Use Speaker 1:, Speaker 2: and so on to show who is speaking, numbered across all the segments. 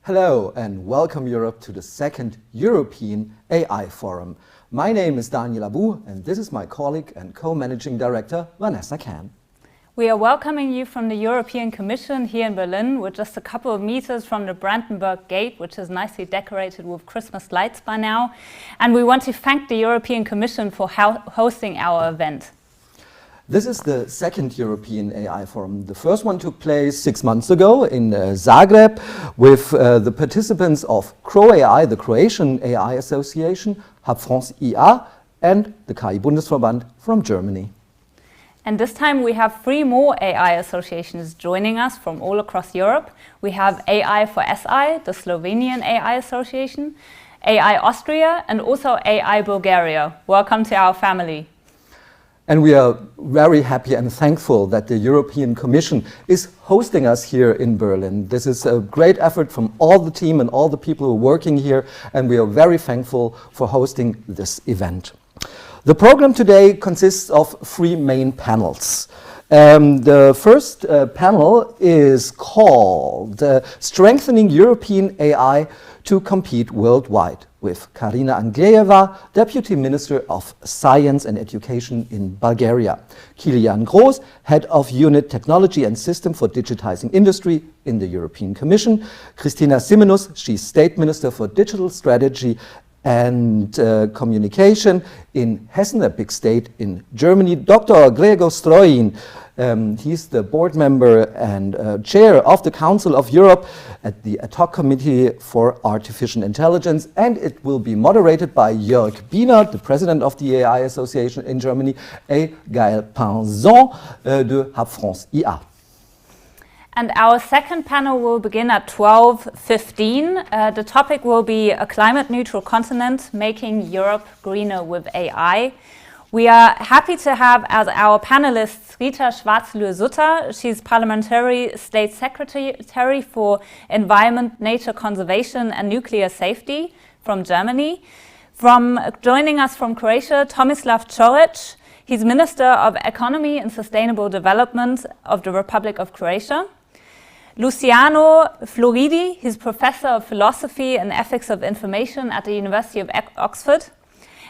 Speaker 1: Hello and welcome Europe to the second European AI Forum. My name is Daniel Abu and this is my colleague and co-managing director Vanessa Kahn.
Speaker 2: We are welcoming you from the European Commission here in Berlin. We're just a couple of meters from the Brandenburg Gate, which is nicely decorated with Christmas lights by now. And we want to thank the European Commission for hosting our event.
Speaker 1: This is the second European AI Forum. The first one took place 6 months ago in Zagreb with the participants of CroAI, the Croatian AI Association, France IA and the KI-Bundesverband from Germany.
Speaker 2: And this time we have 3 more AI associations joining us from all across Europe. We have AI for SI, the Slovenian AI Association, AI Austria and also AI Bulgaria. Welcome to our family.
Speaker 1: And we are very happy and thankful that the European Commission is hosting us here in Berlin. This is a great effort from all the team and all the people who are working here, and we are very thankful for hosting this event. The program today consists of 3 main panels. The first panel is called Strengthening European AI to Compete Worldwide, with Karina Andreeva, Deputy Minister of Science and Education in Bulgaria, Kilian Gross, Head of Unit Technology and System for Digitizing Industry in the European Commission, Christina Simenus, she's State Minister for Digital Strategy and Communication in Hessen, a big state in Germany, Dr. Gregor Stroin. He's the board member and chair of the Council of Europe at the Ad Hoc Committee for Artificial Intelligence, and it will be moderated by Jörg Bienert, the president of the AI Association in Germany, et Gaël Pinzon de France IA.
Speaker 2: And our second panel will begin at 12:15. The topic will be a climate-neutral continent, making Europe greener with AI. We are happy to have as our panelists Rita Schwarzlühr-Sutter. She's Parliamentary State Secretary for Environment, Nature Conservation and Nuclear Safety from Germany. Joining us from Croatia, Tomislav Ćorić. He's Minister of Economy and Sustainable Development of the Republic of Croatia. Luciano Floridi, he's Professor of Philosophy and Ethics of Information at the University of Oxford.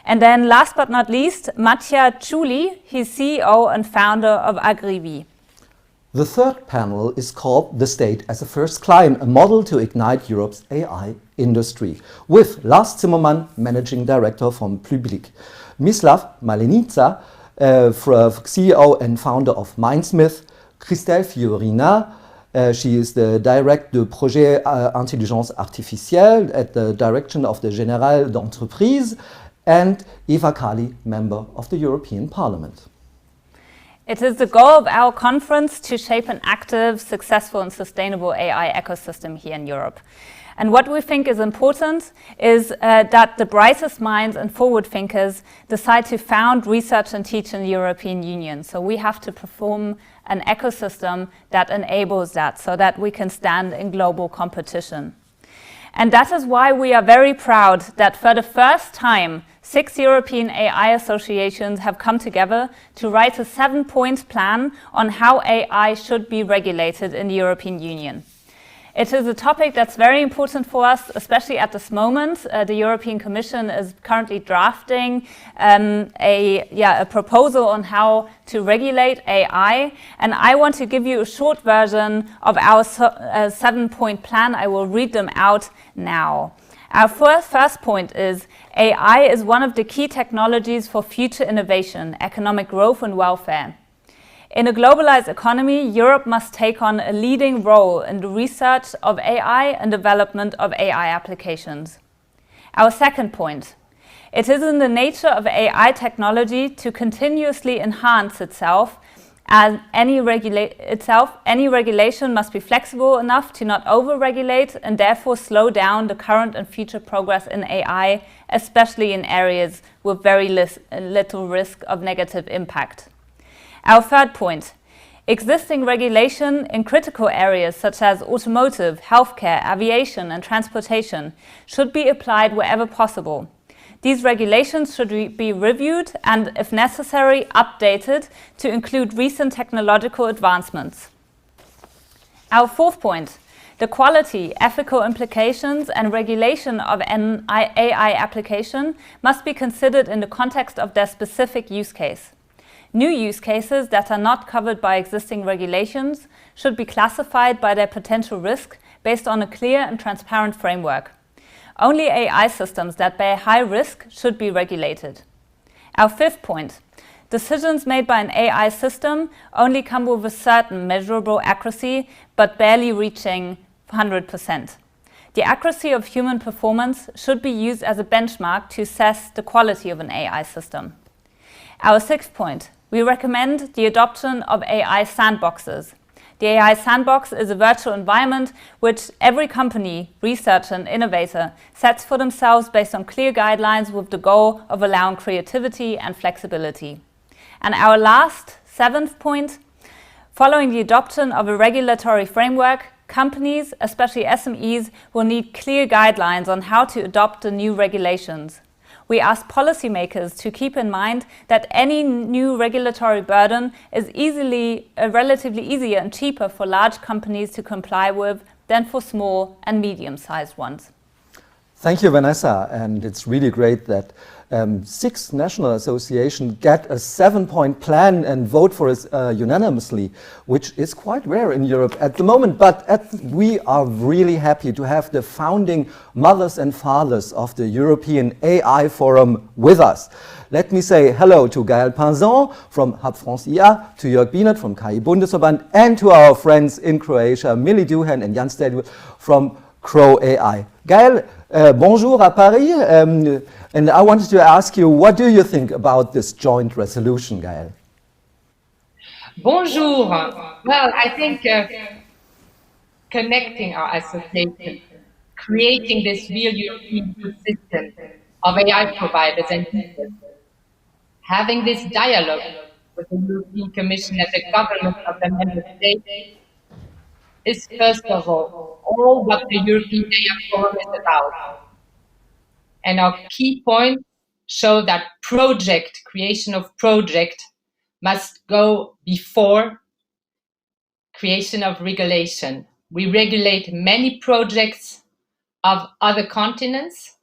Speaker 2: And then last but not least, Mattia Ciulli, he's CEO and founder of Agrivi.
Speaker 1: The third panel is called The State as a First Client, a model to ignite Europe's AI industry, with Lars Zimmermann, Managing Director from Public, Mislav Malenica, CEO and founder of Mindsmith, Christelle Fiorina, she is the Director du Projet Intelligence Artificielle at the direction of the Générale d'Entreprise, and Eva Kali, member of the European Parliament.
Speaker 2: It is the goal of our conference to shape an active, successful and sustainable AI ecosystem here in Europe. And what we think is important is that the brightest minds and forward thinkers decide to found, research and teach in the European Union. So we have to perform an ecosystem that enables that so that we can stand in global competition. And that is why we are very proud that for the first time, 6 European AI associations have come together to write a 7-point plan on how AI should be regulated in the European Union. It is a topic that's very important for us, especially at this moment. The European Commission is currently drafting a proposal on how to regulate AI. And I want to give you a short version of our 7-point plan. I will read them out now. Our first point is AI is one of the key technologies for future innovation, economic growth and welfare. In a globalized economy, Europe must take on a leading role in the research of AI and development of AI applications. Our second point, it is in the nature of AI technology to continuously enhance itself, and any regulation must be flexible enough to not over-regulate and therefore slow down the current and future progress in AI, especially in areas with very little risk of negative impact. Our third point, existing regulation in critical areas such as automotive, healthcare, aviation and transportation should be applied wherever possible. These regulations should be reviewed and, if necessary, updated to include recent technological advancements. Our fourth point, The quality, ethical implications and regulation of an AI application must be considered in the context of their specific use case. New use cases that are not covered by existing regulations should be classified by their potential risk based on a clear and transparent framework. Only AI systems that bear high risk should be regulated. Our fifth point, decisions made by an AI system only come with a certain measurable accuracy, but barely reaching 100%. The accuracy of human performance should be used as a benchmark to assess the quality of an AI system. Our sixth point, we recommend the adoption of AI sandboxes. The AI sandbox is a virtual environment which every company, researcher and innovator sets for themselves based on clear guidelines with the goal of allowing creativity and flexibility. And our last, seventh point, following the adoption of a regulatory framework, companies, especially SMEs, will need clear guidelines on how to adopt the new regulations. We ask policymakers to keep in mind that any new regulatory burden is relatively easier and cheaper for large companies to comply with than for small and medium-sized ones.
Speaker 1: Thank you, Vanessa. And it's really great that 6 national associations get a 7-point plan and vote for it unanimously, which is quite rare in Europe at the moment. But we are really happy to have the founding mothers and fathers of the European AI Forum with us. Let me say hello to Gaël Pinzon from France IA, to Jörg Bienert from KI-Bundesverband, and to our friends in Croatia, Millie Duhan and Jan Stedel from CroAI. Gaël, bonjour à Paris, and I wanted to ask you, what do you think about this joint resolution, Gaël?
Speaker 3: Bonjour. Well, I think connecting our association, creating this real European ecosystem of AI providers and users, having this dialogue with the European Commission and the government of the member states is first of all what the European AI Forum is about. And our key points show that creation of project must go before creation of regulation. We regulate many projects of other continents.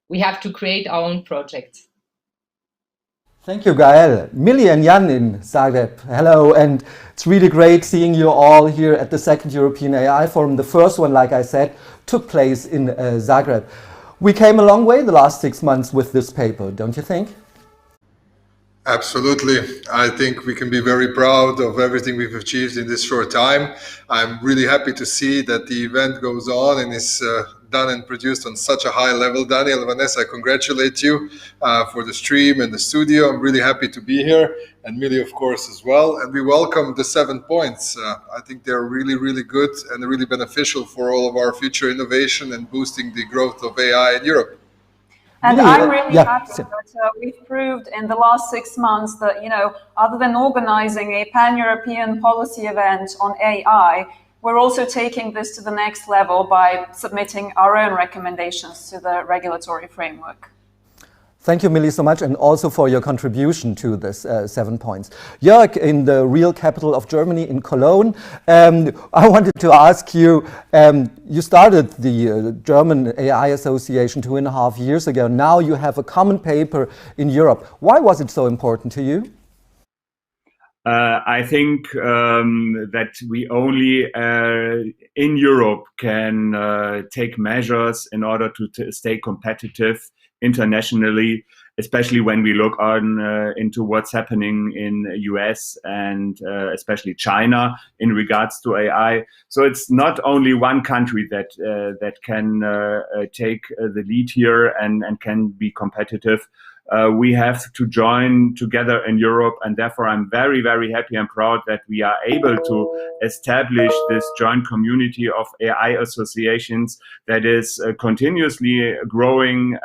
Speaker 3: We have to create our own projects.
Speaker 1: Thank you, Gaël. Millie and Jan in Zagreb, hello, and it's really great seeing you all here at the second European AI Forum. The first one, like I said, took place in Zagreb. We came a long way the last 6 months with this paper, don't you think?
Speaker 4: Absolutely. I think we can be very proud of everything we've achieved in this short time. I'm really happy to see that the event goes on and is done and produced on such a high level. Daniel, Vanessa, I congratulate you for the stream and the studio. I'm really happy to be here, and Millie, of course, as well. And we welcome the 7 points. I think they're really, really good and really beneficial for all of our future innovation and boosting the growth of AI in Europe.
Speaker 5: And I'm really happy that we've proved in the last 6 months that, other than organizing a pan-European policy event on AI, we're also taking this to the next level by submitting our own recommendations to the regulatory framework.
Speaker 1: Thank you, Millie, so much, and also for your contribution to this 7 points. Jörg, in the real capital of Germany, in Cologne, I wanted to ask you, you started the German AI Association 2.5 years ago. Now you have a common paper in Europe. Why was it so important to you?
Speaker 6: I think that we only in Europe can take measures in order to stay competitive internationally, especially when we look on into what's happening in the US and especially China in regards to AI. So it's not only one country that can take the lead here and can be competitive. We have to join together in Europe, and therefore I'm very, very happy and proud that we are able to establish this joint community of AI associations that is continuously growing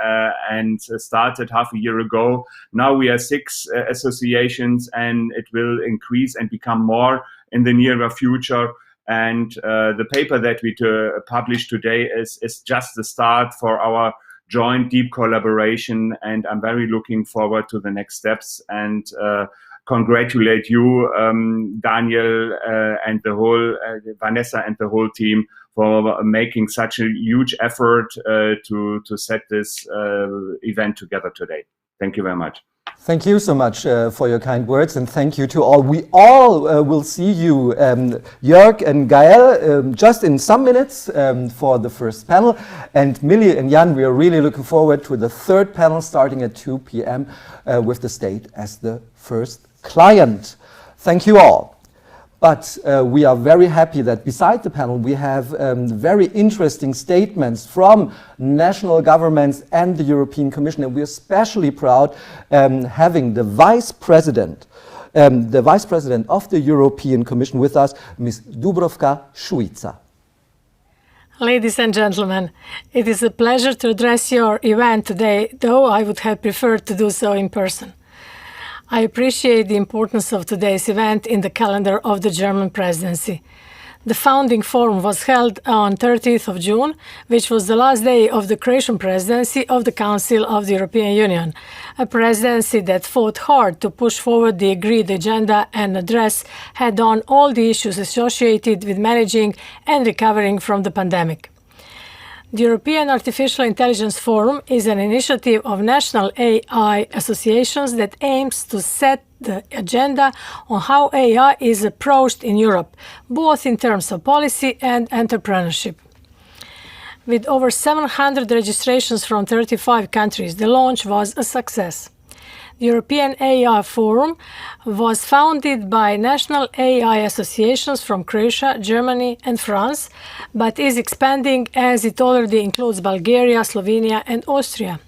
Speaker 6: and started half a year ago. Now we are 6 associations, and it will increase and become more in the nearer future. And the paper that we published today is just the start for our joint deep collaboration, and I'm very looking forward to the next steps, and congratulate you, Daniel, and the whole Vanessa and the whole team for making such a huge effort to set this event together today. Thank you very much.
Speaker 1: Thank you so much for your kind words, and thank you to all. We all will see you, Jörg and Gael, just in some minutes for the first panel. And Millie and Jan, we are really looking forward to the third panel starting at 2 p.m. With the state as the first client. Thank you all. But we are very happy that beside the panel we have very interesting statements from national governments and the European Commission, and we're especially proud having the Vice President of the European Commission with us, Ms. Dubravka Šuica.
Speaker 7: Ladies and gentlemen, it is a pleasure to address your event today, though I would have preferred to do so in person. I appreciate the importance of today's event in the calendar of the German Presidency. The founding forum was held on 30th of June, which was the last day of the Croatian presidency of the Council of the European Union, a presidency that fought hard to push forward the agreed agenda and address head-on all the issues associated with managing and recovering from the pandemic. The European Artificial Intelligence Forum is an initiative of national AI associations that aims to set the agenda on how AI is approached in Europe, both in terms of policy and entrepreneurship. With over 700 registrations from 35 countries, the launch was a success. The European AI Forum was founded by national AI associations from Croatia, Germany and France, but is expanding as it already includes Bulgaria, Slovenia and Austria.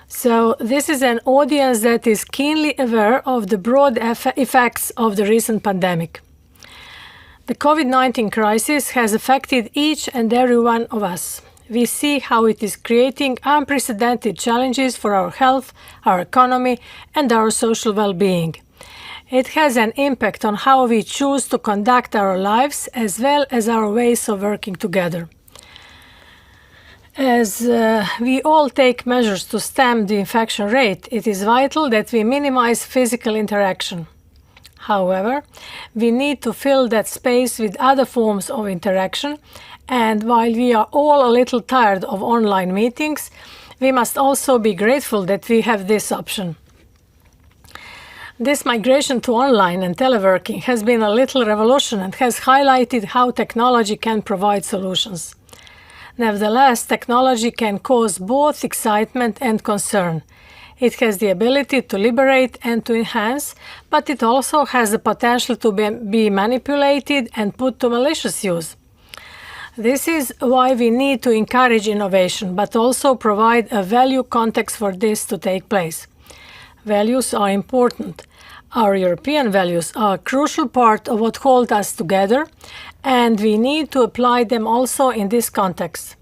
Speaker 7: So this is an audience that is keenly aware of the broad effects of the recent pandemic. The COVID-19 crisis has affected each and every one of us. We see how it is creating unprecedented challenges for our health, our economy, and our social well-being. It has an impact on how we choose to conduct our lives as well as our ways of working together. As we all take measures to stem the infection rate, it is vital that we minimize physical interaction. However, we need to fill that space with other forms of interaction, and while we are all a little tired of online meetings, we must also be grateful that we have this option. This migration to online and teleworking has been a little revolution and has highlighted how technology can provide solutions. Nevertheless, technology can cause both excitement and concern. It has the ability to liberate and to enhance, but it also has the potential to be manipulated and put to malicious use. This is why we need to encourage innovation, but also provide a value context for this to take place. Values are important. Our European values are a crucial part of what holds us together, and we need to apply them also in this context.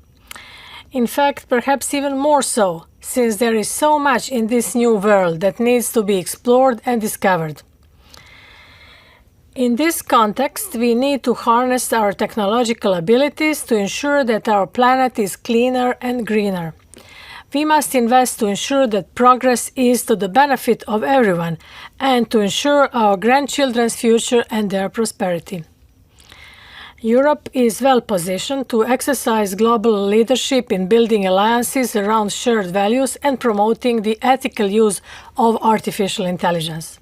Speaker 7: In fact, perhaps even more so, since there is so much in this new world that needs to be explored and discovered. In this context, we need to harness our technological abilities to ensure that our planet is cleaner and greener. We must invest to ensure that progress is to the benefit of everyone and to ensure our grandchildren's future and their prosperity. Europe is well positioned to exercise global leadership in building alliances around shared values and promoting the ethical use of artificial intelligence.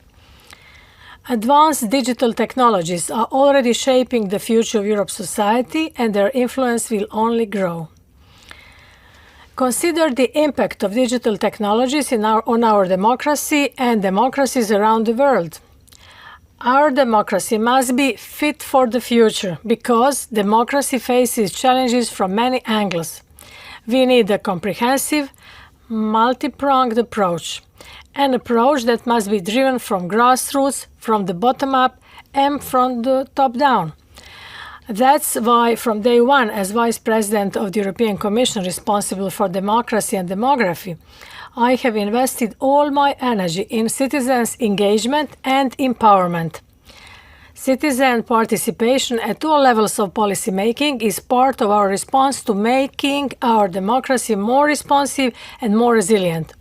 Speaker 7: Advanced digital technologies are already shaping the future of Europe's society, and their influence will only grow. Consider the impact of digital technologies on our democracy and democracies around the world. Our democracy must be fit for the future because democracy faces challenges from many angles. We need a comprehensive, multi-pronged approach. An approach that must be driven from grassroots, from the bottom up, and from the top down. That's why from day one, as Vice President of the European Commission responsible for democracy and demography, I have invested all my energy in citizens' engagement and empowerment. Citizen participation at all levels of policy making is part of our response to making our democracy more responsive and more resilient.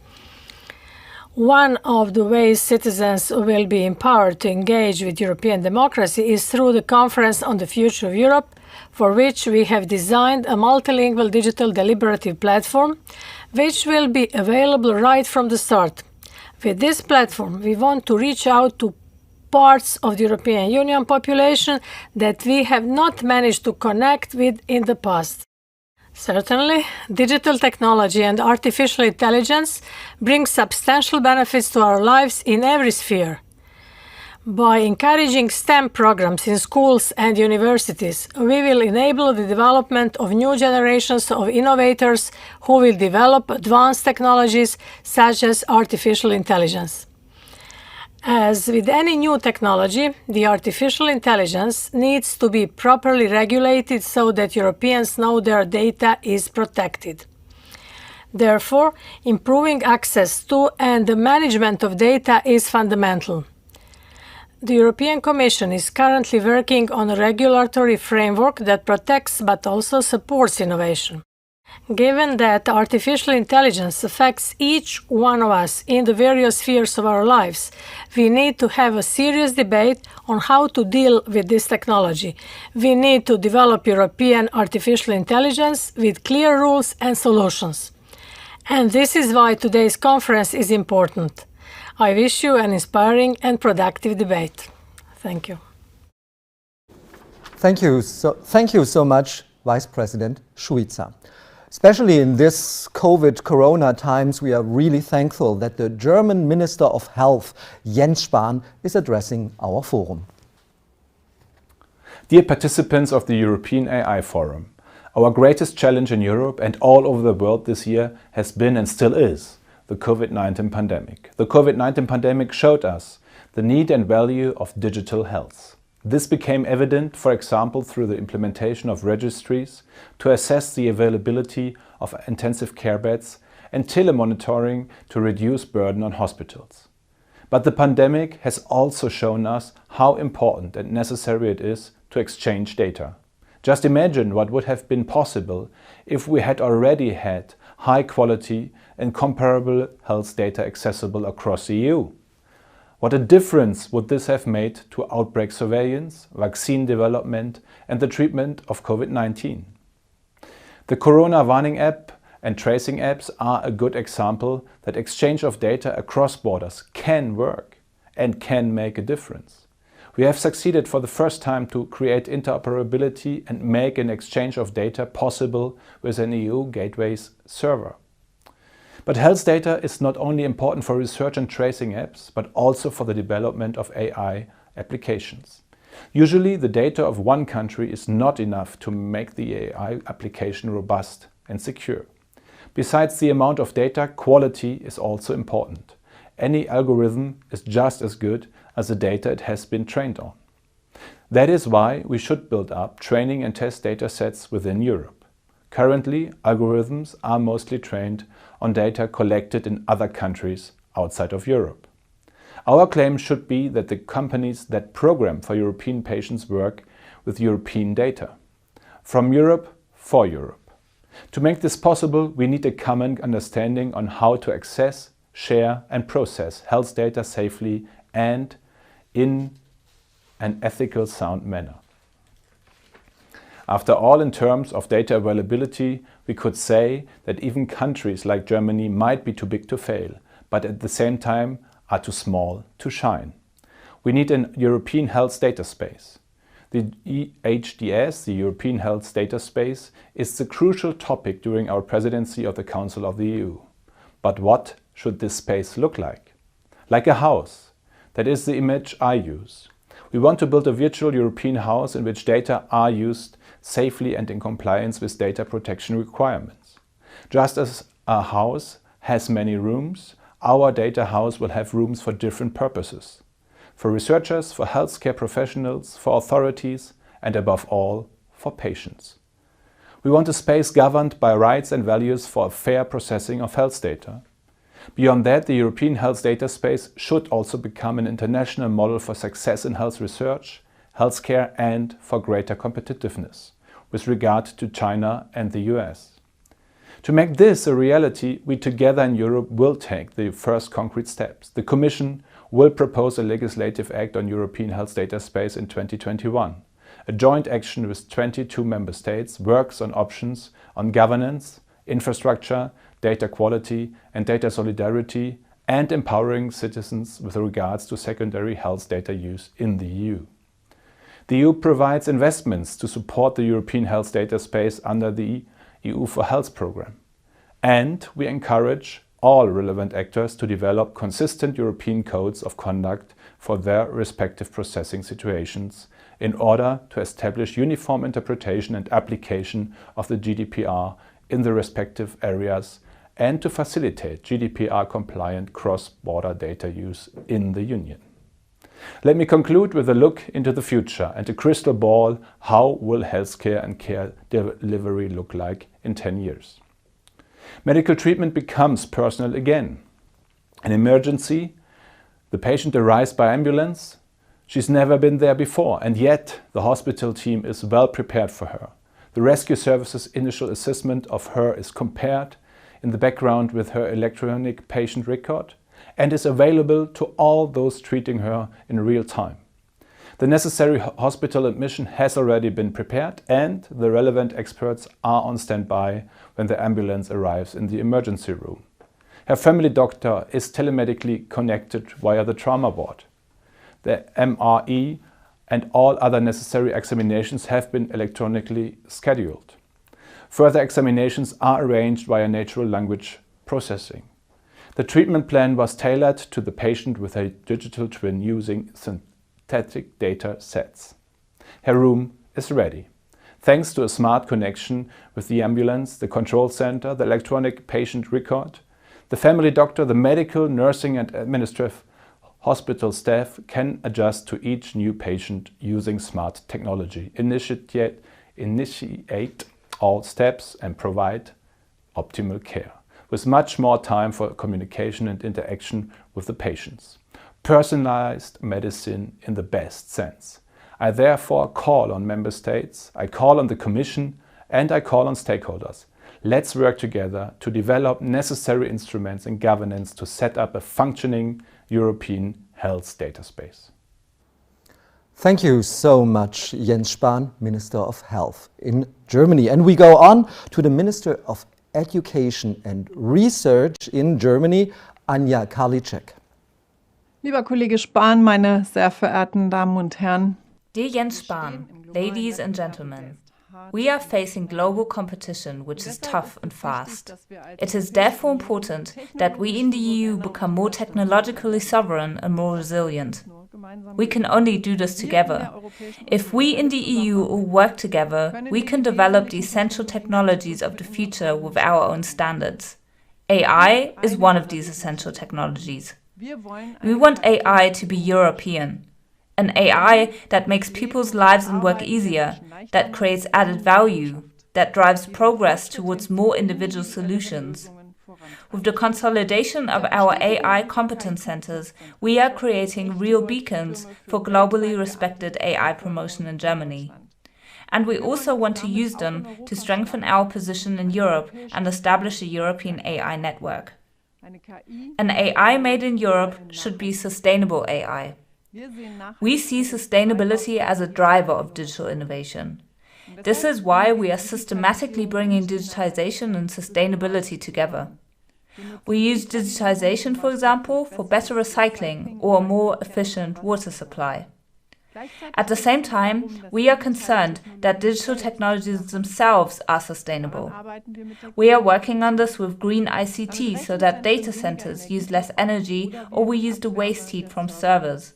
Speaker 7: One of the ways citizens will be empowered to engage with European democracy is through the Conference on the Future of Europe, for which we have designed a multilingual digital deliberative platform, which will be available right from the start. With this platform, we want to reach out to parts of the European Union population that we have not managed to connect with in the past. Certainly, digital technology and artificial intelligence bring substantial benefits to our lives in every sphere. By encouraging STEM programs in schools and universities, we will enable the development of new generations of innovators who will develop advanced technologies such as artificial intelligence. As with any new technology, the artificial intelligence needs to be properly regulated so that Europeans know their data is protected. Therefore, improving access to and the management of data is fundamental. The European Commission is currently working on a regulatory framework that protects but also supports innovation. Given that artificial intelligence affects each one of us in the various spheres of our lives, we need to have a serious debate on how to deal with this technology. We need to develop European artificial intelligence with clear rules and solutions. And this is why today's conference is important. I wish you an inspiring and productive debate. Thank you.
Speaker 1: Thank you so much, Vice President Šuica. Especially in this Corona times, we are really thankful that the German Minister of Health, Jens Spahn, is addressing our forum.
Speaker 8: Dear participants of the European AI Forum, our greatest challenge in Europe and all over the world this year has been and still is the COVID-19 pandemic. The COVID-19 pandemic showed us the need and value of digital health. This became evident, for example, through the implementation of registries to assess the availability of intensive care beds and telemonitoring to reduce burden on hospitals. But the pandemic has also shown us how important and necessary it is to exchange data. Just imagine what would have been possible if we had already had high quality and comparable health data accessible across the EU. What a difference would this have made to outbreak surveillance, vaccine development and the treatment of COVID-19? The Corona Warning app and tracing apps are a good example that exchange of data across borders can work and can make a difference. We have succeeded for the first time to create interoperability and make an exchange of data possible with an EU Gateways server. But health data is not only important for research and tracing apps, but also for the development of AI applications. Usually, the data of one country is not enough to make the AI application robust and secure. Besides the amount of data, quality is also important. Any algorithm is just as good as the data it has been trained on. That is why we should build up training and test data sets within Europe. Currently, algorithms are mostly trained on data collected in other countries outside of Europe. Our claim should be that the companies that program for European patients work with European data. From Europe, for Europe. To make this possible, we need a common understanding on how to access, share and process health data safely and in an ethical, sound manner. After all, in terms of data availability, we could say that even countries like Germany might be too big to fail, but at the same time are too small to shine. We need a European health data space. The EHDS, the European Health Data Space, is the crucial topic during our presidency of the Council of the EU. But what should this space look like? Like a house. That is the image I use. We want to build a virtual European house in which data are used safely and in compliance with data protection requirements. Just as a house has many rooms, our data house will have rooms for different purposes. For researchers, for healthcare professionals, for authorities, and above all, for patients. We want a space governed by rights and values for a fair processing of health data. Beyond that, the European Health Data Space should also become an international model for success in health research, healthcare and for greater competitiveness with regard to China and the US. To make this a reality, we together in Europe will take the first concrete steps. The Commission will propose a legislative act on European Health Data Space in 2021. a joint action with 22 member states, works on options on governance, infrastructure, data quality and data solidarity, and empowering citizens with regards to secondary health data use in the EU. The EU provides investments to support the European health data space under the EU for Health programme. And we encourage all relevant actors to develop consistent European codes of conduct for their respective processing situations in order to establish uniform interpretation and application of the GDPR in the respective areas and to facilitate GDPR-compliant cross-border data use in the Union. Let me conclude with a look into the future and a crystal ball. How will healthcare and care delivery look like in 10 years? Medical treatment becomes personal again. An emergency, the patient arrives by ambulance. She's never been there before, and yet the hospital team is well prepared for her. The rescue service's initial assessment of her is compared in the background with her electronic patient record and is available to all those treating her in real time. The necessary hospital admission has already been prepared and the relevant experts are on standby when the ambulance arrives in the emergency room. Her family doctor is telemedically connected via the trauma ward. The MRE and all other necessary examinations have been electronically scheduled. Further examinations are arranged via natural language processing. The treatment plan was tailored to the patient with a digital twin using synthetic data sets. Her room is ready. Thanks to a smart connection with the ambulance, the control center, the electronic patient record, the family doctor, the medical, nursing and administrative hospital staff can adjust to each new patient using smart technology, initiate all steps and provide optimal care, with much more time for communication and interaction with the patients. Personalized medicine in the best sense. I therefore call on member states, I call on the Commission, and I call on stakeholders. Let's work together to develop necessary instruments and governance to set up a functioning European health data space.
Speaker 1: Thank you so much, Jens Spahn, Minister of Health in Germany. And we go on to the Minister of Education and Research in Germany, Anja Karliczek.
Speaker 9: Lieber Kollege Spahn, meine sehr verehrten Damen und Herren.
Speaker 2: Dear Jens Spahn, ladies and gentlemen, we are facing global competition which is tough and fast. It is therefore important that we in the EU become more technologically sovereign and more resilient. We can only do this together. If we in the EU all work together, we can develop the essential technologies of the future with our own standards. AI is one of these essential technologies. We want AI to be European. An AI that makes people's lives and work easier, that creates added value, that drives progress towards more individual solutions. With the consolidation of our AI competence centers, we are creating real beacons for globally respected AI promotion in Germany. And we also want to use them to strengthen our position in Europe and establish a European AI network. An AI made in Europe should be sustainable AI. We see sustainability as a driver of digital innovation. This is why we are systematically bringing digitization and sustainability together. We use digitization, for example, for better recycling or a more efficient water supply. At the same time, we are concerned that digital technologies themselves are sustainable. We are working on this with green ICT so that data centers use less energy or we use the waste heat from servers.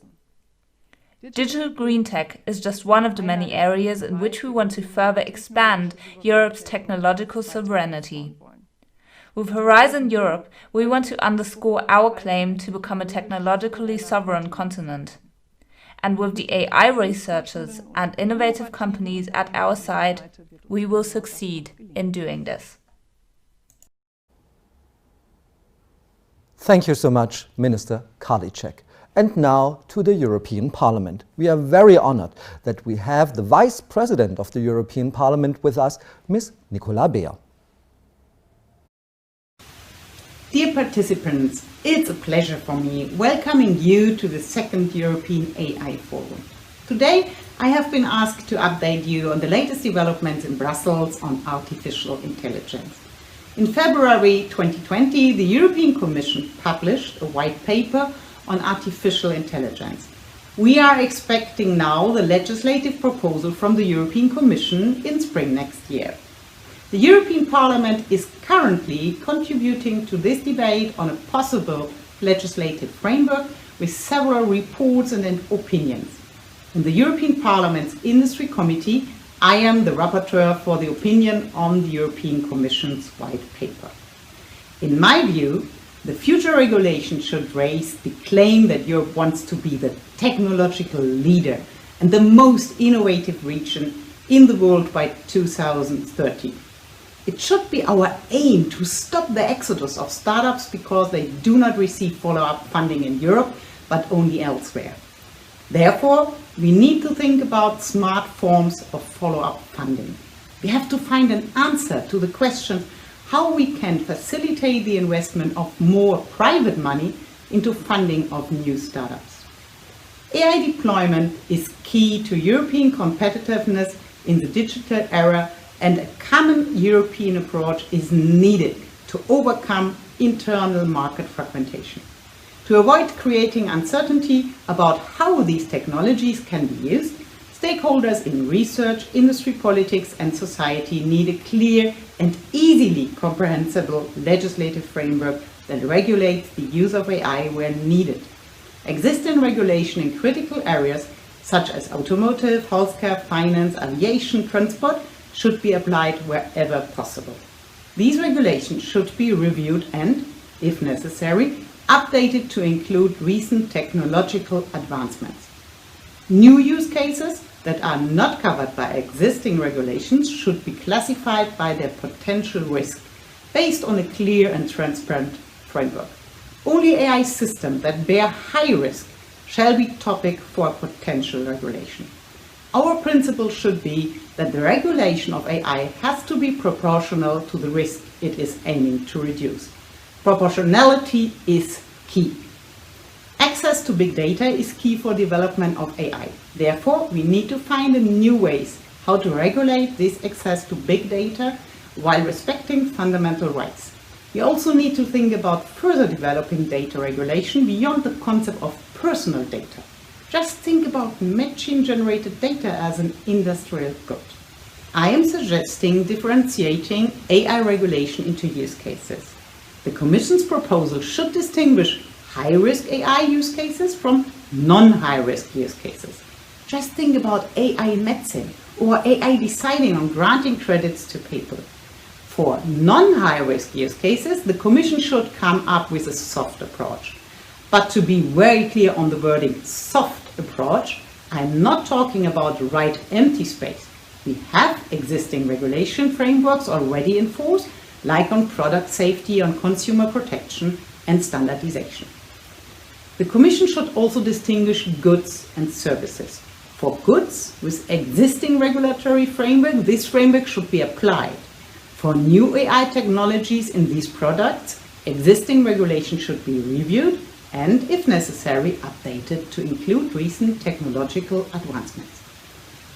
Speaker 2: Digital green tech is just one of the many areas in which we want to further expand Europe's technological sovereignty. With Horizon Europe, we want to underscore our claim to become a technologically sovereign continent. And with the AI researchers and innovative companies at our side, we will succeed in doing this.
Speaker 1: Thank you so much, Minister Karliczek. And now to the European Parliament. We are very honored that we have the Vice President of the European Parliament with us, Ms. Nicola Beer.
Speaker 10: Dear participants, it's a pleasure for me welcoming you to the second European AI Forum. Today, I have been asked to update you on the latest developments in Brussels on artificial intelligence. In February 2020, the European Commission published a white paper on artificial intelligence. We are expecting now the legislative proposal from the European Commission in spring next year. The European Parliament is currently contributing to this debate on a possible legislative framework with several reports and opinions. In the European Parliament's Industry Committee, I am the rapporteur for the opinion on the European Commission's white paper. In my view, the future regulation should raise the claim that Europe wants to be the technological leader and the most innovative region in the world by 2030. It should be our aim to stop the exodus of startups because they do not receive follow-up funding in Europe, but only elsewhere. Therefore, we need to think about smart forms of follow-up funding. We have to find an answer to the question how we can facilitate the investment of more private money into funding of new startups. AI deployment is key to European competitiveness in the digital era, and a common European approach is needed to overcome internal market fragmentation. To avoid creating uncertainty about how these technologies can be used, stakeholders in research, industry, politics and society need a clear and easily comprehensible legislative framework that regulates the use of AI where needed. Existing regulation in critical areas such as automotive, healthcare, finance, aviation, transport should be applied wherever possible. These regulations should be reviewed and, if necessary, updated to include recent technological advancements. New use cases that are not covered by existing regulations should be classified by their potential risk based on a clear and transparent framework. Only AI systems that bear high risk shall be topic for potential regulation. Our principle should be that the regulation of AI has to be proportional to the risk it is aiming to reduce. Proportionality is key. Access to big data is key for development of AI. Therefore, we need to find new ways how to regulate this access to big data while respecting fundamental rights. We also need to think about further developing data regulation beyond the concept of personal data. Just think about machine-generated data as an industrial good. I am suggesting differentiating AI regulation into use cases. The Commission's proposal should distinguish high-risk AI use cases from non-high-risk use cases. Just think about AI in medicine or AI deciding on granting credits to people. For non-high-risk use cases, the Commission should come up with a soft approach. But to be very clear on the wording soft approach, I'm not talking about right empty space. We have existing regulation frameworks already in force, like on product safety, on consumer protection and standardization. The Commission should also distinguish goods and services. For goods with existing regulatory framework, this framework should be applied. For new AI technologies in these products, existing regulation should be reviewed and, if necessary, updated to include recent technological advancements.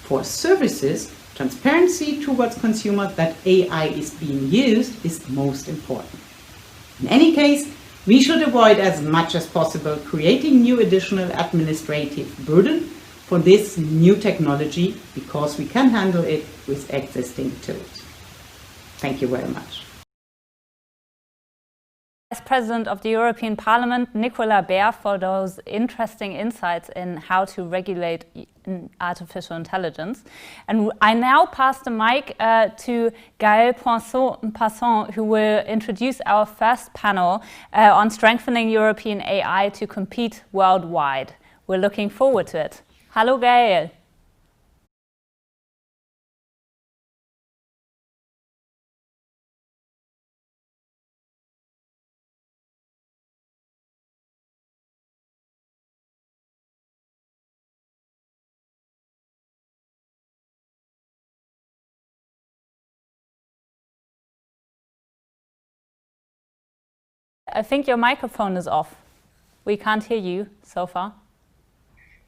Speaker 10: For services, transparency towards consumers that AI is being used is most important. In any case, we should avoid as much as possible creating new additional administrative burden for this new technology because we can handle it with existing tools. Thank you very much.
Speaker 2: Vice President of the European Parliament, Nicola Beer, for those interesting insights in how to regulate artificial intelligence. And I now pass the mic to Gaël Poisson, who will introduce our first panel on strengthening European AI to compete worldwide. We're looking forward to it. Hello, Gaël. I think your microphone is off. We can't hear you so far.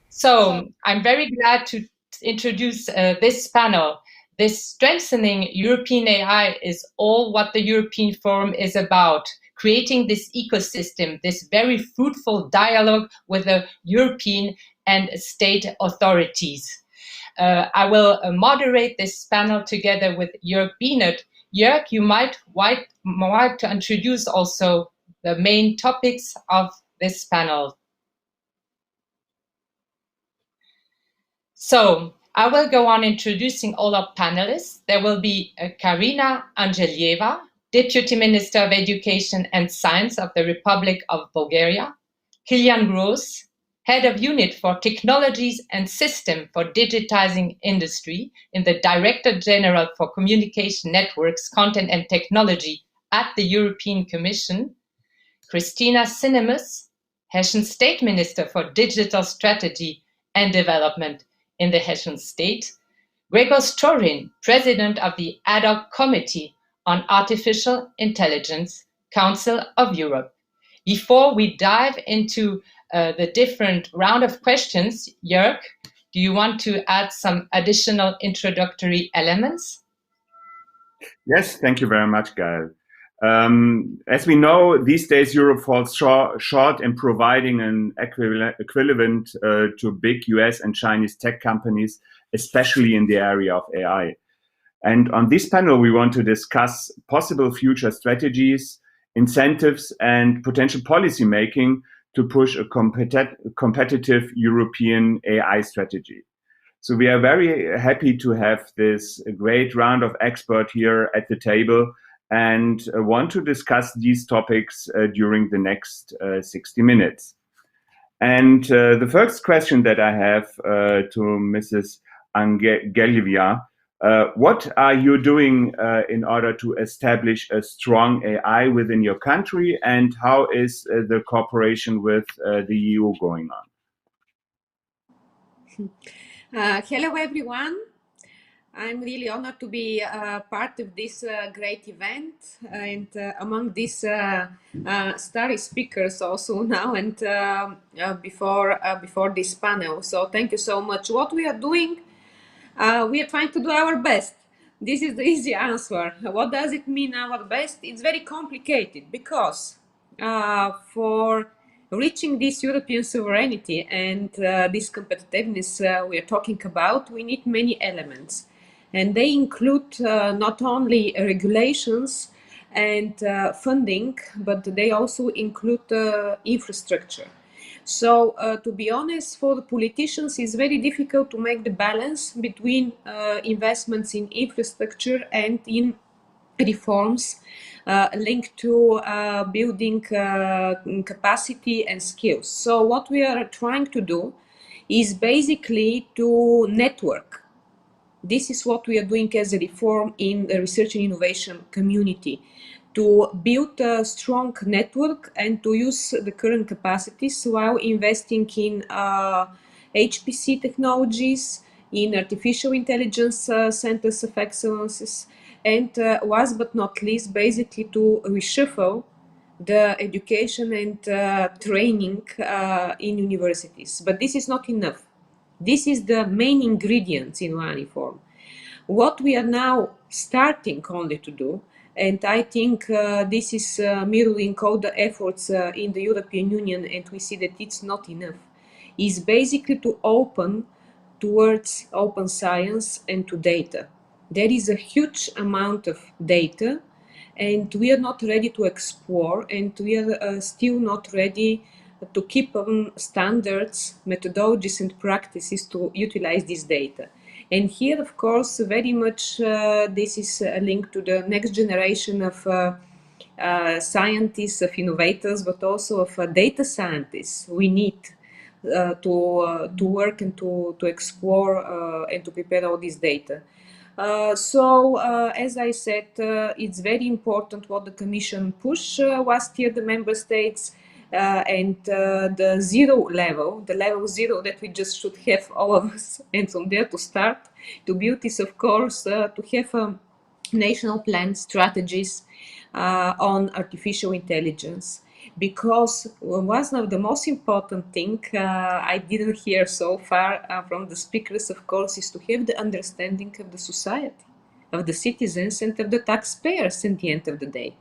Speaker 3: So I'm very glad to introduce this panel. This strengthening European AI is all what the European Forum is about, creating this ecosystem, this very fruitful dialogue with the European and state authorities. I will moderate this panel together with Jörg Bienert. Jörg, you might like to introduce also the main topics of this panel. So I will go on introducing all our panelists. There will be Karina Angelieva, Deputy Minister of Education and Science of the Republic of Bulgaria, Kilian Gross, Head of Unit for Technologies and System for Digitizing Industry in the Director General for Communication Networks, Content and Technology at the European Commission, Christina Cinemus, Hessian State Minister for Digital Strategy and Development in the Hessian State, Gregor Storin, President of the Ad hoc Committee on Artificial Intelligence, Council of Europe. Before we dive into the different round of questions, Jörg, do you want to add some additional introductory elements?
Speaker 6: Yes, thank you very much, Gail. As we know, these days Europe falls short in providing an equivalent to big US and Chinese tech companies, especially in the area of AI. And on this panel, we want to discuss possible future strategies, incentives, and potential policy making to push a competitive European AI strategy. So we are very happy to have this great round of experts here at the table and want to discuss these topics during the next 60 minutes. And the first question that I have to Mrs. Angelieva, what are you doing in order to establish a strong AI within your country, and how is the cooperation with the EU going on?
Speaker 11: Hello, everyone. I'm really honored to be part of this great event and among these starry speakers also now and before this panel. So thank you so much. What we are doing, we are trying to do our best. This is the easy answer. What does it mean, our best? It's very complicated because for reaching this European sovereignty and this competitiveness we are talking about, we need many elements. And they include not only regulations and funding, but they also include infrastructure. So to be honest, for the politicians, it's very difficult to make the balance between investments in infrastructure and in reforms linked to building capacity and skills. So what we are trying to do is basically to network. This is what we are doing as a reform in the research and innovation community, to build a strong network and to use the current capacities while investing in HPC technologies, in artificial intelligence centers of excellences, and last but not least, basically to reshuffle the education and training in universities. But this is not enough. This is the main ingredient in one reform. What we are now starting only to do, and I think this is mirroring all the efforts in the European Union, and we see that it's not enough, is basically to open towards open science and to data. There is a huge amount of data, and we are not ready to explore, and we are still not ready to keep on standards, methodologies, and practices to utilize this data. And here, of course, very much this is linked to the next generation of scientists, of innovators, but also of data scientists. We need to work and to explore and to prepare all this data. So, as I said, it's very important what the Commission pushed last year, the member states, and the zero level, the level zero that we just should have all of us, and from there to start to build is, of course, to have national plans, strategies on artificial intelligence. because one of the most important thing I didn't hear so far from the speakers, of course, is to have the understanding of the society, of the citizens and of the taxpayers at the end of the day.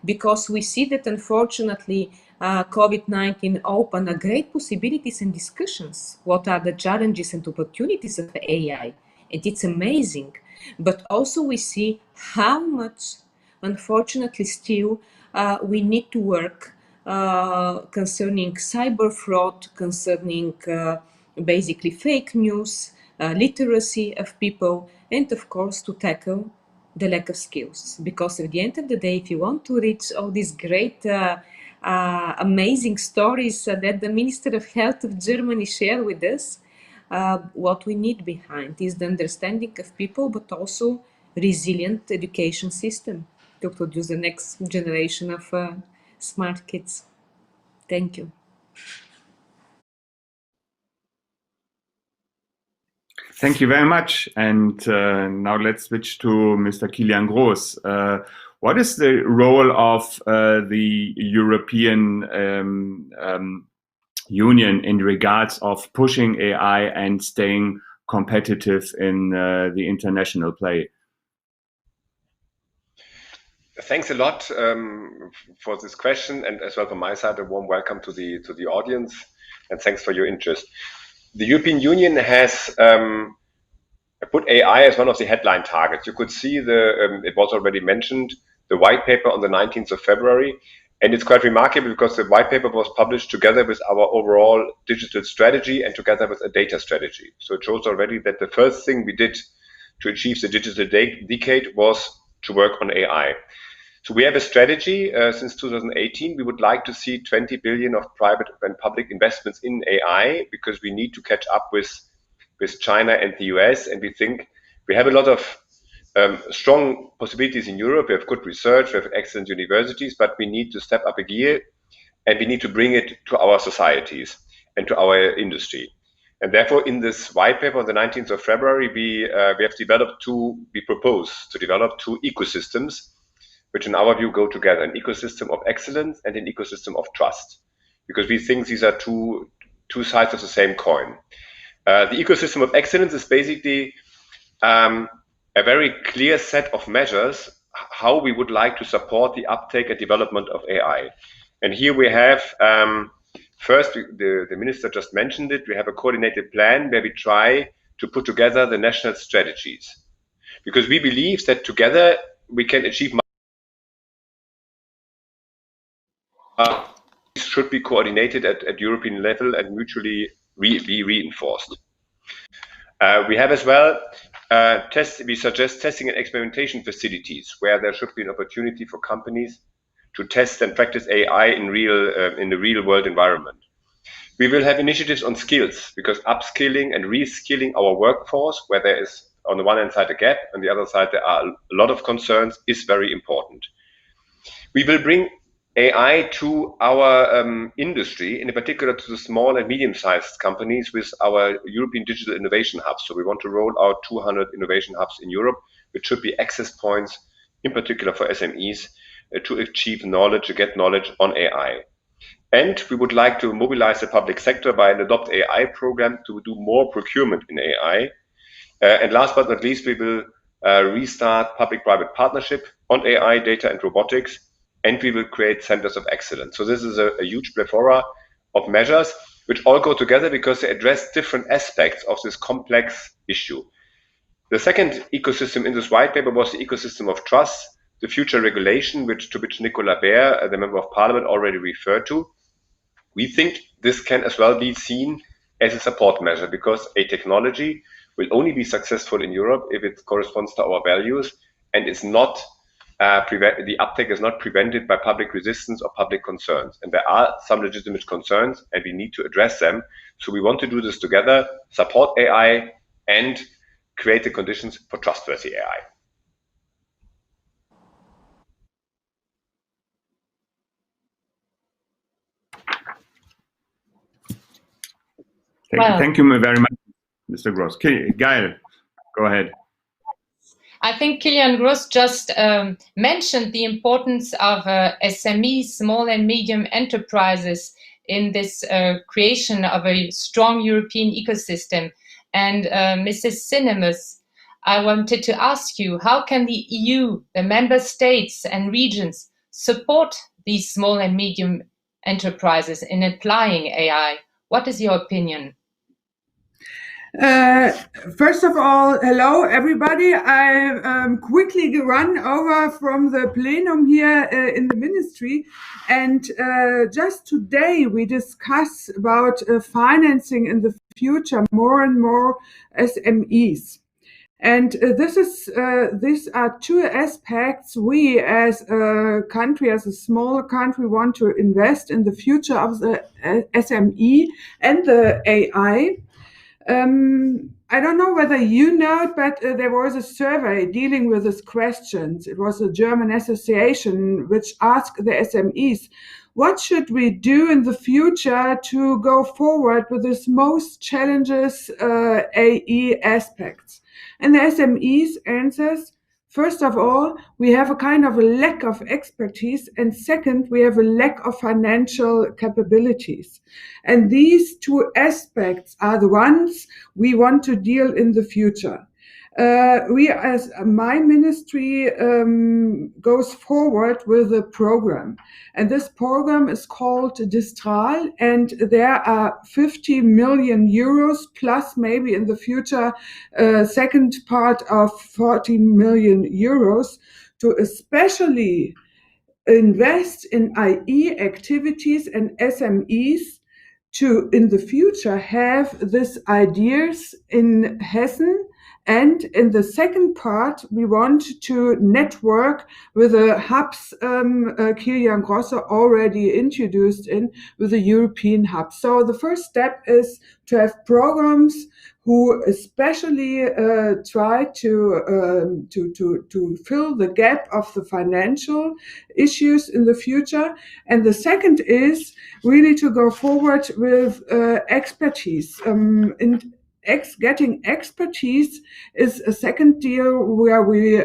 Speaker 11: Because we see that unfortunately COVID-19 opened a great possibilities and discussions. What are the challenges and opportunities of AI? And it's amazing. But also we see how much, unfortunately, still we need to work concerning cyber fraud, concerning basically fake news, literacy of people, and of course to tackle the lack of skills. Because at the end of the day, if you want to reach all these great, amazing stories that the Minister of Health of Germany shared with us, what we need behind is the understanding of people, but also resilient education system to produce the next generation of smart kids. Thank you.
Speaker 6: Thank you very much. And now let's switch to Mr. Kilian Groß. What is the role of the European Union in regards of pushing AI and staying competitive in the international play?
Speaker 12: Thanks a lot for this question, and as well from my side, a warm welcome to the audience, and thanks for your interest. The European Union has put AI as one of the headline targets. You could see it was already mentioned, the white paper on the 19th of February, and it's quite remarkable because the white paper was published together with our overall digital strategy and together with a data strategy. So it shows already that the first thing we did to achieve the digital decade was to work on AI. So we have a strategy since 2018. We would like to see 20 billion of private and public investments in AI because we need to catch up with China and the US. And we think we have a lot of strong possibilities in Europe. We have good research, we have excellent universities, but we need to step up a gear and we need to bring it to our societies and to our industry. And therefore, in this white paper on the 19th of February, we propose to develop two ecosystems, which in our view go together, an ecosystem of excellence and an ecosystem of trust, because we think these are two sides of the same coin. The ecosystem of excellence is basically a very clear set of measures how we would like to support the uptake and development of AI. And here we have, first, the minister just mentioned it, we have a coordinated plan where we try to put together the national strategies, because we believe that together we can achieve should be coordinated at European level and mutually be reinforced. We have as well, we suggest testing and experimentation facilities where there should be an opportunity for companies to test and practice AI in the real world environment. We will have initiatives on skills, because upskilling and reskilling our workforce, where there is on the one hand side a gap, on the other side there are a lot of concerns, is very important. We will bring AI to our industry, in particular to the small and medium-sized companies with our European Digital Innovation Hubs. So we want to roll out 200 innovation hubs in Europe, which should be access points, in particular for SMEs, to achieve knowledge, to get knowledge on AI. And we would like to mobilize the public sector by an Adopt AI program to do more procurement in AI. And last but not least, we will restart public-private partnership on AI, data and robotics, and we will create centers of excellence. So this is a huge plethora of measures which all go together because they address different aspects of this complex issue. The second ecosystem in this white paper was the ecosystem of trust, the future regulation, to which Nicolas Baer, the Member of Parliament, already referred to. We think this can as well be seen as a support measure, because a technology will only be successful in Europe if it corresponds to our values and is not the uptake is not prevented by public resistance or public concerns. And there are some legitimate concerns and we need to address them. So we want to do this together, support AI and create the conditions for trustworthy AI.
Speaker 6: Thank you very much, Mr. Groß. Gail, go ahead.
Speaker 3: I think Kilian Gross just mentioned the importance of SMEs, small and medium enterprises, in this creation of a strong European ecosystem. And Mrs. Cinemus, I wanted to ask you, how can the EU, the member states and regions support these small and medium enterprises in applying AI? What is your opinion?
Speaker 13: First of all, hello everybody. I quickly run over from the plenum here in the ministry, and just today we discuss about financing in the future more and more SMEs. And these are two aspects we as a country, as a small country, want to invest in the future of the SME and the AI. I don't know whether you know it, but there was a survey dealing with these questions. It was a German association which asked the SMEs, what should we do in the future to go forward with these most challenges AI aspects? And the SMEs answers, first of all, we have a kind of a lack of expertise, and second, we have a lack of financial capabilities. And these two aspects are the ones we want to deal in the future. We, as my ministry, goes forward with a program. And this program is called Distral, and there are 50 million euros plus maybe in the future, second part of 40 million euros to especially invest in IE activities and SMEs to, in the future, have these ideas in Hessen. And in the second part, we want to network with the hubs Kilian Grosse already introduced in, with the European hub. So the first step is to have programs who especially try to fill the gap of the financial issues in the future. And the second is really to go forward with expertise. Getting expertise is a second deal where we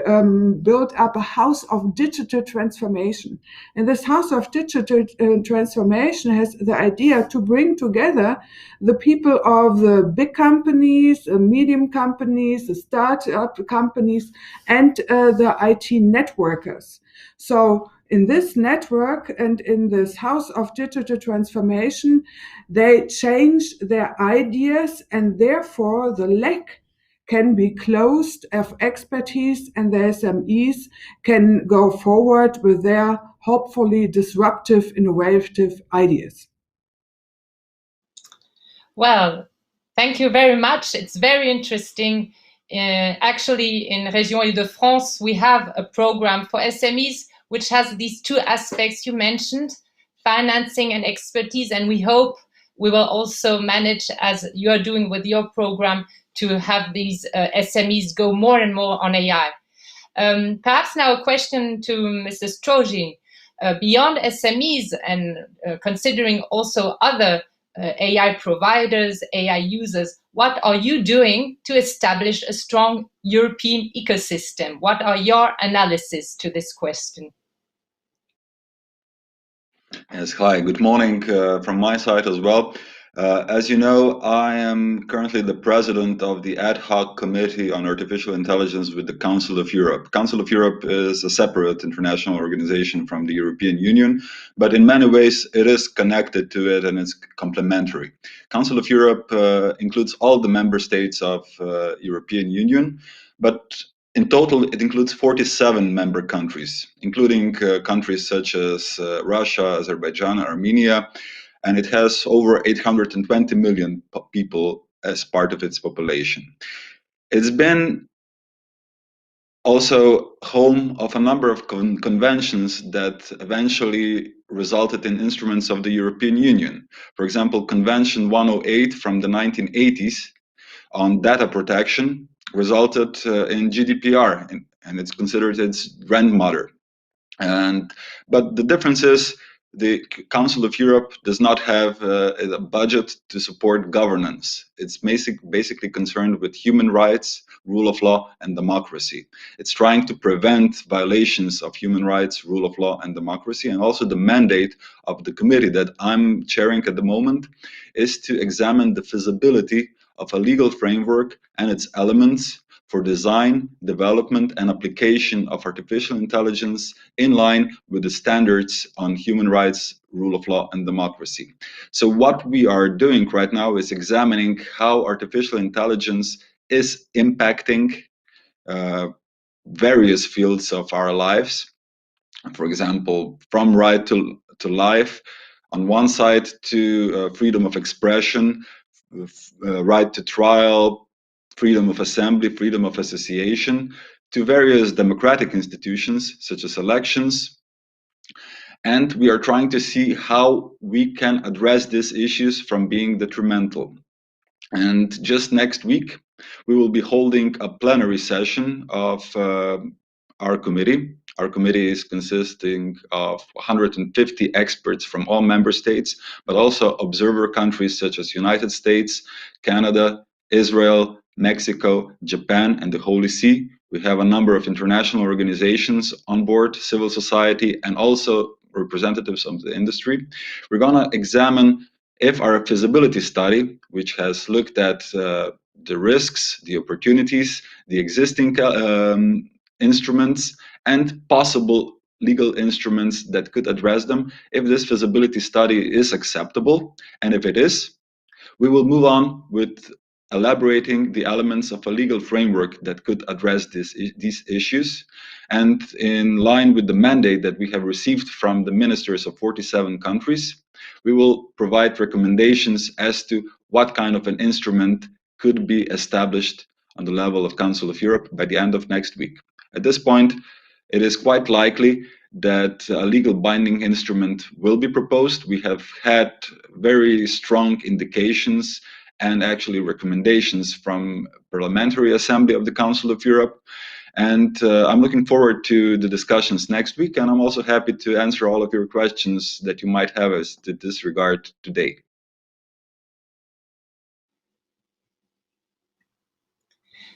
Speaker 13: build up a house of digital transformation. And this house of digital transformation has the idea to bring together the people of the big companies, the medium companies, the startup companies, and the IT networkers. So in this network and in this house of digital transformation, they change their ideas, and therefore the lack can be closed of expertise, and the SMEs can go forward with their hopefully disruptive, innovative ideas.
Speaker 3: Well, thank you very much. It's very interesting. Actually, in Région Île-de-France, we have a program for SMEs which has these two aspects you mentioned, financing and expertise, and we hope we will also manage, as you are doing with your program, to have these SMEs go more and more on AI. Perhaps now a question to Mrs. Trojin. Beyond SMEs and considering also other AI providers, AI users, what are you doing to establish a strong European ecosystem? What are your analysis to this question?
Speaker 14: Yes, hi, good morning from my side as well. As you know, I am currently the president of the ad hoc committee on artificial intelligence with the Council of Europe. Council of Europe is a separate international organization from the European Union, but in many ways it is connected to it and it's complementary. Council of Europe includes all the member states of European Union, but in total, it includes 47 member countries, including countries such as Russia, Azerbaijan, Armenia, and it has over 820 million people as part of its population. It's been also home of a number of conventions that eventually resulted in instruments of the European Union. For example, Convention 108 from the 1980s on data protection resulted in GDPR, and it's considered its grandmother. But the difference is the Council of Europe does not have a budget to support governance. It's basically concerned with human rights, rule of law, and democracy. It's trying to prevent violations of human rights, rule of law, and democracy. And also the mandate of the committee that I'm chairing at the moment is to examine the feasibility of a legal framework and its elements for design, development, and application of artificial intelligence in line with the standards on human rights, rule of law, and democracy. So what we are doing right now is examining how artificial intelligence is impacting various fields of our lives. For example, from right to life, on one side to freedom of expression, right to trial, freedom of assembly, freedom of association, to various democratic institutions such as elections. And we are trying to see how we can address these issues from being detrimental. And just next week, we will be holding a plenary session of our committee. Our committee is consisting of 150 experts from all member states, but also observer countries such as United States, Canada, Israel, Mexico, Japan, and the Holy See. We have a number of international organizations on board, civil society, and also representatives of the industry. We're going to examine if our feasibility study, which has looked at the risks, the opportunities, the existing instruments, and possible legal instruments that could address them, if this feasibility study is acceptable, and if it is, we will move on with elaborating the elements of a legal framework that could address these issues. And in line with the mandate that we have received from the ministers of 47 countries, we will provide recommendations as to what kind of an instrument could be established on the level of Council of Europe by the end of next week. At this point, it is quite likely that a legal binding instrument will be proposed. We have had very strong indications and actually recommendations from Parliamentary Assembly of the Council of Europe. And I'm looking forward to the discussions next week, and I'm also happy to answer all of your questions that you might have as to this regard today.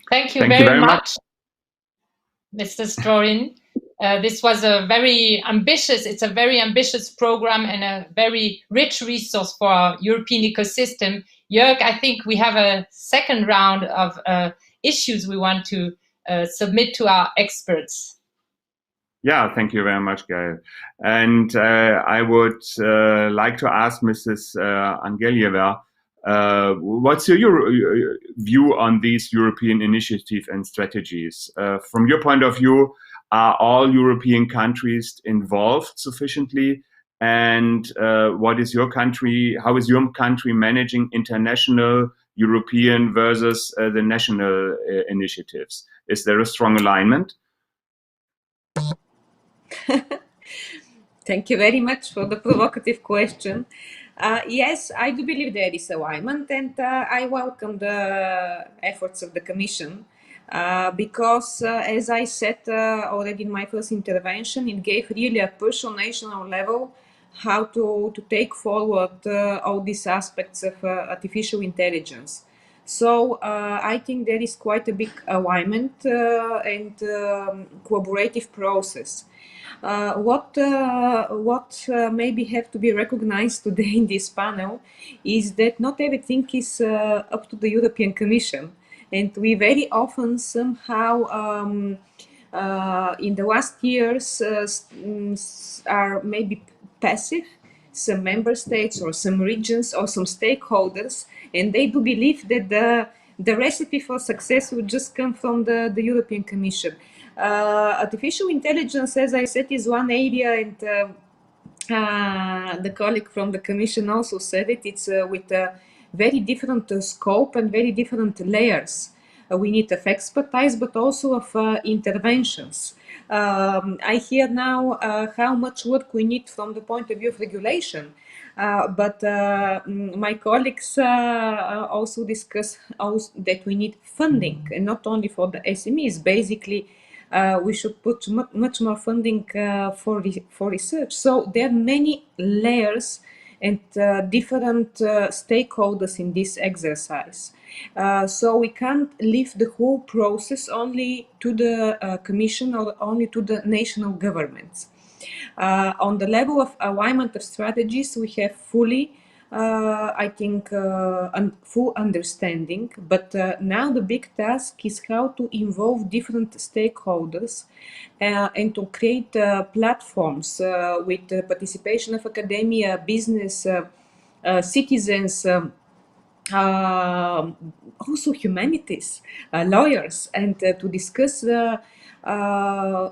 Speaker 3: Thank you very much, Mr. Strorin. This was a very ambitious program and a very rich resource for our European ecosystem. Jörg, I think we have a second round of issues we want to submit to our experts.
Speaker 6: Yeah, thank you very much, Gail. And I would like to ask Mrs. Angelieva, what's your view on these European initiatives and strategies? From your point of view, are all European countries involved sufficiently? And how is your country managing international, European versus the national initiatives? Is there a strong alignment?
Speaker 11: Thank you very much for the provocative question. Yes, I do believe there is alignment, and I welcome the efforts of the Commission because, as I said already in my first intervention, it gave really a push on national level how to take forward all these aspects of artificial intelligence. So I think there is quite a big alignment and collaborative process. What maybe have to be recognized today in this panel is that not everything is up to the European Commission, and we very often somehow in the last years are maybe passive, some member states or some regions or some stakeholders, and they do believe that the recipe for success would just come from the European Commission. Artificial intelligence, as I said, is one area, and the colleague from the Commission also said it. It's with a very different scope and very different layers. We need of expertise, but also of interventions. I hear now how much work we need from the point of view of regulation. But my colleagues also discuss that we need funding, and not only for the SMEs. Basically, we should put much more funding for research. So there are many layers and different stakeholders in this exercise. So we can't leave the whole process only to the Commission or only to the national governments. On the level of alignment of strategies, we have fully, I think, full understanding. But now the big task is how to involve different stakeholders and to create platforms with the participation of academia, business, citizens, also humanities, lawyers, and to discuss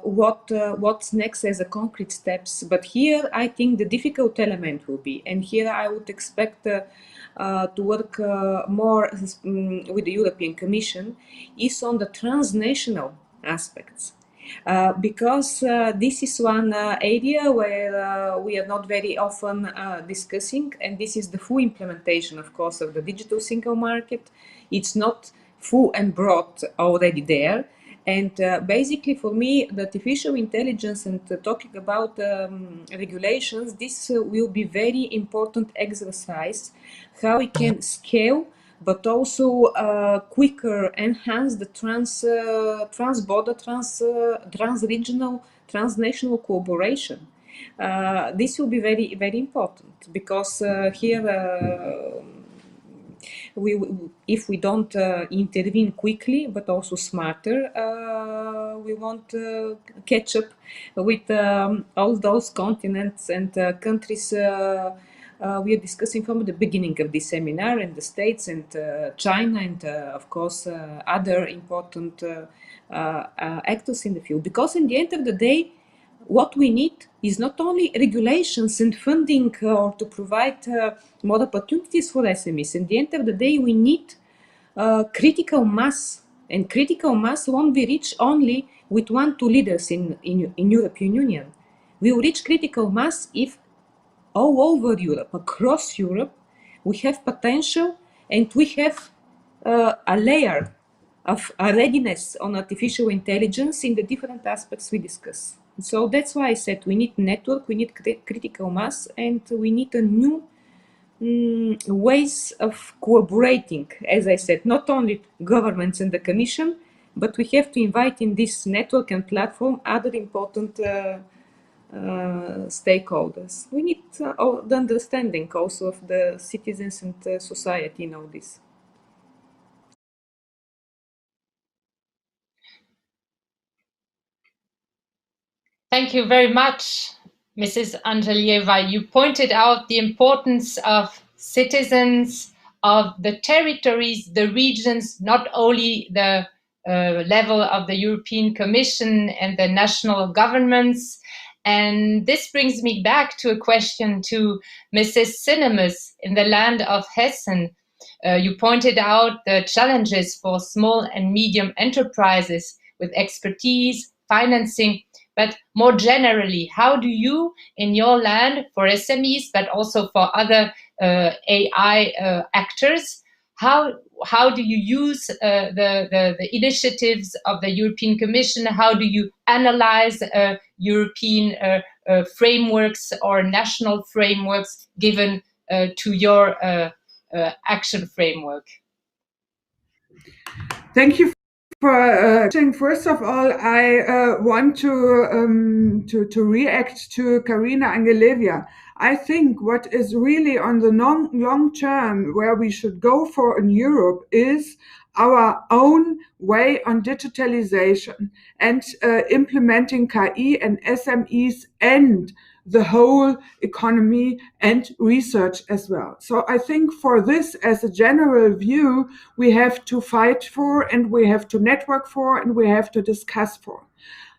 Speaker 11: what's next as a concrete steps. But here I think the difficult element will be, and here I would expect to work more with the European Commission, is on the transnational aspects. Because this is one area where we are not very often discussing, and this is the full implementation, of course, of the digital single market. It's not full and broad already there. And basically, for me, the artificial intelligence and talking about regulations, this will be very important exercise, how we can scale but also quicker enhance the trans-border, trans-regional, transnational cooperation. This will be very, very important because here, if we don't intervene quickly but also smarter, we won't catch up with all those continents and countries we are discussing from the beginning of this seminar, and the States and China and of course other important actors in the field. Because in the end of the day, what we need is not only regulations and funding or to provide more opportunities for SMEs. In the end of the day, we need critical mass, and critical mass won't be reached only with 1-2 leaders in European Union. We will reach critical mass if all over Europe, across Europe, we have potential and we have a layer of a readiness on artificial intelligence in the different aspects we discuss. So that's why I said we need network, we need critical mass, and we need a new ways of cooperating. As I said, not only governments and the Commission, but we have to invite in this network and platform other important stakeholders. We need the understanding also of the citizens and society in all this.
Speaker 3: Thank you very much, Mrs. Andrzejeva. You pointed out the importance of citizens, of the territories, the regions, not only the level of the European Commission and the national governments. And this brings me back to a question to Mrs. Cinemus in the land of Hessen. You pointed out the challenges for small and medium enterprises with expertise, financing, but more generally, how do you in your land for SMEs, but also for other AI actors, how do you use the initiatives of the European Commission? How do you analyze European frameworks or national frameworks given to your action framework?
Speaker 13: Thank you for first of all, I want to react to Karina Angelevia. I think what is really on the long term where we should go for in Europe is our own way on digitalization and implementing KI and SMEs and the whole economy and research as well. So I think for this, as a general view, we have to fight for, and we have to network for, and we have to discuss for.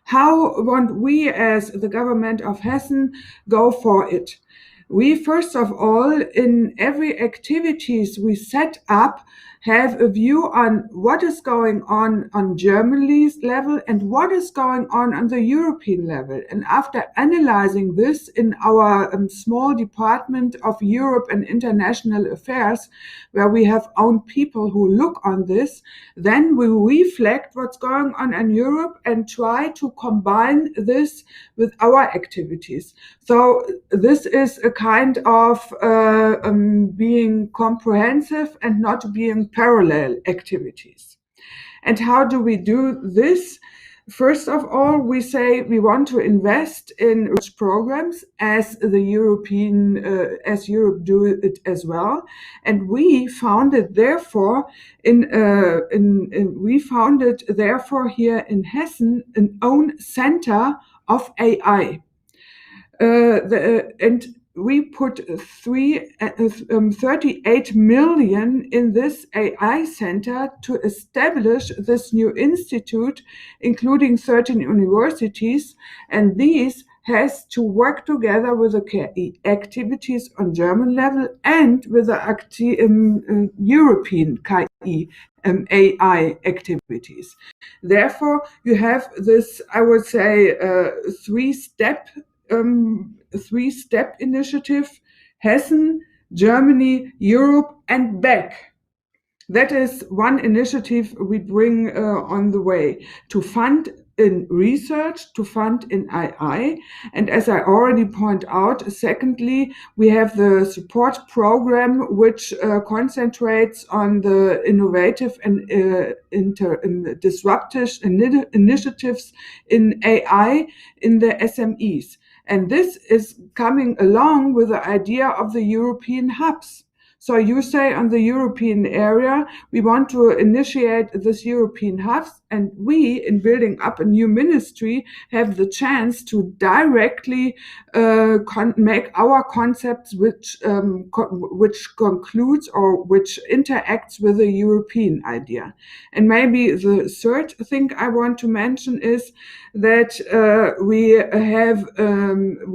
Speaker 13: How want we as the government of Hessen go for it? we first of all, in every activities we set up, have a view on what is going on Germany's level and what is going on the European level. And after analyzing this in our small department of Europe and International Affairs, where we have own people who look on this, then we reflect what's going on in Europe and try to combine this with our activities. So this is a kind of being comprehensive and not being parallel activities. And how do we do this? First of all, we say we want to invest in research programs as the European, as Europe do it as well, and we founded therefore here in Hessen an own center of AI. And we put 38 million in this AI center to establish this new institute, including 13 universities, and these has to work together with the KI activities on German level and with the European KI AI activities. Therefore, you have this, I would say, three-step initiative: Hessen, Germany, Europe, and back. That is one initiative we bring on the way to fund in research, to fund in AI. And as I already point out, secondly, we have the support program which concentrates on the innovative and disruptive initiatives in AI in the SMEs. And this is coming along with the idea of the European hubs. So you say on the European area, we want to initiate this European hubs, and we, in building up a new ministry, have the chance to directly make our concepts which concludes or which interacts with the European idea. And maybe the third thing I want to mention is that we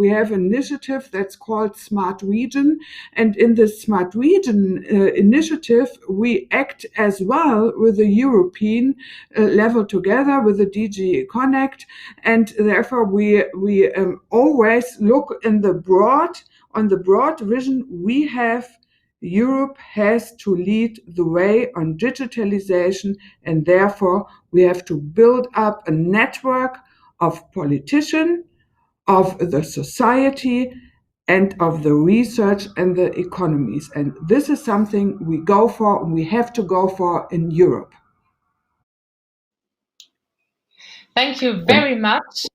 Speaker 13: have an initiative that's called Smart Region, and in this Smart Region initiative, we act as well with the European level together with the DG Connect, and therefore we always look on the broad vision we have. Europe has to lead the way on digitalization, and therefore we have to build up a network of politicians, of the society, and of the research and the economies. And this is something we go for, and we have to go for in Europe.
Speaker 3: Thank you very much.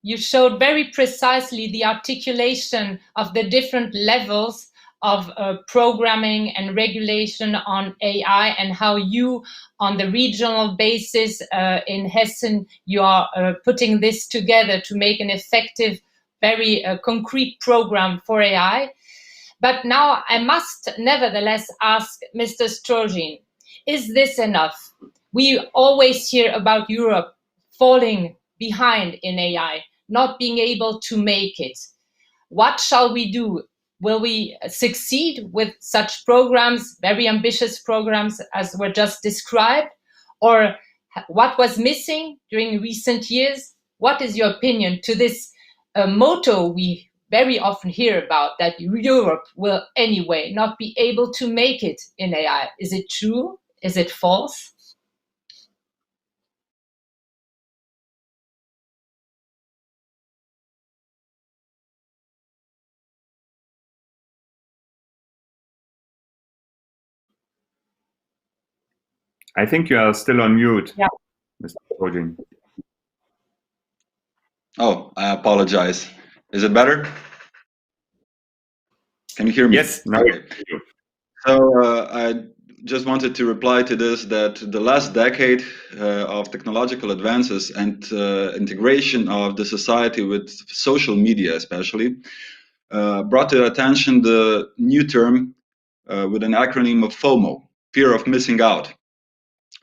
Speaker 3: You showed very precisely the articulation of the different levels of programming and regulation on AI, and how you, on the regional basis in Hessen, you are putting this together to make an effective, very concrete program for AI. But now I must nevertheless ask Mr. Sturgeon, is this enough? We always hear about Europe falling behind in AI, not being able to make it. What shall we do? Will we succeed with such programs, very ambitious programs as were just described? Or what was missing during recent years? What is your opinion to this motto we very often hear about, that Europe will anyway not be able to make it in AI? Is it true? Is it false?
Speaker 6: I think you are still on mute,
Speaker 3: yeah.
Speaker 6: Mr. Sturgeon.
Speaker 14: Oh, I apologize. Is it better? Can you hear me?
Speaker 6: Yes, now
Speaker 14: okay. So I just wanted to reply to this, that the last decade of technological advances and integration of the society with social media especially brought to attention the new term with an acronym of FOMO, fear of missing out.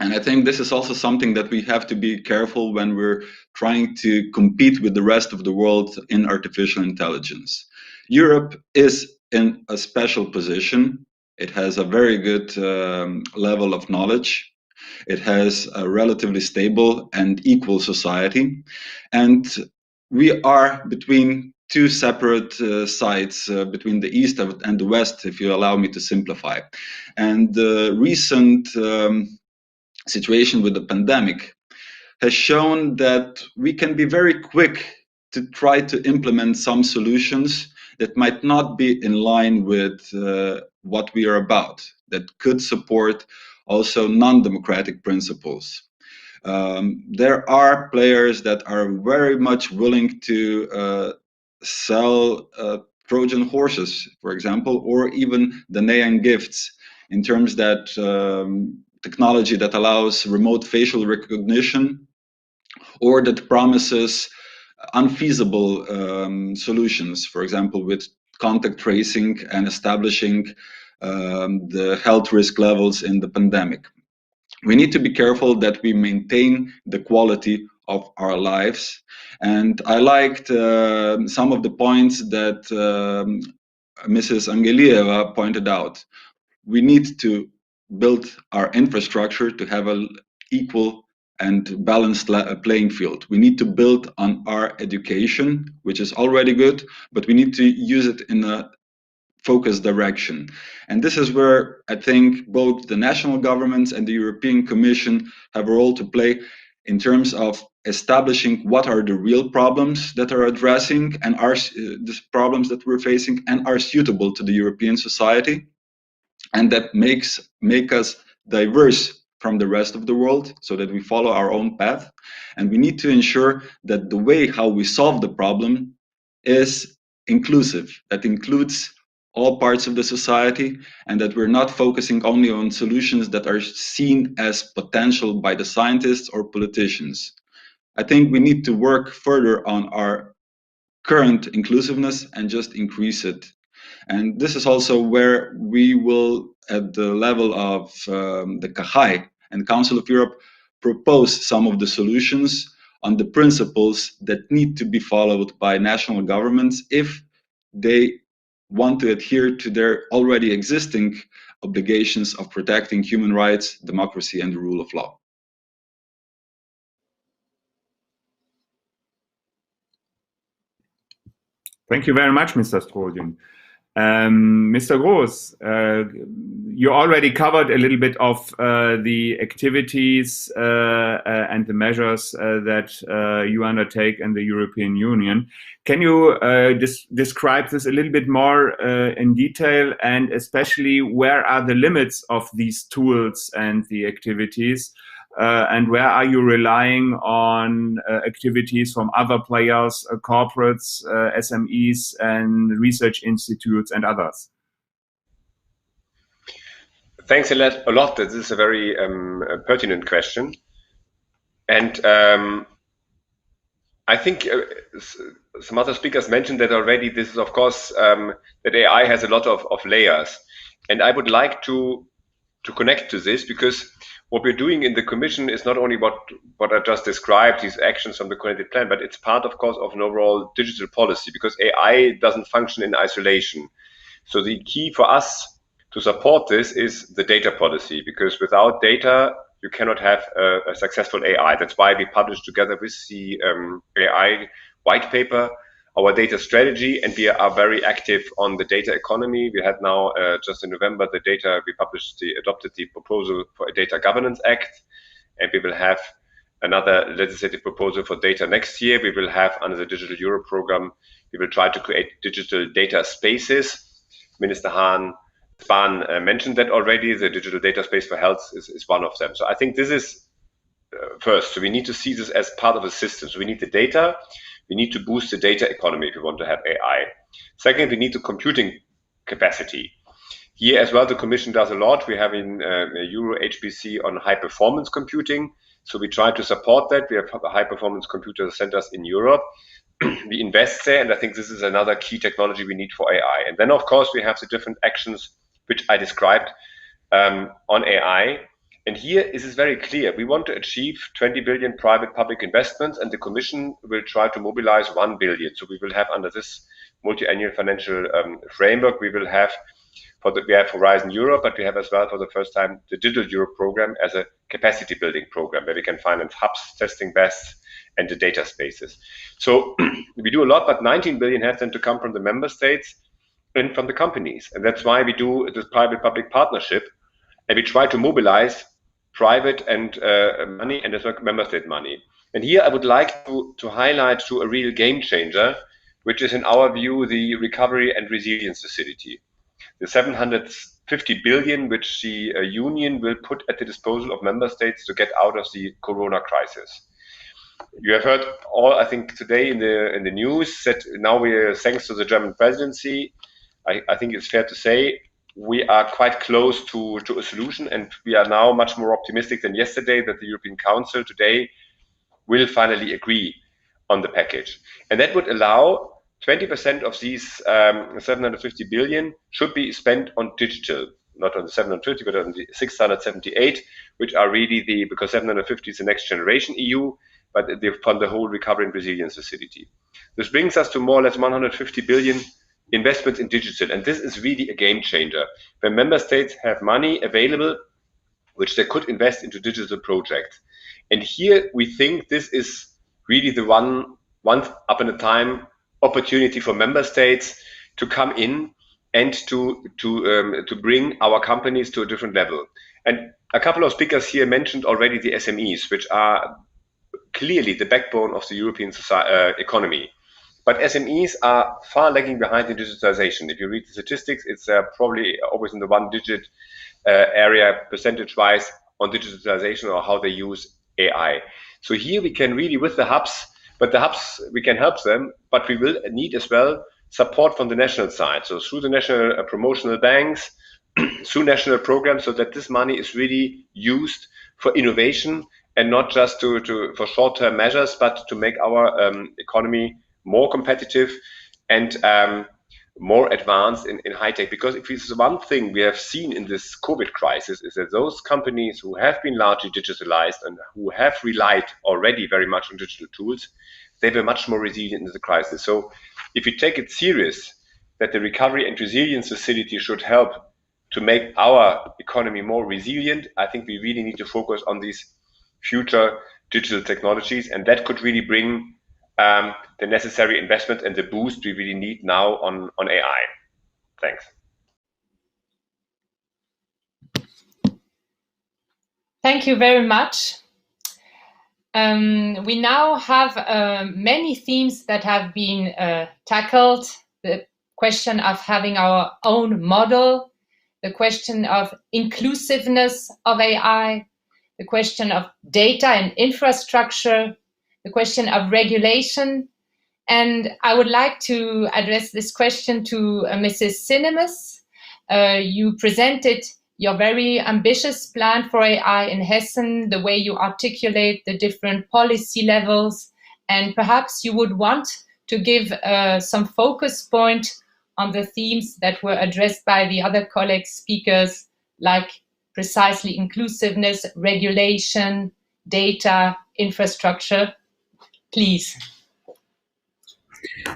Speaker 14: And I think this is also something that we have to be careful when we're trying to compete with the rest of the world in artificial intelligence. Europe is in a special position. It has a very good level of knowledge. It has a relatively stable and equal society. And we are between two separate sides, between the East and the West, if you allow me to simplify. And the recent situation with the pandemic has shown that we can be very quick to try to implement some solutions that might not be in line with what we are about, that could support also non-democratic principles. There are players that are very much willing to sell Trojan horses, for example, or even Danaian gifts, in terms that technology that allows remote facial recognition or that promises unfeasible solutions, for example, with contact tracing and establishing the health risk levels in the pandemic. We need to be careful that we maintain the quality of our lives. And I liked some of the points that Mrs. Angelieva pointed out. We need to build our infrastructure to have an equal and balanced playing field. We need to build on our education, which is already good, but we need to use it in a focused direction. And this is where I think both the national governments and the European Commission have a role to play in terms of establishing what are the real problems that are addressing and are the problems that we're facing and are suitable to the European society, and that make us diverse from the rest of the world so that we follow our own path. And we need to ensure that the way how we solve the problem is inclusive, that includes all parts of the society, and that we're not focusing only on solutions that are seen as potential by the scientists or politicians. I think we need to work further on our current inclusiveness and just increase it. And this is also where we will, at the level of the KI and Council of Europe, propose some of the solutions on the principles that need to be followed by national governments if they want to adhere to their already existing obligations of protecting human rights, democracy, and the rule of law.
Speaker 6: Thank you very much, Mr. Strojan. Mr. Groß, you already covered a little bit of the activities and the measures that you undertake in the European Union. Can you describe this a little bit more in detail, and especially where are the limits of these tools and the activities? And where are you relying on activities from other players, corporates, SMEs, and research institutes, and others?
Speaker 12: Thanks a lot. This is a very pertinent question. And I think some other speakers mentioned that already. This is, of course, that AI has a lot of layers. And I would like to connect to this, because what we're doing in the Commission is not only what I just described, these actions from the connected plan, but it's part, of course, of an overall digital policy, because AI doesn't function in isolation. So the key for us to support this is the data policy, because without data, you cannot have a successful AI. That's why we published together with the AI white paper our data strategy, and we are very active on the data economy. We had now, just in November, adopted the proposal for a Data Governance Act, and we will have another legislative proposal for data next year. We will have, under the Digital Europe program, we will try to create digital data spaces. Minister Spahn mentioned that already. The digital data space for health is one of them. So I think this is first. So we need to see this as part of a system. So we need the data. We need to boost the data economy if we want to have AI. Second, we need the computing capacity. Here as well, the Commission does a lot. We have in Euro HPC on high performance computing. So we try to support that. We have high performance computer centers in Europe. We invest there, and I think this is another key technology we need for AI. And then, of course, we have the different actions which I described on AI. And here it is very clear. We want to achieve 20 billion private public investments, and the Commission will try to mobilize 1 billion. So we will have under this multi-annual financial framework, we have Horizon Europe, but we have as well for the first time the Digital Europe program as a capacity building program where we can finance hubs, testing beds, and the data spaces. So we do a lot, but 19 billion has then to come from the member states and from the companies. And that's why we do this private-public partnership, and we try to mobilize private and money and as well member state money. And here I would like to highlight to a real game changer, which is in our view the Recovery and Resilience Facility. The 750 billion which the Union will put at the disposal of member states to get out of the corona crisis. You have heard all, I think, today in the news that now we are, thanks to the German Presidency, I think it's fair to say we are quite close to a solution, and we are now much more optimistic than yesterday that the European Council today will finally agree on the package. And that would allow 20% of these 750 billion should be spent on digital, not on the 750, but on the 678, which are really because 750 is the next generation EU, but from the whole Recovery and Resilience Facility. This brings us to more or less 150 billion investments in digital, and this is really a game changer. When member states have money available, which they could invest into digital projects. And here we think this is really the once upon a time opportunity for member states to come in and to bring our companies to a different level. And a couple of speakers here mentioned already the SMEs, which are clearly the backbone of the European economy. But SMEs are far lagging behind in digitalization. If you read the statistics, it's probably always in the one-digit area percentage-wise on digitalization or how they use AI. So here we can really, with the hubs, but the hubs, we can help them, but we will need as well support from the national side. So through the national promotional banks, through national programs, so that this money is really used for innovation and not just for short-term measures, but to make our economy more competitive and more advanced in high tech. Because if it's one thing we have seen in this COVID crisis is that those companies who have been largely digitalized and who have relied already very much on digital tools, they were much more resilient in the crisis. So if you take it serious that the Recovery and Resilience Facility should help to make our economy more resilient, I think we really need to focus on these future digital technologies, and that could really bring the necessary investment and the boost we really need now on AI. Thanks.
Speaker 3: Thank you very much. We now have many themes that have been tackled. The question of having our own model, the question of inclusiveness of AI, the question of data and infrastructure, the question of regulation. And I would like to address this question to Mrs. Cinemas. You presented your very ambitious plan for AI in Hessen, the way you articulate the different policy levels, and perhaps you would want to give some focus point on the themes that were addressed by the other colleague speakers, like precisely inclusiveness, regulation, data, infrastructure. Please.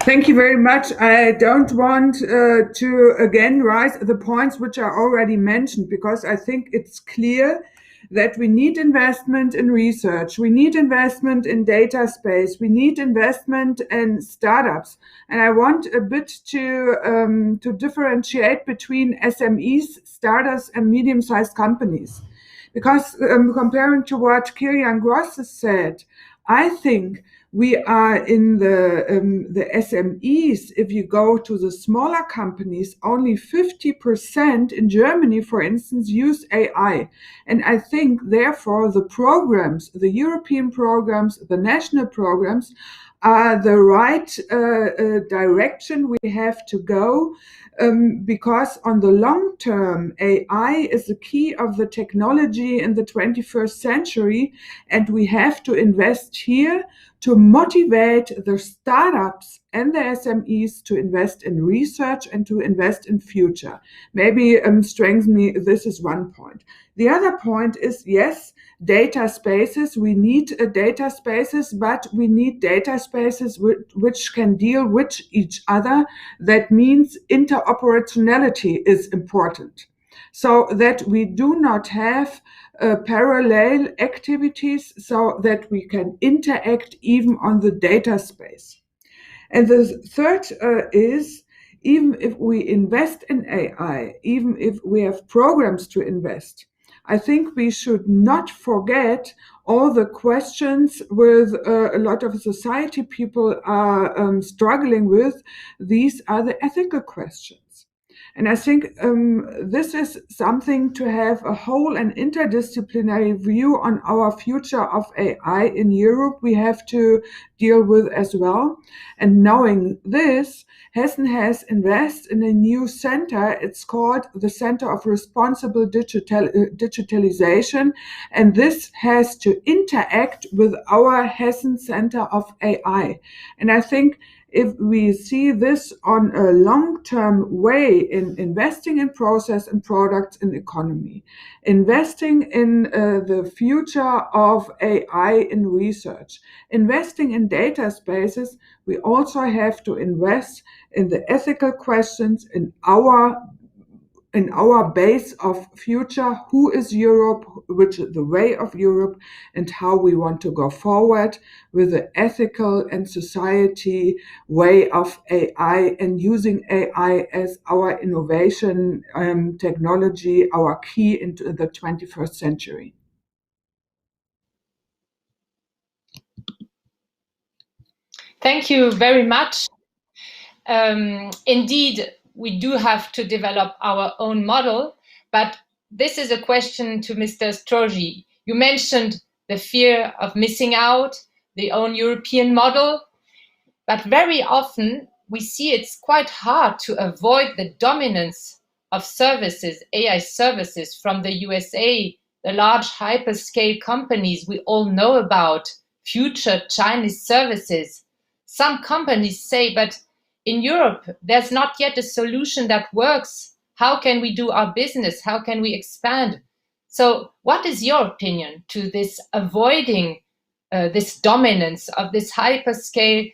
Speaker 13: Thank you very much. I don't want to again raise the points which are already mentioned, because I think it's clear that we need investment in research, we need investment in data space, we need investment in startups. And I want a bit to differentiate between SMEs, startups, and medium-sized companies. Because comparing to what Kilian Gross has said, I think we are in the SMEs. If you go to the smaller companies, only 50% in Germany, for instance, use AI. And I think, therefore, the programs, the European programs, the national programs, are the right direction we have to go, because on the long term, AI is the key of the technology in the 21st century, and we have to invest here to motivate the startups and the SMEs to invest in research and to invest in future. Maybe strengthening this is one point. The other point is, yes, data spaces. We need data spaces, but we need data spaces which can deal with each other. That means interoperationality is important, so that we do not have parallel activities, so that we can interact even on the data space. And the third is, even if we invest in AI, even if we have programs to invest, I think we should not forget all the questions with a lot of society people are struggling with. These are the ethical questions. And I think this is something to have a whole and interdisciplinary view on our future of AI in Europe we have to deal with as well. And knowing this, Hessen has invested in a new center. It's called the Center of Responsible Digitalization. And this has to interact with our Hessen Center of AI. And I think if we see this on a long-term way in investing in process and products and economy, investing in the future of AI in research, investing in data spaces, we also have to invest in the ethical questions in our base of future. Who is Europe, which is the way of Europe, and how we want to go forward with the ethical and society way of AI, and using AI as our innovation technology, our key into the 21st century.
Speaker 3: Thank you very much. Indeed, we do have to develop our own model, but this is a question to Mr. Stroji. You mentioned the fear of missing out, the own European model, but very often we see it's quite hard to avoid the dominance of services, AI services from the USA, the large hyperscale companies we all know about, future Chinese services. Some companies say, but in Europe, there's not yet a solution that works. How can we do our business? How can we expand? So what is your opinion to this avoiding this dominance of this hyperscale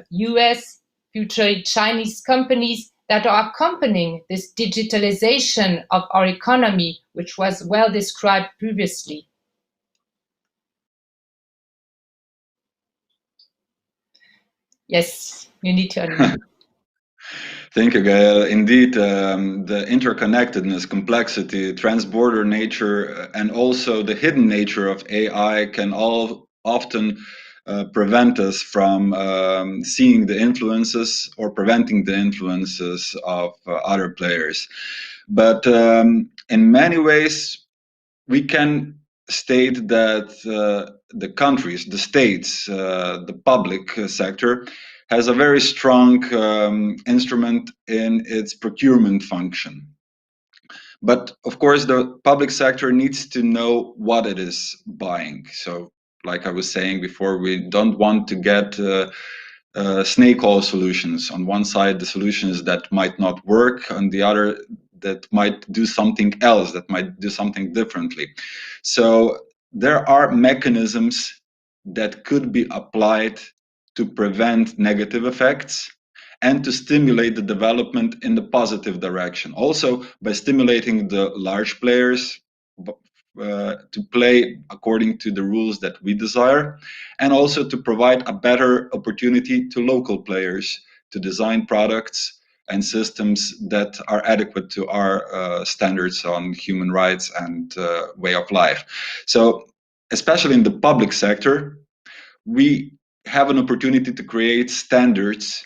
Speaker 3: US, future Chinese companies that are accompanying this digitalization of our economy, which was well described previously? Yes, you need to unmute.
Speaker 14: Thank you, Gael. Indeed, the interconnectedness, complexity, transborder nature, and also the hidden nature of AI can all often prevent us from seeing the influences or preventing the influences of other players. But in many ways, we can state that the countries, the states, the public sector has a very strong instrument in its procurement function. But of course, the public sector needs to know what it is buying. So, like I was saying before, we don't want to get snake oil solutions. On one side, the solutions that might not work, on the other, that might do something else, that might do something differently. So there are mechanisms that could be applied to prevent negative effects and to stimulate the development in the positive direction. Also, by stimulating the large players to play according to the rules that we desire, and also to provide a better opportunity to local players to design products and systems that are adequate to our standards on human rights and way of life. So, especially in the public sector, we have an opportunity to create standards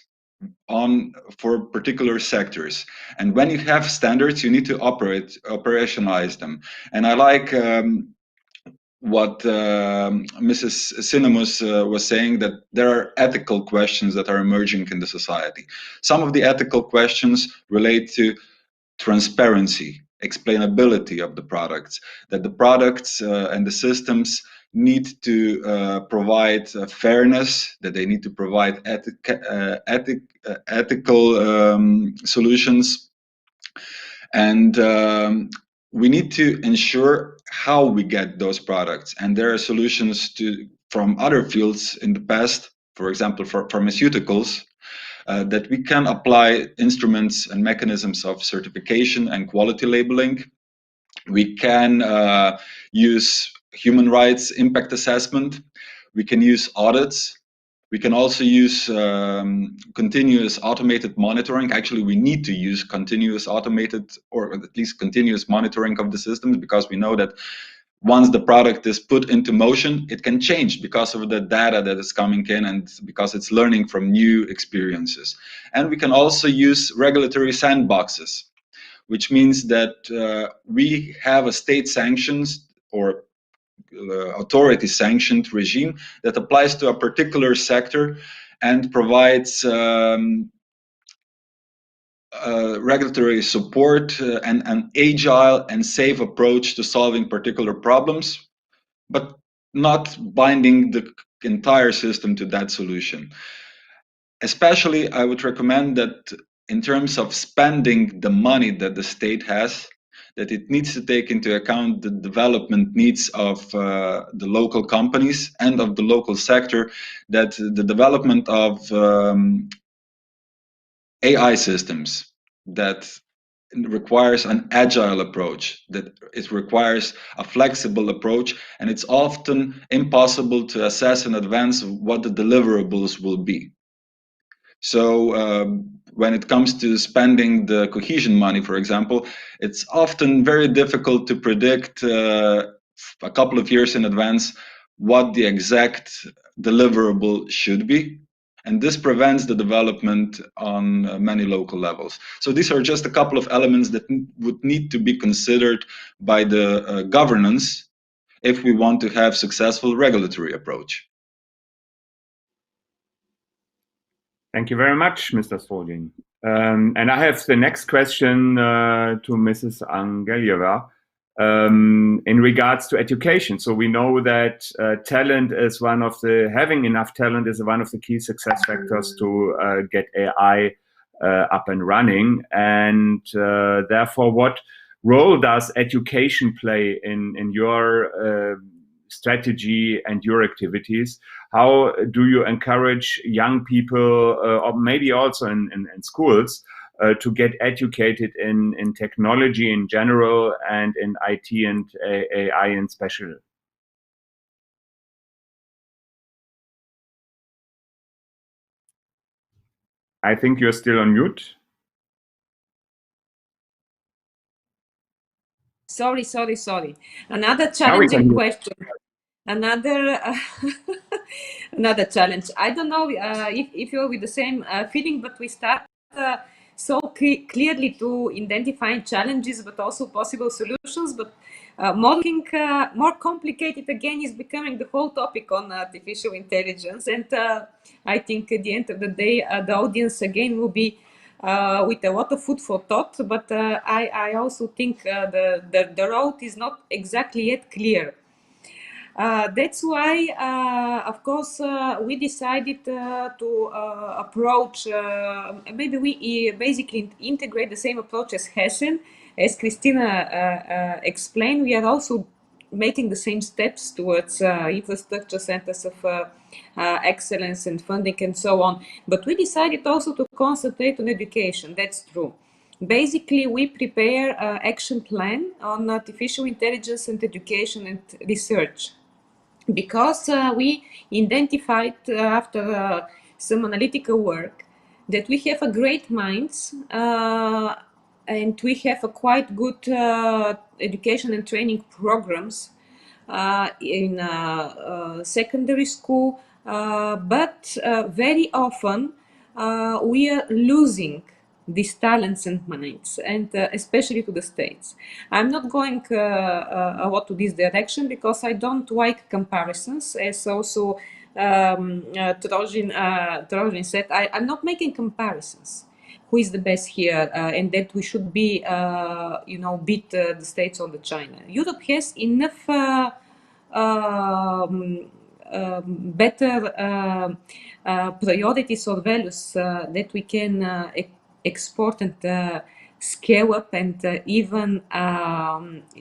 Speaker 14: for particular sectors. And when you have standards, you need to operationalize them. And I like what Mrs. Cinemus was saying, that there are ethical questions that are emerging in the society. Some of the ethical questions relate to transparency, explainability of the products, that the products and the systems need to provide fairness, that they need to provide ethical solutions. And we need to ensure how we get those products. And there are solutions from other fields in the past, for example, for pharmaceuticals, that we can apply instruments and mechanisms of certification and quality labeling. We can use human rights impact assessment. We can use audits. We can also use continuous automated monitoring. Actually, we need to use continuous automated, or at least continuous monitoring of the systems, because we know that once the product is put into motion, it can change because of the data that is coming in and because it's learning from new experiences. And we can also use regulatory sandboxes, which means that we have a state sanctions or authority sanctioned regime that applies to a particular sector and provides regulatory support and an agile and safe approach to solving particular problems, but not binding the entire system to that solution. Especially, I would recommend that in terms of spending the money that the state has, that it needs to take into account the development needs of the local companies and of the local sector, that the development of AI systems that requires an agile approach, that it requires a flexible approach, and it's often impossible to assess in advance what the deliverables will be. So when it comes to spending the cohesion money, for example, it's often very difficult to predict a couple of years in advance what the exact deliverable should be. And this prevents the development on many local levels. So these are just a couple of elements that would need to be considered by the governance if we want to have successful regulatory approach.
Speaker 6: Thank you very much, Mr. Stroling. And I have the next question to Mrs. Angelieva in regards to education. So we know that talent is having enough talent is one of the key success factors to get AI up and running. And therefore, what role does education play in your strategy and your activities? How do you encourage young people, or maybe also in schools, to get educated in technology in general and in IT and AI in special? I think you're still on mute.
Speaker 11: Sorry. Another challenging question. Another challenge. I don't know if you're with the same feeling, but we start so clearly to identify challenges, but also possible solutions. But more complicated again is becoming the whole topic on artificial intelligence. And I think at the end of the day, the audience again will be with a lot of food for thought. But I also think the road is not exactly yet clear. That's why, of course, we decided to approach, maybe we basically integrate the same approach as Hessen. As Christina explained, we are also making the same steps towards infrastructure centers of excellence and funding and so on. But we decided also to concentrate on education. That's true. Basically, we prepare an action plan on artificial intelligence and education and research, because we identified after some analytical work that we have a great minds and we have a quite good education and training programs in secondary school, but very often we are losing these talents and minds, and especially to the States. I'm not going a lot to this direction because I don't like comparisons, as also Trojin said. I'm not making comparisons. Who is the best here, and that we should be, beat the States or the China. Europe has enough better priorities or values that we can export and scale up and even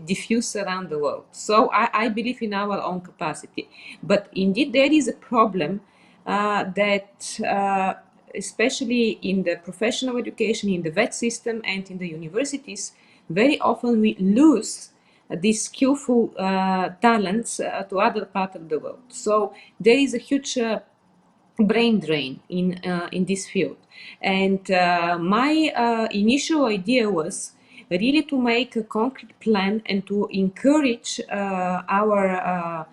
Speaker 11: diffuse around the world. So I believe in our own capacity. But indeed, there is a problem that especially in the professional education, in the vet system and in the universities, very often we lose these skillful talents to other parts of the world. So there is a huge brain drain in this field. And my initial idea was really to make a concrete plan and to encourage our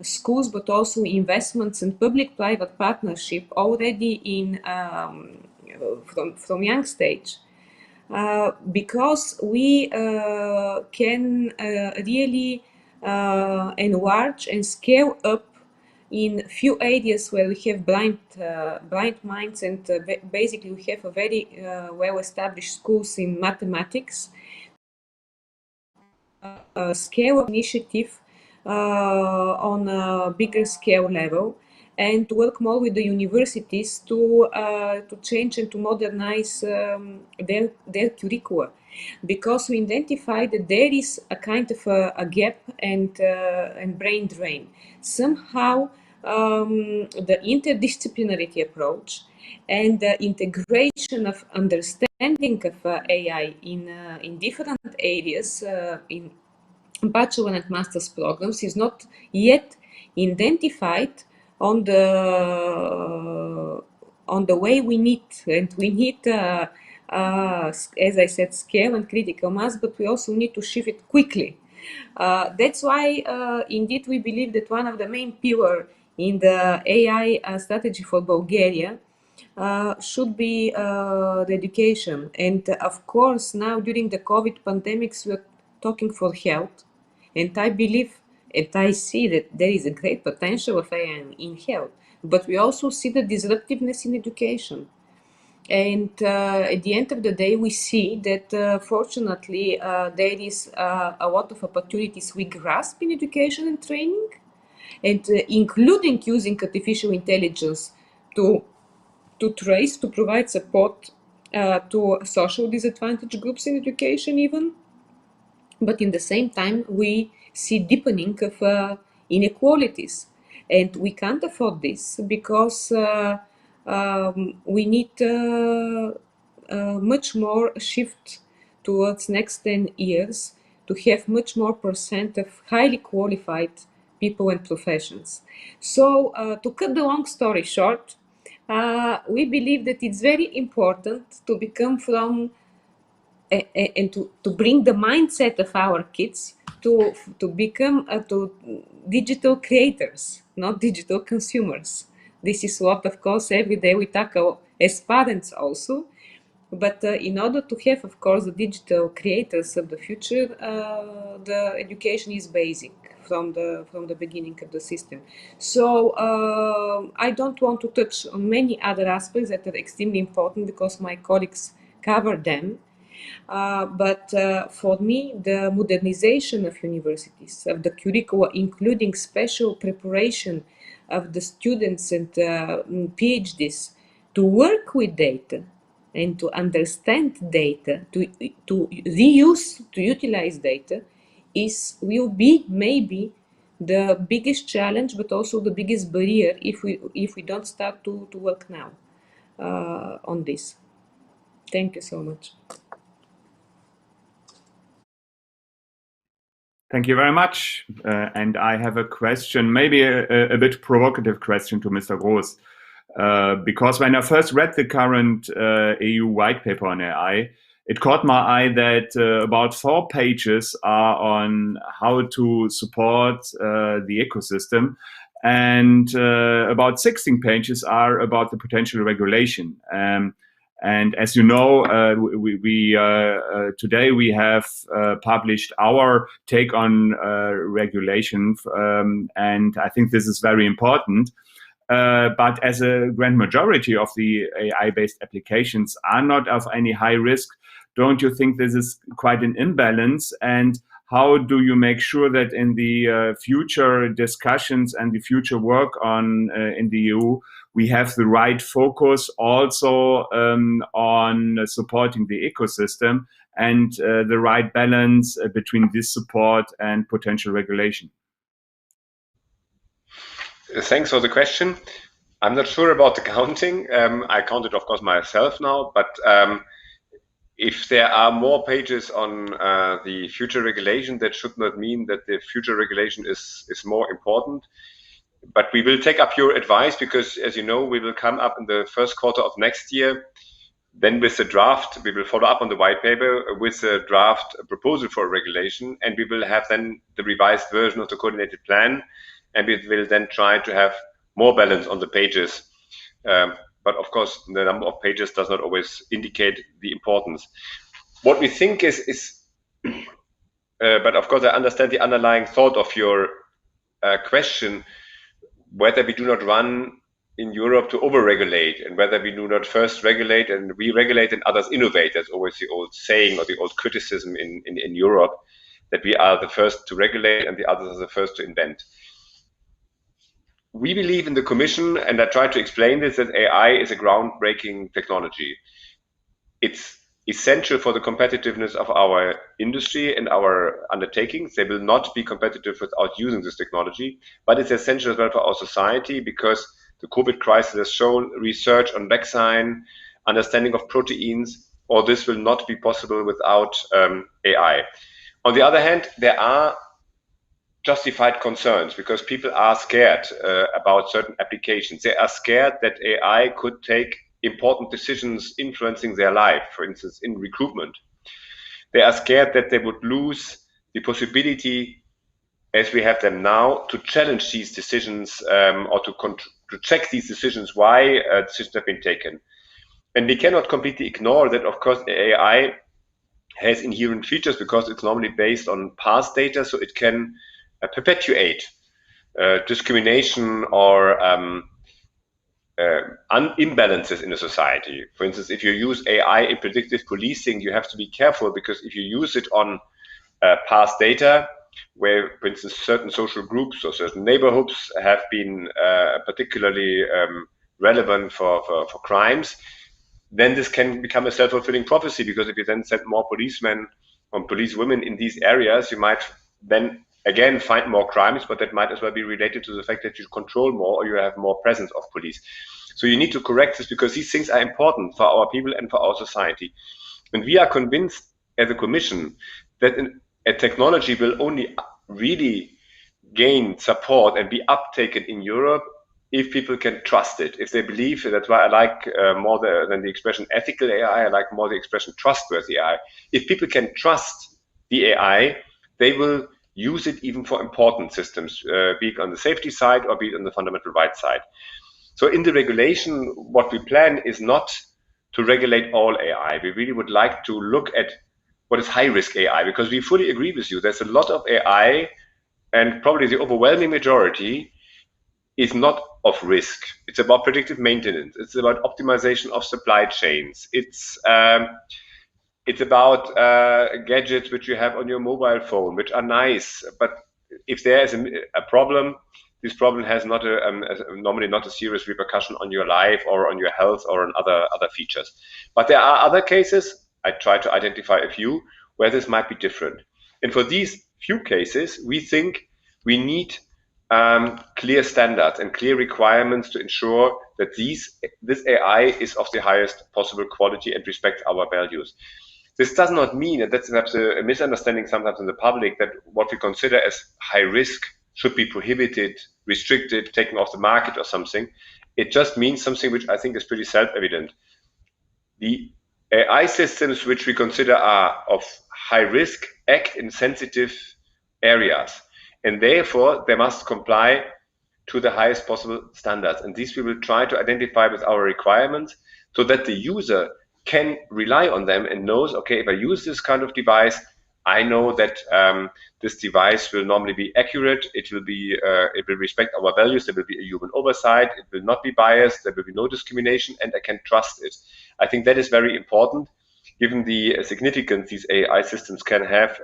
Speaker 11: schools, but also investments and public-private partnership already in from young stage, because we can really enlarge and scale up in few areas where we have blind minds, and basically we have a very well-established schools in mathematics. Scale initiative on a bigger scale level, and to work more with the universities to change and to modernize their curricula, because we identified that there is a kind of a gap and brain drain. Somehow the interdisciplinarity approach and the integration of understanding of AI in different areas in bachelor and master's programs is not yet identified on the way we need, and we need as I said, scale and critical mass, but we also need to shift it quickly. That's why indeed we believe that one of the main pillars in the AI strategy for Bulgaria should be the education. And of course, now during the COVID pandemics, we're talking for health. And I believe and I see that there is a great potential of AI in health, but we also see the disruptiveness in education. And at the end of the day, we see that fortunately there is a lot of opportunities we grasp in education and training, and including using artificial intelligence to trace, to provide support to social disadvantaged groups in education even. But in the same time, we see deepening of inequalities. And we can't afford this because we need much more shift towards next 10 years to have much more % of highly qualified people and professions. So to cut the long story short, we believe that it's very important to become from and to bring the mindset of our kids to become to digital creators, not digital consumers. This is what, of course, every day we tackle as parents also. But in order to have, of course, the digital creators of the future, the education is basic from the beginning of the system. So I don't want to touch on many other aspects that are extremely important because my colleagues cover them. But for me, the modernization of universities, of the curricula, including special preparation of the students and PhDs to work with data and to understand data, to reuse, to utilize data, will be maybe the biggest challenge, but also the biggest barrier if we don't start to work now on this. Thank you so much.
Speaker 6: Thank you very much. And I have a question, maybe a bit provocative question to Mr. Groß. Because when I first read the current EU white paper on AI, it caught my eye that about 4 pages are on how to support the ecosystem, and about 16 pages are about the potential regulation. And as you know, today we have published our take on regulation, and I think this is very important. But as a grand majority of the AI-based applications are not of any high risk, don't you think this is quite an imbalance? And how do you make sure that in the future discussions and the future work on in the EU, we have the right focus also on supporting the ecosystem and the right balance between this support and potential regulation?
Speaker 12: Thanks for the question. I'm not sure about the counting. I counted, of course, myself now, but if there are more pages on the future regulation, that should not mean that the future regulation is more important. But we will take up your advice because, as you know, we will come up in the first quarter of next year. Then with the draft, we will follow up on the white paper with the draft proposal for a regulation, and we will have then the revised version of the coordinated plan, and we will then try to have more balance on the pages. But of course, the number of pages does not always indicate the importance. What we think is but of course, I understand the underlying thought of your question, whether we do not run in Europe to over-regulate and whether we do not first regulate and we regulate and others innovate. That's always the old saying or the old criticism in Europe, that we are the first to regulate and the others are the first to invent. We believe in the Commission, and I try to explain this, that AI is a groundbreaking technology. It's essential for the competitiveness of our industry and our undertakings. They will not be competitive without using this technology, but it's essential as well for our society because the COVID crisis has shown research on vaccine, understanding of proteins, all this will not be possible without AI. On the other hand, there are justified concerns because people are scared about certain applications. They are scared that AI could take important decisions influencing their life, for instance, in recruitment. They are scared that they would lose the possibility, as we have them now, to challenge these decisions or to check these decisions, why decisions have been taken. And we cannot completely ignore that, of course, AI has inherent features because it's normally based on past data, so it can perpetuate discrimination or imbalances in a society. For instance, if you use AI in predictive policing, you have to be careful because if you use it on past data, where, for instance, certain social groups or certain neighborhoods have been particularly relevant for crimes, then this can become a self-fulfilling prophecy because if you then send more policemen or policewomen in these areas, you might then again find more crimes, but that might as well be related to the fact that you control more or you have more presence of police. So you need to correct this because these things are important for our people and for our society. And we are convinced as a Commission that a technology will only really gain support and be uptaken in Europe if people can trust it, if they believe. That's why I like more than the expression ethical AI, I like more the expression trustworthy AI. If people can trust the AI, they will use it even for important systems, be it on the safety side or be it on the fundamental rights side. So in the regulation, what we plan is not to regulate all AI. We really would like to look at what is high-risk AI, because we fully agree with you. There's a lot of AI, and probably the overwhelming majority is not of risk. It's about predictive maintenance. It's about optimization of supply chains. It's about gadgets which you have on your mobile phone, which are nice. But if there is a problem, this problem has not normally not a serious repercussion on your life or on your health or on other features. But there are other cases, I try to identify a few, where this might be different. And for these few cases, we think we need clear standards and clear requirements to ensure that this AI is of the highest possible quality and respect our values. This does not mean, and that's perhaps a misunderstanding sometimes in the public, that what we consider as high risk should be prohibited, restricted, taken off the market or something. It just means something which I think is pretty self-evident. The AI systems which we consider are of high risk act in sensitive areas, and therefore they must comply to the highest possible standards. And these we will try to identify with our requirements so that the user can rely on them and knows, okay, if I use this kind of device, I know that this device will normally be accurate. It will respect our values. There will be a human oversight. It will not be biased. There will be no discrimination, and I can trust it. I think that is very important, given the significance these AI systems can have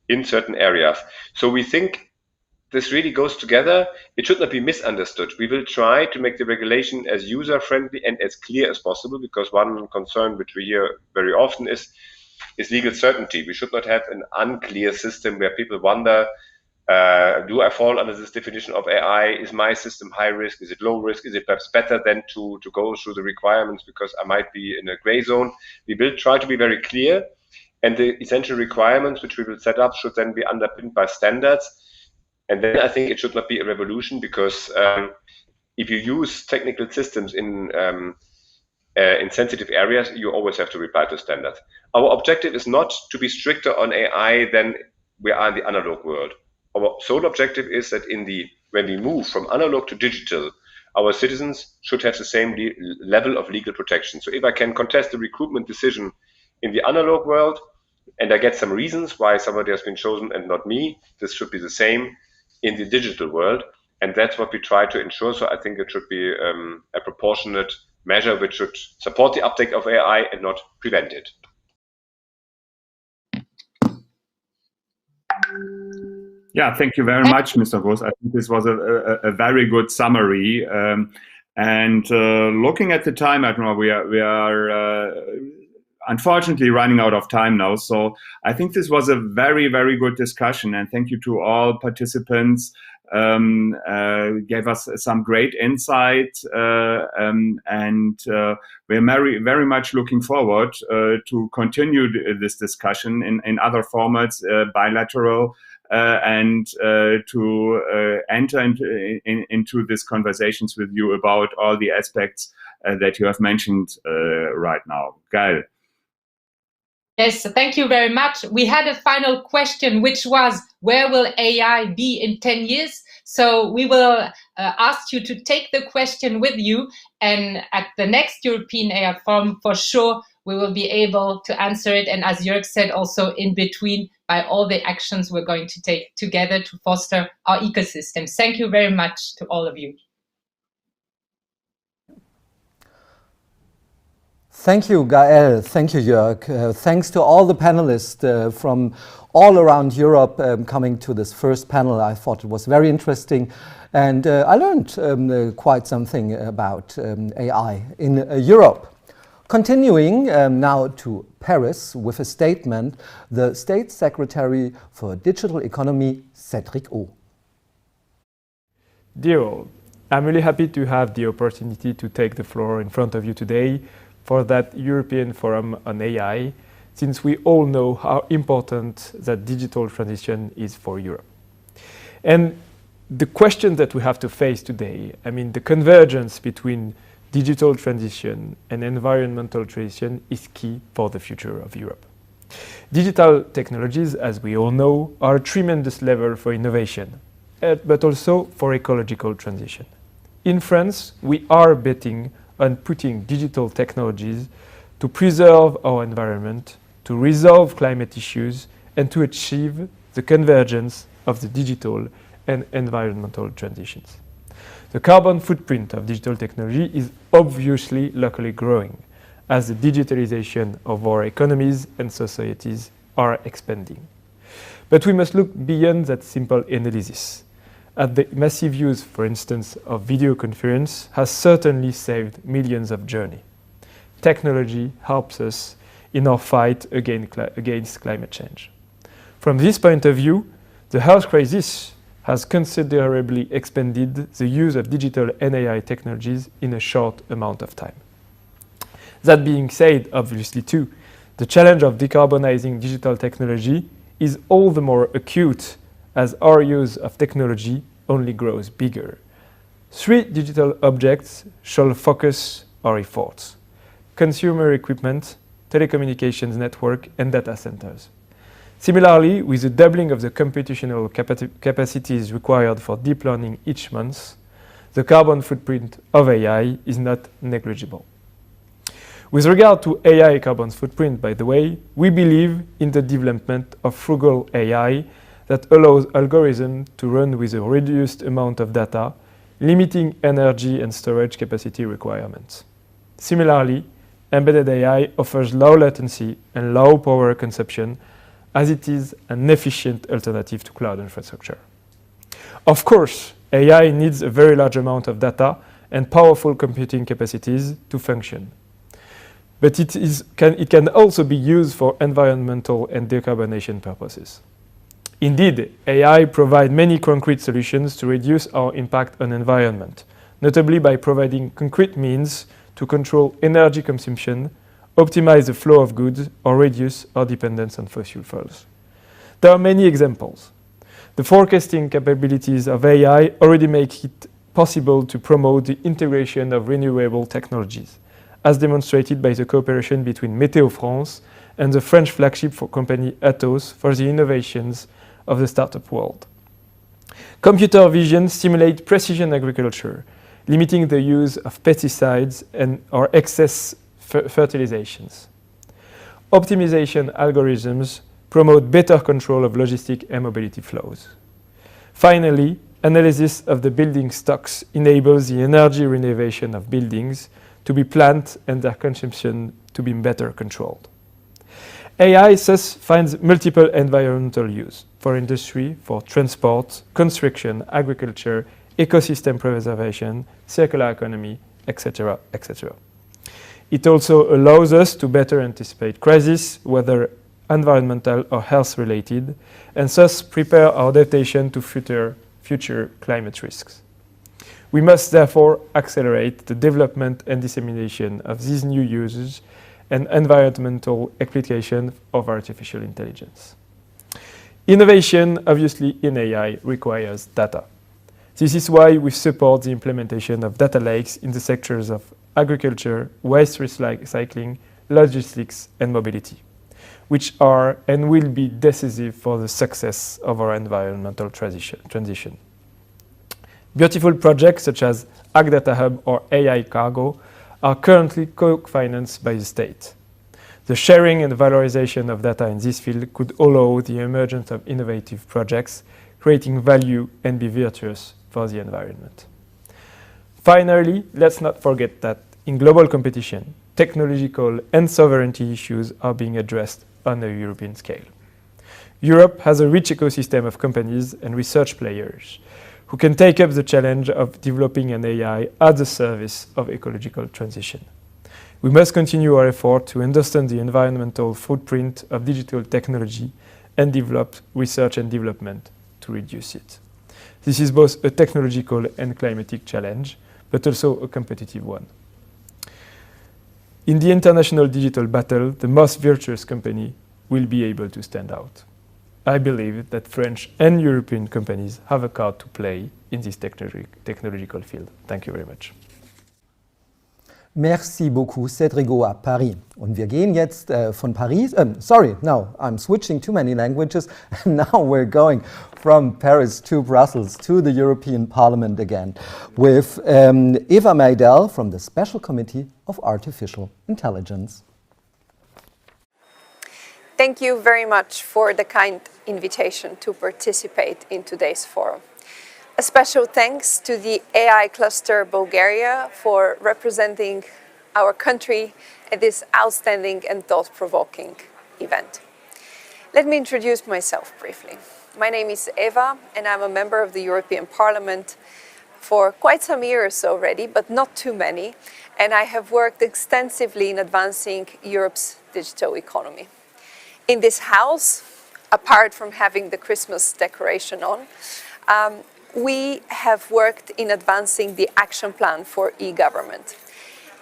Speaker 12: in certain areas. So we think this really goes together. It should not be misunderstood. We will try to make the regulation as user-friendly and as clear as possible, because one concern which we hear very often is legal certainty. We should not have an unclear system where people wonder, do I fall under this definition of AI? Is my system high risk? Is it low risk? Is it perhaps better than to go through the requirements because I might be in a gray zone? We will try to be very clear, and the essential requirements which we will set up should then be underpinned by standards. And then I think it should not be a revolution, because if you use technical systems in sensitive areas, you always have to reply to standards. Our objective is not to be stricter on AI than we are in the analog world. Our sole objective is that when we move from analog to digital, our citizens should have the same level of legal protection. So if I can contest the recruitment decision in the analog world, and I get some reasons why somebody has been chosen and not me, this should be the same in the digital world. And that's what we try to ensure. So I think it should be a proportionate measure which should support the uptake of AI and not prevent it.
Speaker 6: Yeah, thank you very much, Mr. Groß. I think this was a very good summary. And looking at the time, I don't know, we are unfortunately running out of time now. So I think this was a very, very good discussion. And thank you to all participants. Gave us some great insight, and we're very much looking forward to continue this discussion in other formats, bilateral, and to enter into these conversations with you about all the aspects that you have mentioned right now. Gail.
Speaker 3: Yes, thank you very much. We had a final question, which was, where will AI be in 10 years? So we will ask you to take the question with you, and at the next European AI Forum, for sure, we will be able to answer it. And as Jörg said, also in between, by all the actions we're going to take together to foster our ecosystems. Thank you very much to all of you.
Speaker 1: Thank you, Gael. Thank you, Jörg. Thanks to all the panelists from all around Europe coming to this first panel. I thought it was very interesting, and I learned quite something about AI in Europe. Continuing now to Paris with a statement, the State Secretary for Digital Economy, Cédric O.
Speaker 15: Dear all, I'm really happy to have the opportunity to take the floor in front of you today for that European Forum on AI, since we all know how important that digital transition is for Europe. And the question that we have to face today, I mean, the convergence between digital transition and environmental transition is key for the future of Europe. Digital technologies, as we all know, are a tremendous lever for innovation, but also for ecological transition. In France, we are betting on putting digital technologies to preserve our environment, to resolve climate issues, and to achieve the convergence of the digital and environmental transitions. The carbon footprint of digital technology is obviously locally growing as the digitalization of our economies and societies are expanding. But we must look beyond that simple analysis. At the massive use, for instance, of video conference has certainly saved millions of journeys. Technology helps us in our fight against climate change. From this point of view, the health crisis has considerably expanded the use of digital and AI technologies in a short amount of time. That being said, obviously too, the challenge of decarbonizing digital technology is all the more acute as our use of technology only grows bigger. 3 digital objects shall focus our efforts: consumer equipment, telecommunications network, and data centers. Similarly, with the doubling of the computational capacities required for deep learning each month, the carbon footprint of AI is not negligible. With regard to AI carbon footprint, by the way, we believe in the development of frugal AI that allows algorithms to run with a reduced amount of data, limiting energy and storage capacity requirements. Similarly, embedded AI offers low latency and low power consumption as it is an efficient alternative to cloud infrastructure. Of course, AI needs a very large amount of data and powerful computing capacities to function. But it can also be used for environmental and decarbonization purposes. Indeed, AI provides many concrete solutions to reduce our impact on environment, notably by providing concrete means to control energy consumption, optimize the flow of goods, or reduce our dependence on fossil fuels. There are many examples. The forecasting capabilities of AI already make it possible to promote the integration of renewable technologies, as demonstrated by the cooperation between Météo France and the French flagship company Atos for the innovations of the startup world. Computer vision stimulates precision agriculture, limiting the use of pesticides or excess fertilizations. Optimization algorithms promote better control of logistic and mobility flows. Finally, analysis of the building stocks enables the energy renovation of buildings to be planned and their consumption to be better controlled. AI thus finds multiple environmental use for industry, for transport, construction, agriculture, ecosystem preservation, circular economy, etc., etc. It also allows us to better anticipate crises, whether environmental or health related, and thus prepare our adaptation to future climate risks. We must therefore accelerate the development and dissemination of these new uses and environmental application of artificial intelligence. Innovation, obviously, in AI requires data. This is why we support the implementation of data lakes in the sectors of agriculture, waste recycling, logistics, and mobility, which are and will be decisive for the success of our environmental transition. Beautiful projects such as Ag Data Hub or AI Cargo are currently co-financed by the state. The sharing and valorization of data in this field could allow the emergence of innovative projects, creating value and be virtuous for the environment. Finally, let's not forget that in global competition, technological and sovereignty issues are being addressed on a European scale. Europe has a rich ecosystem of companies and research players who can take up the challenge of developing an AI at the service of ecological transition. We must continue our effort to understand the environmental footprint of digital technology and develop research and development to reduce it. This is both a technological and climatic challenge, but also a competitive one. In the international digital battle, the most virtuous company will be able to stand out. I believe that French and European companies have a card to play in this technological field. Thank you very much.
Speaker 1: Merci beaucoup, Cédrigo à Paris. Und wir gehen jetzt von Paris, now I'm switching too many languages. Now we're going from Paris to Brussels to the European Parliament again with Eva Meidel from the Special Committee of Artificial Intelligence.
Speaker 16: Thank you very much for the kind invitation to participate in today's forum. A special thanks to the AI Cluster Bulgaria for representing our country at this outstanding and thought-provoking event. Let me introduce myself briefly. My name is Eva, and I'm a member of the European Parliament for quite some years already, but not too many, and I have worked extensively in advancing Europe's digital economy. In this house, apart from having the Christmas decoration on, we have worked in advancing the action plan for e-government,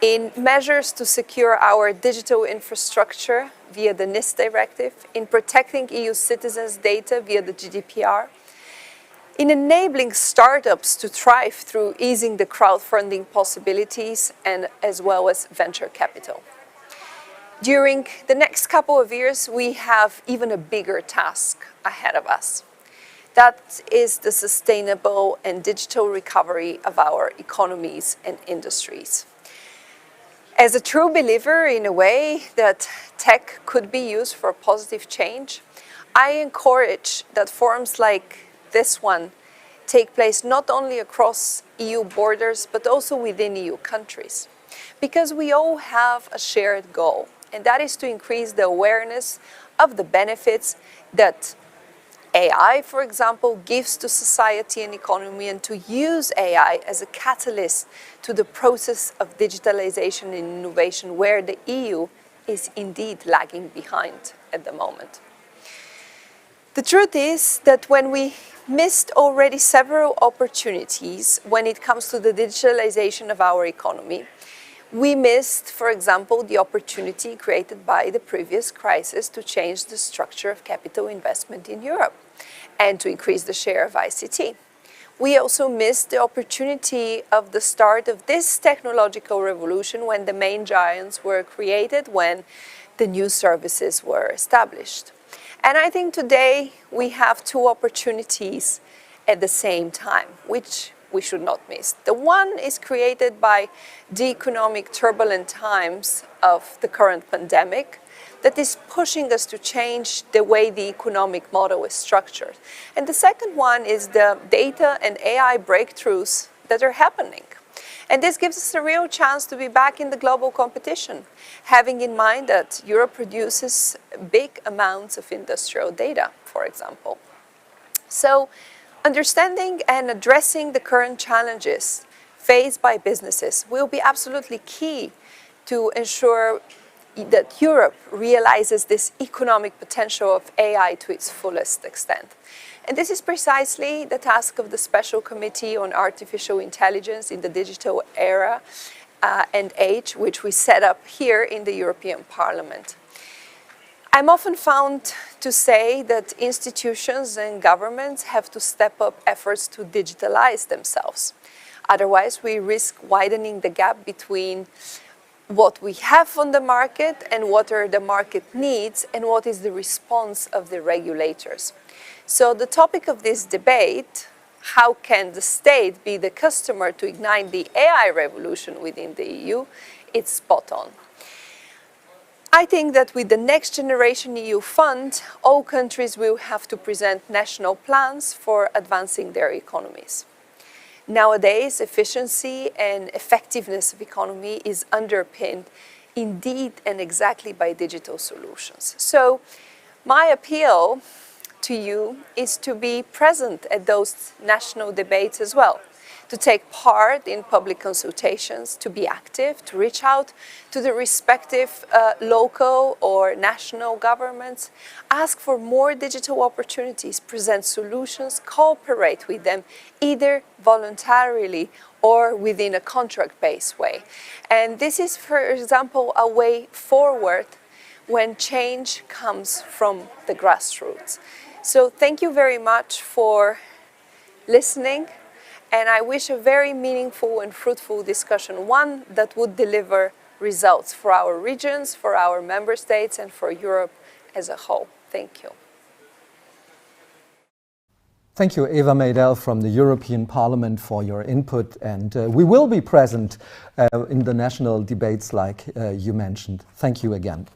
Speaker 16: in measures to secure our digital infrastructure via the NIS directive, in protecting EU citizens' data via the GDPR, in enabling startups to thrive through easing the crowdfunding possibilities and as well as venture capital. During the next couple of years, we have even a bigger task ahead of us. That is the sustainable and digital recovery of our economies and industries. As a true believer in a way that tech could be used for positive change, I encourage that forums like this one take place not only across EU borders, but also within EU countries. Because we all have a shared goal, and that is to increase the awareness of the benefits that AI, for example, gives to society and economy, and to use AI as a catalyst to the process of digitalization and innovation, where the EU is indeed lagging behind at the moment. The truth is that when we missed already several opportunities when it comes to the digitalization of our economy, we missed, for example, the opportunity created by the previous crisis to change the structure of capital investment in Europe and to increase the share of ICT. We also missed the opportunity of the start of this technological revolution when the main giants were created, when the new services were established. And I think today we have two opportunities at the same time, which we should not miss. The one is created by the economic turbulent times of the current pandemic that is pushing us to change the way the economic model is structured. And the second one is the data and AI breakthroughs that are happening. And this gives us a real chance to be back in the global competition, having in mind that Europe produces big amounts of industrial data, for example. So, understanding and addressing the current challenges faced by businesses will be absolutely key to ensure that Europe realizes this economic potential of AI to its fullest extent. And this is precisely the task of the Special Committee on Artificial Intelligence in the Digital Era and Age, which we set up here in the European Parliament. I'm often found to say that institutions and governments have to step up efforts to digitalize themselves. Otherwise, we risk widening the gap between what we have on the market and what are the market needs and what is the response of the regulators. So the topic of this debate, how can the state be the customer to ignite the AI revolution within the EU, it's spot on. I think that with the Next Generation EU Fund, all countries will have to present national plans for advancing their economies. Nowadays, efficiency and effectiveness of economy is underpinned indeed and exactly by digital solutions. So my appeal to you is to be present at those national debates as well, to take part in public consultations, to be active, to reach out to the respective local or national governments, ask for more digital opportunities, present solutions, cooperate with them, either voluntarily or within a contract-based way. And this is, for example, a way forward when change comes from the grassroots. So thank you very much for listening. And I wish a very meaningful and fruitful discussion, one that would deliver results for our regions, for our member states, and for Europe as a whole. Thank you.
Speaker 1: Thank you, Eva Meidel from the European Parliament, for your input. And we will be present in the national debates like you mentioned. Thank you again.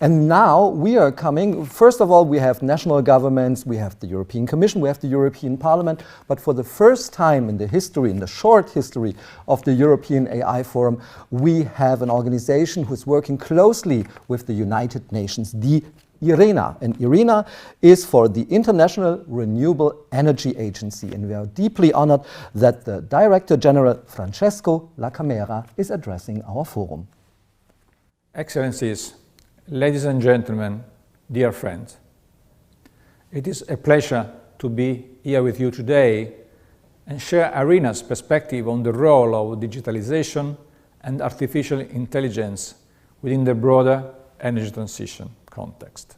Speaker 1: And now we are coming, first of all, we have national governments, we have the European Commission, we have the European Parliament, but for the first time in the history, in the short history of the European AI Forum, we have an organization who's working closely with the United Nations, the IRENA. And IRENA is for the International Renewable Energy Agency. And we are deeply honored that the Director General Francesco La Camera is addressing our forum.
Speaker 17: Excellencies, ladies and gentlemen, dear friends, it is a pleasure to be here with you today and share IRENA's perspective on the role of digitalization and artificial intelligence within the broader energy transition context.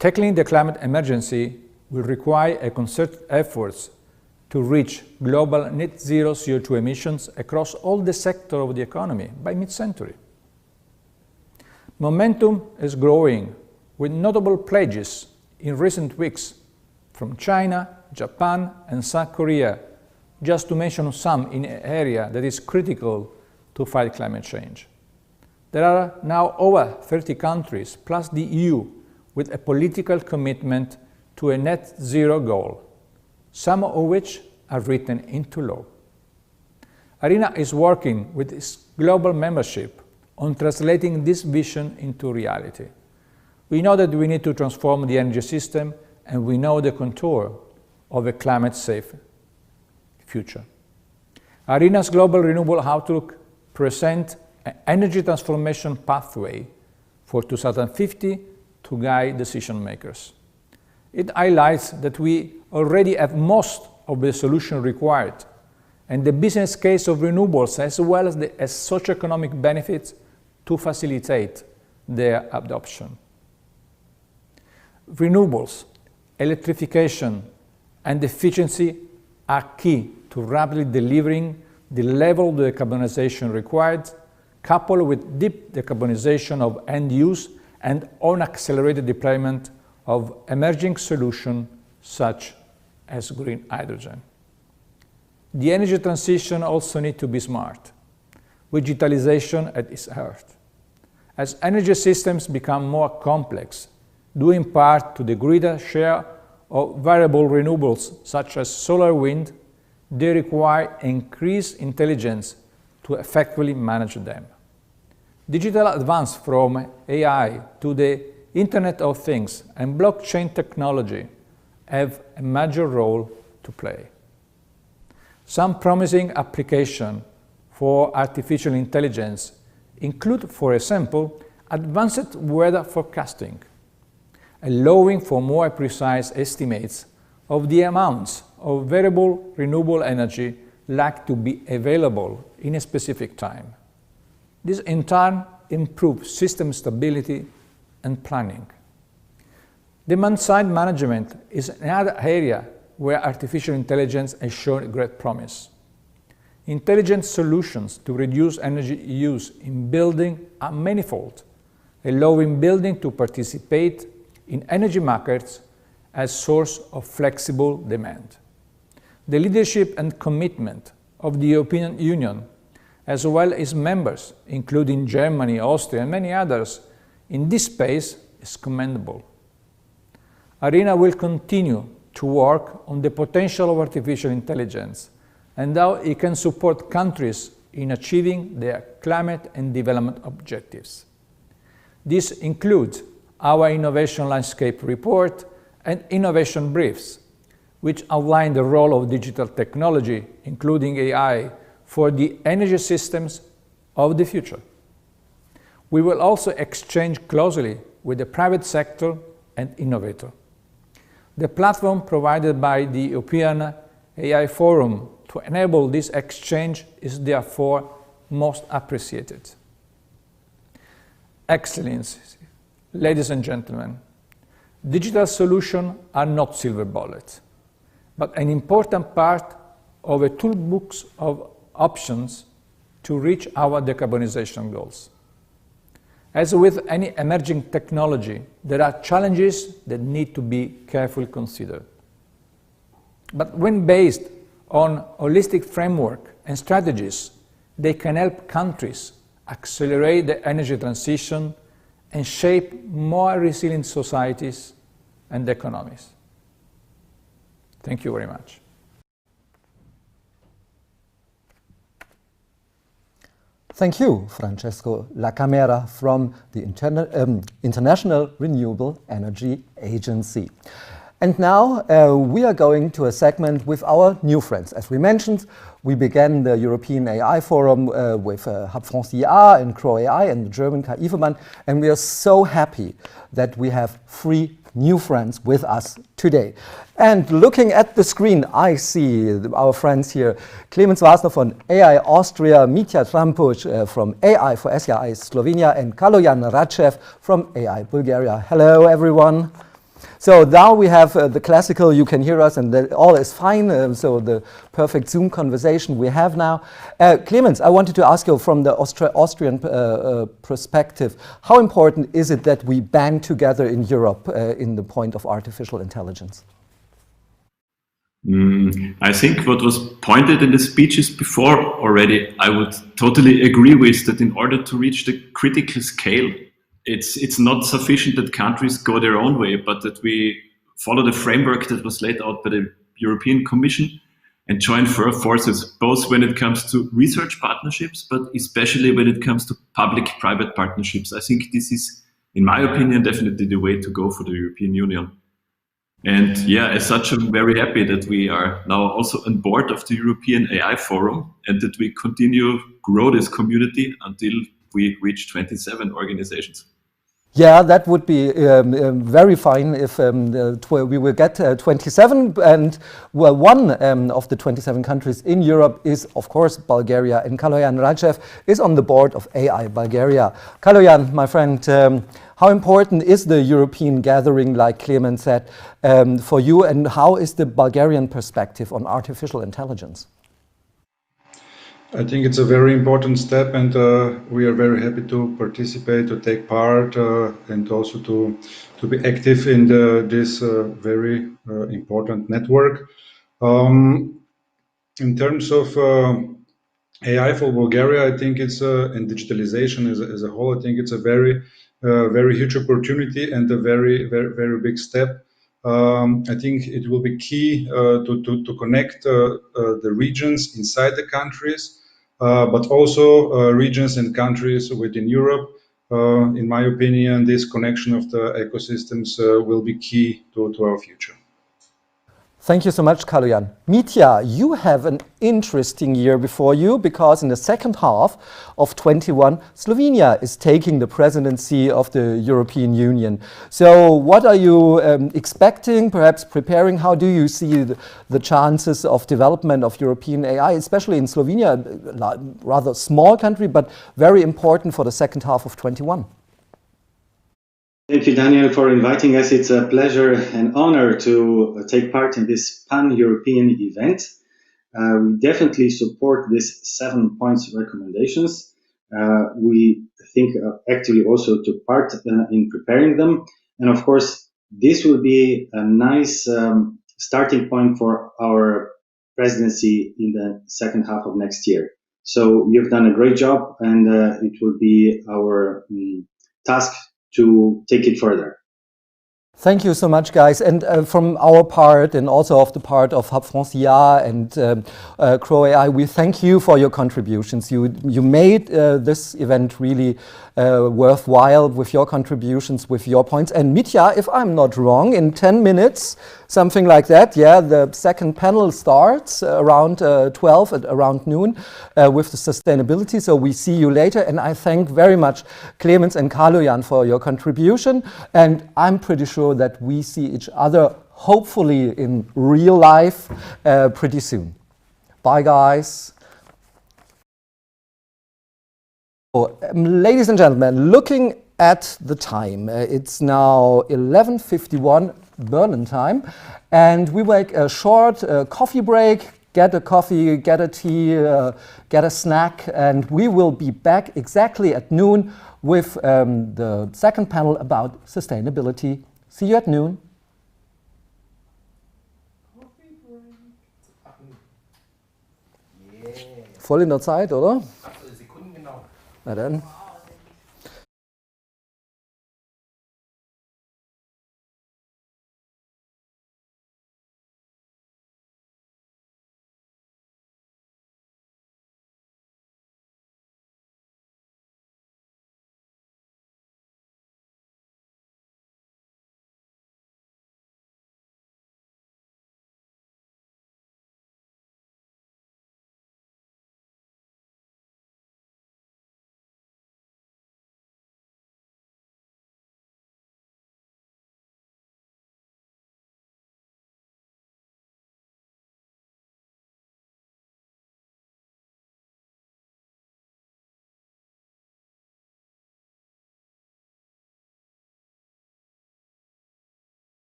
Speaker 17: Tackling the climate emergency will require a concerted efforts to reach global net zero CO2 emissions across all the sectors of the economy by mid-century. Momentum is growing with notable pledges in recent weeks from China, Japan and South Korea, just to mention some in an area that is critical to fight climate change. There are now over 30 countries, plus the EU, with a political commitment to a net zero goal, some of which are written into law. IRENA is working with its global membership on translating this vision into reality. We know that we need to transform the energy system, and we know the contour of a climate-safe future. ARENA's Global Renewable Outlook presents an energy transformation pathway for 2050 to guide decision makers. It highlights that we already have most of the solution required, and the business case of renewables as well as the socioeconomic benefits to facilitate their adoption. Renewables, electrification, and efficiency are key to rapidly delivering the level of decarbonization required, coupled with deep decarbonization of end use and unaccelerated deployment of emerging solutions such as green hydrogen. The energy transition also needs to be smart, with digitalization at its heart. As energy systems become more complex, due in part to the greater share of variable renewables such as solar wind, they require increased intelligence to effectively manage them. Digital advance from AI to the Internet of Things and blockchain technology have a major role to play. Some promising applications for artificial intelligence include, for example, advanced weather forecasting, allowing for more precise estimates of the amounts of variable renewable energy likely to be available in a specific time. This in turn improves system stability and planning. Demand-side management is another area where artificial intelligence has shown great promise. Intelligent solutions to reduce energy use in building are manifold, allowing buildings to participate in energy markets as source of flexible demand. The leadership and commitment of the European Union, as well as members, including Germany, Austria, and many others, in this space is commendable. ARENA will continue to work on the potential of artificial intelligence and how it can support countries in achieving their climate and development objectives. This includes our Innovation Landscape Report and Innovation Briefs, which outline the role of digital technology, including AI, for the energy systems of the future. We will also exchange closely with the private sector and innovators. The platform provided by the European AI Forum to enable this exchange is therefore most appreciated. Excellencies, ladies and gentlemen, digital solutions are not silver bullets, but an important part of a toolbox of options to reach our decarbonization goals. As with any emerging technology, there are challenges that need to be carefully considered. But when based on holistic framework and strategies, they can help countries accelerate the energy transition and shape more resilient societies and economies. Thank you very much.
Speaker 1: Thank you, Francesco La Camera from the International Renewable Energy Agency. And now we are going to a segment with our new friends. As we mentioned, we began the European AI Forum with France IA and CroAI and the German KI-Verband, and we are so happy that we have 3 new friends with us today. And looking at the screen, I see our friends here, Clemens Wasner from AI Austria, Mitja Trampuc from AI for SAI Slovenia, and Kaloyan Radchev from AI Bulgaria. Hello, everyone. So now we have the classical, you can hear us and all is fine, so the perfect Zoom conversation we have now. Clemens, I wanted to ask you from the Austrian perspective, how important is it that we band together in Europe in the point of artificial intelligence?
Speaker 18: I think what was pointed in the speeches before already, I would totally agree with that. In order to reach the critical scale, it's not sufficient that countries go their own way, but that we follow the framework that was laid out by the European Commission and join forces, both when it comes to research partnerships, but especially when it comes to public-private partnerships. I think this is in my opinion, definitely the way to go for the European Union. And yeah, as such, I'm very happy that we are now also on board of the European AI Forum and that we continue grow this community until we reach 27 organizations.
Speaker 1: Yeah, that would be very fine if we will get 27. And well, one of the 27 countries in Europe is, of course, Bulgaria. And Kaloyan Radchev is on the board of AI Bulgaria. Kaloyan, my friend, how important is the European gathering, like Clement said, for you? And how is the Bulgarian perspective on artificial intelligence?
Speaker 19: I think it's a very important step, and we are very happy to participate, to take part, and also to be active in this very important network. In terms of AI for Bulgaria, I think it's and digitalization as a whole. I think it's a very huge opportunity and a very big step. I think it will be key to connect the regions inside the countries, but also regions and countries within Europe. In my opinion, this connection of the ecosystems will be key to our future.
Speaker 1: Thank you so much, Kaloyan. Mitya, you have an interesting year before you because in the second half of 21, Slovenia is taking the presidency of the European Union. So what are you expecting, perhaps preparing? How do you see the chances of development of European AI, especially in Slovenia, a rather small country, but very important for the second half of 21?
Speaker 20: Thank you, Daniel, for inviting us. It's a pleasure and honor to take part in this pan-European event. We definitely support these 7 points recommendations. We think actively also took part in preparing them. And of course, this will be a nice starting point for our presidency in the second half of next year. So you've done a great job, and it will be our task to take it further.
Speaker 1: Thank you so much, guys. And from our part and also of the part of France IA and CroAI, we thank you for your contributions. You made this event really worthwhile with your contributions, with your points. And Mitya, if I'm not wrong, in 10 minutes, something like that, yeah, the second panel starts around 12, at around noon, with the sustainability. So we see you later. And I thank very much Clemens and Kaloyan for your contribution. And I'm pretty sure that we see each other, hopefully in real life, pretty soon. Bye, guys. Ladies and gentlemen, looking at the time, it's now 11:51 Berlin time, and we make a short coffee break. Get a coffee, get a tea, get a snack, and we will be back exactly at noon with the second panel about sustainability. See you at noon. Voll in der Zeit, oder? 8 Sekunden genau. Na dann.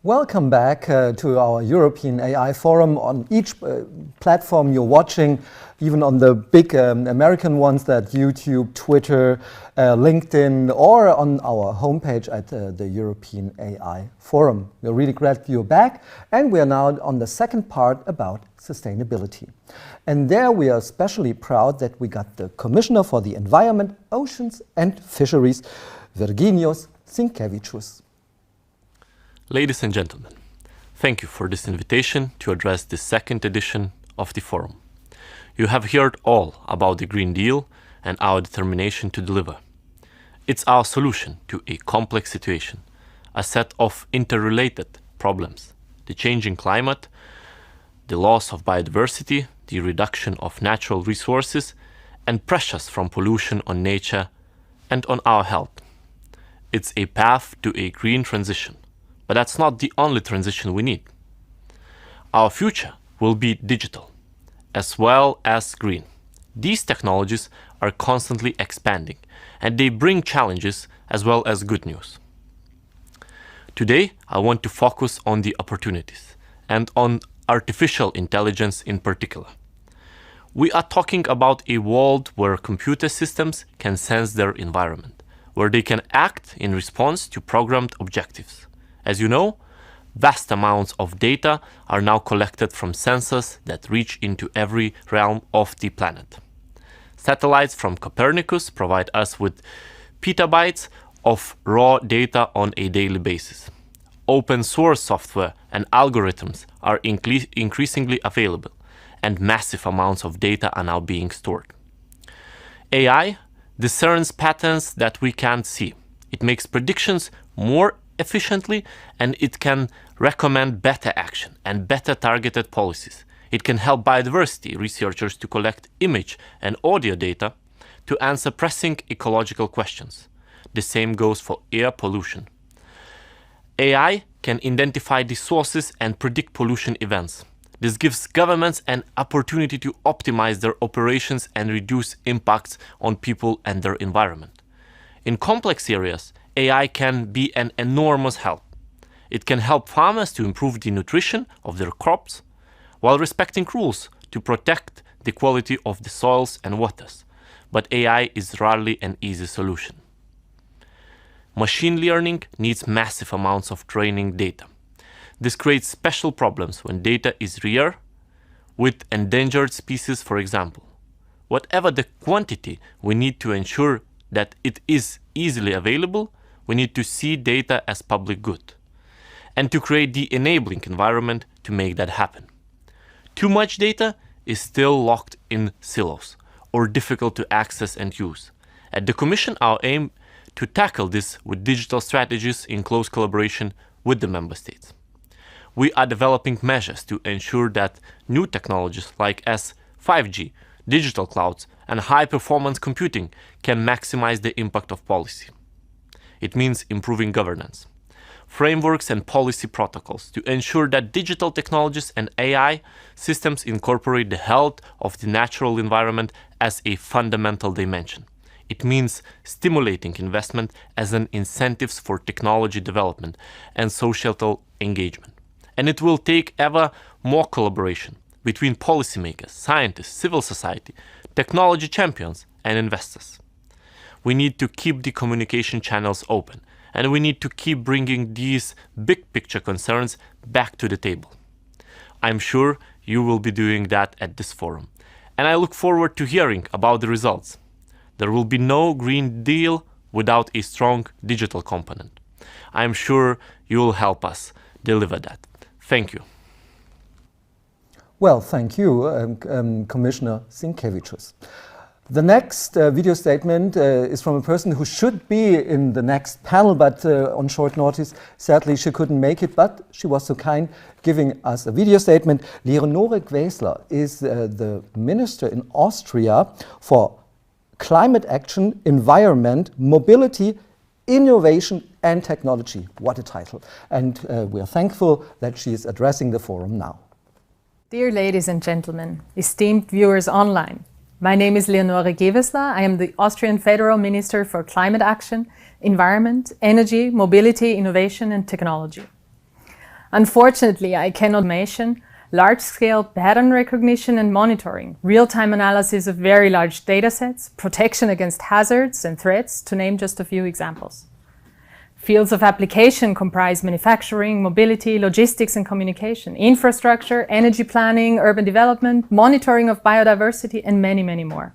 Speaker 1: Welcome back to our European AI Forum. On each platform you're watching, even on the big American ones, that YouTube, Twitter, LinkedIn, or on our homepage at the European AI Forum. We're really glad you're back, and we are now on the second part about sustainability. And there we are especially proud that we got the Commissioner for the Environment, Oceans and Fisheries, Virginijus Sinkevičius.
Speaker 21: Ladies and gentlemen, thank you for this invitation to address the second edition of the forum. You have heard all about the Green Deal and our determination to deliver. It's our solution to a complex situation, a set of interrelated problems: the changing climate, the loss of biodiversity, the reduction of natural resources, and pressures from pollution on nature and on our health. It's a path to a green transition. But that's not the only transition we need. Our future will be digital, as well as green. These technologies are constantly expanding, and they bring challenges as well as good news. Today, I want to focus on the opportunities, and on artificial intelligence in particular. We are talking about a world where computer systems can sense their environment, where they can act in response to programmed objectives. As you know, vast amounts of data are now collected from sensors that reach into every realm of the planet. Satellites from Copernicus provide us with petabytes of raw data on a daily basis. Open source software and algorithms are increasingly available, and massive amounts of data are now being stored. AI discerns patterns that we can't see. It makes predictions more efficiently, and it can recommend better action and better targeted policies. It can help biodiversity researchers to collect image and audio data to answer pressing ecological questions. The same goes for air pollution. AI can identify the sources and predict pollution events. This gives governments an opportunity to optimize their operations and reduce impacts on people and their environment. In complex areas, AI can be an enormous help. It can help farmers to improve the nutrition of their crops while respecting rules to protect the quality of the soils and waters. But AI is rarely an easy solution. Machine learning needs massive amounts of training data. This creates special problems when data is rare, with endangered species, for example. Whatever the quantity, we need to ensure that it is easily available. We need to see data as public good, and to create the enabling environment to make that happen. Too much data is still locked in silos or difficult to access and use. At the Commission, our aim to tackle this with digital strategies in close collaboration with the Member States. We are developing measures to ensure that new technologies like 5G, digital clouds, and high-performance computing can maximize the impact of policy. It means improving governance, frameworks and policy protocols to ensure that digital technologies and AI systems incorporate the health of the natural environment as a fundamental dimension. It means stimulating investment as an incentive for technology development and societal engagement. And it will take ever more collaboration between policymakers, scientists, civil society, technology champions, and investors. We need to keep the communication channels open, and we need to keep bringing these big picture concerns back to the table. I'm sure you will be doing that at this forum, and I look forward to hearing about the results. There will be no Green Deal without a strong digital component. I'm sure you will help us deliver that. Thank you.
Speaker 1: Well, thank you, Commissioner Sinkevičius. The next video statement is from a person who should be in the next panel, but on short notice, sadly she couldn't make it, but she was so kind giving us a video statement. Leonore Gwesler is the minister in Austria for climate action, environment, mobility, innovation and technology. What a title. And we are thankful that she is addressing the forum now.
Speaker 22: Dear ladies and gentlemen, esteemed viewers online, my name is Leonore Gewessler. I am the Austrian Federal Minister for Climate Action, Environment, Energy, Mobility, Innovation and Technology. Unfortunately, I cannot mention large-scale pattern recognition and monitoring, real-time analysis of very large datasets, protection against hazards and threats, to name just a few examples. Fields of application comprise manufacturing, mobility, logistics and communication, infrastructure, energy planning, urban development, monitoring of biodiversity, and many, many more.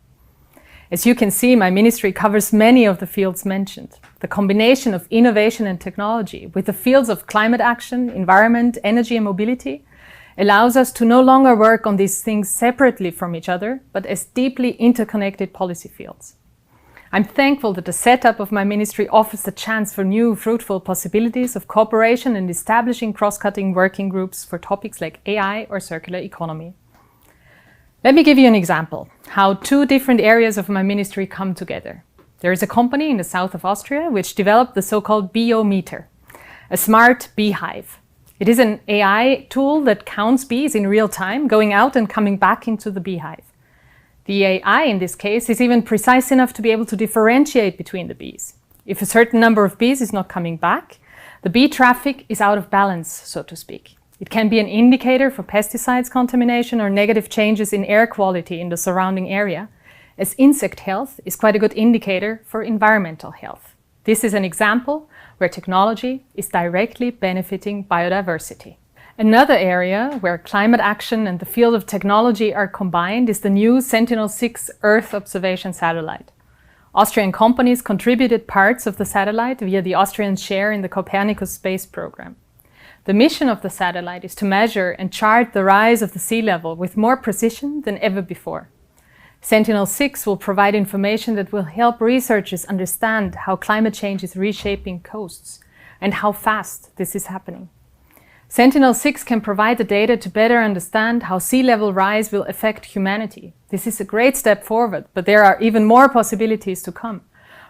Speaker 22: As you can see, my ministry covers many of the fields mentioned. The combination of innovation and technology with the fields of climate action, environment, energy and mobility allows us to no longer work on these things separately from each other, but as deeply interconnected policy fields. I'm thankful that the setup of my ministry offers the chance for new, fruitful possibilities of cooperation and establishing cross-cutting working groups for topics like AI or circular economy. Let me give you an example, how two different areas of my ministry come together. There is a company in the south of Austria which developed the so-called biometer, a smart beehive. It is an AI tool that counts bees in real time, going out and coming back into the beehive. The AI in this case is even precise enough to be able to differentiate between the bees. If a certain number of bees is not coming back, the bee traffic is out of balance, so to speak. It can be an indicator for pesticides contamination or negative changes in air quality in the surrounding area, as insect health is quite a good indicator for environmental health. This is an example where technology is directly benefiting biodiversity. Another area where climate action and the field of technology are combined is the new Sentinel-6 Earth observation satellite. Austrian companies contributed parts of the satellite via the Austrian share in the Copernicus space program. The mission of the satellite is to measure and chart the rise of the sea level with more precision than ever before. Sentinel-6 will provide information that will help researchers understand how climate change is reshaping coasts and how fast this is happening. Sentinel-6 can provide the data to better understand how sea level rise will affect humanity. This is a great step forward, but there are even more possibilities to come.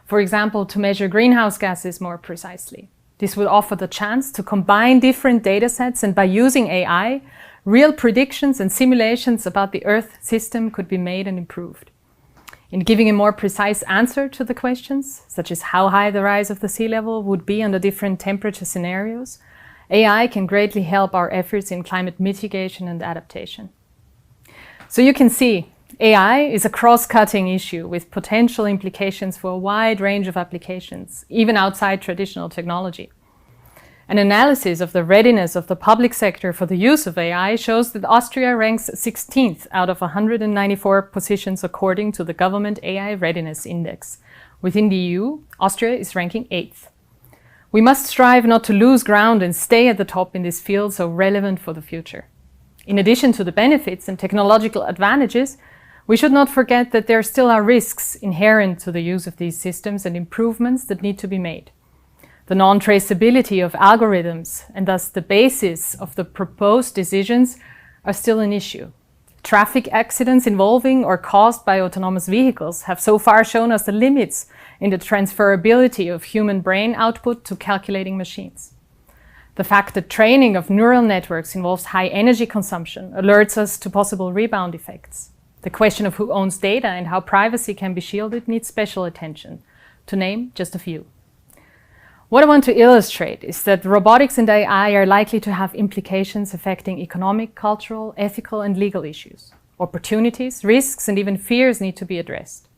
Speaker 22: For example, to measure greenhouse gases more precisely. This will offer the chance to combine different data sets, and by using AI, real predictions and simulations about the Earth system could be made and improved. In giving a more precise answer to the questions, such as how high the rise of the sea level would be under different temperature scenarios, AI can greatly help our efforts in climate mitigation and adaptation. So you can see, AI is a cross-cutting issue with potential implications for a wide range of applications, even outside traditional technology. An analysis of the readiness of the public sector for the use of AI shows that Austria ranks 16th out of 194 positions according to the Government AI Readiness Index. Within the EU, Austria is ranking 8th. We must strive not to lose ground and stay at the top in this field so relevant for the future. In addition to the benefits and technological advantages, we should not forget that there still are risks inherent to the use of these systems and improvements that need to be made. The non-traceability of algorithms and thus the basis of the proposed decisions are still an issue. Traffic accidents involving or caused by autonomous vehicles have so far shown us the limits in the transferability of human brain output to calculating machines. The fact that training of neural networks involves high energy consumption alerts us to possible rebound effects. The question of who owns data and how privacy can be shielded needs special attention, to name just a few. What I want to illustrate is that robotics and AI are likely to have implications affecting economic, cultural, ethical and legal issues. Opportunities, risks and even fears need to be addressed.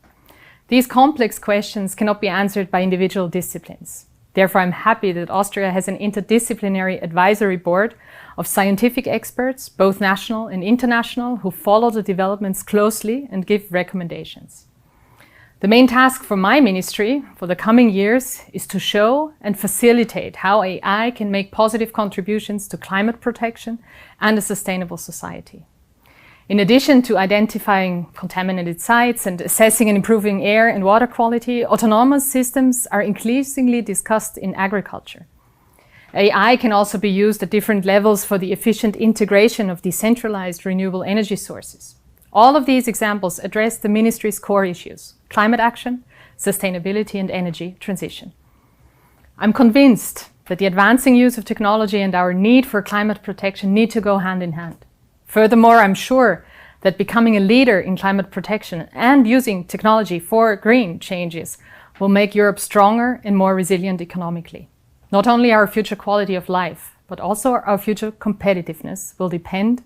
Speaker 22: These complex questions cannot be answered by individual disciplines. Therefore, I'm happy that Austria has an interdisciplinary advisory board of scientific experts, both national and international, who follow the developments closely and give recommendations. The main task for my ministry for the coming years is to show and facilitate how AI can make positive contributions to climate protection and a sustainable society. In addition to identifying contaminated sites and assessing and improving air and water quality, autonomous systems are increasingly discussed in agriculture. AI can also be used at different levels for the efficient integration of decentralized renewable energy sources. All of these examples address the ministry's core issues: climate action, sustainability and energy transition. I'm convinced that the advancing use of technology and our need for climate protection need to go hand in hand. Furthermore, I'm sure that becoming a leader in climate protection and using technology for green changes will make Europe stronger and more resilient economically. Not only our future quality of life, but also our future competitiveness will depend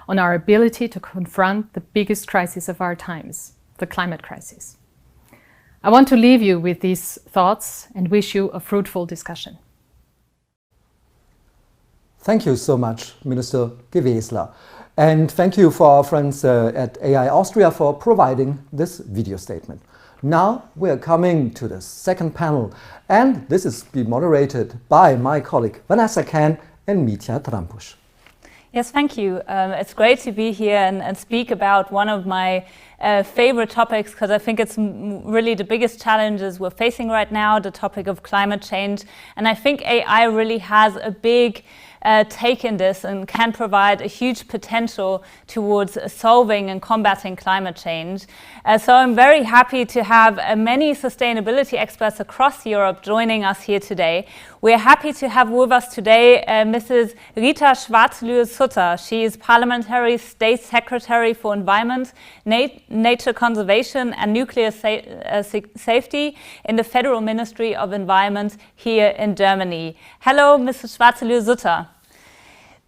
Speaker 22: on our ability to confront the biggest crisis of our times, the climate crisis. I want to leave you with these thoughts and wish you a fruitful discussion.
Speaker 1: Thank you so much, Minister Gewesler. And thank you for our friends at AI Austria for providing this video statement. Now we are coming to the second panel, and this is being moderated by my colleague Vanessa Kahn and Mitya Trampusch.
Speaker 2: Yes, thank you. It's great to be here and speak about one of my favorite topics, because I think it's really the biggest challenges we're facing right now, the topic of climate change. And I think AI really has a big take in this and can provide a huge potential towards solving and combating climate change. So I'm very happy to have many sustainability experts across Europe joining us here today. We're happy to have with us today Mrs. Rita Schwarzlühe-Sutter. She is Parliamentary State Secretary for Environment, Nature Conservation and Nuclear Safety in the Federal Ministry of Environment here in Germany. Hello, Mrs. Schwarzlühe-Sutter.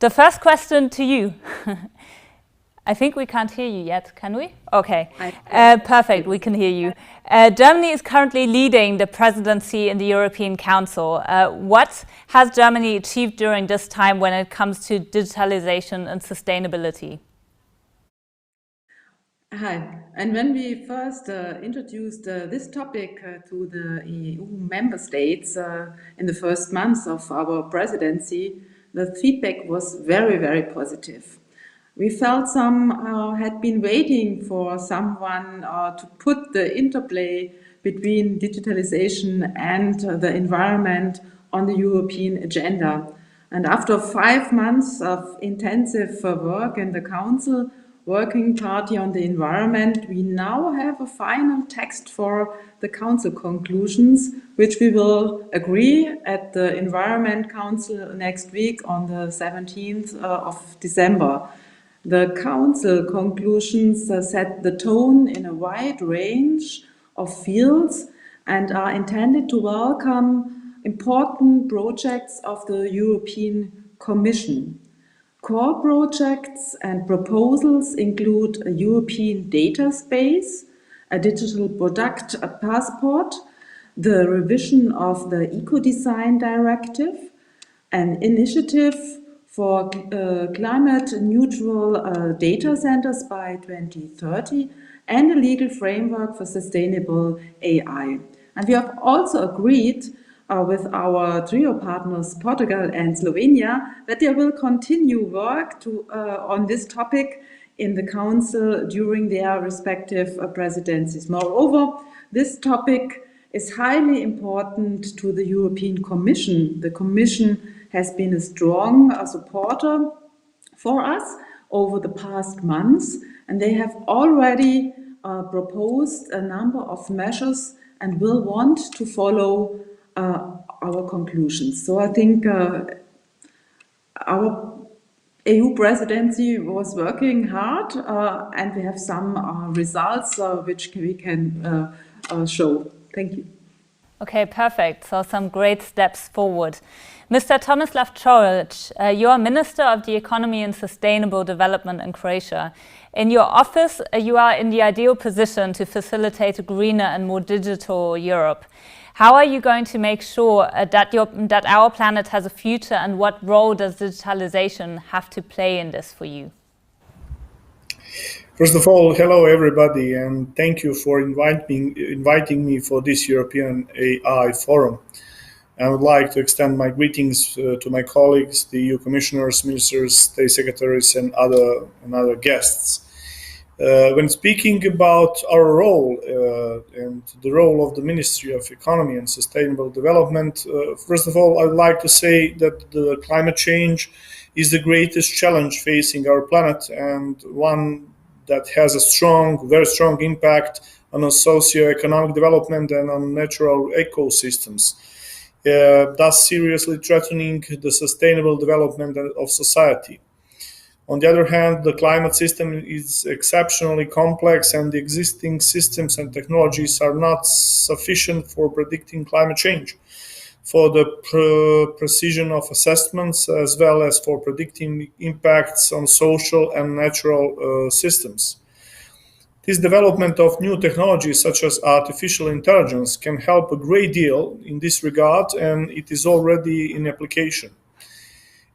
Speaker 2: The first question to you. I think we can't hear you yet, can we? Okay, perfect, we can hear you. Germany is currently leading the presidency in the European Council. What has Germany achieved during this time when it comes to digitalization and sustainability?
Speaker 4: Hi, and when we first introduced this topic to the EU member states in the first months of our presidency, the feedback was very, very positive. We felt some had been waiting for someone to put the interplay between digitalization and the environment on the European agenda. And after 5 months of intensive work in the Council, Working Party on the Environment, we now have a final text for the Council conclusions, which we will agree at the Environment Council next week on the 17th of December. The Council conclusions set the tone in a wide range of fields and are intended to welcome important projects of the European Commission. Core projects and proposals include a European data space, a digital product passport, the revision of the Eco-Design Directive, an initiative for climate-neutral data centers by 2030, and a legal framework for sustainable AI. And we have also agreed with our trio partners, Portugal and Slovenia, that they will continue work on this topic in the Council during their respective presidencies. Moreover, this topic is highly important to the European Commission. The Commission has been a strong supporter for us over the past months, and they have already proposed a number of measures and will want to follow our conclusions. So I think our EU presidency was working hard and we have some results which we can show. Thank you.
Speaker 2: Okay, perfect. So some great steps forward. Mr. Tomislav Čorić, you are Minister of the Economy and Sustainable Development in Croatia. In your office, you are in the ideal position to facilitate a greener and more digital Europe. How are you going to make sure that our planet has a future, and what role does digitalization have to play in this for you?
Speaker 5: First of all, hello everybody, and thank you for inviting me for this European AI Forum. I would like to extend my greetings to my colleagues, the EU commissioners, ministers, state secretaries, and other guests. When speaking about our role and the role of the Ministry of Economy and Sustainable Development, first of all, I'd like to say that the climate change is the greatest challenge facing our planet, and one that has a very strong impact on socio-economic development and on natural ecosystems, thus seriously threatening the sustainable development of society. On the other hand, the climate system is exceptionally complex, and the existing systems and technologies are not sufficient for predicting climate change. for the precision of assessments, as well as for predicting impacts on social and natural systems. This development of new technologies such as artificial intelligence can help a great deal in this regard, and it is already in application.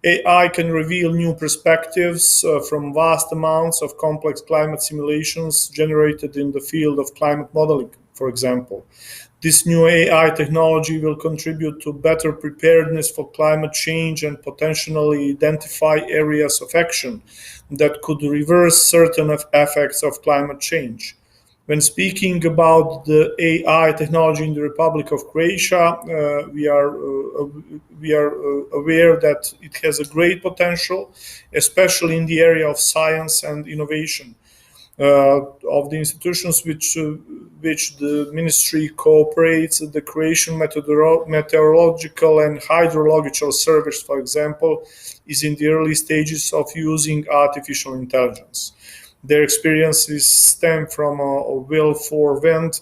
Speaker 5: AI can reveal new perspectives from vast amounts of complex climate simulations generated in the field of climate modeling, for example. This new AI technology will contribute to better preparedness for climate change and potentially identify areas of action that could reverse certain effects of climate change. When speaking about the AI technology in the Republic of Croatia, we are aware that it has a great potential, especially in the area of science and innovation. Of the institutions which the ministry cooperates, the Croatian Meteorological and Hydrological Service, for example, is in the early stages of using artificial intelligence. Their experiences stem from a Will for Wind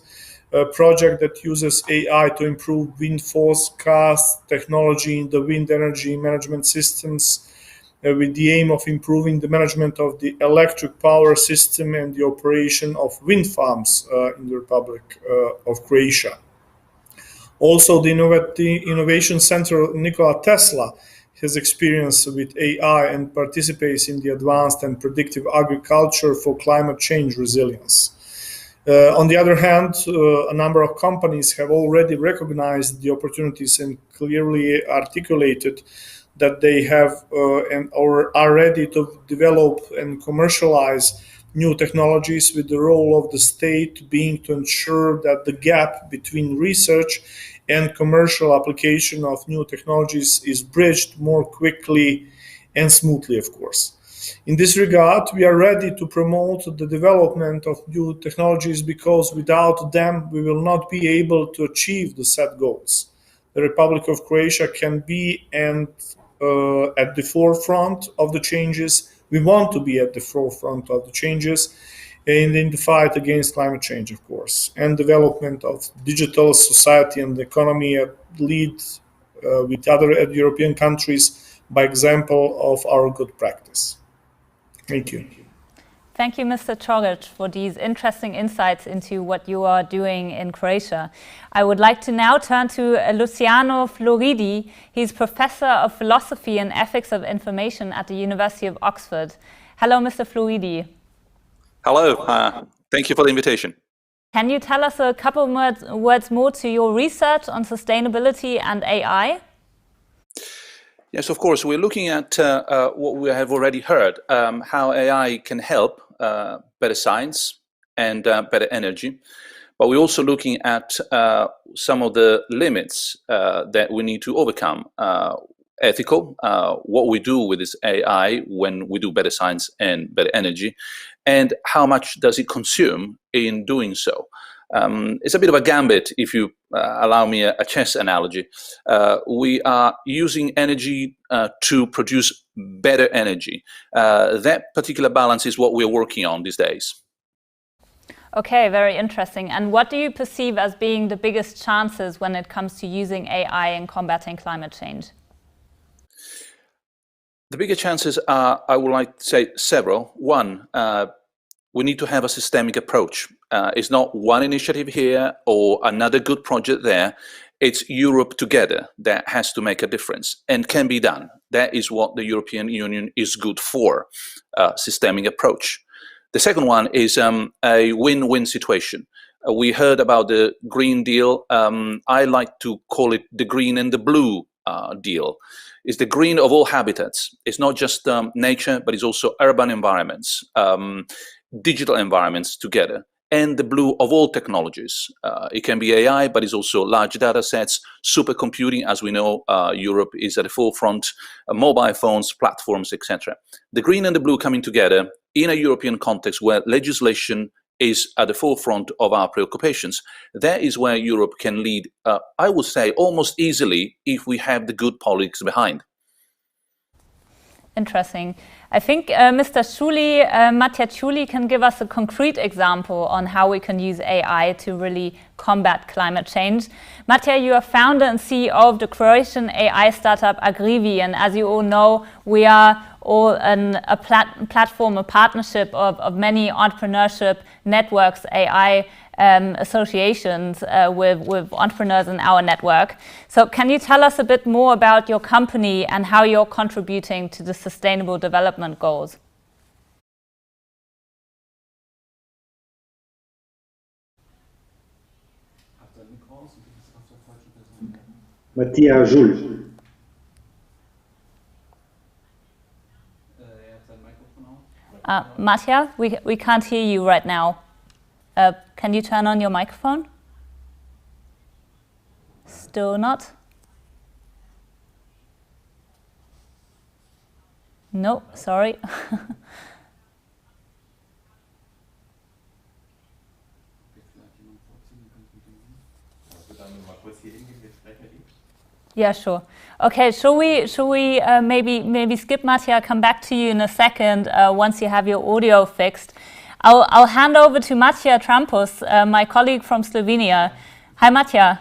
Speaker 5: project that uses AI to improve wind forecast technology in the wind energy management systems, with the aim of improving the management of the electric power system and the operation of wind farms in the Republic of Croatia. Also, the Innovation Center Nikola Tesla has experience with AI and participates in the advanced and predictive agriculture for climate change resilience. On the other hand, a number of companies have already recognized the opportunities and clearly articulated that they have or are ready to develop and commercialize new technologies, with the role of the state being to ensure that the gap between research and commercial application of new technologies is bridged more quickly and smoothly, of course. In this regard, we are ready to promote the development of new technologies, because without them, we will not be able to achieve the set goals. The Republic of Croatia can be at the forefront of the changes. We want to be at the forefront of the changes and in the fight against climate change, of course, and development of digital society and economy, lead with other European countries by example of our good practice. Thank you.
Speaker 2: Thank you, Mr. Čorić, for these interesting insights into what you are doing in Croatia. I would like to now turn to Luciano Floridi. He's Professor of Philosophy and Ethics of Information at the University of Oxford. Hello, Mr. Floridi.
Speaker 7: Hello. Thank you for the invitation.
Speaker 2: Can you tell us a couple words more to your research on sustainability and AI?
Speaker 7: Yes, of course. We're looking at what we have already heard, how AI can help better science and better energy. But we're also looking at some of the limits that we need to overcome. Ethical, what we do with this AI when we do better science and better energy, and how much does it consume in doing so. It's a bit of a gambit, if you allow me a chess analogy. We are using energy to produce better energy. That particular balance is what we're working on these days.
Speaker 2: Okay, very interesting. And what do you perceive as being the biggest chances when it comes to using AI in combating climate change?
Speaker 7: The bigger chances are, I would like to say, several. One, we need to have a systemic approach. It's not one initiative here or another good project there. It's Europe together that has to make a difference and can be done. That is what the European Union is good for, systemic approach. The second one is a win-win situation. We heard about the Green Deal. I like to call it the green and the blue deal. It's the green of all habitats. It's not just nature, but it's also urban environments, digital environments together, and the blue of all technologies. It can be AI, but it's also large data sets, supercomputing. As we know, Europe is at the forefront, mobile phones, platforms, etc. The green and the blue coming together in a European context where legislation is at the forefront of our preoccupations. That is where Europe can lead, I would say, almost easily if we have the good politics behind.
Speaker 2: Interesting. I think Mr. Schuli, Mattia Schuli can give us a concrete example on how we can use AI to really combat climate change. Mattia, you are founder and CEO of the Croatian AI startup Agrivi, and as you all know, we are all a platform, a partnership of many entrepreneurship networks, AI associations with entrepreneurs in our network. So can you tell us a bit more about your company and how you're contributing to the Sustainable Development Goals?
Speaker 20: Mattia Jules.
Speaker 2: Mattia, we can't hear you right now. Can you turn on your microphone? Still not? No, sorry. Yeah, sure. Okay, shall we maybe skip Mattia, come back to you in a second once you have your audio fixed. I'll hand over to Matija Trampus, my colleague from Slovenia. Hi, Matija.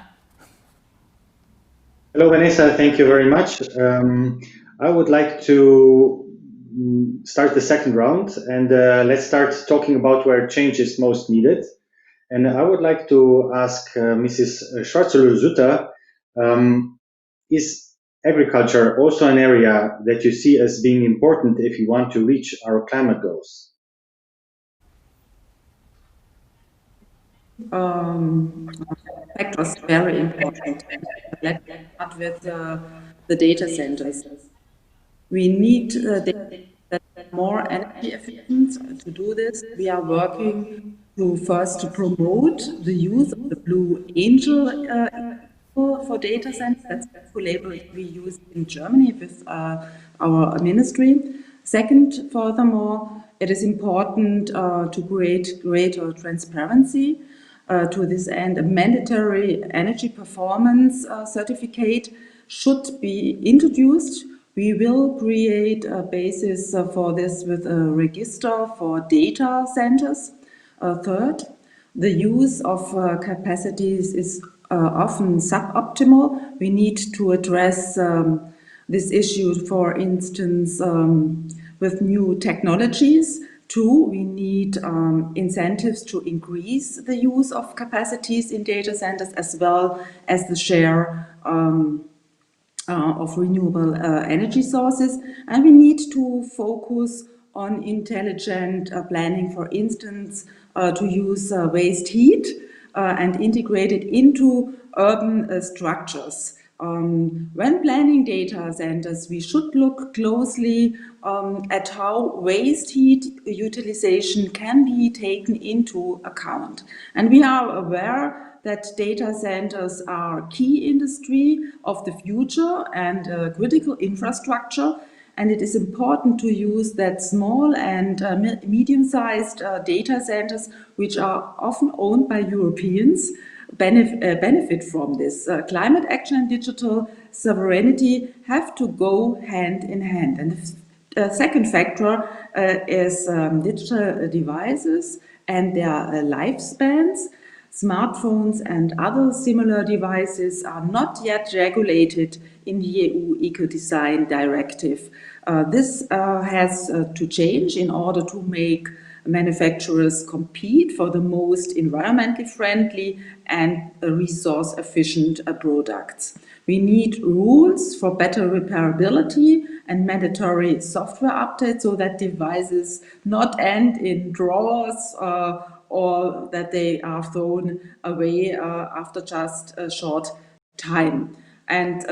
Speaker 20: Hello, Vanessa. Thank you very much. I would like to start the second round, and let's start talking about where change is most needed. And I would like to ask Mrs. Schwarzer-Sutter, is agriculture also an area that you see as being important if you want to reach our climate goals?
Speaker 4: That was very important. Let's start with the data centers. We need more energy efficient to do this. We are working to first promote the use of the Blue Angel for data centers. That's the label we use in Germany with our ministry. Second, furthermore, it is important to create greater transparency. To this end, a mandatory energy performance certificate should be introduced. We will create a basis for this with a register for data centers. Third, the use of capacities is often suboptimal. We need to address this issue, for instance, with new technologies. Two, we need incentives to increase the use of capacities in data centers as well as the share of renewable energy sources. And we need to focus on intelligent planning, for instance, to use waste heat and integrate it into urban structures. When planning data centers, we should look closely at how waste heat utilization can be taken into account. And we are aware that data centers are key industry of the future and critical infrastructure. And it is important to use that small and medium-sized data centers, which are often owned by Europeans, benefit from this. Climate action and digital sovereignty have to go hand in hand. And the second factor is digital devices and their lifespans. Smartphones and other similar devices are not yet regulated in the EU Eco-Design Directive. This has to change in order to make manufacturers compete for the most environmentally friendly and resource-efficient products. We need rules for better repairability and mandatory software updates so that devices not end in drawers or that they are thrown away after just a short time. And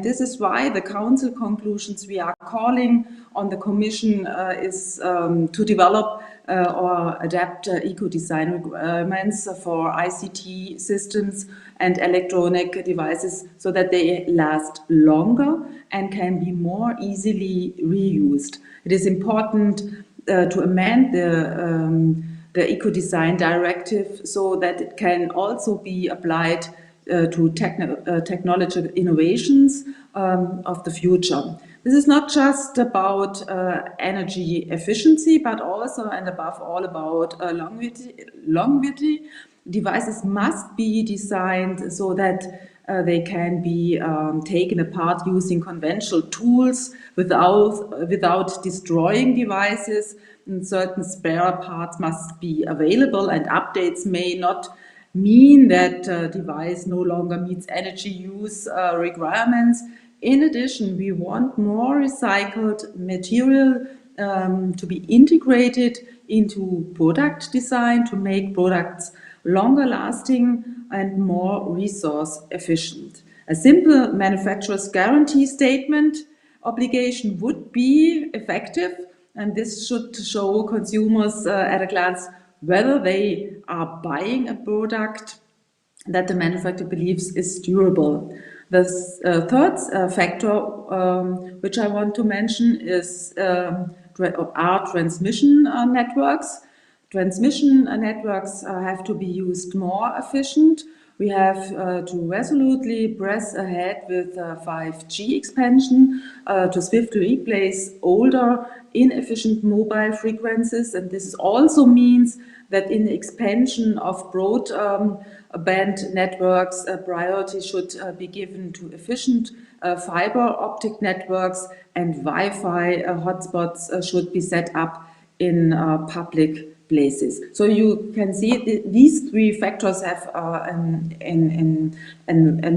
Speaker 4: this is why the Council conclusions we are calling on the Commission is to develop or adapt eco-design requirements for ICT systems and electronic devices so that they last longer and can be more easily reused. It is important to amend the Eco-Design Directive so that it can also be applied to technological innovations of the future. This is not just about energy efficiency, but also and above all about longevity. Devices must be designed so that they can be taken apart using conventional tools without destroying devices. And certain spare parts must be available, and updates may not mean that device no longer meets energy use requirements. In addition, we want more recycled material to be integrated into product design to make products longer lasting and more resource efficient. A simple manufacturer's guarantee statement obligation would be effective, and this should show consumers at a glance whether they are buying a product that the manufacturer believes is durable. The third factor which I want to mention is are transmission networks. Transmission networks have to be used more efficient. We have to resolutely press ahead with 5G expansion to swiftly replace older, inefficient mobile frequencies. And this also means that in the expansion of broadband networks, priority should be given to efficient fiber optic networks, and Wi-Fi hotspots should be set up in public places. So you can see these three factors have a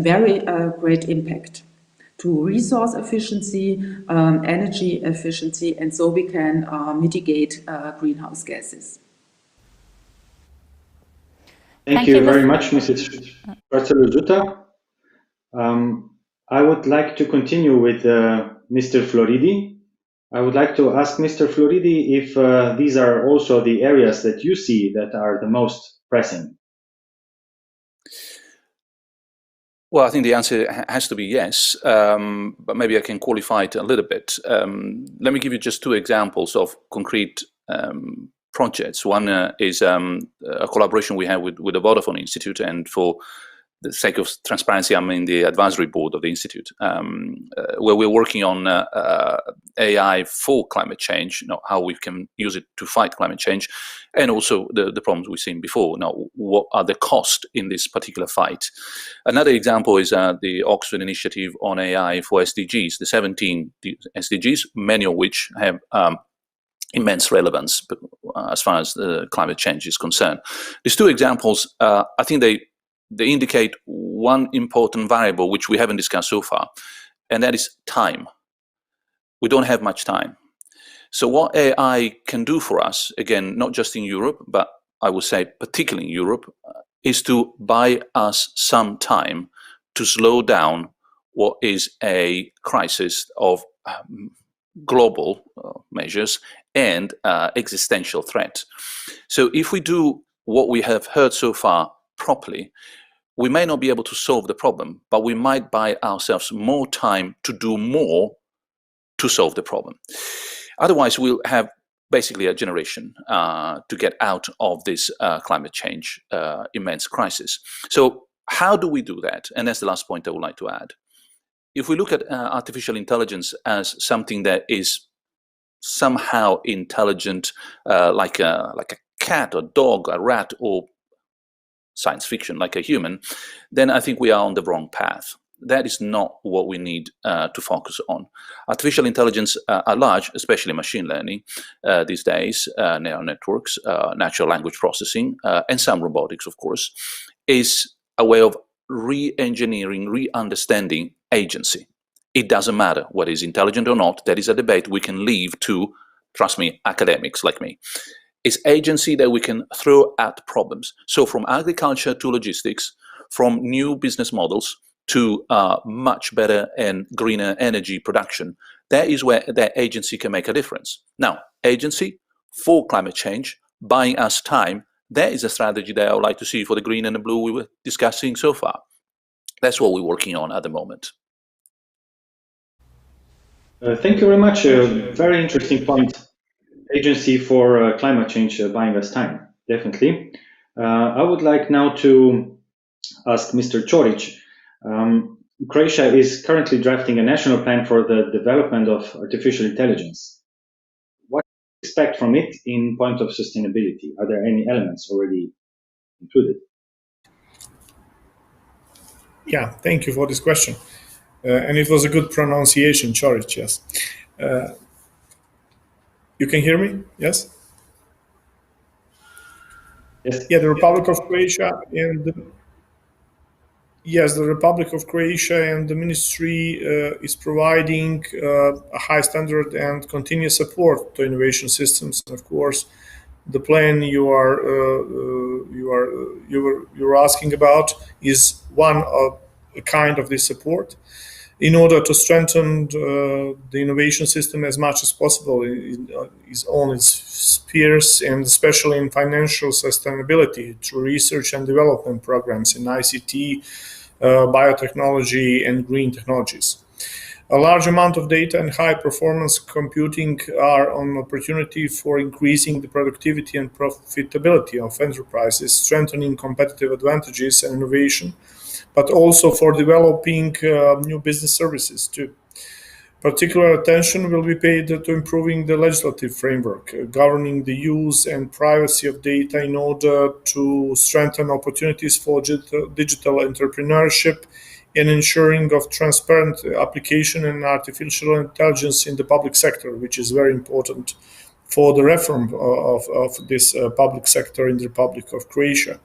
Speaker 4: very great impact to resource efficiency, energy efficiency, and so we can mitigate greenhouse gases.
Speaker 20: Thank you very much, Mrs. Bartolozzuta. I would like to continue with Mr. Floridi. I would like to ask Mr. Floridi if these are also the areas that you see that are the most pressing.
Speaker 7: Well, I think the answer has to be yes, but maybe I can qualify it a little bit. Let me give you just two examples of concrete projects. One is a collaboration we have with the Vodafone Institute, and for the sake of transparency, I'm in the advisory board of the Institute, where we're working on AI for climate change, how we can use it to fight climate change, and also the problems we've seen before. Now, what are the costs in this particular fight? Another example is the Oxford Initiative on AI for SDGs, the 17 SDGs, many of which have immense relevance as far as climate change is concerned. These two examples, I think they indicate one important variable which we haven't discussed so far, and that is time. We don't have much time. So what AI can do for us, again, not just in Europe, but I would say particularly in Europe, is to buy us some time to slow down what is a crisis of global measures and existential threat. So if we do what we have heard so far properly, we may not be able to solve the problem, but we might buy ourselves more time to do more to solve the problem. Otherwise, we'll have basically a generation to get out of this climate change immense crisis. So how do we do that? And that's the last point I would like to add. If we look at artificial intelligence as something that is somehow intelligent, like a cat or dog, a rat, or science fiction like a human, then I think we are on the wrong path. That is not what we need to focus on. Artificial intelligence at large, especially machine learning these days, neural networks, natural language processing, and some robotics, of course, is a way of re-engineering, re-understanding agency. It doesn't matter whether it's intelligent or not. That is a debate we can leave to, trust me, academics like me. It's agency that we can throw at problems. So from agriculture to logistics, from new business models to much better and greener energy production, that is where that agency can make a difference. Now, agency for climate change, buying us time, that is a strategy that I would like to see for the green and the blue we were discussing so far. That's what we're working on at the moment.
Speaker 20: Thank you very much. Very interesting point. Agency for climate change buying us time, definitely. I would like now to ask Mr. Čorić. Croatia is currently drafting a national plan for the development of artificial intelligence. What do you expect from it in point of sustainability? Are there any elements already included?
Speaker 5: Yeah, thank you for this question. And it was a good pronunciation, Choric, yes. You can hear me? Yes?
Speaker 20: Yes.
Speaker 5: Yeah, the Republic of Croatia and the Republic of Croatia and the ministry is providing a high standard and continuous support to innovation systems. And of course, the plan you're asking about is one of a kind of this support in order to strengthen the innovation system as much as possible in its own spheres, and especially in financial sustainability through research and development programs in ICT, biotechnology, and green technologies. A large amount of data and high-performance computing are an opportunity for increasing the productivity and profitability of enterprises, strengthening competitive advantages and innovation, but also for developing new business services too. Particular attention will be paid to improving the legislative framework, governing the use and privacy of data in order to strengthen opportunities for digital entrepreneurship and ensuring of transparent application and artificial intelligence in the public sector, which is very important for the reform of this public sector in the Republic of Croatia.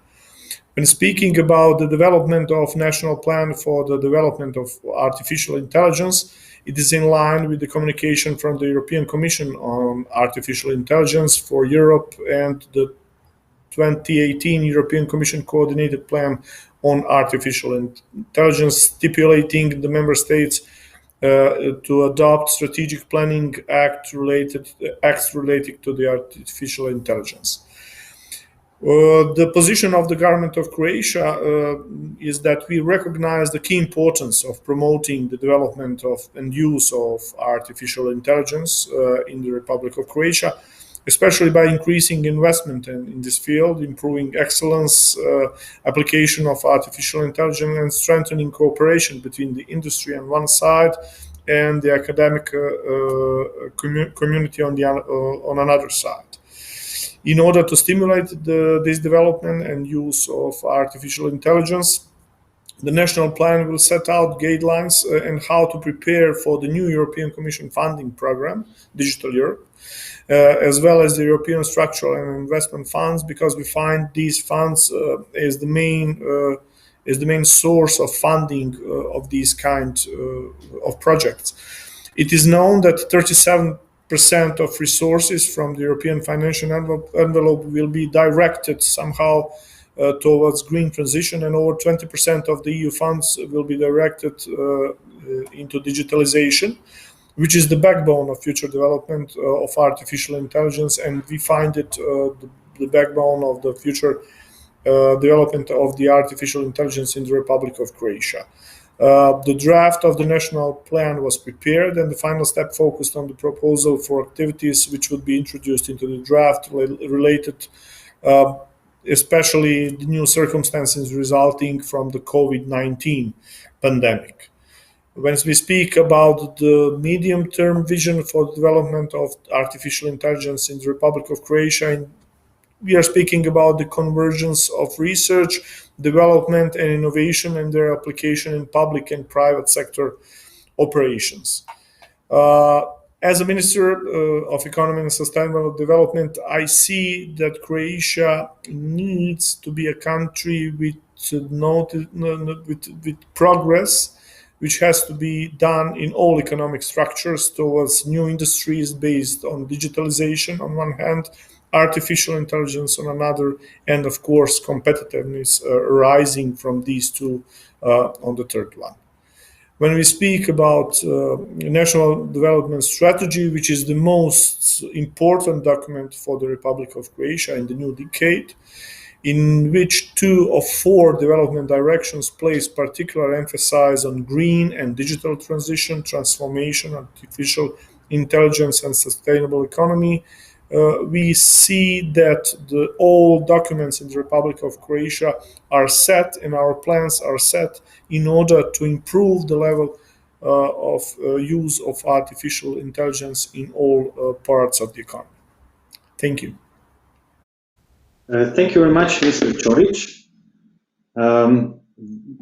Speaker 5: When speaking about the development of national plan for the development of artificial intelligence, it is in line with the communication from the European Commission on artificial intelligence for Europe and the 2018 European Commission coordinated plan on artificial intelligence, stipulating the member states to adopt strategic planning acts related to the artificial intelligence. The position of the government of Croatia is that we recognize the key importance of promoting the development of and use of artificial intelligence in the Republic of Croatia, especially by increasing investment in this field, improving excellence, application of artificial intelligence, and strengthening cooperation between the industry on one side and the academic community on another side. In order to stimulate this development and use of artificial intelligence, the national plan will set out guidelines and how to prepare for the new European Commission funding program, Digital Europe, as well as the European structural and investment funds, because we find these funds as the main source of funding of these kind of projects. It is known that 37% of resources from the European financial envelope will be directed somehow towards green transition, and over 20% of the EU funds will be directed into digitalization, which is the backbone of future development of artificial intelligence, and we find it the backbone of the future development of the artificial intelligence in the Republic of Croatia. The draft of the national plan was prepared, and the final step focused on the proposal for activities which would be introduced into the draft related especially the new circumstances resulting from the COVID-19 pandemic. When we speak about the medium-term vision for the development of artificial intelligence in the Republic of Croatia, we are speaking about the convergence of research, development, and innovation and their application in public and private sector operations. As a Minister of Economy and Sustainable Development, I see that Croatia needs to be a country with progress, which has to be done in all economic structures towards new industries based on digitalization on one hand, artificial intelligence on another, and of course competitiveness arising from these two on the third one. When we speak about national development strategy, which is the most important document for the Republic of Croatia in the new decade, in which 2 of 4 development directions place particular emphasis on green and digital transition, transformation, artificial intelligence, and sustainable economy, we see that all documents in the Republic of Croatia are set and our plans are set in order to improve the level of use of artificial intelligence in all parts of the economy. Thank you.
Speaker 20: Thank you very much, Mr. Čorić,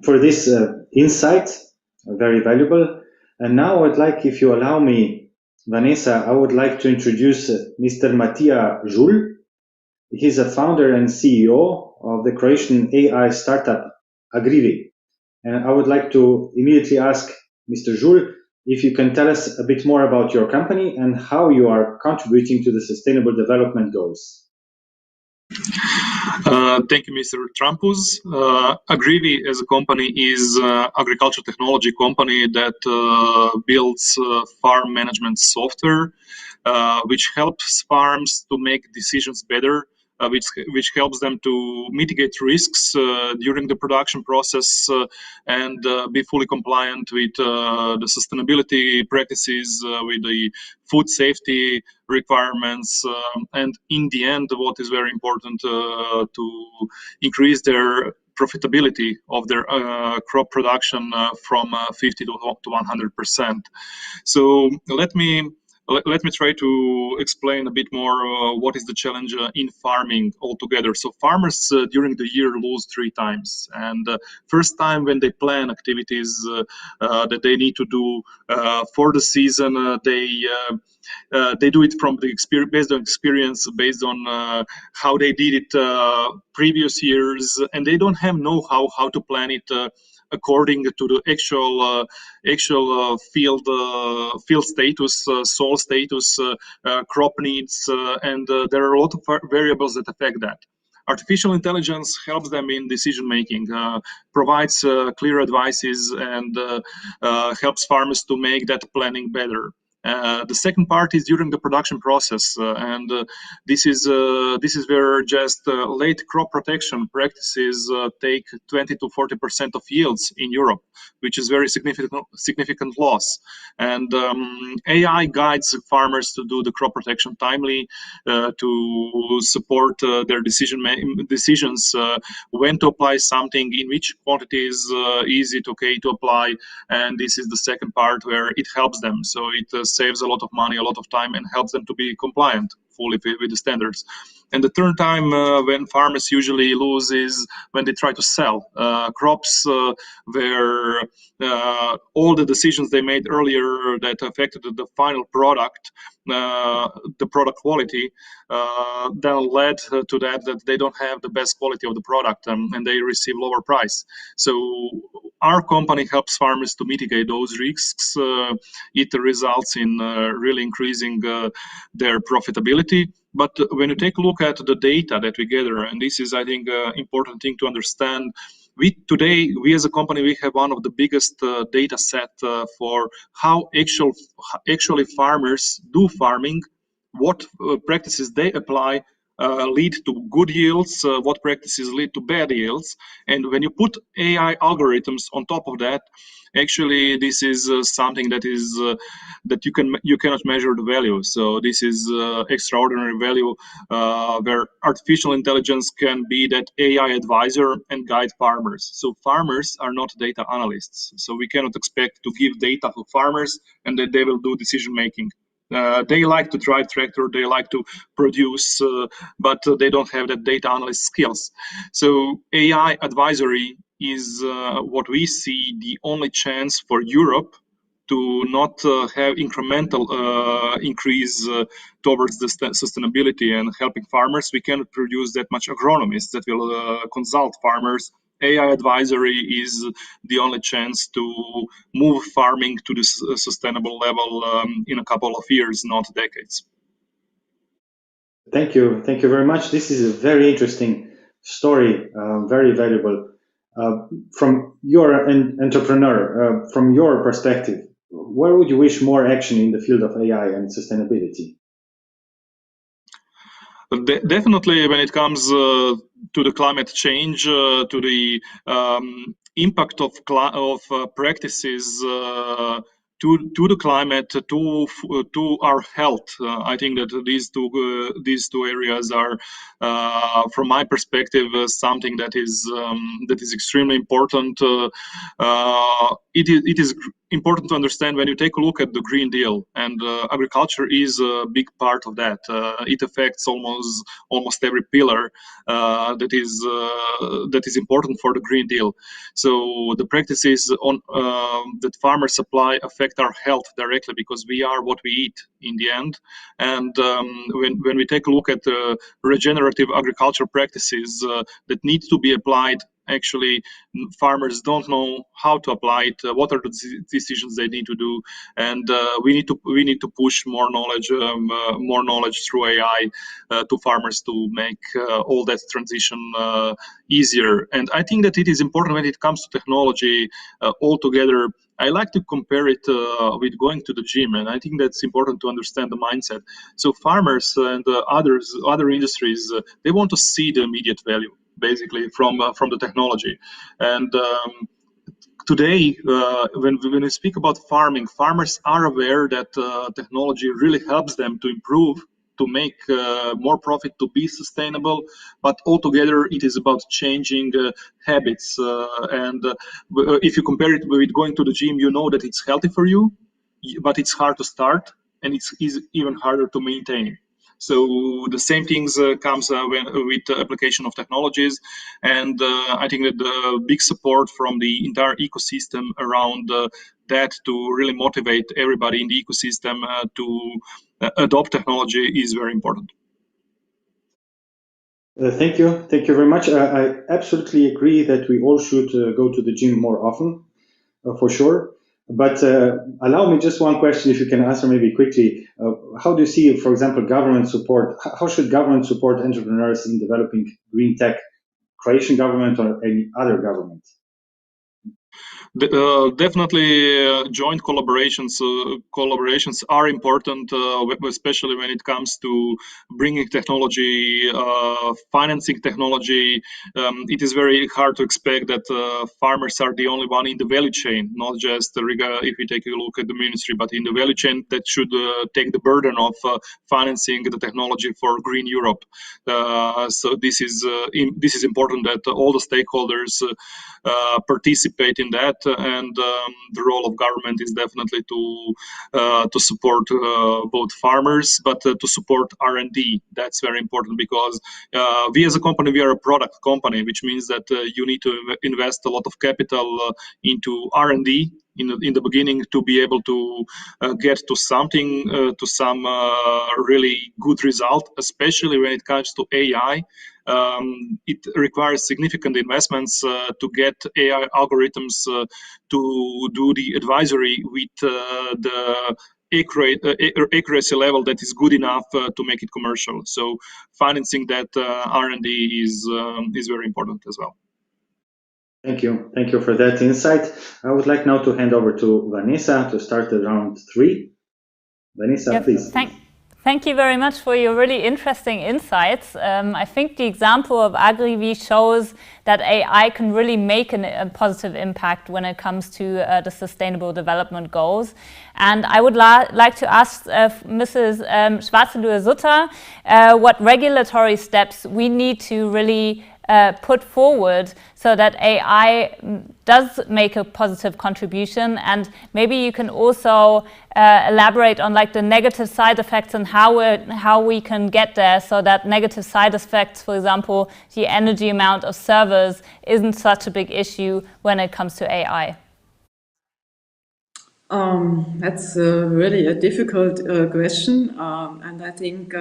Speaker 20: for this insight, very valuable. And now I'd like, if you allow me, Vanessa, I would like to introduce Mr. Matija Žulj. He's a founder and CEO of the Croatian AI startup Agrivi. And I would like to immediately ask Mr. Žulj if you can tell us a bit more about your company and how you are contributing to the Sustainable Development Goals.
Speaker 8: Thank you, Mr. Trampus. Agrivi as a company is an agriculture technology company that builds farm management software, which helps farms to make decisions better, which helps them to mitigate risks during the production process and be fully compliant with the sustainability practices, with the food safety requirements, and in the end, what is very important, to increase their profitability of their crop production from 50 to 100%. So let me try to explain a bit more what is the challenge in farming altogether. So farmers during the year lose 3 times. And first time when they plan activities that they need to do for the season, they do it from the experience, based on how they did it previous years, and they don't have know-how how to plan it according to the actual field status, soil status, crop needs, and there are a lot of variables that affect that. Artificial intelligence helps them in decision making, provides clear advices, and helps farmers to make that planning better. The second part is during the production process, and this is where just late crop protection practices take 20 to 40% of yields in Europe, which is very significant loss. And AI guides farmers to do the crop protection timely, to support their decisions when to apply something, in which quantity is easy to apply, and this is the second part where it helps them. So it saves a lot of money, a lot of time, and helps them to be compliant fully with the standards. And the third time when farmers usually lose is when they try to sell crops where all the decisions they made earlier that affected the final product, the product quality, then led to that they don't have the best quality of the product, and they receive lower price. So our company helps farmers to mitigate those risks. It results in really increasing their profitability. But when you take a look at the data that we gather, and this is, I think, important thing to understand, today, we as a company, we have one of the biggest data set for how actually farmers do farming, what practices they apply lead to good yields, what practices lead to bad yields. And when you put AI algorithms on top of that, actually this is something that is that you cannot measure the value. So this is extraordinary value where artificial intelligence can be that AI advisor and guide farmers. So farmers are not data analysts, so we cannot expect to give data to farmers and that they will do decision making. They like to drive tractor, they like to produce, but they don't have that data analyst skills. So AI advisory is what we see the only chance for Europe to not have incremental increase towards the sustainability and helping farmers. We cannot produce that much agronomists that will consult farmers. AI advisory is the only chance to move farming to this sustainable level in a couple of years, not decades.
Speaker 20: Thank you very much. This is a very interesting story, very valuable. From your entrepreneur, from your perspective, where would you wish more action in the field of AI and sustainability?
Speaker 8: Definitely when it comes to the climate change, to the impact of practices to the climate, to our health. I think that these two areas are, from my perspective, something that is extremely important. It is important to understand when you take a look at the Green Deal, and agriculture is a big part of that. It affects almost every pillar that is important for the Green Deal. So the practices on that farmers apply affect our health directly, because we are what we eat in the end. And when we take a look at regenerative agriculture practices that need to be applied, actually farmers don't know how to apply it, what are the decisions they need to do, and we need to push more knowledge through AI to farmers to make all that transition easier. And I think that it is important when it comes to technology altogether. I like to compare it with going to the gym, and I think that's important to understand the mindset. So farmers and other industries, they want to see the immediate value, basically, from the technology. And today, when we speak about farming, farmers are aware that technology really helps them to improve, to make more profit, to be sustainable, but altogether it is about changing habits. And if you compare it with going to the gym, you know that it's healthy for you, but it's hard to start, and it's even harder to maintain. So the same things comes with the application of technologies, and I think that the big support from the entire ecosystem around that to really motivate everybody in the ecosystem to adopt technology is very important.
Speaker 20: Thank you very much. I absolutely agree that we all should go to the gym more often, for sure. But allow me just one question, if you can answer maybe quickly. How do you see, for example, government support? How should government support entrepreneurs in developing green tech? Croatian government or any other government?
Speaker 8: Definitely joint collaborations are important, especially when it comes to bringing technology, financing technology. It is very hard to expect that farmers are the only one in the value chain, not just if we take a look at the ministry, but in the value chain that should take the burden of financing the technology for Green Europe. So this is important that all the stakeholders participate in that, and the role of government is definitely to support both farmers, but to support R&D. That's very important, because we as a company, we are a product company, which means that you need to invest a lot of capital into R&D in the beginning to be able to get to something, to some really good result, especially when it comes to AI. It requires significant investments to get AI algorithms to do the advisory with the accuracy level that is good enough to make it commercial. So financing that R&D is very important as well.
Speaker 20: Thank you for that insight. I would like now to hand over to Vanessa to start round 3. Vanessa, yes, please.
Speaker 2: Thank you very much for your really interesting insights. I think the example of AgriV shows that AI can really make a positive impact when it comes to the Sustainable Development Goals. And I would like to ask Mrs. Schwarzenlohe-Sutter what regulatory steps we need to really put forward so that AI does make a positive contribution, and maybe you can also elaborate on like the negative side effects and how we can get there, so that negative side effects, for example, the energy amount of servers, isn't such a big issue when it comes to AI.
Speaker 4: That's really a difficult question, and I think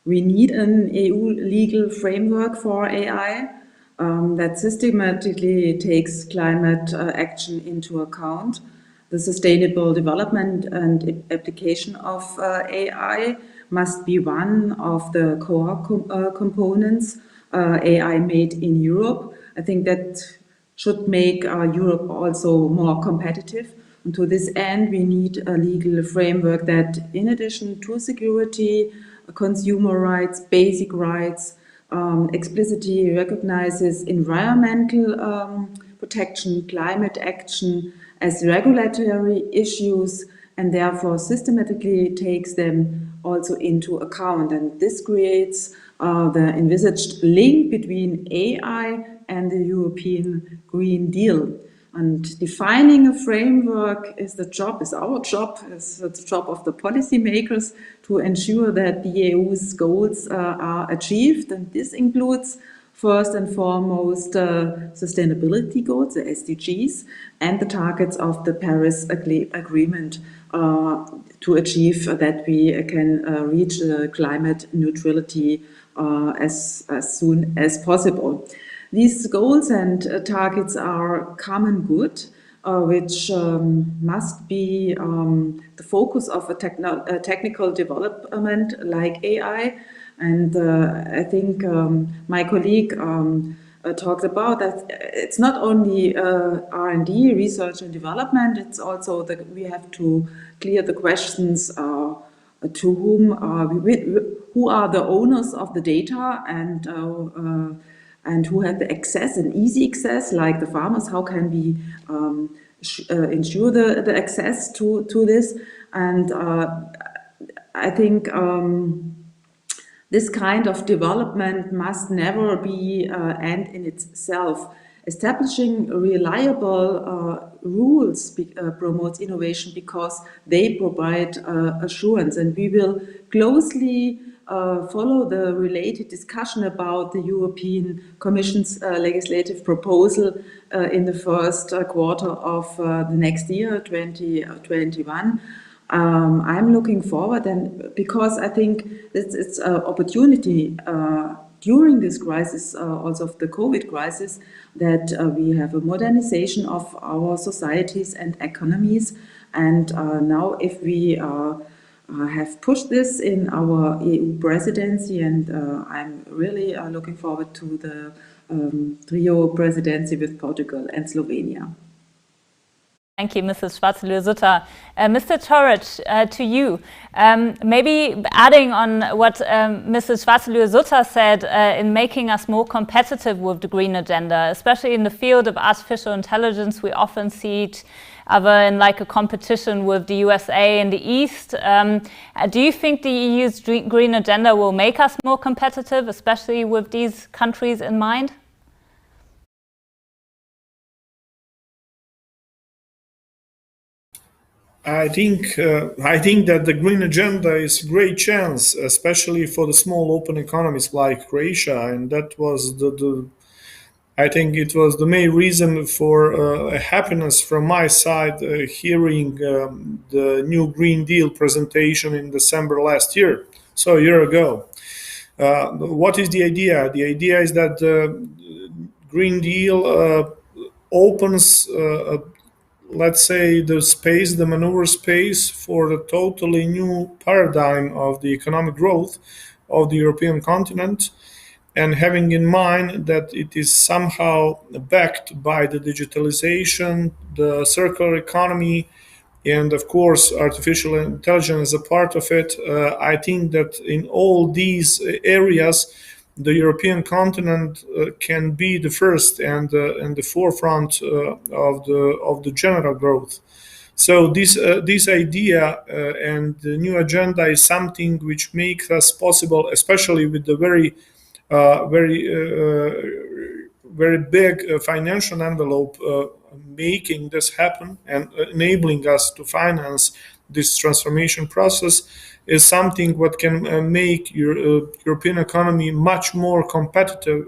Speaker 4: we need an EU legal framework for AI that systematically takes climate action into account. The sustainable development and application of AI must be one of the core components AI made in Europe. I think that should make Europe also more competitive. And to this end, we need a legal framework that, in addition to security, consumer rights, basic rights, explicitly recognizes environmental protection, climate action, as regulatory issues and therefore systematically takes them also into account. And this creates the envisaged link between AI and the European Green Deal. And defining a framework is our job, is the job of the policymakers to ensure that the EU's goals are achieved. And this includes first and foremost sustainability goals, the SDGs, and the targets of the Paris Agreement to achieve that we can reach climate neutrality as soon as possible. These goals and targets are common good, which must be the focus of a technical development like AI. And I think my colleague talked about that it's not only R&D, research and development, it's also that we have to clear the questions to who are the owners of the data and who have the access and easy access, like the farmers. How can we ensure the access to this? And I think this kind of development must never be end in itself. Establishing reliable rules promotes innovation because they provide assurance, and we will closely follow the related discussion about the European Commission's legislative proposal in the first quarter of the next year, 2021. I'm looking forward, and because I think it's an opportunity during this crisis, also of the COVID crisis, that we have a modernization of our societies and economies. And now if we have pushed this in our EU presidency, and I'm really looking forward to the trio presidency with Portugal and Slovenia.
Speaker 2: Thank you, Mrs. Schwarzelöhr-Sutter. Mr. Torres, to you. Maybe adding on what Mrs. Schwarzelöhr-Sutter said in making us more competitive with the green agenda, especially in the field of artificial intelligence, we often see it either in like a competition with the USA in the East. Do you think the EU's green agenda will make us more competitive, especially with these countries in mind?
Speaker 5: I think that the green agenda is a great chance, especially for the small open economies like Croatia, and that was I think it was the main reason for happiness from my side hearing the new Green Deal presentation in December last year, so a year ago. What is the idea? The idea is that the Green Deal opens let's say the maneuver space for a totally new paradigm of the economic growth of the European continent, and having in mind that it is somehow backed by the digitalization, the circular economy, and of course artificial intelligence as a part of it. I think that in all these areas the European continent can be the first and the forefront of the general growth. So this idea and the new agenda is something which makes us possible, especially with the very big financial envelope, making this happen and enabling us to finance this transformation process, is something what can make European economy much more competitive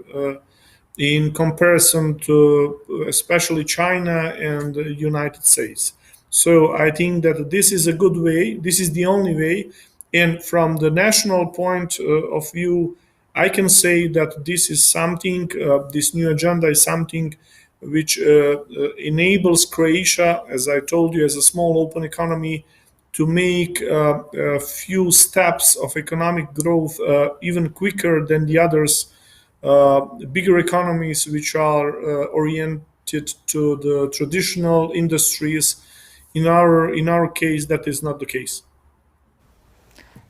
Speaker 5: in comparison to especially China and the United States. So I think that this is a good way. This is the only way. And from the national point of view, I can say that this is something, this new agenda is something which enables Croatia, as I told you, as a small open economy, to make a few steps of economic growth even quicker than the others, bigger economies which are oriented to the traditional industries. In our case, that is not the case.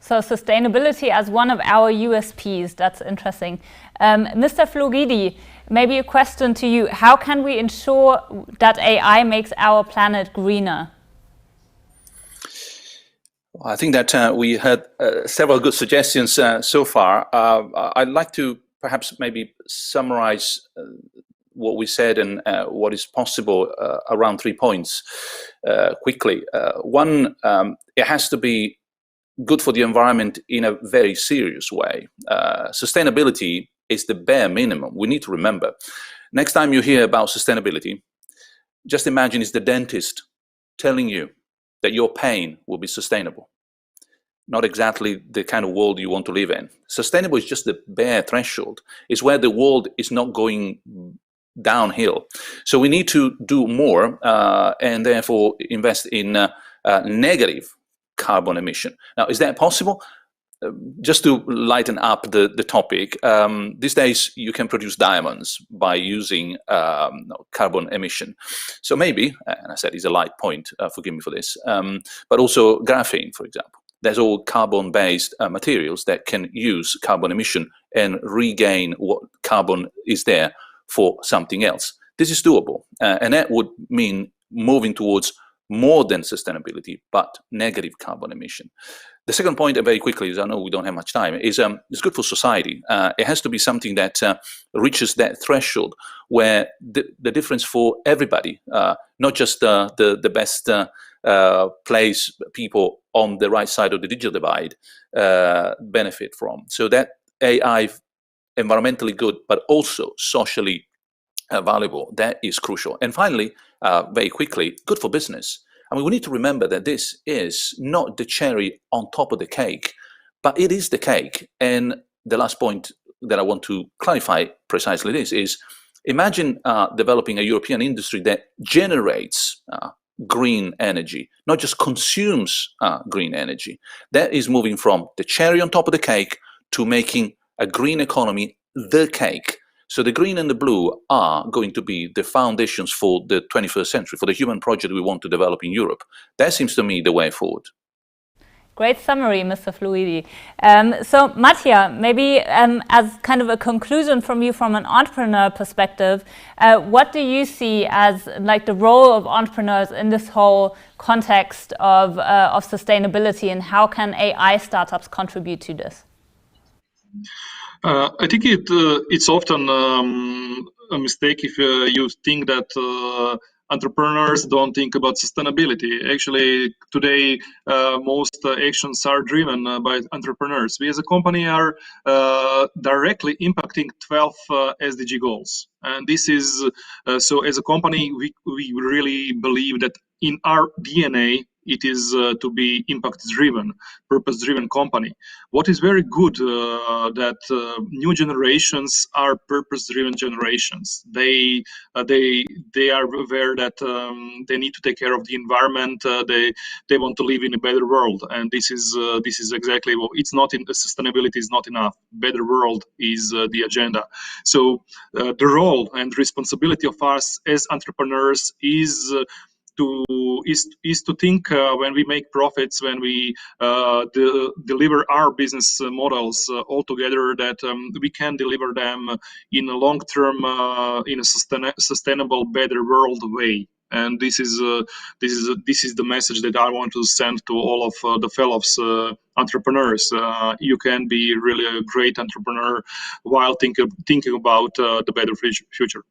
Speaker 2: So sustainability as one of our USPs, that's interesting. Mr. Floridi, maybe a question to you. How can we ensure that AI makes our planet greener?
Speaker 7: I think that we had several good suggestions so far. I'd like to perhaps maybe summarize what we said and what is possible around 3 points quickly. One, it has to be good for the environment in a very serious way. Sustainability is the bare minimum. We need to remember. Next time you hear about sustainability, just imagine it's the dentist telling you that your pain will be sustainable. Not exactly the kind of world you want to live in. Sustainable is just the bare threshold. It's where the world is not going downhill. So we need to do more and therefore invest in negative carbon emission. Now, is that possible? Just to lighten up the topic, these days you can produce diamonds by using carbon emission. So maybe, and I said it's a light point, forgive me for this, but also graphene, for example. There's all carbon-based materials that can use carbon emission and regain what carbon is there for something else. This is doable, and that would mean moving towards more than sustainability, but negative carbon emission. The second point, very quickly, as I know we don't have much time, is it's good for society. It has to be something that reaches that threshold where the difference for everybody, not just the best place people on the right side of the digital divide benefit from. So that AI, environmentally good, but also socially valuable, that is crucial. And finally, very quickly, good for business. I mean, we need to remember that this is not the cherry on top of the cake, but it is the cake. And the last point that I want to clarify precisely this is, imagine developing a European industry that generates green energy, not just consumes green energy. That is moving from the cherry on top of the cake to making a green economy the cake. So the green and the blue are going to be the foundations for the 21st century, for the human project we want to develop in Europe. That seems to me the way forward.
Speaker 2: Great summary, Mr. Fluidi. So Mattia, maybe as kind of a conclusion from you from an entrepreneur perspective, what do you see as like the role of entrepreneurs in this whole context of sustainability, and how can AI startups contribute to this?
Speaker 8: I think it's often a mistake if you think that entrepreneurs don't think about sustainability. Actually, today, most actions are driven by entrepreneurs. We as a company are directly impacting 12 SDG goals. And this is, so as a company, we really believe that in our DNA, it is to be impact-driven, purpose-driven company. What is very good that new generations are purpose-driven generations. They are aware that they need to take care of the environment. They want to live in a better world, and this is exactly what it's not. In sustainability is not enough. Better world is the agenda. So the role and responsibility of us as entrepreneurs is to think when we make profits, when we deliver our business models all together, that we can deliver them in a long-term, in a sustainable, better world way. And this is the message that I want to send to all of the fellows entrepreneurs. You can be really a great entrepreneur while thinking about the better future.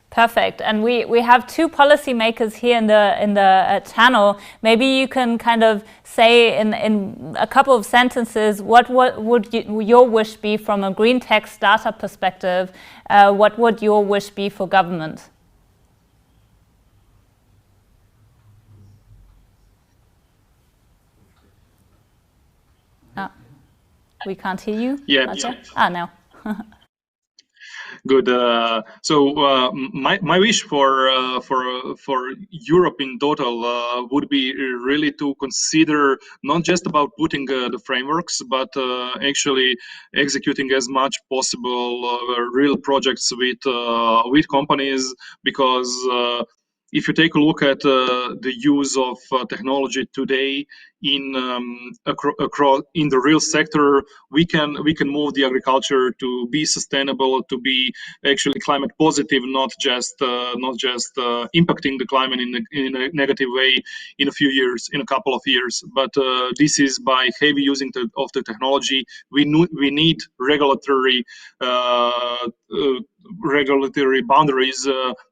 Speaker 2: Perfect. And we have two policymakers here in the channel. Maybe you can kind of say in a couple of sentences, what would your wish be from a green tech startup perspective? What would your wish be for government? We can't hear you.
Speaker 8: Yeah.
Speaker 2: No.
Speaker 8: Good. So my wish for Europe in total would be really to consider not just about putting the frameworks, but actually executing as much possible real projects with companies, because if you take a look at the use of technology today in across in the real sector, we can move the agriculture to be sustainable, to be actually climate positive, not just impacting the climate in a negative way in a couple of years. But this is by heavy using of the technology. We need regulatory boundaries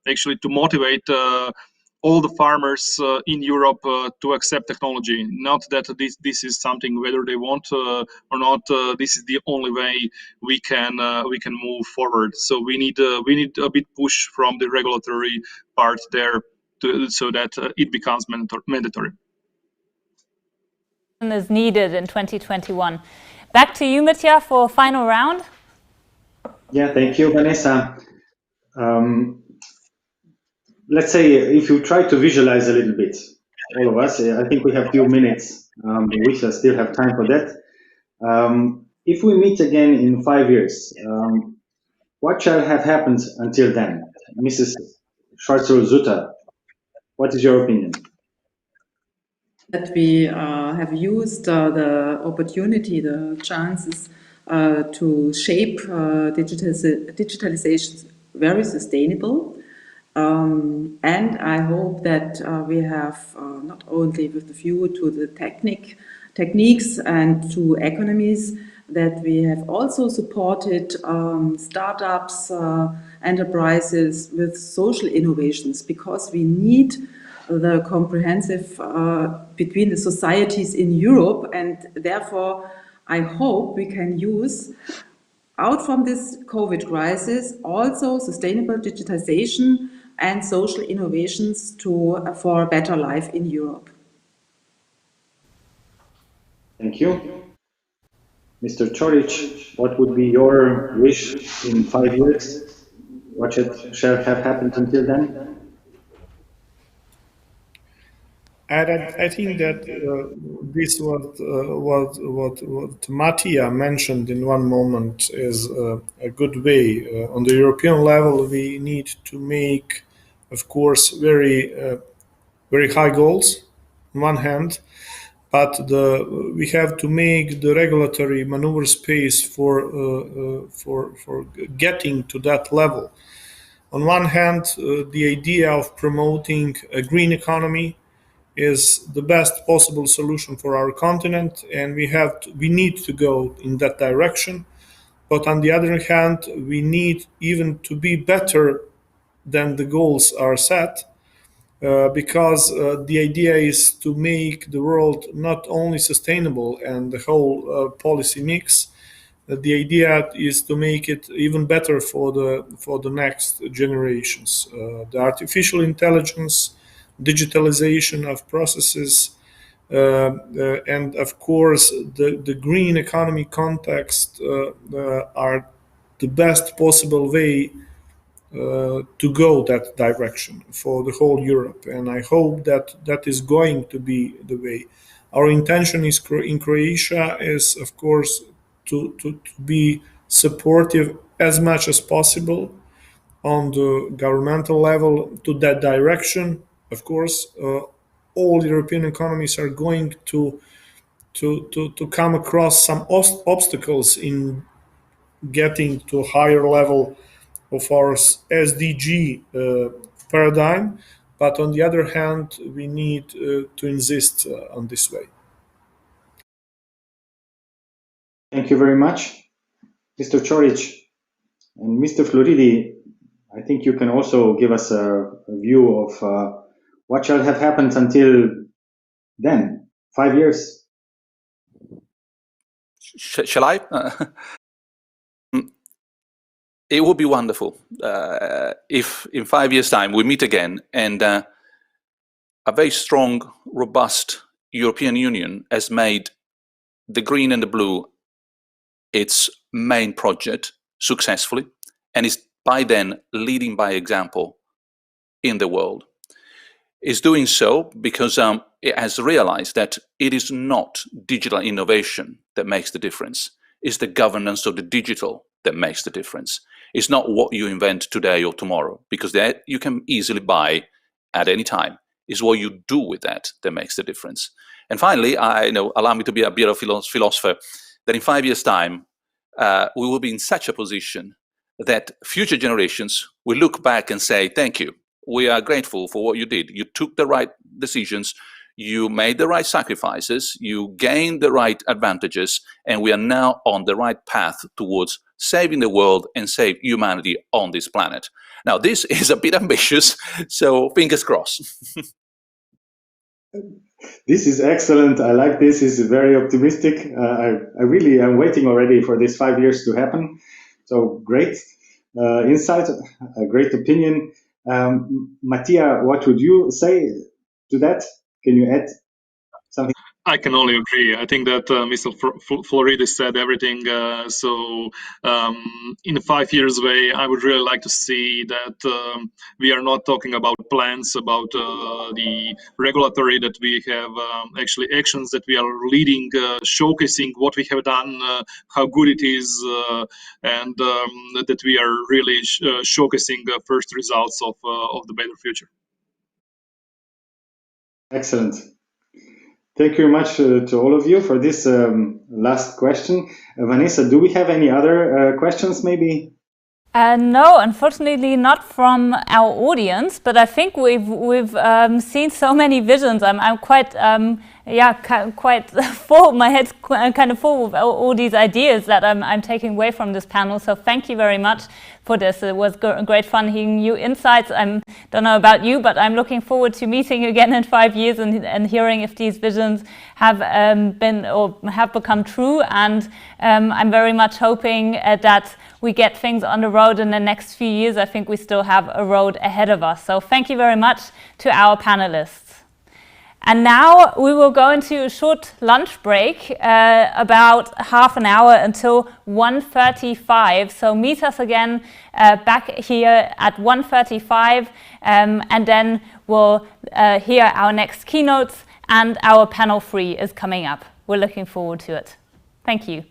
Speaker 8: actually to motivate all the farmers in Europe to accept technology. Not that this is something whether they want or not. This is the only way we can move forward. So we need a bit push from the regulatory part there so that it becomes mandatory.
Speaker 2: Is needed in 2021. Back to you, Mitja, for a final round.
Speaker 20: Yeah, thank you, Vanessa. Let's say if you try to visualize a little bit, all of us, I think we have a few minutes. We shall still have time for that. If we meet again in 5 years, what shall have happened until then? Mrs. Schwarzer-Sutter, what is your opinion?
Speaker 4: That we have used the opportunity, the chances to shape digitalization very sustainable. And I hope that we have not only with the view to the techniques and to economies, that we have also supported startups, enterprises with social innovations, because we need the comprehensive between the societies in Europe, and therefore I hope we can use out from this COVID crisis also sustainable digitization and social innovations for a better life in Europe.
Speaker 20: Thank you. Mr. Čorić, what would be your wish in 5 years? What shall have happened until then?
Speaker 5: I think that this what Mattia mentioned in one moment is a good way. On the European level, we need to make, of course, very high goals on one hand, but we have to make the regulatory maneuver space for getting to that level. On one hand, the idea of promoting a green economy is the best possible solution for our continent, and we need to go in that direction. But on the other hand, we need even to be better than the goals are set, because the idea is to make the world not only sustainable and the whole policy mix. The idea is to make it even better for the next generations. The artificial intelligence, digitalization of processes, and of course the green economy context are the best possible way to go that direction for the whole Europe, and I hope that is going to be the way. Our intention is in Croatia is, of course, to be supportive as much as possible on the governmental level to that direction. Of course, all European economies are going to come across some obstacles in getting to a higher level of our SDG paradigm, but on the other hand, we need to insist on this way.
Speaker 20: Thank you very much, Mr. Čorić. And Mr. Floridi, I think you can also give us a view of what shall have happened until then, 5 years.
Speaker 7: Shall I? It would be wonderful if in 5 years' time we meet again and a very strong, robust European Union has made the green and the blue its main project successfully, and is by then leading by example in the world. It's doing so because it has realized that it is not digital innovation that makes the difference. It's the governance of the digital that makes the difference. It's not what you invent today or tomorrow, because that you can easily buy at any time. It's what you do with that that makes the difference. And finally, allow me to be a bit of a philosopher, that in 5 years' time, we will be in such a position that future generations will look back and say, thank you. We are grateful for what you did. You took the right decisions. You made the right sacrifices. You gained the right advantages. And we are now on the right path towards saving the world and save humanity on this planet. Now, this is a bit ambitious, so fingers crossed.
Speaker 20: This is excellent. I like this. It's very optimistic. I really am waiting already for this 5 years to happen. So great insight, a great opinion. Mattia, what would you say to that? Can you add something?
Speaker 8: I can only agree. I think that Mr. Floridis said everything. In a 5 years way, I would really like to see that we are not talking about plans, about the regulatory that we have, actually actions that we are leading, showcasing what we have done, how good it is, and that we are really showcasing the first results of the better future.
Speaker 20: Excellent. Thank you very much to all of you for this last question. Vanessa, do we have any other questions maybe?
Speaker 2: No, unfortunately not from our audience, but I think we've seen so many visions. I'm quite quite full. My head's kind of full with all these ideas that I'm taking away from this panel. So thank you very much for this. It was great fun hearing new insights. I don't know about you, but I'm looking forward to meeting again in 5 years and hearing if these visions have been or have become true. And I'm very much hoping that we get things on the road in the next few years. I think we still have a road ahead of us. So thank you very much to our panelists. And now we will go into a short lunch break, about half an hour until 1:35. So meet us again back here at 1:35, and then we'll hear our next keynotes, and our panel 3 is coming up. We're looking forward to it. Thank you.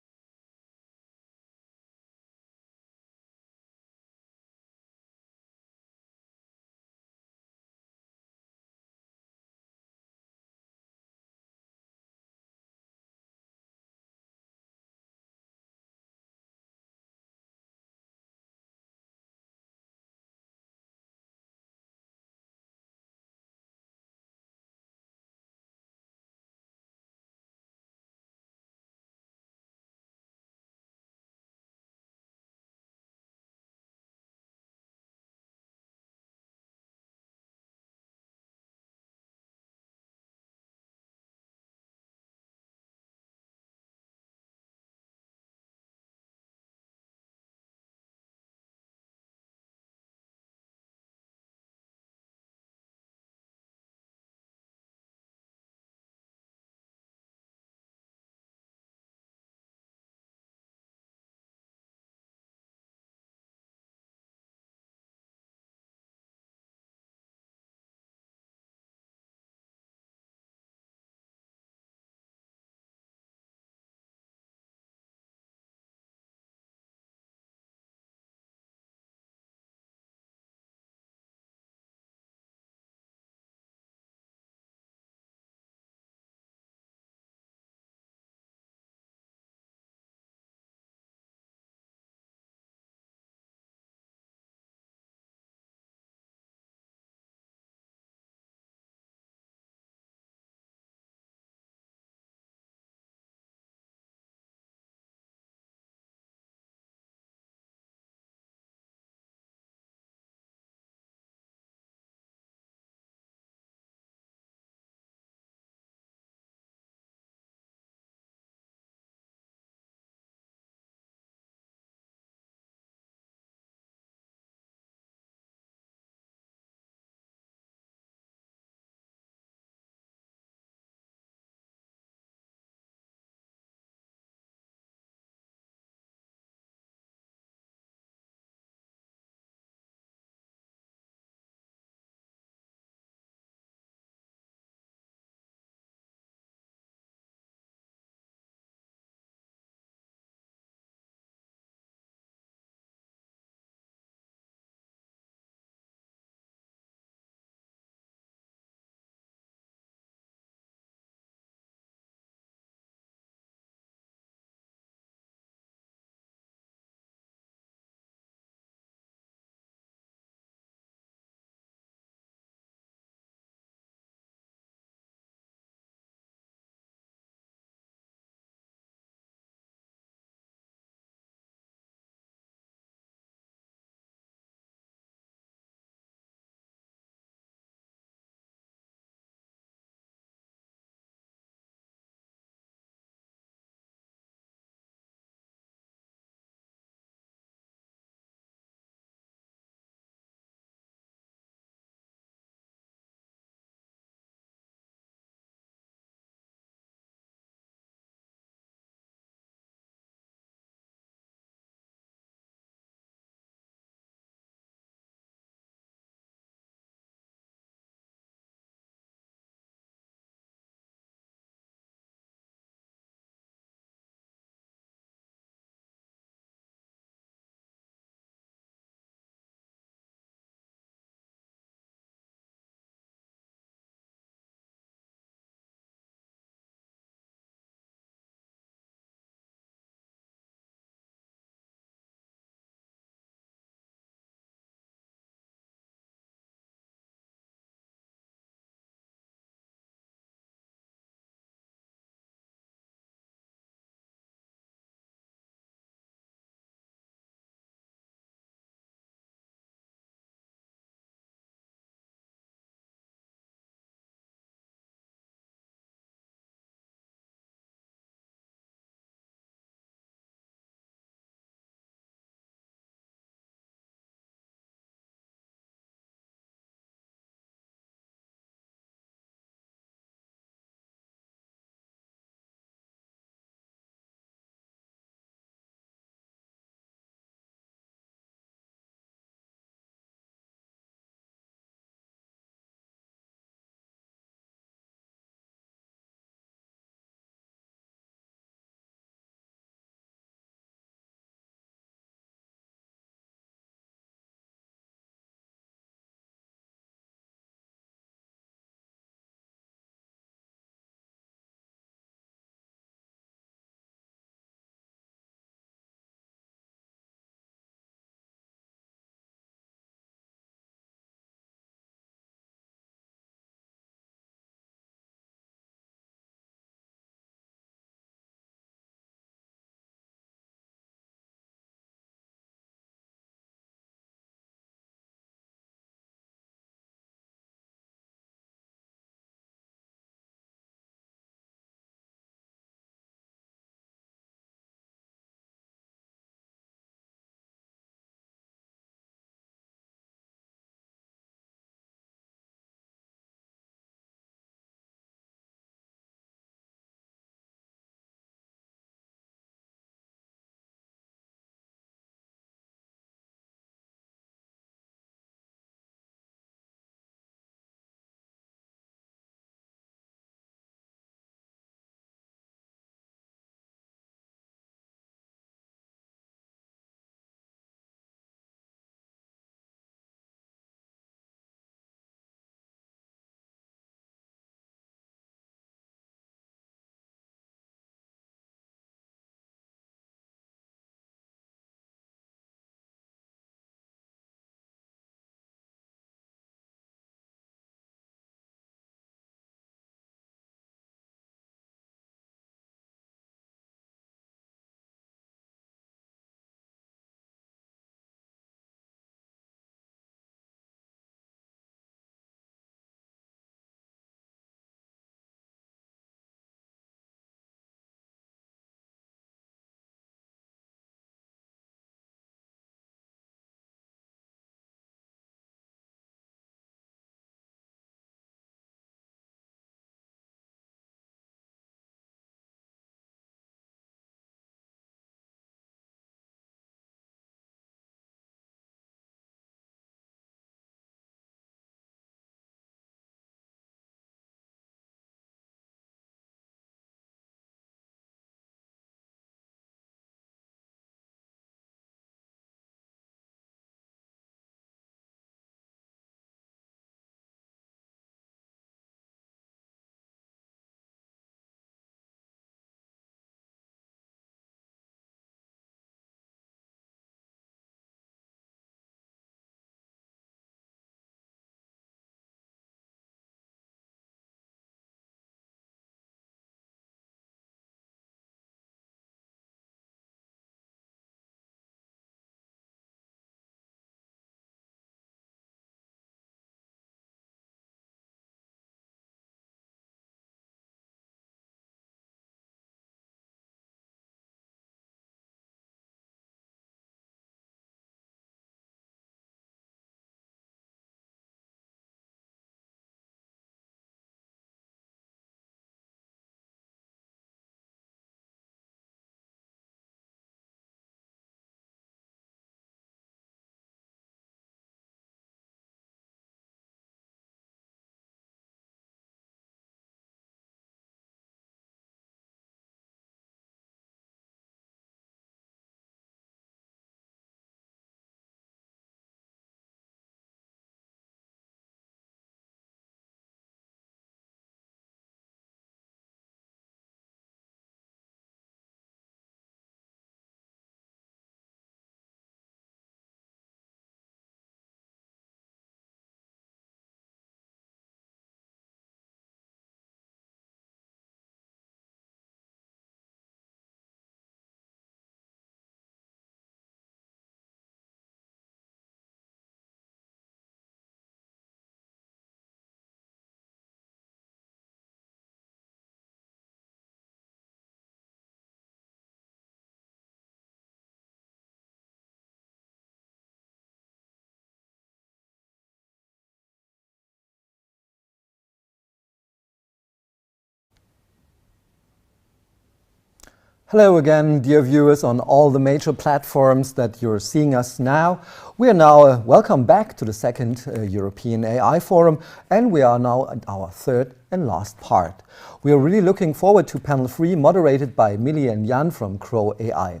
Speaker 1: Hello again, dear viewers on all the major platforms that you're seeing us now. We are now welcome back to the second European AI Forum, and we are now at our third and last part. We are really looking forward to panel 3 moderated by Millie and Jan from CroAI.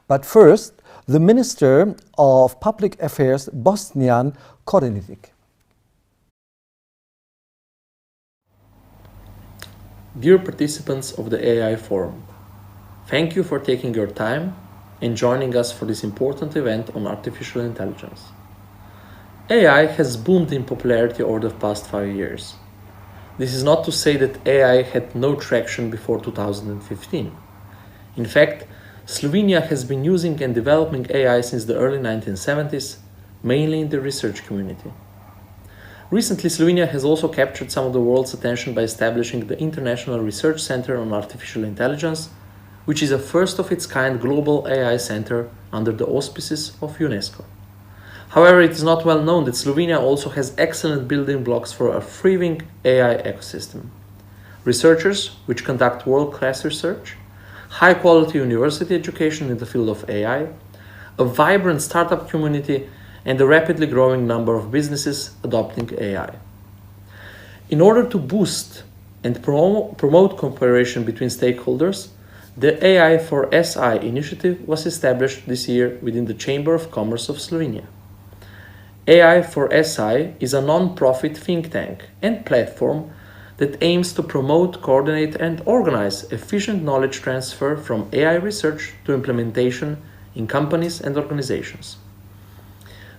Speaker 1: But first, the Minister of Public Affairs, Boštjan Korenic.
Speaker 9: Dear participants of the AI Forum, thank you for taking your time and joining us for this important event on artificial intelligence. AI has boomed in popularity over the past 5 years. This is not to say that AI had no traction before 2015. In fact, Slovenia has been using and developing AI since the early 1970s, mainly in the research community. Recently, Slovenia has also captured some of the world's attention by establishing the International Research Center on Artificial Intelligence, which is a first-of-its-kind global AI center under the auspices of UNESCO. However, it is not well known that Slovenia also has excellent building blocks for a thriving AI ecosystem. Researchers, which conduct world-class research, high-quality university education in the field of AI, a vibrant startup community, and a rapidly growing number of businesses adopting AI. In order to boost and promote cooperation between stakeholders, the AI for SI initiative was established this year within the Chamber of Commerce of Slovenia. AI for SI is a non-profit think tank and platform that aims to promote, coordinate, and organize efficient knowledge transfer from AI research to implementation in companies and organizations.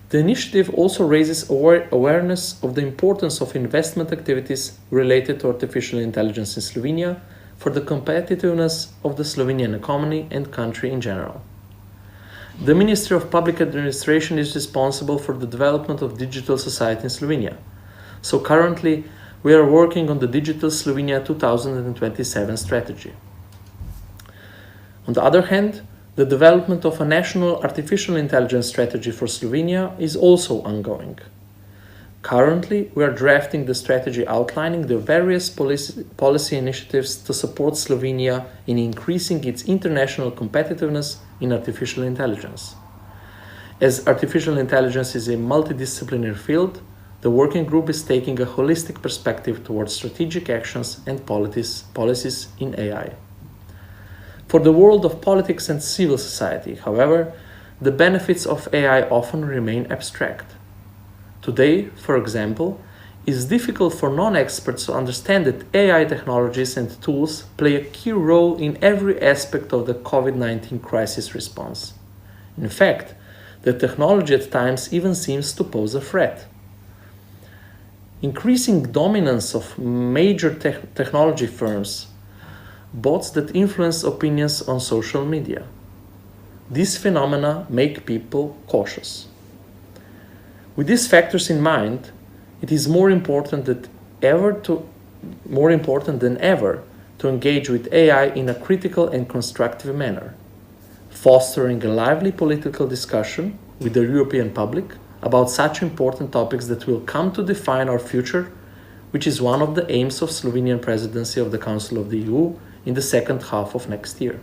Speaker 9: The initiative also raises awareness of the importance of investment activities related to artificial intelligence in Slovenia for the competitiveness of the Slovenian economy and country in general. The Ministry of Public Administration is responsible for the development of digital society in Slovenia. So currently, we are working on the Digital Slovenia 2027 strategy. On the other hand, the development of a national artificial intelligence strategy for Slovenia is also ongoing. Currently, we are drafting the strategy outlining the various policy initiatives to support Slovenia in increasing its international competitiveness in artificial intelligence. As artificial intelligence is a multidisciplinary field, the working group is taking a holistic perspective towards strategic actions and policies in AI. For the world of politics and civil society, however, the benefits of AI often remain abstract. Today, for example, it is difficult for non-experts to understand that AI technologies and tools play a key role in every aspect of the COVID-19 crisis response. In fact, the technology at times even seems to pose a threat. Increasing dominance of major technology firms, bots that influence opinions on social media. These phenomena make people cautious. With these factors in mind, it is more important than ever to engage with AI in a critical and constructive manner, fostering a lively political discussion with the European public about such important topics that will come to define our future, which is one of the aims of Slovenian Presidency of the Council of the EU in the second half of next year.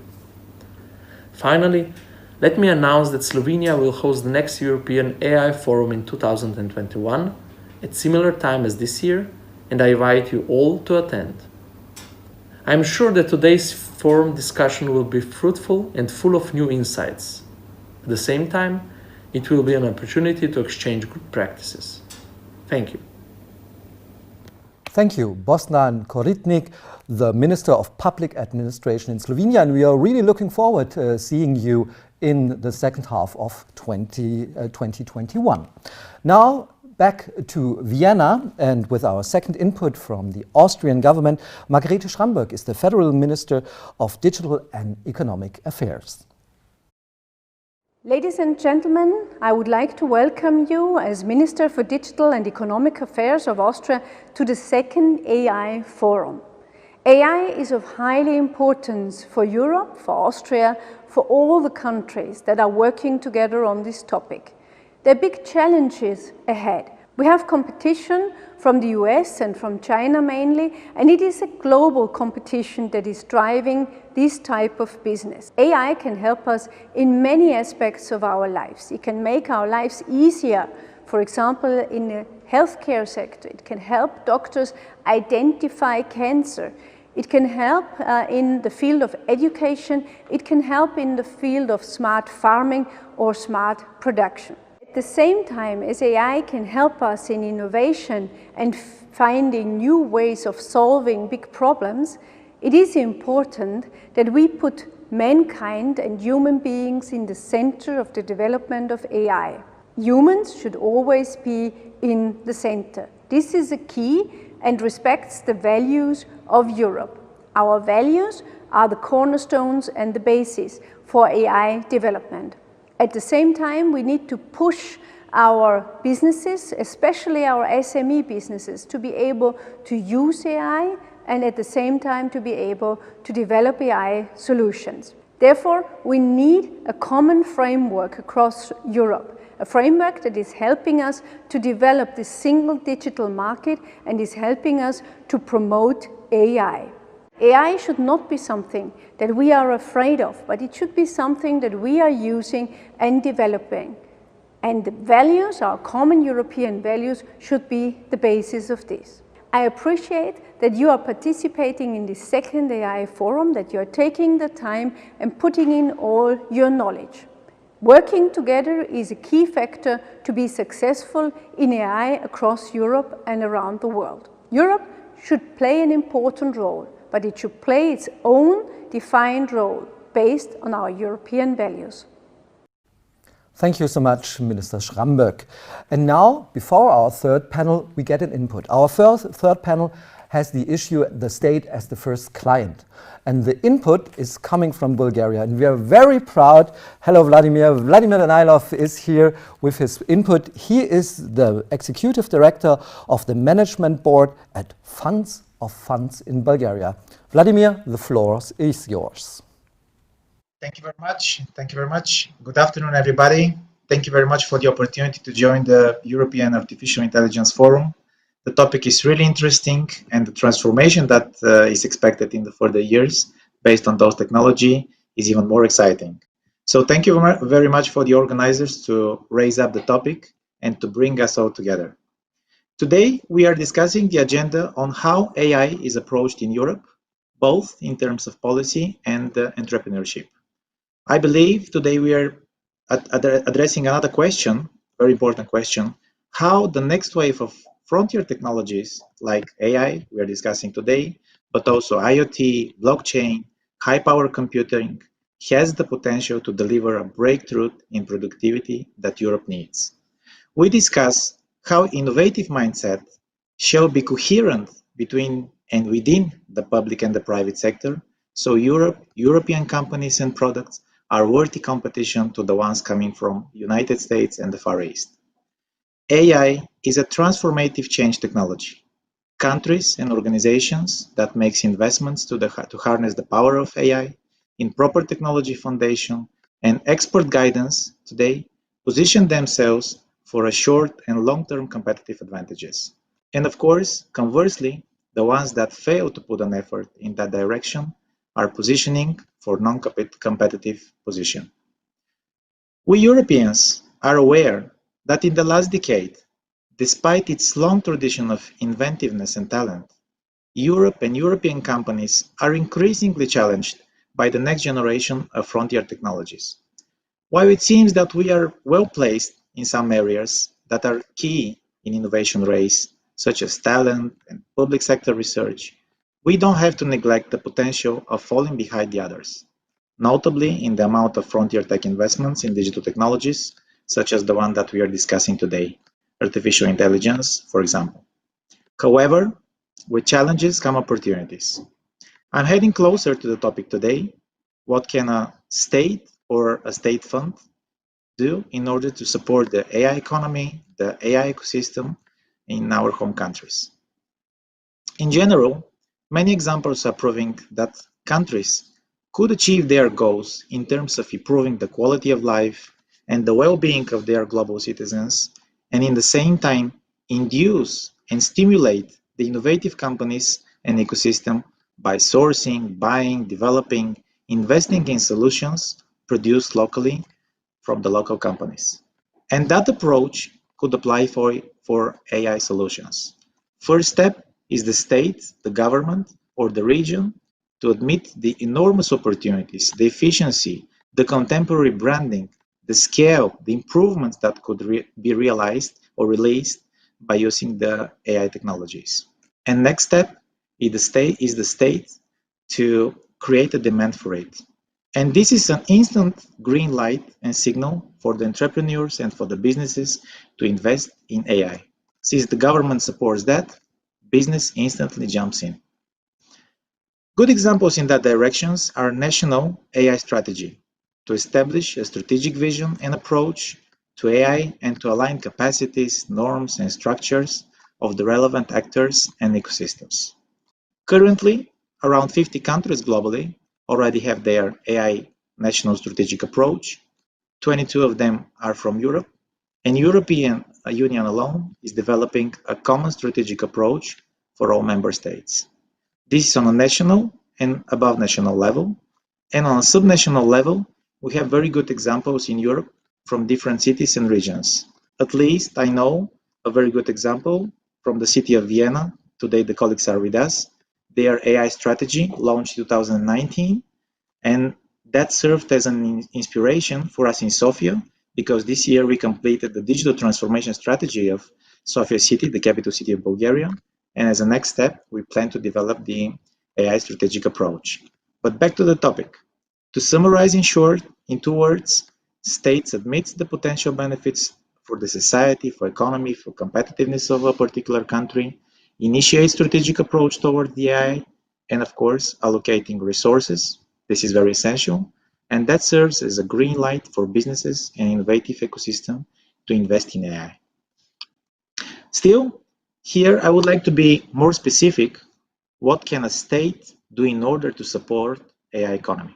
Speaker 9: Finally, let me announce that Slovenia will host the next European AI Forum in 2021 at similar time as this year, and I invite you all to attend. I am sure that today's forum discussion will be fruitful and full of new insights. At the same time, it will be an opportunity to exchange good practices. Thank you.
Speaker 1: Thank you, Boštjan Korenic, the Minister of Public Administration in Slovenia, and we are really looking forward to seeing you in the second half of 2021. Now, back to Vienna, and with our second input from the Austrian government, Margarete Schramberg is the Federal Minister of Digital and Economic Affairs.
Speaker 10: Ladies and gentlemen, I would like to welcome you as Minister for Digital and Economic Affairs of Austria to the second AI Forum. AI is of highly importance for Europe, for Austria, for all the countries that are working together on this topic. There are big challenges ahead. We have competition from the US and from China mainly, and it is a global competition that is driving this type of business. AI can help us in many aspects of our lives. It can make our lives easier. For example, in the healthcare sector, it can help doctors identify cancer. It can help in the field of education. It can help in the field of smart farming or smart production. At the same time as AI can help us in innovation and finding new ways of solving big problems, it is important that we put mankind and human beings in the center of the development of AI. Humans should always be in the center. This is a key and respects the values of Europe. Our values are the cornerstones and the basis for AI development. At the same time, we need to push our businesses, especially our SME businesses, to be able to use AI and at the same time to be able to develop AI solutions. Therefore, we need a common framework across Europe, a framework that is helping us to develop this single digital market and is helping us to promote AI. AI should not be something that we are afraid of, but it should be something that we are using and developing. And the values, our common European values, should be the basis of this. I appreciate that you are participating in this second AI forum, that you are taking the time and putting in all your knowledge. Working together is a key factor to be successful in AI across Europe and around the world. Europe should play an important role, but it should play its own defined role based on our European values.
Speaker 1: Thank you so much, Minister Schramberg. And now, before our third panel, we get an input. Our third panel has the issue, the state as the first client. And the input is coming from Bulgaria. And we are very proud. Hello, Vladimir. Vladimir Danilov is here with his input. He is the executive director of the management board at Funds of Funds in Bulgaria. Vladimir, the floor is yours.
Speaker 13: Thank you very much. Thank you very much. Good afternoon, everybody. Thank you very much for the opportunity to join the European Artificial Intelligence Forum. The topic is really interesting, and the transformation that is expected in the further years based on those technology is even more exciting. So thank you very much for the organizers to raise up the topic and to bring us all together. Today, we are discussing the agenda on how AI is approached in Europe, both in terms of policy and entrepreneurship. I believe today we are addressing another question, very important question, how the next wave of frontier technologies like AI we are discussing today, but also IoT, blockchain, high power computing has the potential to deliver a breakthrough in productivity that Europe needs. We discuss how innovative mindset shall be coherent between and within the public and the private sector, so European companies and products are worthy competition to the ones coming from United States and the Far East. AI is a transformative change technology. Countries and organizations that makes investments to harness the power of AI in proper technology foundation and expert guidance today position themselves for a short and long-term competitive advantages. And of course, conversely, the ones that fail to put an effort in that direction are positioning for non-competitive position. We Europeans are aware that in the last decade, despite its long tradition of inventiveness and talent, Europe and European companies are increasingly challenged by the next generation of frontier technologies. While it seems that we are well placed in some areas that are key in innovation race, such as talent and public sector research, we don't have to neglect the potential of falling behind the others, notably in the amount of frontier tech investments in digital technologies, such as the one that we are discussing today, artificial intelligence, for example. However, with challenges come opportunities. I'm heading closer to the topic today. What can a state or a state fund do in order to support the AI economy, the AI ecosystem in our home countries? In general, many examples are proving that countries could achieve their goals in terms of improving the quality of life and the well-being of their global citizens, and in the same time induce and stimulate the innovative companies and ecosystem by sourcing, buying, developing, investing in solutions produced locally from the local companies. And that approach could apply for AI solutions. First step is the state, the government, or the region to admit the enormous opportunities, the efficiency, the contemporary branding, the scale, the improvements that could be realized or released by using the AI technologies. And next step is the state to create a demand for it. And this is an instant green light and signal for the entrepreneurs and for the businesses to invest in AI. Since the government supports that, business instantly jumps in. Good examples in that directions are national AI strategy to establish a strategic vision and approach to AI and to align capacities, norms, and structures of the relevant actors and ecosystems. Currently, around 50 countries globally already have their AI national strategic approach. 22 of them are from Europe, and European Union alone is developing a common strategic approach for all member states. This is on a national and above national level, and on a subnational level, we have very good examples in Europe from different cities and regions. At least I know a very good example from the city of Vienna. Today the colleagues are with us. Their AI strategy launched in 2019, and that served as an inspiration for us in Sofia, because this year we completed the digital transformation strategy of Sofia city, the capital city of Bulgaria, and as a next step, we plan to develop the AI strategic approach. But back to the topic. To summarize in short, in 2 words, states admits the potential benefits for the society, for economy, for competitiveness of a particular country, initiate strategic approach toward the AI, and of course, allocating resources. This is very essential, and that serves as a green light for businesses and innovative ecosystem to invest in AI. Still, here I would like to be more specific. What can a state do in order to support AI economy?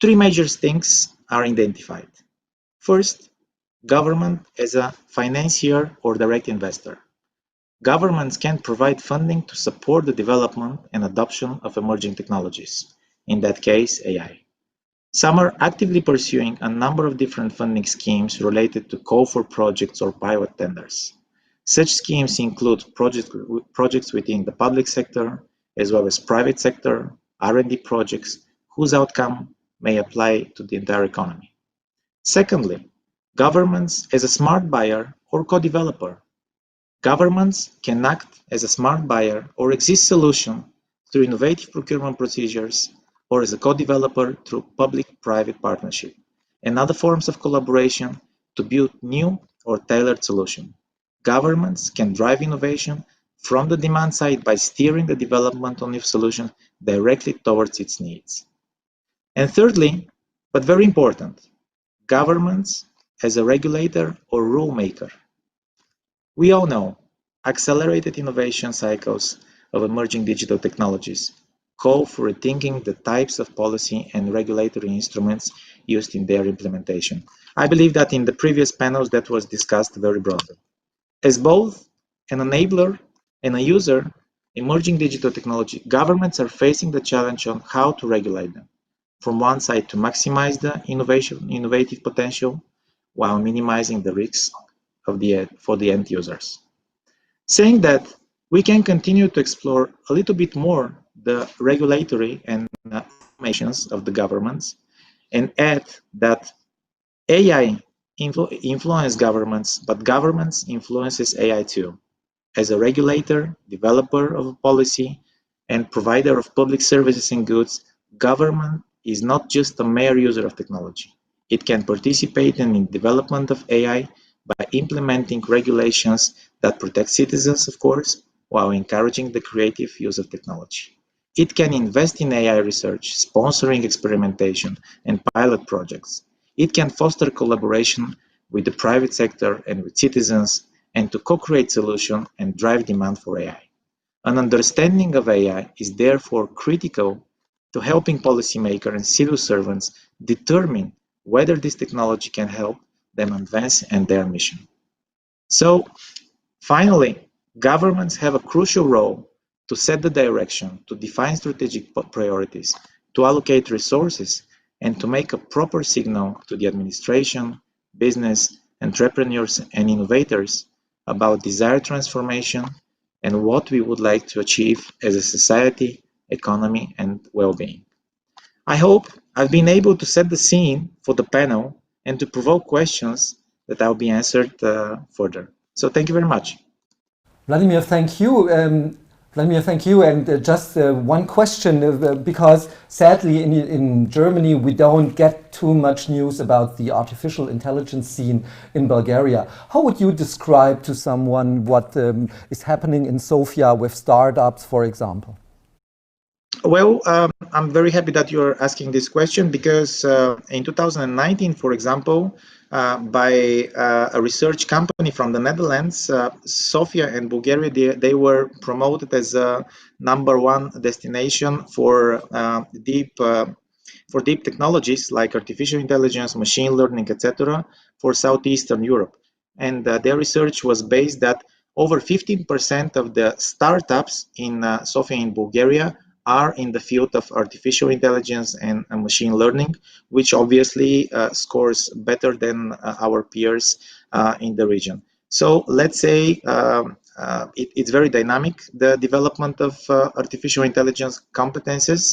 Speaker 13: 3 major things are identified. First, government as a financier or direct investor. Governments can provide funding to support the development and adoption of emerging technologies, in that case, AI. Some are actively pursuing a number of different funding schemes related to call for projects or pilot tenders. Such schemes include projects within the public sector, as well as private sector, R&D projects, whose outcome may apply to the entire economy. Secondly, governments as a smart buyer or co-developer. Governments can act as a smart buyer or exist solution through innovative procurement procedures or as a co-developer through public-private partnership and other forms of collaboration to build new or tailored solutions. Governments can drive innovation from the demand side by steering the development of new solutions directly towards its needs. And thirdly, but very important, governments as a regulator or rule maker. We all know accelerated innovation cycles of emerging digital technologies call for rethinking the types of policy and regulatory instruments used in their implementation. I believe that in the previous panels that was discussed very broadly. As both an enabler and a user, emerging digital technology, governments are facing the challenge on how to regulate them. From one side, to maximize the innovative potential, while minimizing the risks for the end users. Saying that, we can continue to explore a little bit more the regulatory and formations of the governments, and add that AI influence governments, but governments influences AI too. As a regulator, developer of policy, and provider of public services and goods, government is not just a mere user of technology. It can participate in the development of AI by implementing regulations that protect citizens, of course, while encouraging the creative use of technology. It can invest in AI research, sponsoring experimentation and pilot projects. It can foster collaboration with the private sector and with citizens, and to co-create solutions and drive demand for AI. An understanding of AI is therefore critical to helping policymakers and civil servants determine whether this technology can help them advance in their mission. So, Finally, governments have a crucial role to set the direction, to define strategic priorities, to allocate resources, and to make a proper signal to the administration, business, entrepreneurs, and innovators about desired transformation and what we would like to achieve as a society, economy, and well-being. I hope I've been able to set the scene for the panel and to provoke questions that I'll be answered further. So thank you very much.
Speaker 1: Vladimir, thank you. Vladimir, thank you. And just one question, because sadly in Germany we don't get too much news about the artificial intelligence scene in Bulgaria. How would you describe to someone what is happening in Sofia with startups, for example?
Speaker 13: Well, I'm very happy that you're asking this question because in 2019, for example, by a research company from the Netherlands, Sofia and Bulgaria, they were promoted as a #1 destination for deep technologies like artificial intelligence, machine learning, etc., for Southeastern Europe. And their research was based that over 15% of the startups in Sofia in Bulgaria are in the field of artificial intelligence and machine learning, which obviously scores better than our peers in the region. So let's say it's very dynamic, the development of artificial intelligence competences.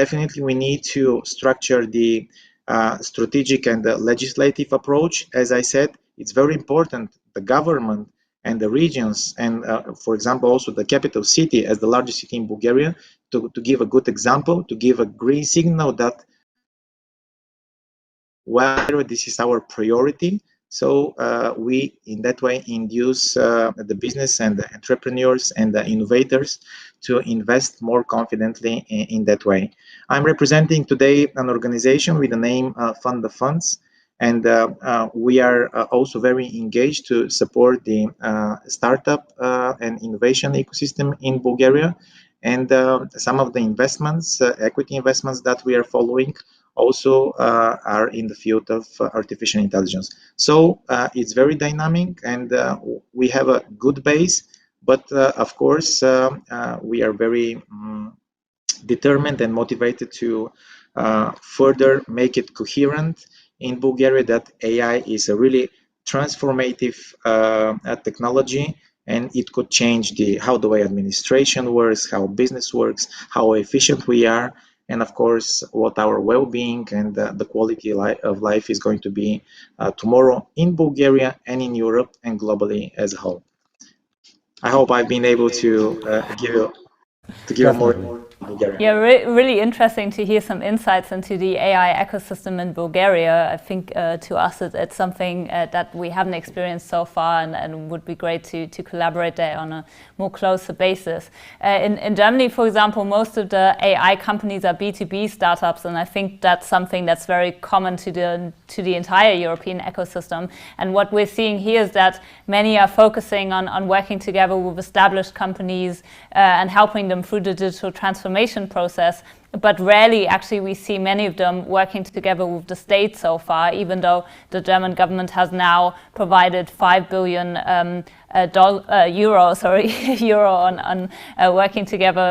Speaker 13: Definitely we need to structure the strategic and the legislative approach. As I said, it's very important the government and the regions and for example also the capital city as the largest city in Bulgaria to give a good example, to give a green signal that well this is our priority. So we in that way induce the business and the entrepreneurs and the innovators to invest more confidently in that way. I'm representing today an organization with the name Fund the Funds. And we are also very engaged to support the startup and innovation ecosystem in Bulgaria. And some of the investments, equity investments that we are following also are in the field of artificial intelligence. So it's very dynamic and we have a good base, but of course we are very determined and motivated to further make it coherent in Bulgaria that AI is a really transformative technology, and it could change how the way administration works, how business works, how efficient we are, and of course what our well-being and the quality of life is going to be tomorrow in Bulgaria and in Europe and globally as a whole. I hope I've been able to give you more.
Speaker 2: Yeah, really interesting to hear some insights into the AI ecosystem in Bulgaria. I think to us it's something that we haven't experienced so far and would be great to collaborate there on a more closer basis. In Germany, for example, most of the AI companies are B2B startups, and I think that's something that's very common to the entire European ecosystem. And what we're seeing here is that many are focusing on working together with established companies and helping them through the digital transformation process, but rarely actually we see many of them working together with the state so far, even though the German government has now provided 5 billion euro on working together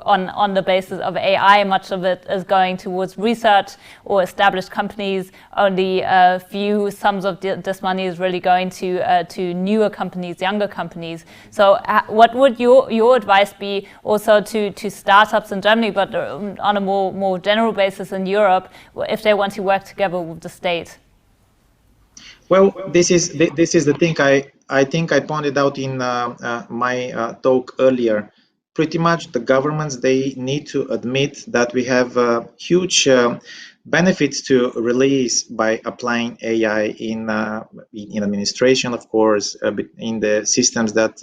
Speaker 2: on the basis of AI. Much of it is going towards research or established companies. Only a few sums of this money is really going to newer companies, younger companies. So what would your advice be also to startups in Germany, but on a more general basis in Europe, if they want to work together with the state?
Speaker 13: Well, this is the thing I think I pointed out in my talk earlier. Pretty much the governments, they need to admit that we have huge benefits to release by applying AI in administration, of course, in the systems that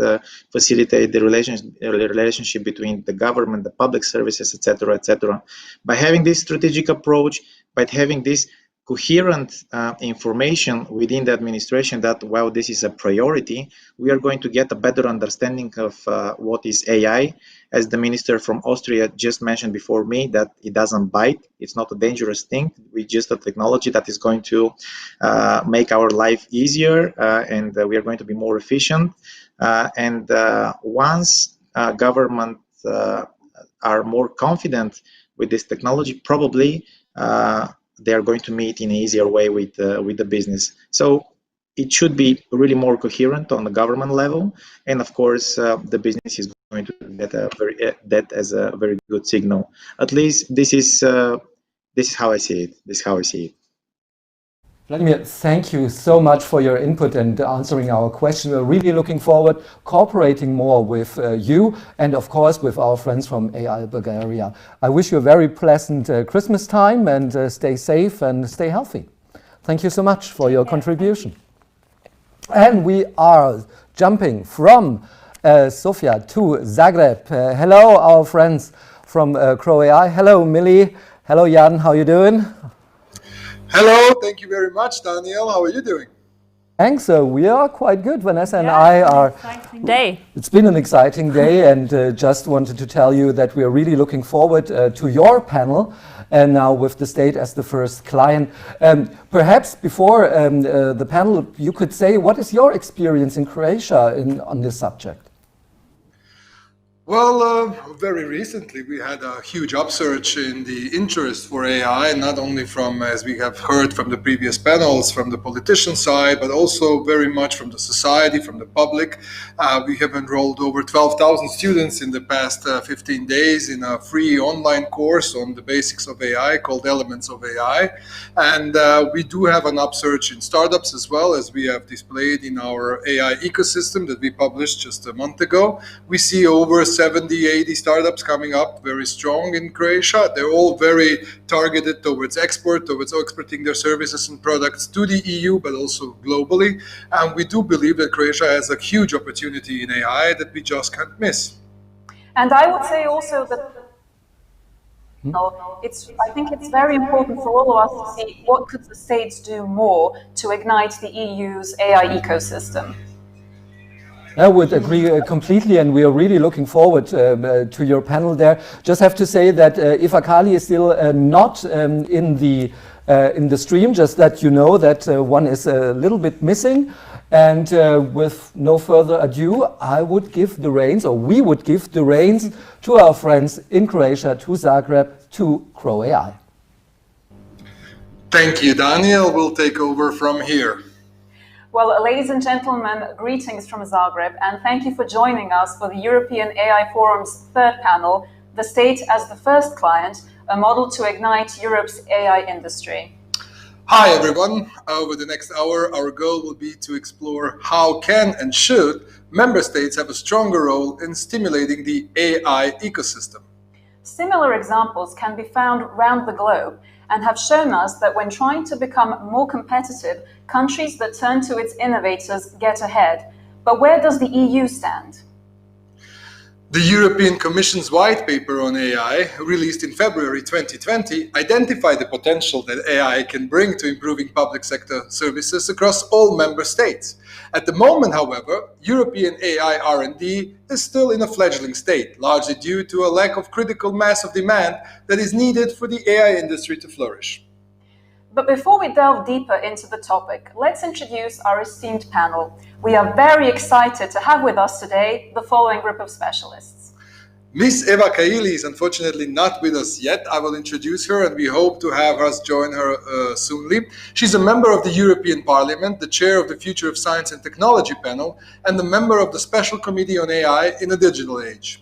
Speaker 13: facilitate the relationship between the government, the public services, etc., etc. By having this strategic approach, by having this coherent information within the administration that, well, this is a priority, we are going to get a better understanding of what is AI. As the minister from Austria just mentioned before me, that it doesn't bite, it's not a dangerous thing, it's just a technology that is going to make our life easier, and we are going to be more efficient. And once government are more confident with this technology, probably they are going to meet in an easier way with the business. So it should be really more coherent on the government level, and of course the business is going to get that as a very good signal. At least this is how I see it. This is how I see it.
Speaker 1: Vladimir, thank you so much for your input and answering our question. We're really looking forward cooperating more with you and of course with our friends from AI Bulgaria. I wish you a very pleasant Christmas time and stay safe and stay healthy. Thank you so much for your contribution. And we are jumping from Sofia to Zagreb. Hello, our friends from CroAI. Hello, Millie. Hello, Jan. How are you doing?
Speaker 11: Hello, thank you very much, Daniel. How are you doing?
Speaker 1: Thanks. We are quite good. Vanessa and I are.
Speaker 2: Exciting day.
Speaker 1: It's been an exciting day, and just wanted to tell you that we are really looking forward to your panel, and now with the state as the first client. Perhaps before the panel, you could say what is your experience in Croatia on this subject?
Speaker 11: Well, very recently we had a huge upsurge in the interest for AI, not only from, as we have heard from the previous panels, from the politician side, but also very much from the society, from the public. We have enrolled over 12,000 students in the past 15 days in a free online course on the basics of AI called Elements of AI. And we do have an upsurge in startups as well, as we have displayed in our AI ecosystem that we published just a month ago. We see over 70, 80 startups coming up very strong in Croatia. They're all very targeted towards exporting their services and products to the EU, but also globally. And we do believe that Croatia has a huge opportunity in AI that we just can't miss.
Speaker 14: And I would say also that I think it's very important for all of us to see what could the states do more to ignite the EU's AI ecosystem.
Speaker 1: I would agree completely, and we are really looking forward to your panel there. Just have to say that Eva Kali is still not in the stream, just that you know that one is a little bit missing. And with no further ado, I would give the reins, or we would give the reins to our friends in Croatia, to Zagreb, to CroAI.
Speaker 11: Thank you, Daniel. We'll take over from here.
Speaker 14: Well, ladies and gentlemen, greetings from Zagreb, and thank you for joining us for the European AI Forum's third panel, The State as the First Client, a model to ignite Europe's AI industry.
Speaker 11: Hi, everyone. Over the next hour, our goal will be to explore how can and should member states have a stronger role in stimulating the AI ecosystem.
Speaker 14: Similar examples can be found around the globe and have shown us that when trying to become more competitive, countries that turn to its innovators get ahead. But where does the EU stand?
Speaker 11: The European Commission's white paper on AI, released in February 2020, identified the potential that AI can bring to improving public sector services across all member states. At the moment, however, European AI R&D is still in a fledgling state, largely due to a lack of critical mass of demand that is needed for the AI industry to flourish.
Speaker 14: But before we delve deeper into the topic, let's introduce our esteemed panel. We are very excited to have with us today the following group of specialists.
Speaker 11: Ms. Eva Kaili is unfortunately not with us yet. I will introduce her, and we hope to have us join her soonly. She's a member of the European Parliament, the chair of the Future of Science and Technology panel, and the member of the Special Committee on AI in a Digital Age.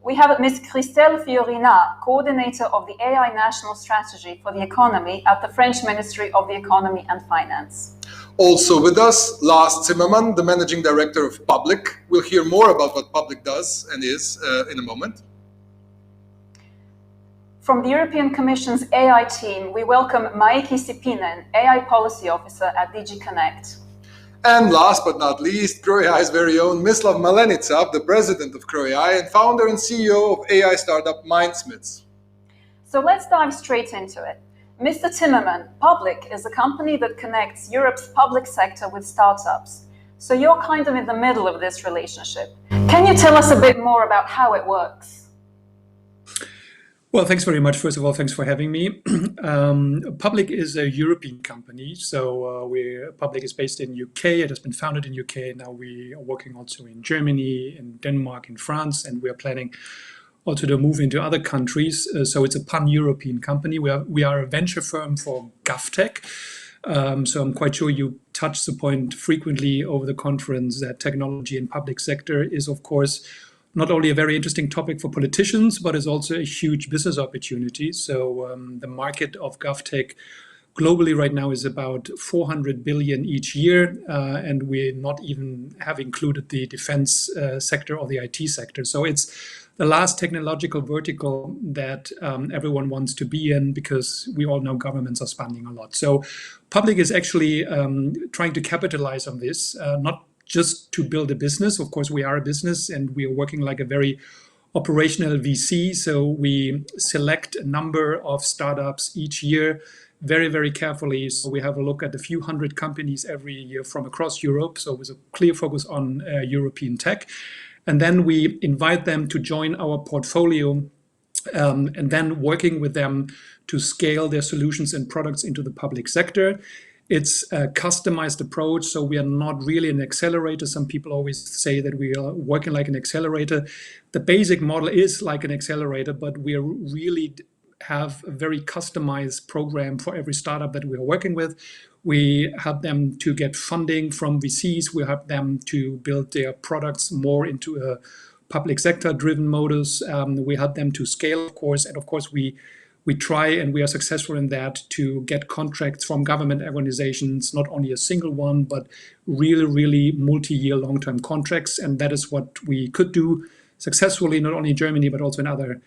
Speaker 14: We have Ms. Christelle Fiorina, coordinator of the AI National Strategy for the Economy at the French Ministry of the Economy and Finance.
Speaker 11: Also with us, Lars Zimmermann, the managing director of Public. We'll hear more about what Public does and is in a moment.
Speaker 14: From the European Commission's AI team, we welcome Maiki Sipinen, AI Policy Officer at DG Connect.
Speaker 11: And last but not least, CroAI's very own Mislav Malenica, the president of CroAI and founder and CEO of AI startup Mindsmiths.
Speaker 14: So let's dive straight into it. Mr. Timmerman, Public is a company that connects Europe's public sector with startups. So you're kind of in the middle of this relationship. Can you tell us a bit more about how it works?
Speaker 6: Well, thanks very much. First of all, thanks for having me. Public is a European company, so Public is based in UK. It has been founded in UK. Now we are working also in Germany, in Denmark, in France, and we are planning also to move into other countries. So it's a pan-European company. We are a venture firm for GovTech. So I'm quite sure you touch the point frequently over the conference that technology in public sector is, of course, not only a very interesting topic for politicians, but is also a huge business opportunity. So the market of GovTech globally right now is about 400 billion each year, and we not even have included the defense sector or the IT sector. So it's the last technological vertical that everyone wants to be in, because we all know governments are spending a lot. So Public is actually trying to capitalize on this, not just to build a business. Of course, we are a business and we are working like a very operational VC. So we select a number of startups each year very, very carefully. So we have a look at a few hundred companies every year from across Europe. So with a clear focus on European tech. And then we invite them to join our portfolio, and then working with them to scale their solutions and products into the public sector. It's a customized approach, so we are not really an accelerator. Some people always say that we are working like an accelerator. The basic model is like an accelerator, but we really have a very customized program for every startup that we are working with. We help them to get funding from VCs. We help them to build their products more into a public sector driven modus. We help them to scale, of course, and of course we try, and we are successful in that, to get contracts from government organizations, not only a single one, but really, really multi-year long-term contracts. And that is what we could do successfully, not only in Germany, but also in other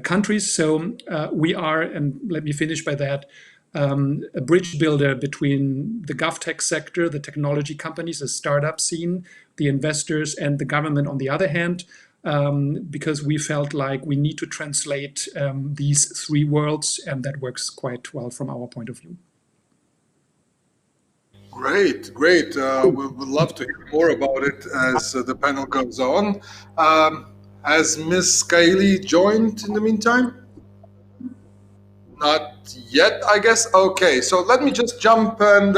Speaker 6: countries. So we are, and let me finish by that, a bridge builder between the GovTech sector, the technology companies, the startup scene, the investors, and the government on the other hand. Because we felt like we need to translate these three worlds, and that works quite well from our point of view.
Speaker 11: Great, great. We'll love to hear more about it as the panel goes on. Has Ms. Kaili joined in the meantime? Not yet, I guess. Okay, so let me just jump and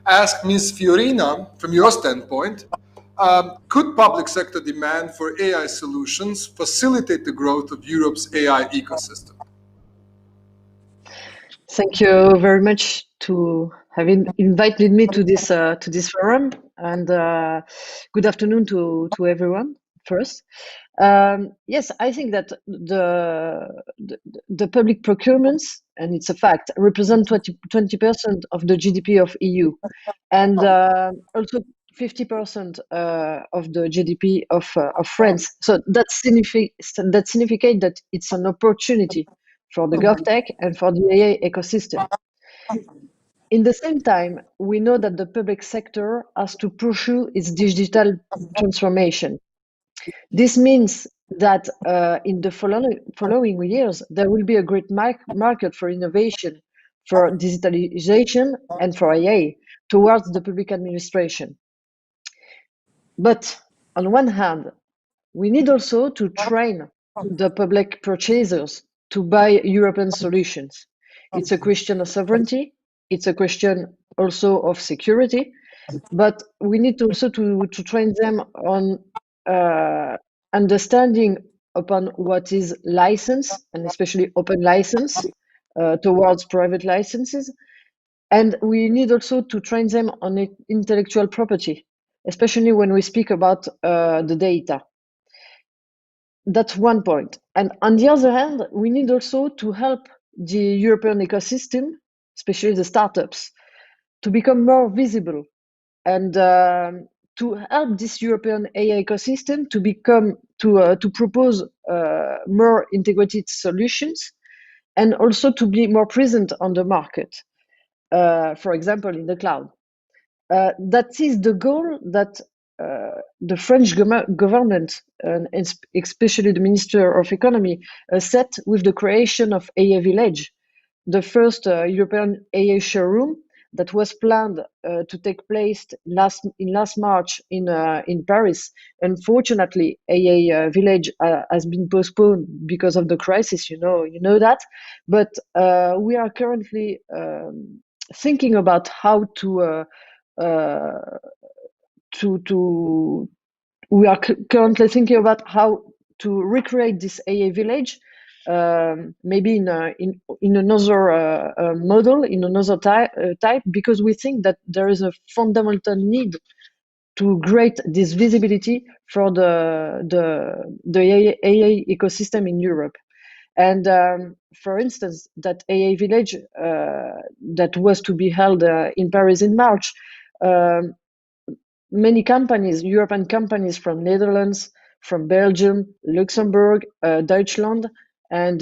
Speaker 11: ask Ms. Fiorina, from your standpoint, could public sector demand for AI solutions facilitate the growth of Europe's AI ecosystem?
Speaker 12: Thank you very much to have invited me to this forum, and good afternoon to everyone. First, yes, I think that the public procurements, and it's a fact, represent 20% of the GDP of EU, and also 50% of the GDP of France. So that significates that it's an opportunity for the GovTech and for the AI ecosystem. In the same time, we know that the public sector has to pursue its digital transformation. This means that in the following years, there will be a great market for innovation, for digitalization, and for AI towards the public administration. But on one hand, we need also to train the public purchasers to buy European solutions. It's a question of sovereignty. It's a question also of security. But we need also to train them on understanding upon what is license, and especially open license towards private licenses. And we need also to train them on intellectual property, especially when we speak about the data. That's one point. And on the other hand, we need also to help the European ecosystem, especially the startups, to become more visible, and to help this European AI ecosystem to propose more integrated solutions, and also to be more present on the market, for example, in the cloud. That is the goal that the French government, and especially the Minister of Economy, set with the creation of AI Village, the first European AI showroom that was planned to take place last March in Paris. Unfortunately, AI Village has been postponed because of the crisis. You know that. But we are currently thinking about how to we are currently thinking about how to recreate this AA village, maybe in another model, in another type, because we think that there is a fundamental need to create this visibility for the AA ecosystem in Europe. And for instance, that AA village that was to be held in Paris in March, many companies, European companies from Netherlands, from Belgium, Luxembourg, Deutschland, and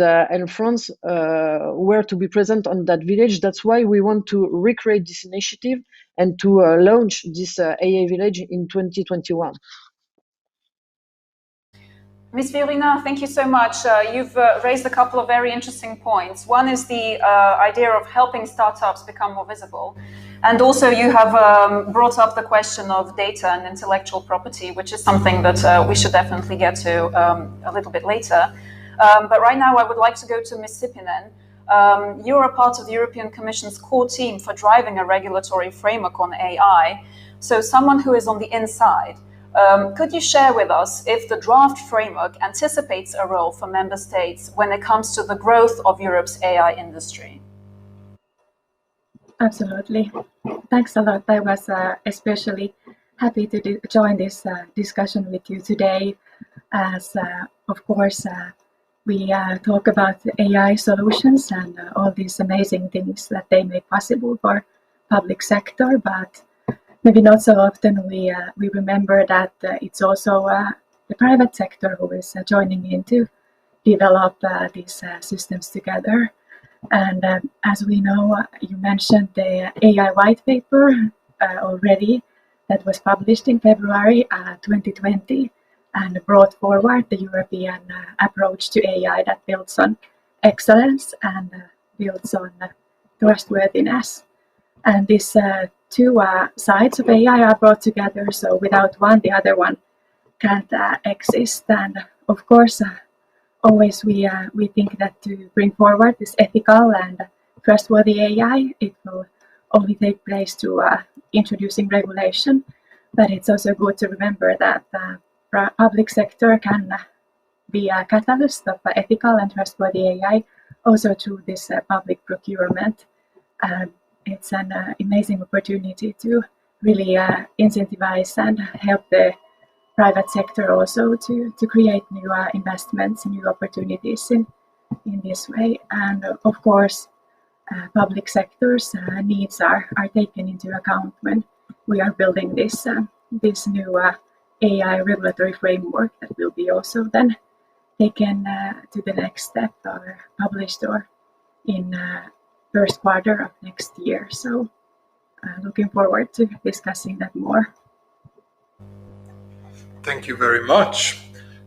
Speaker 12: France were to be present on that village. That's why we want to recreate this initiative and to launch this AA village in 2021.
Speaker 14: Ms. Fiorina, thank you so much. You've raised a couple of very interesting points. One is the idea of helping startups become more visible. And also you have brought up the question of data and intellectual property, which is something that we should definitely get to a little bit later. But right now I would like to go to Ms. Sipinen. You're a part of the European Commission's core team for driving a regulatory framework on AI. So someone who is on the inside, could you share with us if the draft framework anticipates a role for member states when it comes to the growth of Europe's AI industry?
Speaker 3: Absolutely. Thanks a lot. I was especially happy to join this discussion with you today, as of course we talk about AI solutions and all these amazing things that they make possible for public sector, but maybe not so often we remember that it's also the private sector who is joining in to develop these systems together. And as we know, you mentioned the AI white paper already that was published in February 2020 and brought forward the European approach to AI that builds on excellence and builds on trustworthiness. And these two sides of AI are brought together, so without one, the other one can't exist. And of course, always we think that to bring forward this ethical and trustworthy AI, it will only take place to introducing regulation. But it's also good to remember that the public sector can be a catalyst of ethical and trustworthy AI, also through this public procurement. It's an amazing opportunity to really incentivize and help the private sector also to create new investments, new opportunities in this way. And of course, public sector's needs are taken into account when we are building this new AI regulatory framework that will be also then taken to the next step or published or in first quarter of next year. So looking forward to discussing that more.
Speaker 11: Thank you very much.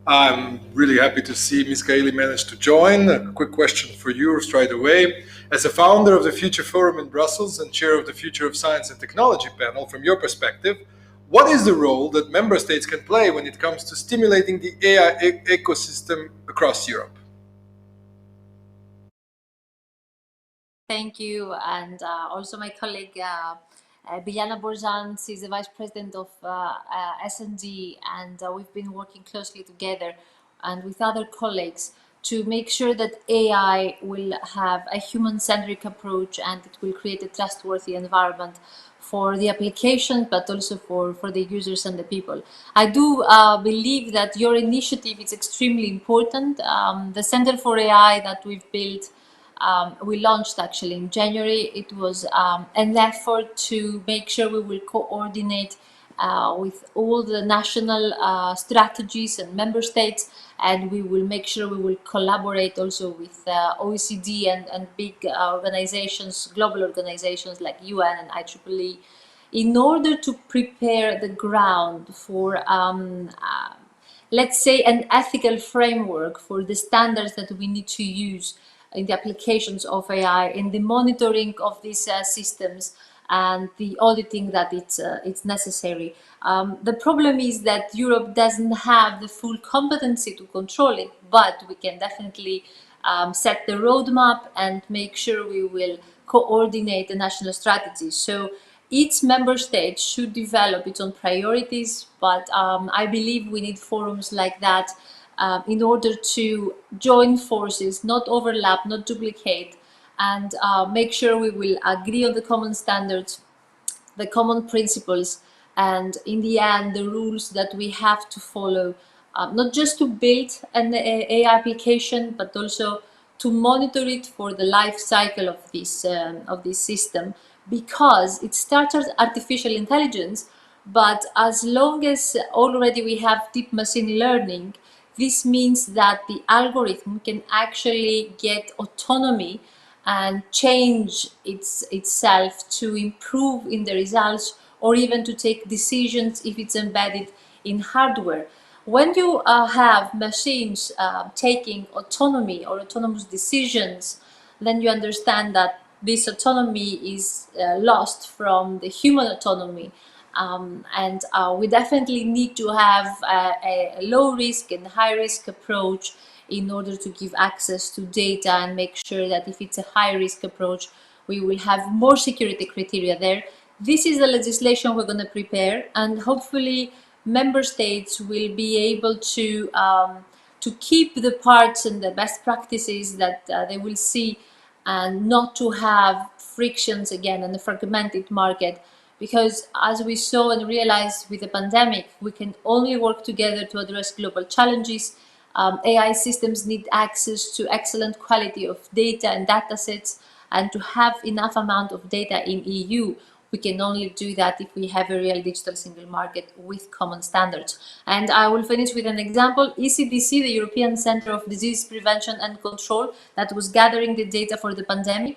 Speaker 11: I'm really happy to see Ms. Gailey managed to join. A quick question for you straight away. As a founder of the Future Forum in Brussels and chair of the Future of Science and Technology panel, from your perspective, what is the role that member states can play when it comes to stimulating the AI ecosystem across Europe?
Speaker 15: Thank you, and also my colleague Biljana Borjan, she's the Vice President of S&D, and we've been working closely together and with other colleagues to make sure that AI will have a human-centric approach and it will create a trustworthy environment for the application, but also for the users and the people. I do believe that your initiative is extremely important. The Center for AI that we've built, we launched actually in January. It was an effort to make sure we will coordinate with all the national strategies and member states, and we will make sure we will collaborate also with OECD and big organizations, global organizations like UN and IEEE, in order to prepare the ground for let's say an ethical framework for the standards that we need to use in the applications of AI, in the monitoring of these systems, and the auditing that it's necessary. The problem is that Europe doesn't have the full competency to control it, but we can definitely set the roadmap and make sure we will coordinate the national strategies. So each member state should develop its own priorities, but I believe we need forums like that in order to join forces, not overlap, not duplicate, and make sure we will agree on the common standards, the common principles, and in the end, the rules that we have to follow, not just to build an AI application, but also to monitor it for the life cycle of this system, because it starts as artificial intelligence, but as long as already we have deep machine learning, this means that the algorithm can actually get autonomy and change itself to improve in the results, or even to take decisions if it's embedded in hardware. When you have machines taking autonomy or autonomous decisions, then you understand that this autonomy is lost from the human autonomy. And we definitely need to have a low risk and high risk approach in order to give access to data and make sure that if it's a high risk approach, we will have more security criteria there. This is the legislation we're going to prepare, and hopefully member states will be able to keep the parts and the best practices that they will see, and not to have frictions again in the fragmented market. Because as we saw and realized with the pandemic, we can only work together to address global challenges. AI systems need access to excellent quality of data and data sets, and to have enough amount of data in EU. We can only do that if we have a real digital single market with common standards. And I will finish with an example. ECDC, the European Center of Disease Prevention and Control, that was gathering the data for the pandemic,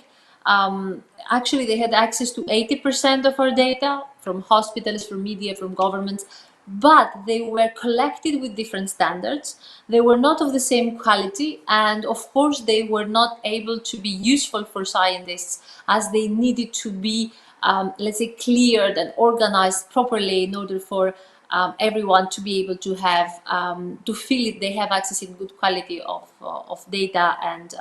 Speaker 15: actually they had access to 80% of our data from hospitals, from media, from governments, but they were collected with different standards. They were not of the same quality, and of course they were not able to be useful for scientists, as they needed to be let's say cleared and organized properly in order for everyone to be able to have to feel it they have access in good quality of data. And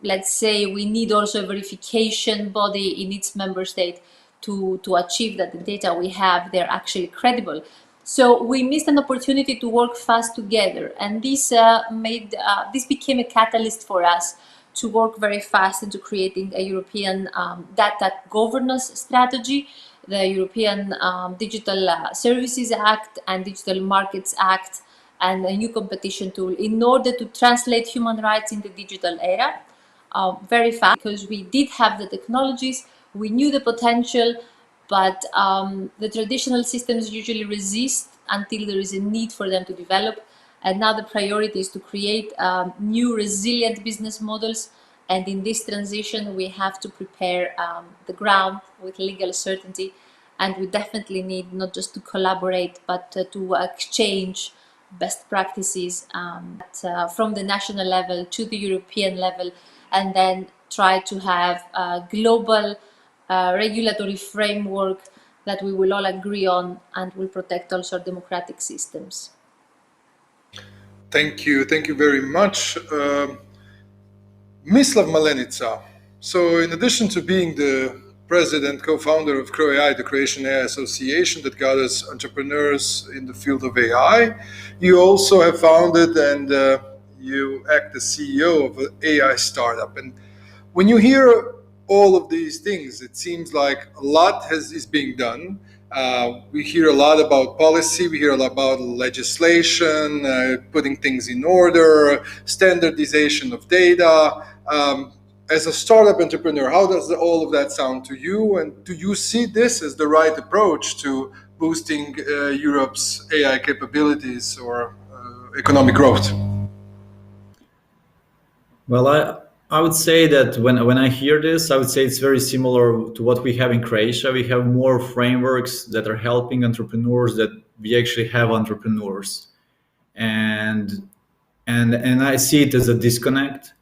Speaker 15: let's say we need also a verification body in each member state to achieve that the data we have, they're actually credible. So we missed an opportunity to work fast together, and this this became a catalyst for us to work very fast into creating a European data governance strategy, the European Digital Services Act and Digital Markets Act, and a new competition tool in order to translate human rights in the digital era very fast, because we did have the technologies, we knew the potential, but the traditional systems usually resist until there is a need for them to develop. And now the priority is to create new resilient business models. And in this transition, we have to prepare the ground with legal certainty. And we definitely need not just to collaborate, but to exchange best practices from the national level to the European level, and then try to have a global regulatory framework that we will all agree on and will protect also our democratic systems.
Speaker 11: Thank you very much. Mislav Malenica. So in addition to being the president, co-founder of CroAI, the Croatian AI Association that gathers entrepreneurs in the field of AI, you also have founded and you act as CEO of an AI startup. And when you hear all of these things, it seems like a lot is being done. We hear a lot about policy, we hear a lot about legislation, putting things in order, standardization of data. As a startup entrepreneur, how does all of that sound to you? And do you see this as the right approach to boosting Europe's AI capabilities or economic growth?
Speaker 16: Well, I would say that when I hear this, I would say it's very similar to what we have in Croatia. We have more frameworks that are helping entrepreneurs that we actually have entrepreneurs. And I see it as a disconnect.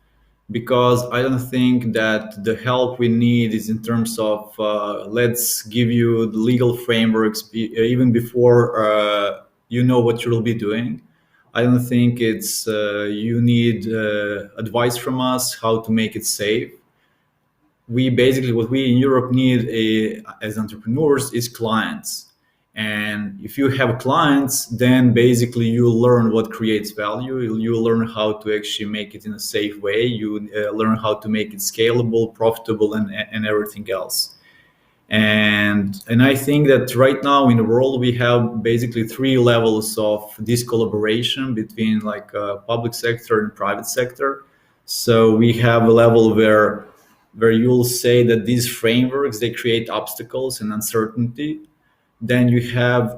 Speaker 16: because I don't think that the help we need is in terms of let's give you the legal frameworks even before you know what you'll be doing. I don't think it's you need advice from us how to make it safe. We basically, what we in Europe need as entrepreneurs is clients. And if you have clients, then basically you learn what creates value. You learn how to actually make it in a safe way. You learn how to make it scalable, profitable, and everything else. And I think that right now in the world we have basically three levels of this collaboration between like public sector and private sector. So we have a level where you'll say that these frameworks, they create obstacles and uncertainty. Then you have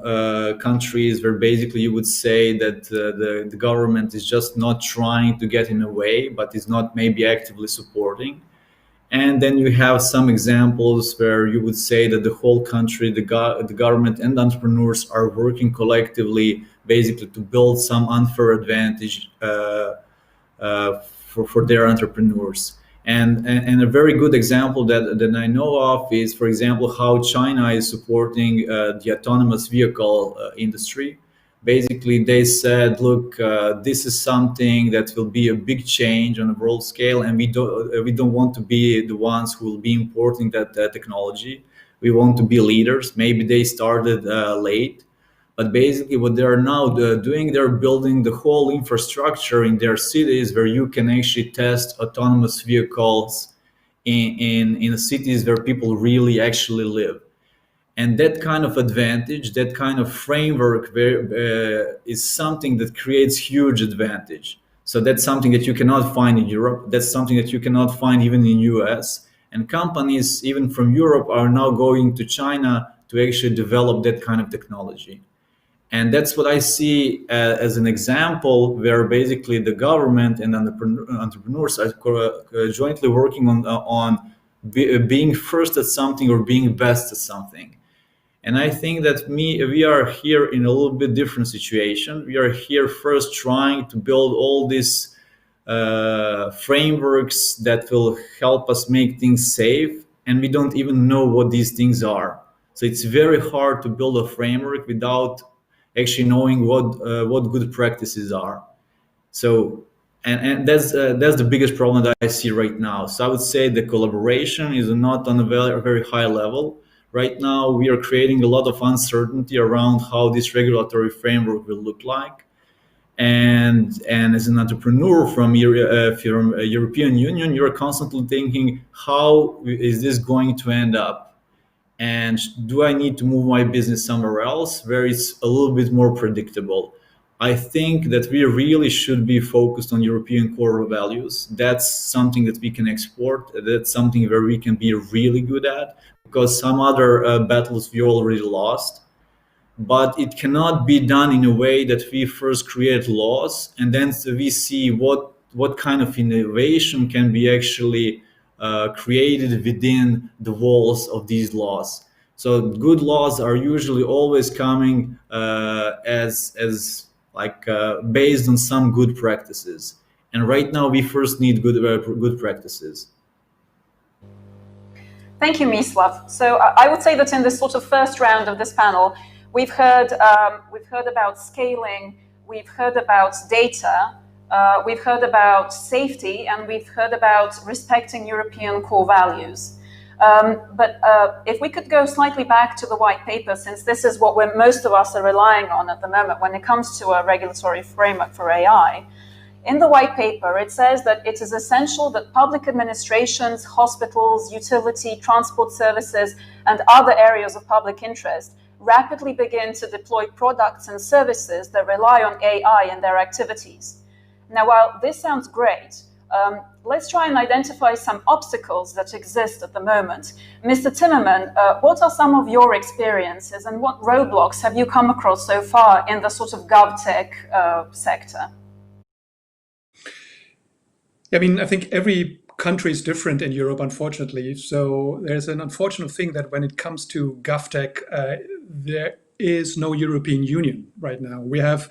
Speaker 16: countries where basically you would say that the government is just not trying to get in the way, but is not maybe actively supporting. And then you have some examples where you would say that the whole country, the government and entrepreneurs are working collectively, basically to build some unfair advantage for their entrepreneurs. And a very good example that I know of is, for example, how China is supporting the autonomous vehicle industry. Basically, they said, look, this is something that will be a big change on a world scale, and we don't want to be the ones who will be importing that technology. We want to be leaders. Maybe they started late, but basically what they are now doing, they're building the whole infrastructure in their cities where you can actually test autonomous vehicles in cities where people really actually live. And that kind of advantage, that kind of framework is something that creates huge advantage. So that's something that you cannot find in Europe. That's something that you cannot find even in US. And companies, even from Europe, are now going to China to actually develop that kind of technology. And that's what I see as an example where basically the government and entrepreneurs are jointly working on being first at something or being best at something. And I think that we are here in a little bit different situation. We are here first trying to build all these frameworks that will help us make things safe, and we don't even know what these things are. So it's very hard to build a framework without actually knowing what good practices are. So and that's the biggest problem that I see right now. So I would say the collaboration is not on a very high level. Right now, we are creating a lot of uncertainty around how this regulatory framework will look like. And as an entrepreneur from European Union, you're constantly thinking, how is this going to end up? And do I need to move my business somewhere else where it's a little bit more predictable? I think that we really should be focused on European core values. That's something that we can export. That's something where we can be really good at, because some other battles we already lost. But it cannot be done in a way that we first create laws and then we see what kind of innovation can be actually created within the walls of these laws. So good laws are usually always coming as based on some good practices. And right now we first need good practices.
Speaker 14: Thank you, Mislav. So I would say that in this sort of first round of this panel, we've heard about scaling, we've heard about data, we've heard about safety, and we've heard about respecting European core values. But if we could go slightly back to the white paper, since this is what most of us are relying on at the moment when it comes to a regulatory framework for AI. In the white paper, it says that it is essential that public administrations, hospitals, utility, transport services, and other areas of public interest rapidly begin to deploy products and services that rely on AI in their activities. Now, while this sounds great, let's try and identify some obstacles that exist at the moment. Mr. Timmerman, what are some of your experiences and what roadblocks have you come across so far in the sort of GovTech sector?
Speaker 6: I mean, I think every country is different in Europe, unfortunately. So there's an unfortunate thing that when it comes to GovTech, there is no European Union right now. We have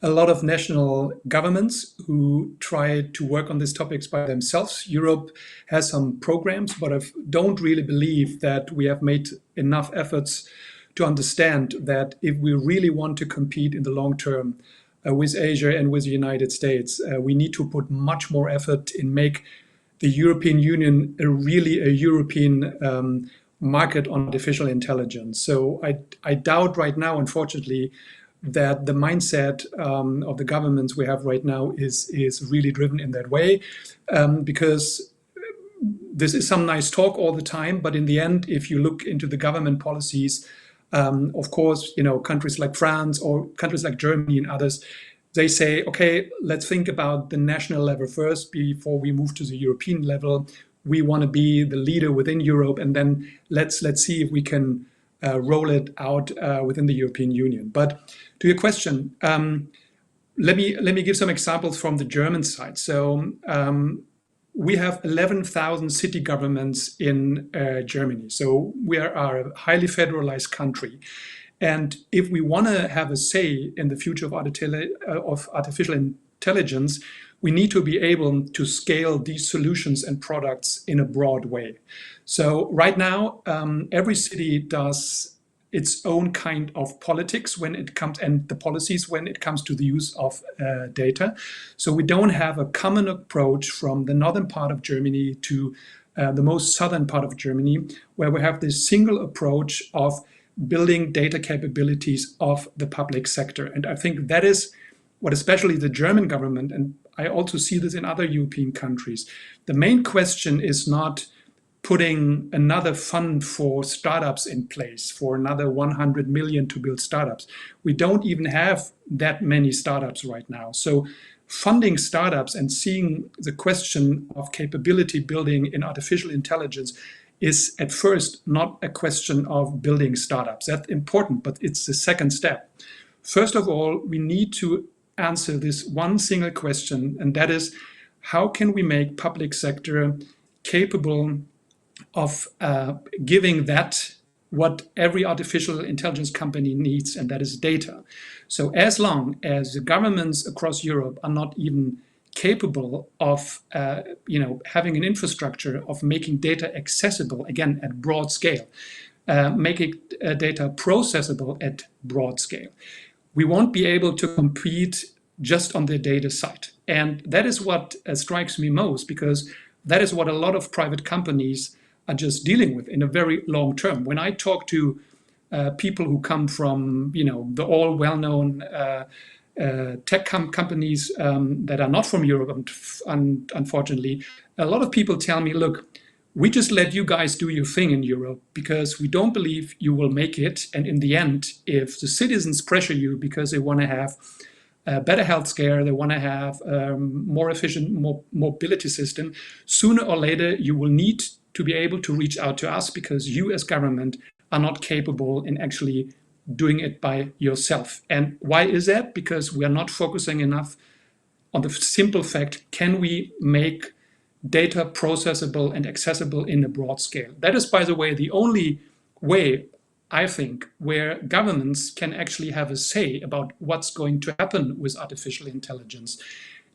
Speaker 6: a lot of national governments who try to work on these topics by themselves. Europe has some programs, but I don't really believe that we have made enough efforts to understand that if we really want to compete in the long term with Asia and with the United States, we need to put much more effort in make the European Union really a European market on artificial intelligence. So I doubt right now, unfortunately, that the mindset of the governments we have right now is really driven in that way, because this is some nice talk all the time, but in the end, if you look into the government policies, of course, countries like France or countries like Germany and others, they say, okay, let's think about the national level first before we move to the European level. We want to be the leader within Europe, and then let's see if we can roll it out within the European Union. But to your question, let me give some examples from the German side. So we have 11,000 city governments in Germany. So we are a highly federalized country. And if we want to have a say in the future of artificial intelligence, we need to be able to scale these solutions and products in a broad way. So right now, every city does its own kind of politics when it comes, and the policies when it comes to the use of data. So we don't have a common approach from the northern part of Germany to the most southern part of Germany, where we have this single approach of building data capabilities of the public sector. And I think that is what especially the German government, and I also see this in other European countries, the main question is not putting another fund for startups in place, for another 100 million to build startups. We don't even have that many startups right now. So funding startups and seeing the question of capability building in artificial intelligence is at first not a question of building startups. That's important, but it's the second step. First of all, we need to answer this one single question, and that is, how can we make public sector capable of giving that what every artificial intelligence company needs, and that is data. So as long as the governments across Europe are not even capable of having an infrastructure of making data accessible, again, at broad scale, making data processable at broad scale, we won't be able to compete just on the data side. And that is what strikes me most, because that is what a lot of private companies are just dealing with in a very long term. When I talk to people who come from, the all well-known tech companies that are not from Europe, unfortunately, a lot of people tell me, look, we just let you guys do your thing in Europe because we don't believe you will make it. And in the end, if the citizens pressure you because they want to have better healthcare, they want to have more efficient mobility system, sooner or later you will need to be able to reach out to us because you as government are not capable in actually doing it by yourself. And why is that? Because we are not focusing enough on the simple fact, can we make data processable and accessible in a broad scale? That is, by the way, the only way, I think, where governments can actually have a say about what's going to happen with artificial intelligence.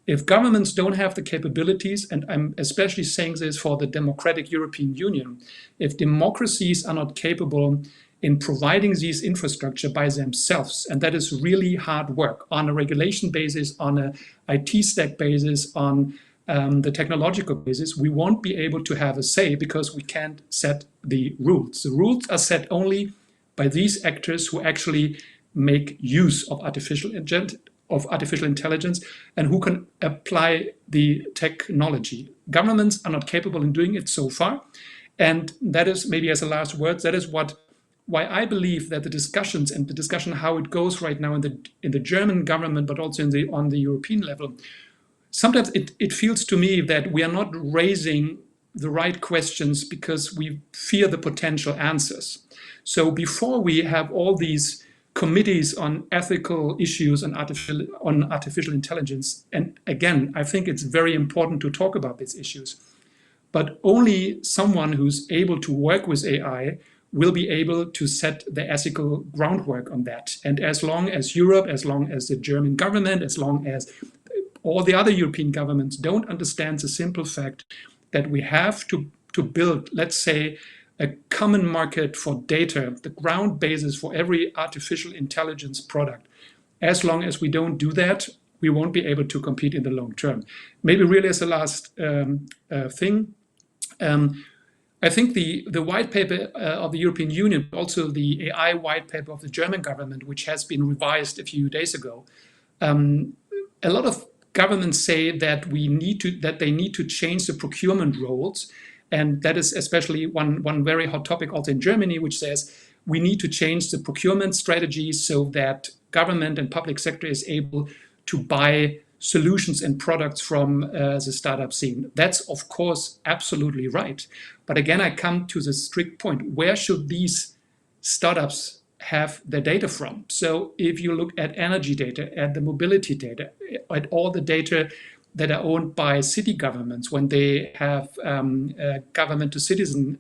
Speaker 6: If governments don't have the capabilities, and I'm especially saying this for the democratic European Union, if democracies are not capable in providing these infrastructure by themselves, and that is really hard work on a regulation basis, on an IT stack basis, on the technological basis, we won't be able to have a say because we can't set the rules. The rules are set only by these actors who actually make use of artificial intelligence and who can apply the technology. Governments are not capable in doing it so far. And that is, maybe as a last word, that is why I believe that the discussions and the discussion how it goes right now in the German government, but also on the European level, sometimes it feels to me that we are not raising the right questions because we fear the potential answers. So before we have all these committees on ethical issues and on artificial intelligence, and again, I think it's very important to talk about these issues, but only someone who's able to work with AI will be able to set the ethical groundwork on that. And as long as Europe, as long as the German government, as long as all the other European governments don't understand the simple fact that we have to build, let's say, a common market for data, the ground basis for every artificial intelligence product. As long as we don't do that, we won't be able to compete in the long term. Maybe really as a last thing, I think the white paper of the European Union, also the AI white paper of the German government, which has been revised a few days ago, a lot of governments say that they need to change the procurement roles, and that is especially one very hot topic also in Germany, which says we need to change the procurement strategy so that government and public sector is able to buy solutions and products from the startup scene. That's of course absolutely right. But again, I come to the strict point: where should these startups have their data from? So if you look at energy data, at the mobility data, at all the data that are owned by city governments when they have government to citizen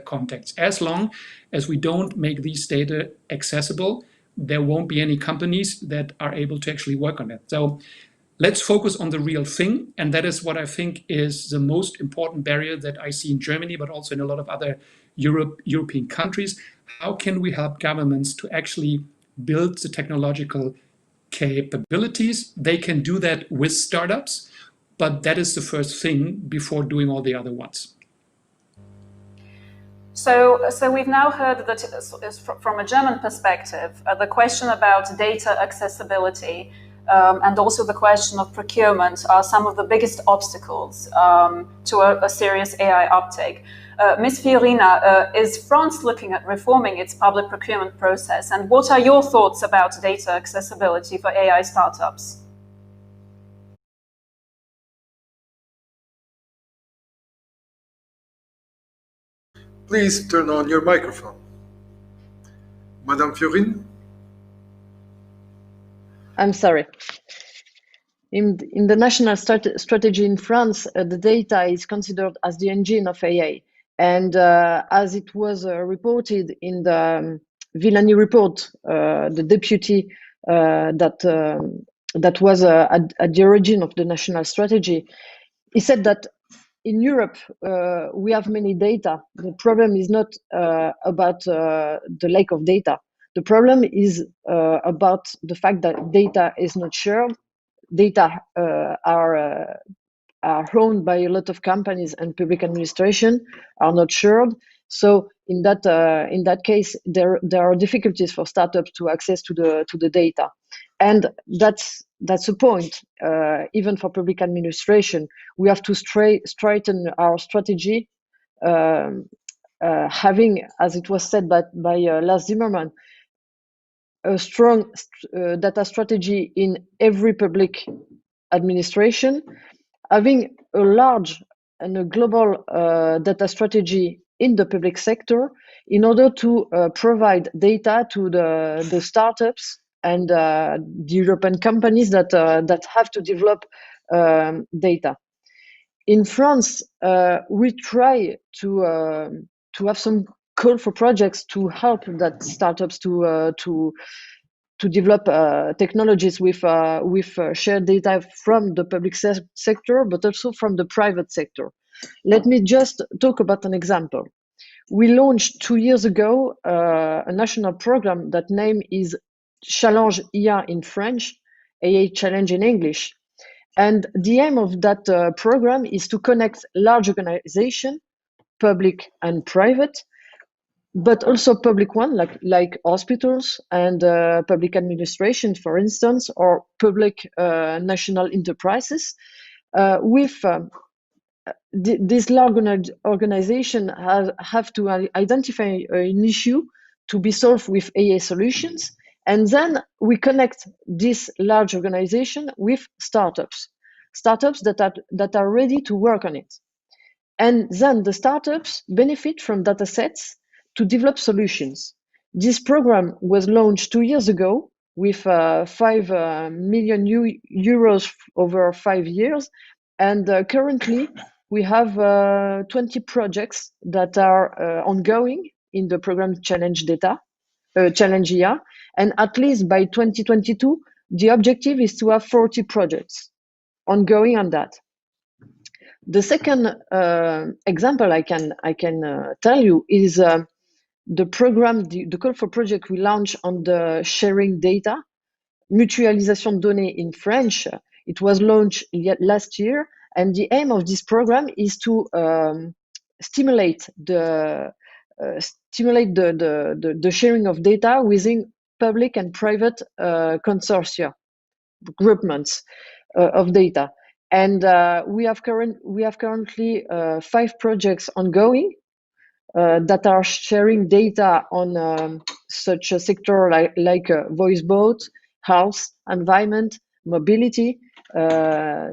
Speaker 6: contacts, as long as we don't make these data accessible, there won't be any companies that are able to actually work on it. So let's focus on the real thing. And that is what I think is the most important barrier that I see in Germany, but also in a lot of other European countries. How can we help governments to actually build the technological capabilities? They can do that with startups, but that is the first thing before doing all the other ones.
Speaker 14: So we've now heard that from a German perspective, the question about data accessibility and also the question of procurement are some of the biggest obstacles to a serious AI uptake. Ms. Fiorina, is France looking at reforming its public procurement process? And what are your thoughts about data accessibility for AI startups?
Speaker 11: Please turn on your microphone. Madame Fiorina?
Speaker 12: I'm sorry. In the national strategy in France, the data is considered as the engine of AI. And as it was reported in the Villani report, the deputy that was at the origin of the national strategy, he said that in Europe, we have many data. The problem is not about the lack of data. The problem is about the fact that data is not shared. Data are owned by a lot of companies, and public administration are not shared. So in that case, there are difficulties for startups to access to the data, and that's a point. Even for public administration, we have to straighten our strategy, having, as it was said by Lars Zimmermann, a strong data strategy in every public administration, having a large and a global data strategy in the public sector in order to provide data to the startups and the European companies that have to develop data. In France, we try to have some call for projects to help that startups to develop technologies with shared data from the public sector, but also from the private sector. Let me just talk about an example. We launched 2 years ago a national program that name is Challenge IA in French, AI Challenge in English. And the aim of that program is to connect large organizations, public and private, but also public one, like hospitals and public administration, for instance, or public national enterprises. With this large organization have to identify an issue to be solved with AI solutions, and then we connect this large organization with startups that are ready to work on it. And then the startups benefit from data sets to develop solutions. This program was launched 2 years ago with 5 million euros over 5 years. And currently we have 20 projects that are ongoing in the program Challenge IA, and at least by 2022, the objective is to have 40 projects ongoing on that. The second example I can tell you is the program, the call for project we launched on the sharing data, mutualisation de données in French. It was launched last year, and the aim of this program is to stimulate the sharing of data within public and private consortia, groupments of data. And we have currently 5 projects ongoing that are sharing data on such a sector like voice boat, health, environment, mobility,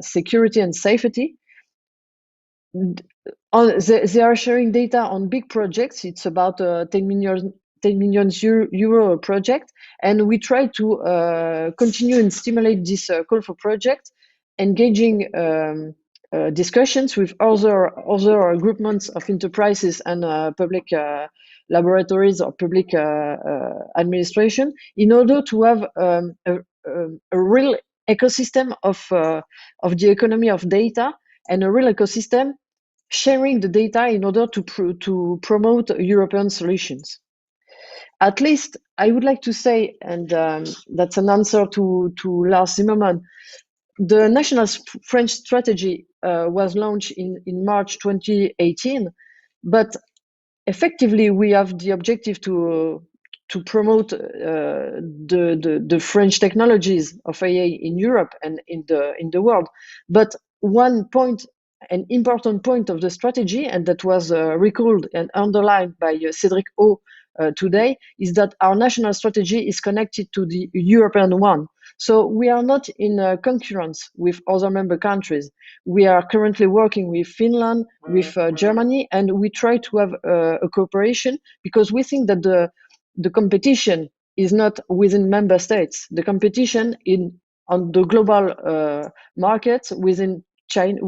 Speaker 12: security and safety. They are sharing data on big projects. It's about 10 million euro project, and we try to continue and stimulate this call for project, engaging discussions with other groupments of enterprises and public laboratories or public administration, in order to have a real ecosystem of the economy of data, and a real ecosystem sharing the data in order to promote European solutions. At least I would like to say, and that's an answer to Lars Zimmermann, the national French strategy was launched in March 2018, but effectively we have the objective to promote the French technologies of AI in Europe and in the world. But an important point of the strategy, and that was recalled and underlined by Cédric O today, is that our national strategy is connected to the European one. So we are not in concurrence with other member countries. We are currently working with Finland, with Germany, and we try to have a cooperation, because we think that the competition is not within member states. The competition on the global markets within China,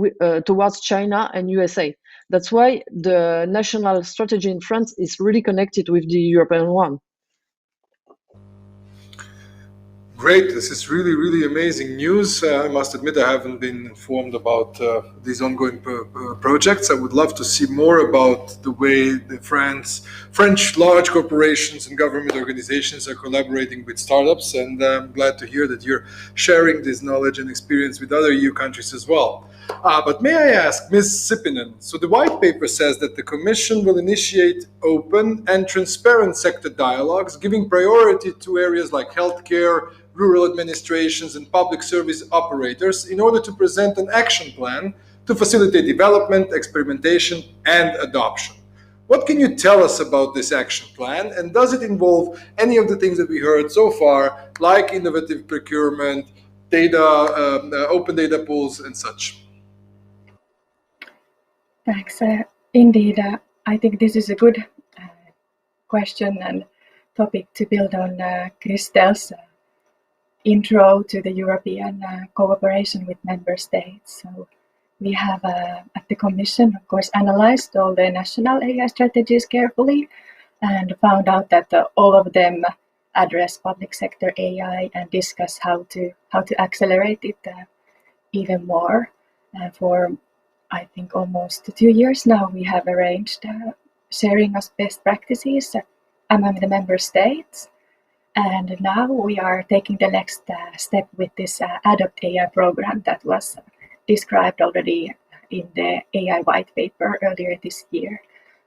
Speaker 12: towards China and USA. That's why the national strategy in France is really connected with the European one.
Speaker 11: Great, this is really, really amazing news. I must admit I haven't been informed about these ongoing projects. I would love to see more about the way the French large corporations and government organizations are collaborating with startups, and I'm glad to hear that you're sharing this knowledge and experience with other EU countries as well. But may I ask, Ms. Sippinen, so the white paper says that the Commission will initiate open and transparent sector dialogues, giving priority to areas like healthcare, rural administrations, and public service operators, in order to present an action plan to facilitate development, experimentation, and adoption. What can you tell us about this action plan, and does it involve any of the things that we heard so far, like innovative procurement, data, open data pools, and such?
Speaker 3: Thanks. Indeed, I think this is a good question and topic to build on Christel's intro to the European cooperation with member states. So we have at the Commission, of course, analyzed all the national AI strategies carefully and found out that all of them address public sector AI and discuss how to accelerate it even more. For I think almost 2 years now, we have arranged sharing of best practices among the member states. And now we are taking the next step with this Adopt AI program that was described already in the AI white paper earlier this year.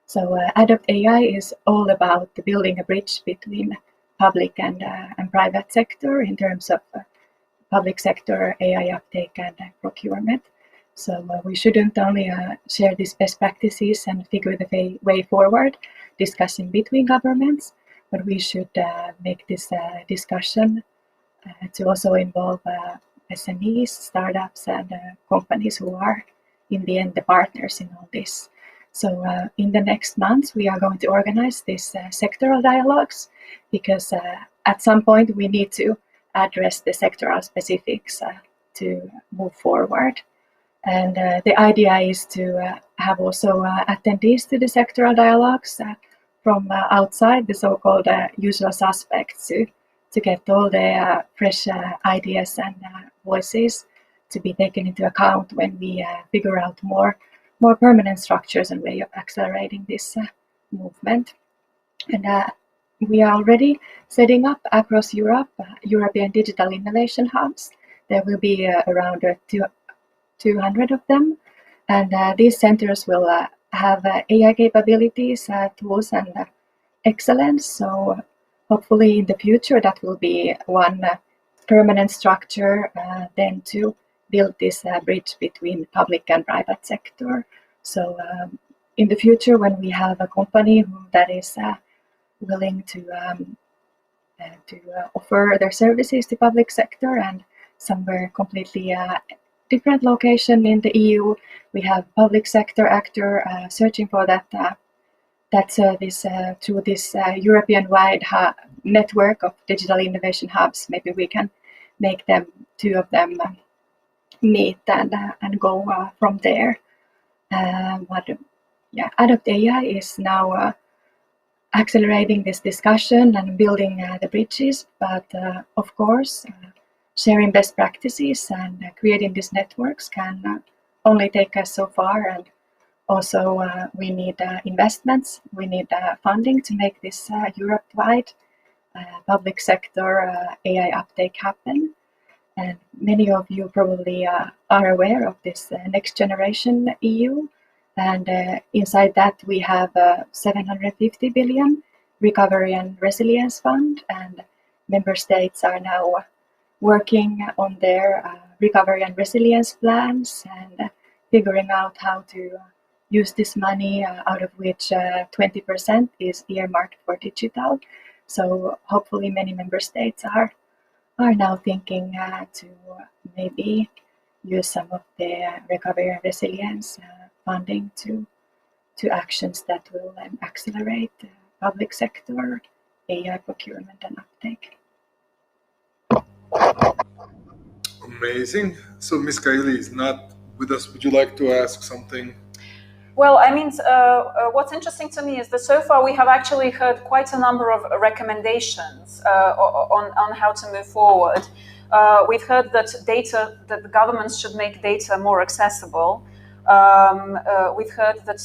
Speaker 3: So Adopt AI is all about building a bridge between public and private sector in terms of public sector AI uptake and procurement. So we shouldn't only share these best practices and figure the way forward, discussing between governments, but we should make this discussion to also involve SMEs, startups, and companies who are, in the end, the partners in all this. So in the next months, we are going to organize these sectoral dialogues, because at some point we need to address the sectoral specifics to move forward. And the idea is to have also attendees to the sectoral dialogues from outside, the so-called usual suspects, to get all the fresh ideas and voices to be taken into account when we figure out more permanent structures and way of accelerating this movement. And we are already setting up across Europe European digital innovation hubs. There will be around 200 of them, and these centers will have AI capabilities, tools, and excellence. So hopefully in the future that will be one permanent structure then to build this bridge between public and private sector. So in the future, when we have a company that is willing to offer their services to public sector and somewhere completely different location in the EU, we have public sector actor searching for that service through this European-wide network of digital innovation hubs. Maybe we can make them, two of them, meet and go from there. Adopt AI is now accelerating this discussion and building the bridges, but of course, sharing best practices and creating these networks can only take us so far. And also, we need investments, we need funding to make this Europe-wide public sector AI uptake happen. And many of you probably are aware of this Next Generation EU. And inside that, we have 750 billion Recovery and Resilience Fund. And member states are now working on their recovery and resilience plans and figuring out how to use this money, out of which 20% is earmarked for digital. So hopefully many member states are now thinking to maybe use some of the recovery and resilience funding to actions that will accelerate public sector AI procurement and uptake.
Speaker 11: Amazing. So Ms. Kaili is not with us. Would you like to ask something?
Speaker 14: Well, I mean, what's interesting to me is that so far we have actually heard quite a number of recommendations on how to move forward. We've heard that the governments should make data more accessible. We've heard that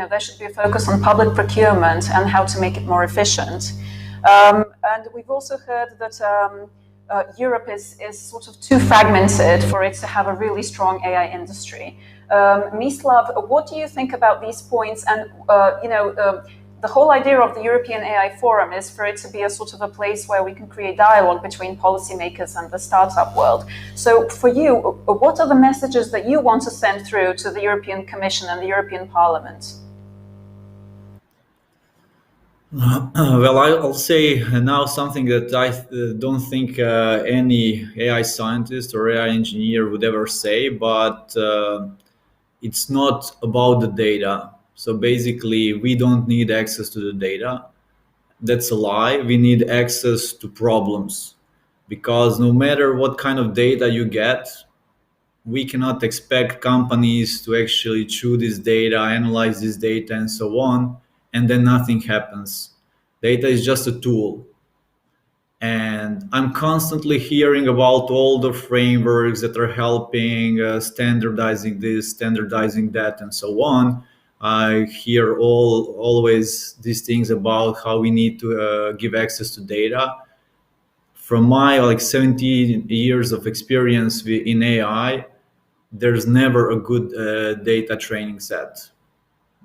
Speaker 14: there should be a focus on public procurement and how to make it more efficient. And we've also heard that Europe is sort of too fragmented for it to have a really strong AI industry. Mislav, what do you think about these points? And the whole idea of the European AI Forum is for it to be a sort of a place where we can create dialogue between policymakers and the startup world. So for you, what are the messages that you want to send through to the European Commission and the European Parliament?
Speaker 16: Well, I'll say now something that I don't think any AI scientist or AI engineer would ever say, but it's not about the data. So basically, we don't need access to the data. That's a lie. We need access to problems, because no matter what kind of data you get, we cannot expect companies to actually chew this data, analyze this data, and so on, and then nothing happens. Data is just a tool. And I'm constantly hearing about all the frameworks that are helping standardizing this, standardizing that, and so on. I hear always these things about how we need to give access to data. From my 17 years of experience in AI, there's never a good data training set.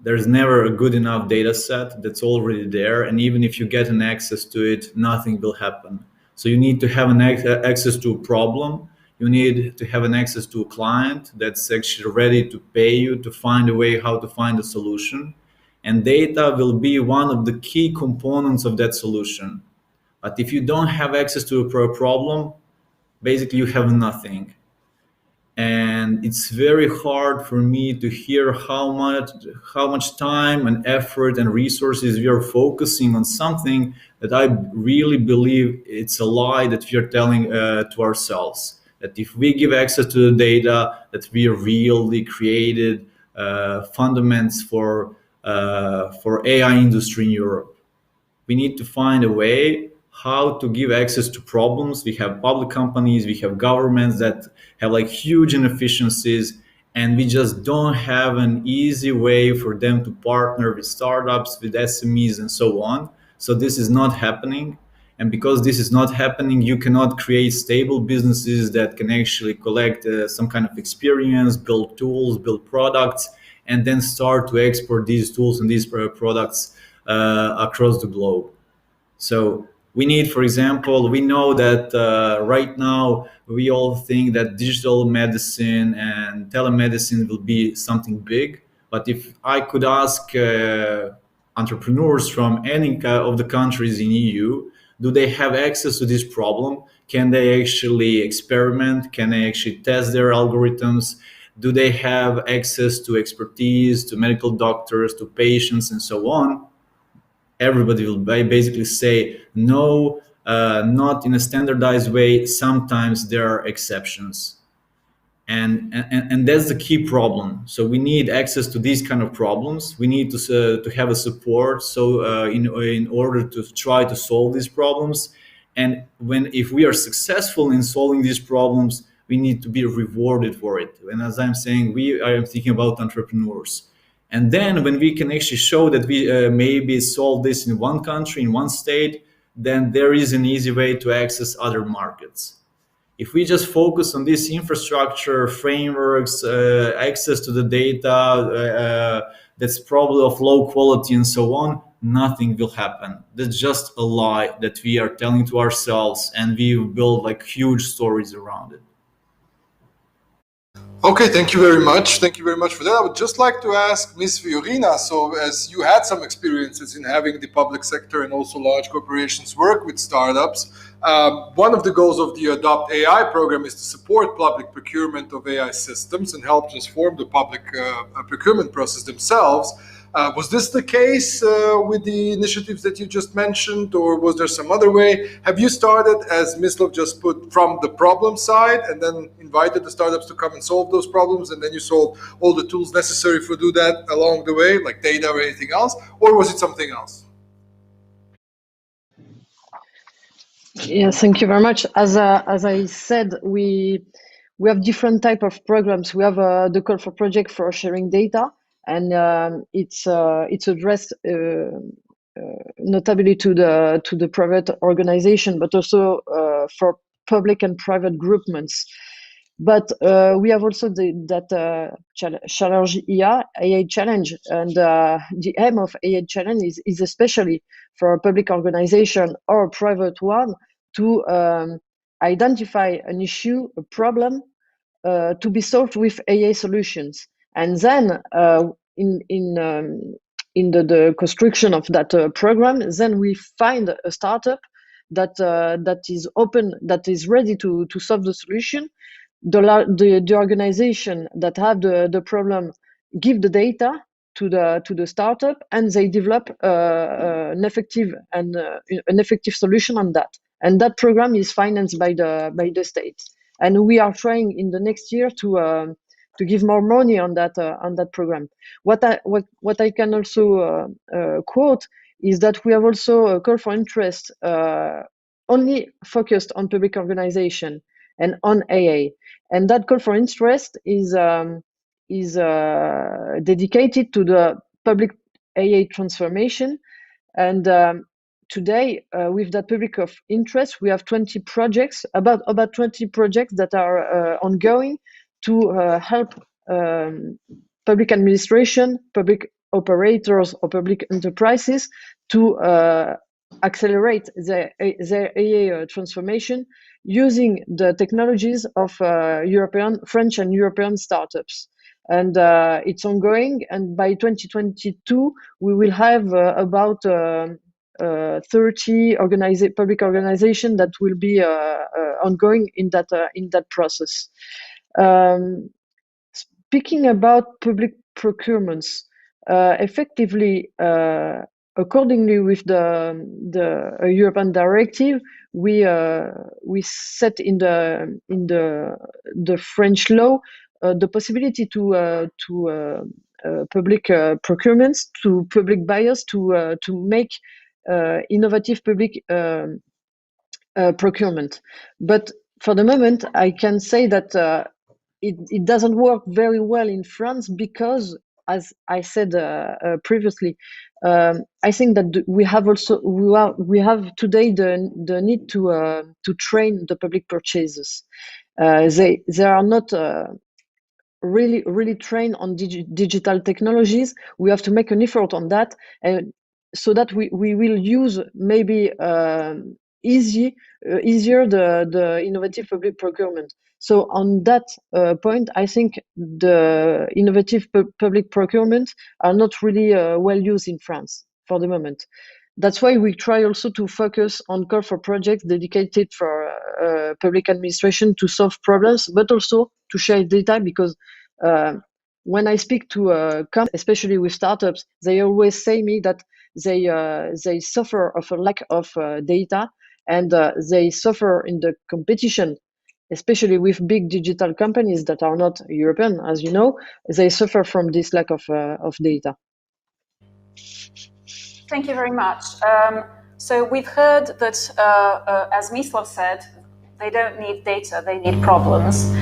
Speaker 16: There's never a good enough data set that's already there. And even if you get an access to it, nothing will happen. So you need to have an access to a problem. You need to have an access to a client that's actually ready to pay you to find a way how to find a solution. And data will be one of the key components of that solution. But if you don't have access to a problem, basically you have nothing. And it's very hard for me to hear how much time and effort and resources we are focusing on something that I really believe it's a lie that we are telling to ourselves. That if we give access to the data, that we really created fundaments for for AI industry in Europe. We need to find a way how to give access to problems. We have public companies, we have governments that have like huge inefficiencies, and we just don't have an easy way for them to partner with startups, with SMEs, and so on. So this is not happening. And because this is not happening, you cannot create stable businesses that can actually collect some kind of experience, build tools, build products, and then start to export these tools and these products across the globe. So we need, for example, we know that right now we all think that digital medicine and telemedicine will be something big. But if I could ask entrepreneurs from any of the countries in EU, do they have access to this problem? Can they actually experiment? Can they actually test their algorithms? Do they have access to expertise, to medical doctors, to patients, and so on? Everybody will basically say no, not in a standardized way. Sometimes there are exceptions. And that's the key problem. So we need access to these kind of problems. We need to have a support. So in order to try to solve these problems, and if we are successful in solving these problems, we need to be rewarded for it. And as I'm saying, I am thinking about entrepreneurs. And then when we can actually show that we maybe solve this in one country, in one state, then there is an easy way to access other markets. If we just focus on this infrastructure, frameworks, access to the data that's probably of low quality and so on, nothing will happen. That's just a lie that we are telling to ourselves, and we build like huge stories around it.
Speaker 11: Okay, thank you very much. Thank you very much for that. I would just like to ask Ms. Fiorina, so as you had some experiences in having the public sector and also large corporations work with startups, one of the goals of the Adopt AI program is to support public procurement of AI systems and help transform the public procurement process themselves. Was this the case with the initiatives that you just mentioned, or was there some other way? Have you started, as Mislav just put, from the problem side and then invited the startups to come and solve those problems, and then you solved all the tools necessary for do that along the way, like data or anything else, or was it something else?
Speaker 12: Yes, thank you very much. As I said, we have different type of programs. We have the call for project for sharing data, and it's addressed notably to the private organization, but also for public and private groupments. But we have also that challenge AI challenge, and the aim of AI challenge is especially for a public organization or a private one to identify an issue, a problem to be solved with AI solutions, and then in the construction of that program, then we find a startup that is open, that is ready to solve the solution. The organization that have the problem give the data to the startup, and they develop an effective solution on that. And that program is financed by the state. And we are trying in the next year to give more money on that program. What I can also quote is that we have also a call for interest only focused on public organization and on AA. And that call for interest is dedicated to the public AA transformation. And today, with that public of interest, we have 20 projects, about 20 projects that are ongoing to help public administration, public operators, or public enterprises to accelerate their AA transformation using the technologies of French and European startups. And it's ongoing, and by 2022 we will have about 30 public organizations that will be ongoing in that process. Speaking about public procurements, effectively, accordingly with the European directive, we set in the French law the possibility to public procurements, to public buyers, to make innovative public procurement. But for the moment, I can say that it doesn't work very well in France because, as I said previously, I think that we have today the need to train the public purchasers. They are not really trained on digital technologies. We have to make an effort on that, and so that we will use maybe easier the innovative public procurement. So on that point, I think the innovative public procurement are not really well used in France for the moment. That's why we try also to focus on call for projects dedicated for public administration to solve problems, but also to share data, because when I speak to companies, especially with startups, they always say me that they suffer of a lack of data, and they suffer in the competition, especially with big digital companies that are not European, as you know. They suffer from this lack of data.
Speaker 14: Thank you very much. So we've heard that, as Mislav said, they don't need data, they need problems.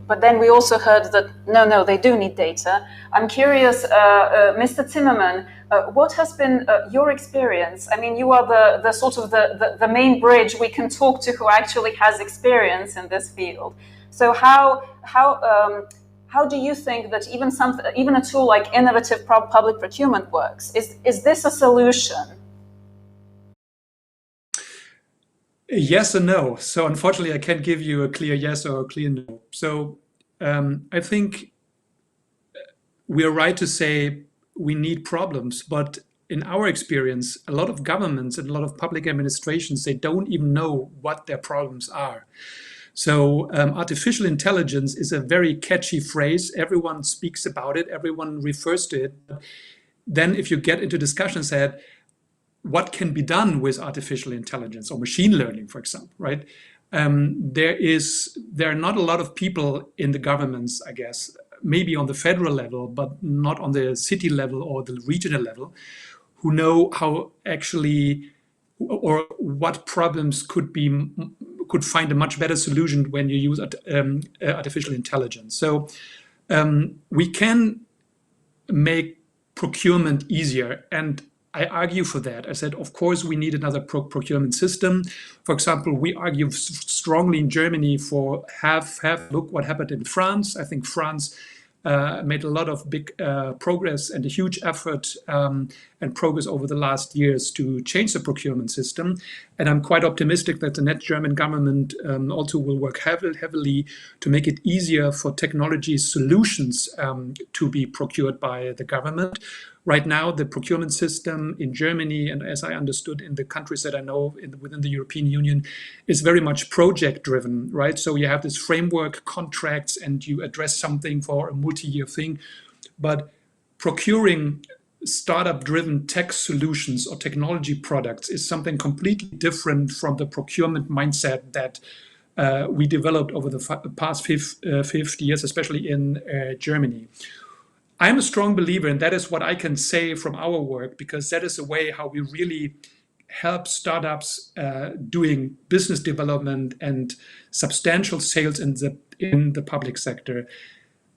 Speaker 14: But then we also heard that no, they do need data. I'm curious, Mr. Zimmermann, what has been your experience? I mean, you are the sort of the main bridge we can talk to who actually has experience in this field. So how do you think that even a tool like innovative public procurement works? Is this a solution?
Speaker 6: Yes and no. So unfortunately, I can't give you a clear yes or a clear no. So I think we are right to say we need problems, but in our experience, a lot of governments and a lot of public administrations, they don't even know what their problems are. So artificial intelligence is a very catchy phrase. Everyone speaks about it. Everyone refers to it. Then if you get into discussions that what can be done with artificial intelligence or machine learning, for example, right? There are not a lot of people in the governments, I guess, maybe on the federal level, but not on the city level or the regional level, who know how actually or what problems could find a much better solution when you use artificial intelligence. So we can make procurement easier, and I argue for that. I said, of course, we need another procurement system. For example, we argue strongly in Germany for have look what happened in France. I think France made a lot of big progress and a huge effort and progress over the last years to change the procurement system. And I'm quite optimistic that the next German government also will work heavily to make it easier for technology solutions to be procured by the government. Right now, the procurement system in Germany, and as I understood in the countries that I know within the European Union, is very much project-driven, right? So you have this framework contracts and you address something for a multi-year thing. But procuring startup-driven tech solutions or technology products is something completely different from the procurement mindset that we developed over the past 50 years, especially in Germany. I'm a strong believer, and that is what I can say from our work, because that is a way how we really help startups doing business development and substantial sales in the public sector.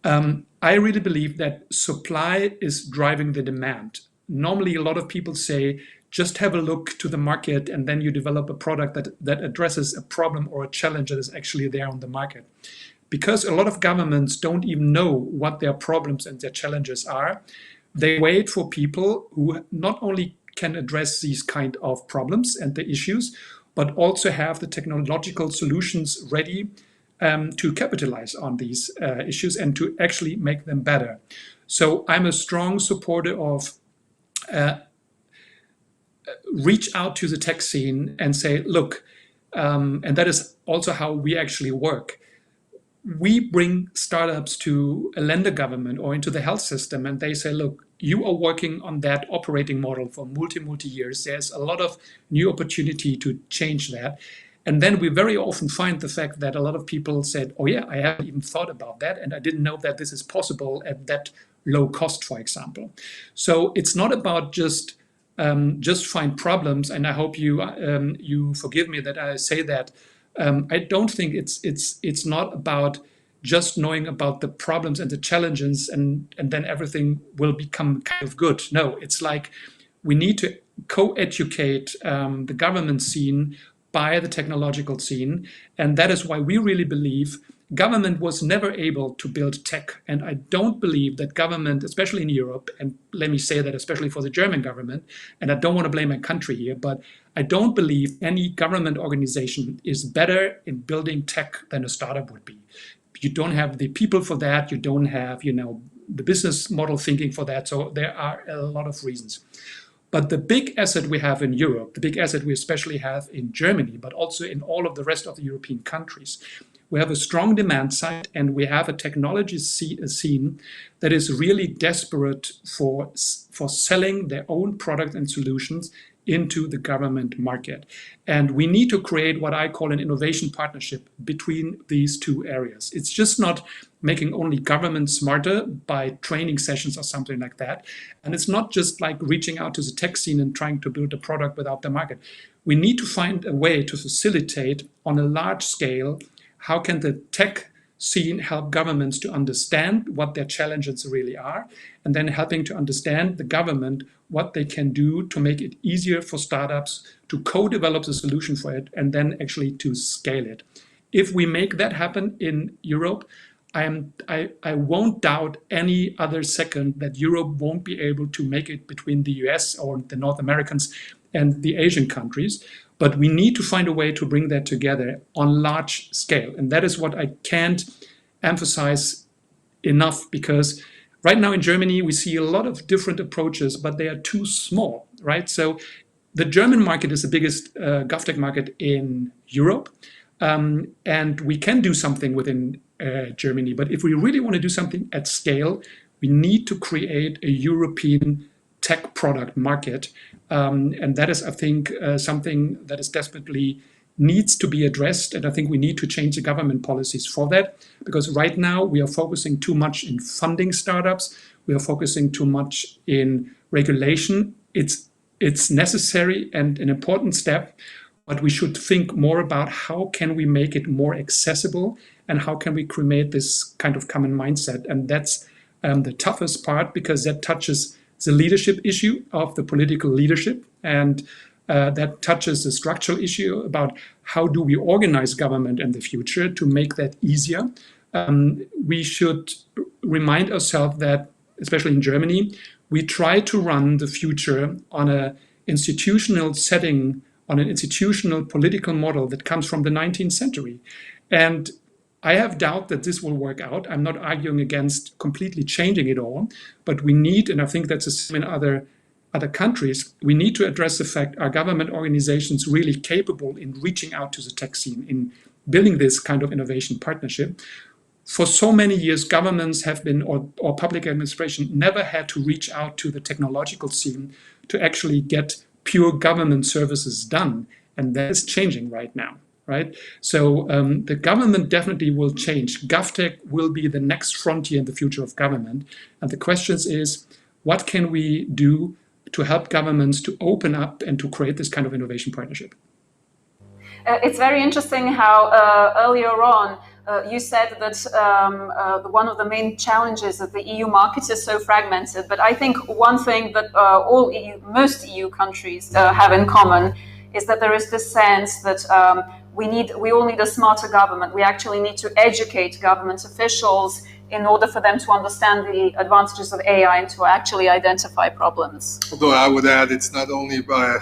Speaker 6: I really believe that supply is driving the demand. Normally, a lot of people say, just have a look to the market and then you develop a product that addresses a problem or a challenge that is actually there on the market. Because a lot of governments don't even know what their problems and their challenges are, they wait for people who not only can address these kind of problems and the issues, but also have the technological solutions ready to capitalize on these issues and to actually make them better. So I'm a strong supporter of reach out to the tech scene and say, look, and that is also how we actually work. We bring startups to a lender government or into the health system, and they say, look, you are working on that operating model for multi years. There's a lot of new opportunity to change that. And then we very often find the fact that a lot of people said, oh yeah, I haven't even thought about that, and I didn't know that this is possible at that low cost, for example. So it's not about just find problems, and I hope you forgive me that I say that. I don't think it's not about just knowing about the problems and the challenges and then everything will become kind of good. No, it's like we need to co-educate the government scene by the technological scene. And that is why we really believe government was never able to build tech. And I don't believe that government, especially in Europe, and let me say that especially for the German government, and I don't want to blame my country here, but I don't believe any government organization is better in building tech than a startup would be. You don't have the people for that. You don't have, the business model thinking for that. So there are a lot of reasons. But the big asset we have in Europe, the big asset we especially have in Germany, but also in all of the rest of the European countries, we have a strong demand side and we have a technology scene that is really desperate for selling their own products and solutions into the government market. And we need to create what I call an innovation partnership between these two areas. It's just not making only government smarter by training sessions or something like that. And it's not just like reaching out to the tech scene and trying to build a product without the market. We need to find a way to facilitate on a large scale how can the tech scene help governments to understand what their challenges really are, and then helping to understand the government what they can do to make it easier for startups to co-develop the solution for it and then actually to scale it. If we make that happen in Europe, I won't doubt any other second that Europe won't be able to make it between the US or the North Americans and the Asian countries. But we need to find a way to bring that together on large scale. And that is what I can't emphasize enough, because right now in Germany, we see a lot of different approaches, but they are too small, right? So the German market is the biggest GovTech market in Europe. And we can do something within Germany. But if we really want to do something at scale, we need to create a European tech product market. And that is, I think, something that is desperately needs to be addressed. And I think we need to change the government policies for that, because right now we are focusing too much in funding startups. We are focusing too much in regulation. It's necessary and an important step, but we should think more about how can we make it more accessible and how can we create this kind of common mindset. And that's the toughest part, because that touches the leadership issue of the political leadership, and that touches the structural issue about how do we organize government in the future to make that easier. We should remind ourselves that, especially in Germany, we try to run the future on an institutional setting, on an institutional political model that comes from the 19th century. And I have doubt that this will work out. I'm not arguing against completely changing it all, but we need, and I think that's the same in other countries, we need to address the fact, are government organizations really capable in reaching out to the tech scene, in building this kind of innovation partnership? For so many years, governments have been, or public administration never had to reach out to the technological scene to actually get pure government services done. And that is changing right now, right? So the government definitely will change. GovTech will be the next frontier in the future of government. And the question is, what can we do to help governments to open up and to create this kind of innovation partnership?
Speaker 14: It's very interesting how earlier on you said that one of the main challenges that the EU market is so fragmented. But I think one thing that most EU countries have in common is that there is this sense that we all need a smarter government. We actually need to educate government officials in order for them to understand the advantages of AI and to actually identify problems.
Speaker 11: Although I would add, it's not only by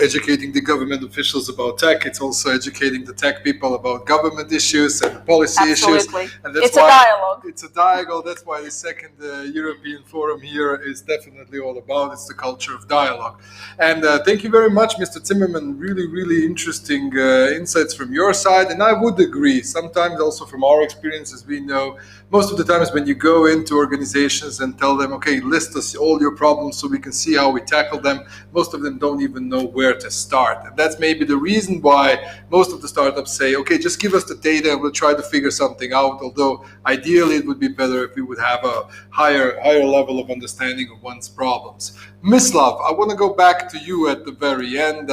Speaker 11: educating the government officials about tech, it's also educating the tech people about government issues and policy issues. And that's
Speaker 14: it's a dialogue.
Speaker 11: It's a dialogue. That's why the second European Forum here is definitely all about. It's the culture of dialogue. And thank you very much, Mr. Zimmermann. Really, really interesting insights from your side. And I would agree. Sometimes also from our experiences, we know most most of the times when you go into organizations and tell them, okay, list us all your problems so we can see how we tackle them, most of them don't even know where to start. And that's maybe the reason why most of the startups say, okay, just give us the data and we'll try to figure something out, although ideally it would be better if we would have a higher level of understanding of one's problems. Mislav, I want to go back to you at the very end.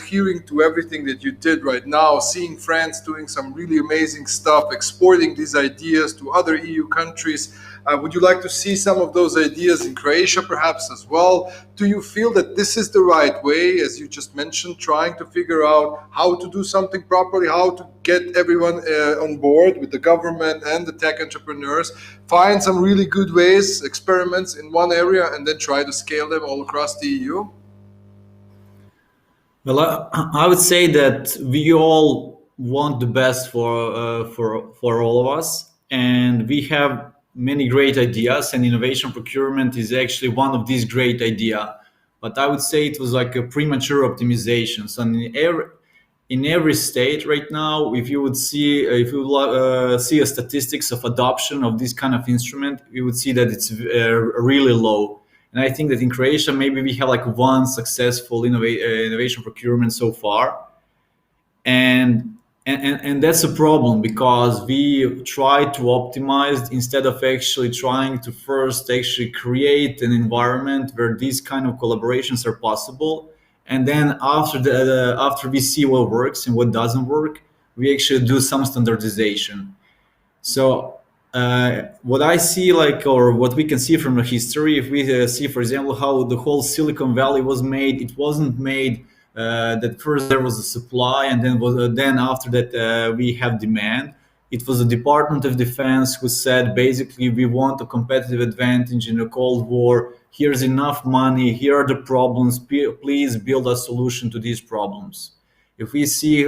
Speaker 11: Hearing to everything that you did right now, seeing France doing some really amazing stuff, exporting these ideas to other EU countries. Would you like to see some of those ideas in Croatia perhaps as well? Do you feel that this is the right way, as you just mentioned, trying to figure out how to do something properly, how to get everyone on board with the government and the tech entrepreneurs, find some really good ways, experiments in one area, and then try to scale them all across the EU?
Speaker 16: Well, I would say that we all want the best for all of us, and we have many great ideas, and innovation procurement is actually one of these great ideas. But I would say it was like a premature optimization. So in every state right now, if you see a statistics of adoption of this kind of instrument, we would see that it's really low. And I think that in Croatia, maybe we have like one successful innovation procurement so far. And that's a problem, because we try to optimize instead of actually trying to first actually create an environment where these kind of collaborations are possible. And then after we see what works and what doesn't work, we actually do some standardization. So what I see, or what we can see from the history, if we see, for example, how the whole Silicon Valley was made, it wasn't made that first there was a supply, and then after that we have demand. It was the Department of Defense who said, basically, we want a competitive advantage in the Cold War. Here's enough money. Here are the problems. Please build a solution to these problems. If we see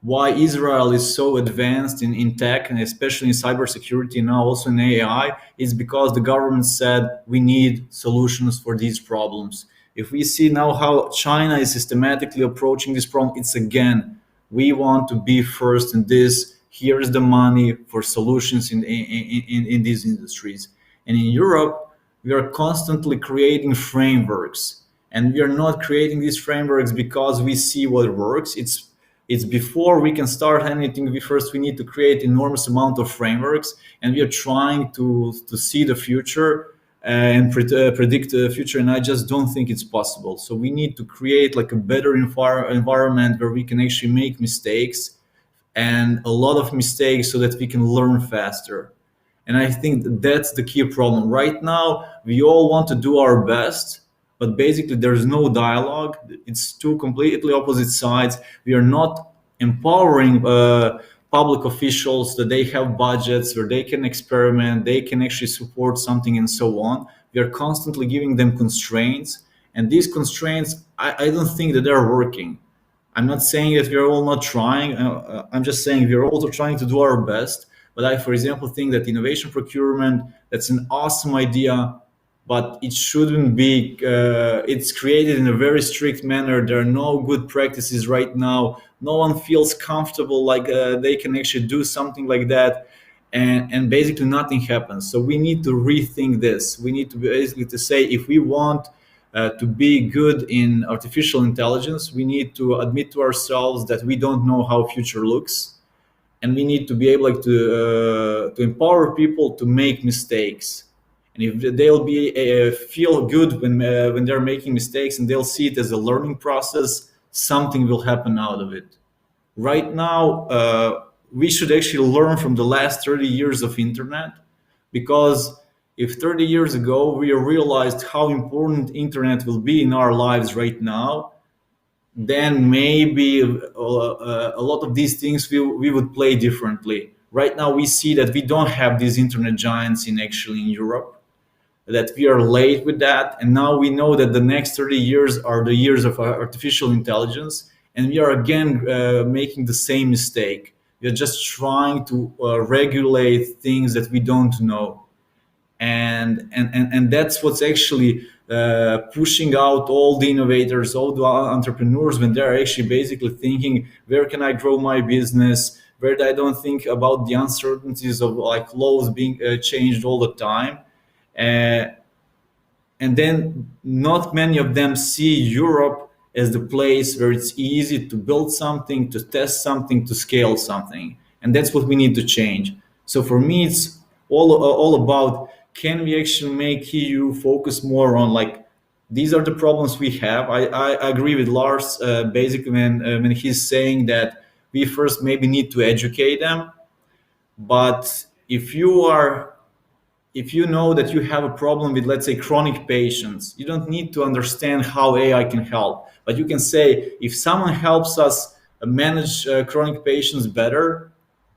Speaker 16: why Israel is so advanced in tech, and especially in cybersecurity, now also in AI, is because the government said we need solutions for these problems. If we see now how China is systematically approaching this problem, it's again, we want to be first in this. Here's the money for solutions in these industries. And in Europe, we are constantly creating frameworks. And we are not creating these frameworks because we see what works. It's before we can start anything, we need to create enormous amount of frameworks, and we are trying to see the future and predict the future, and I just don't think it's possible. So we need to create like a better environment where we can actually make mistakes, and a lot of mistakes, so that we can learn faster. And I think that's the key problem. Right now, we all want to do our best, but basically there's no dialogue. It's two completely opposite sides. We are not empowering public officials that they have budgets where they can experiment, they can actually support something and so on. We are constantly giving them constraints, and these constraints, I don't think that they're working. I'm not saying that we're all not trying. I'm just saying we're also trying to do our best. But I, for example, think that innovation procurement, that's an awesome idea, but it shouldn't be, it's created in a very strict manner. There are no good practices right now. No one feels comfortable like they can actually do something like that. And basically nothing happens. So we need to rethink this. We need to basically to say, if we want to be good in artificial intelligence, we need to admit to ourselves that we don't know how future looks. And we need to be able to empower people to make mistakes. And if they'll feel good when they're making mistakes, and they'll see it as a learning process, something will happen out of it. Right now, we should actually learn from the last 30 years of internet, because if 30 years ago we realized how important internet will be in our lives right now, then maybe a lot of these things we would play differently. Right now, we see that we don't have these internet giants in Europe, that we are late with that. And now we know that the next 30 years are the years of artificial intelligence. And we are again making the same mistake. We are just trying to regulate things that we don't know. And that's what's actually pushing out all the innovators, all the entrepreneurs, when they're actually basically thinking, where can I grow my business? where I don't think about the uncertainties of like laws being changed all the time. And then not many of them see Europe as the place where it's easy to build something, to test something, to scale something. And that's what we need to change. So for me, it's all about, can we actually make EU focus more on like, these are the problems we have. I agree with Lars basically when he's saying that we first maybe need to educate them. But if you know that you have a problem with, let's say, chronic patients, you don't need to understand how AI can help. But you can say, if someone helps us manage chronic patients better,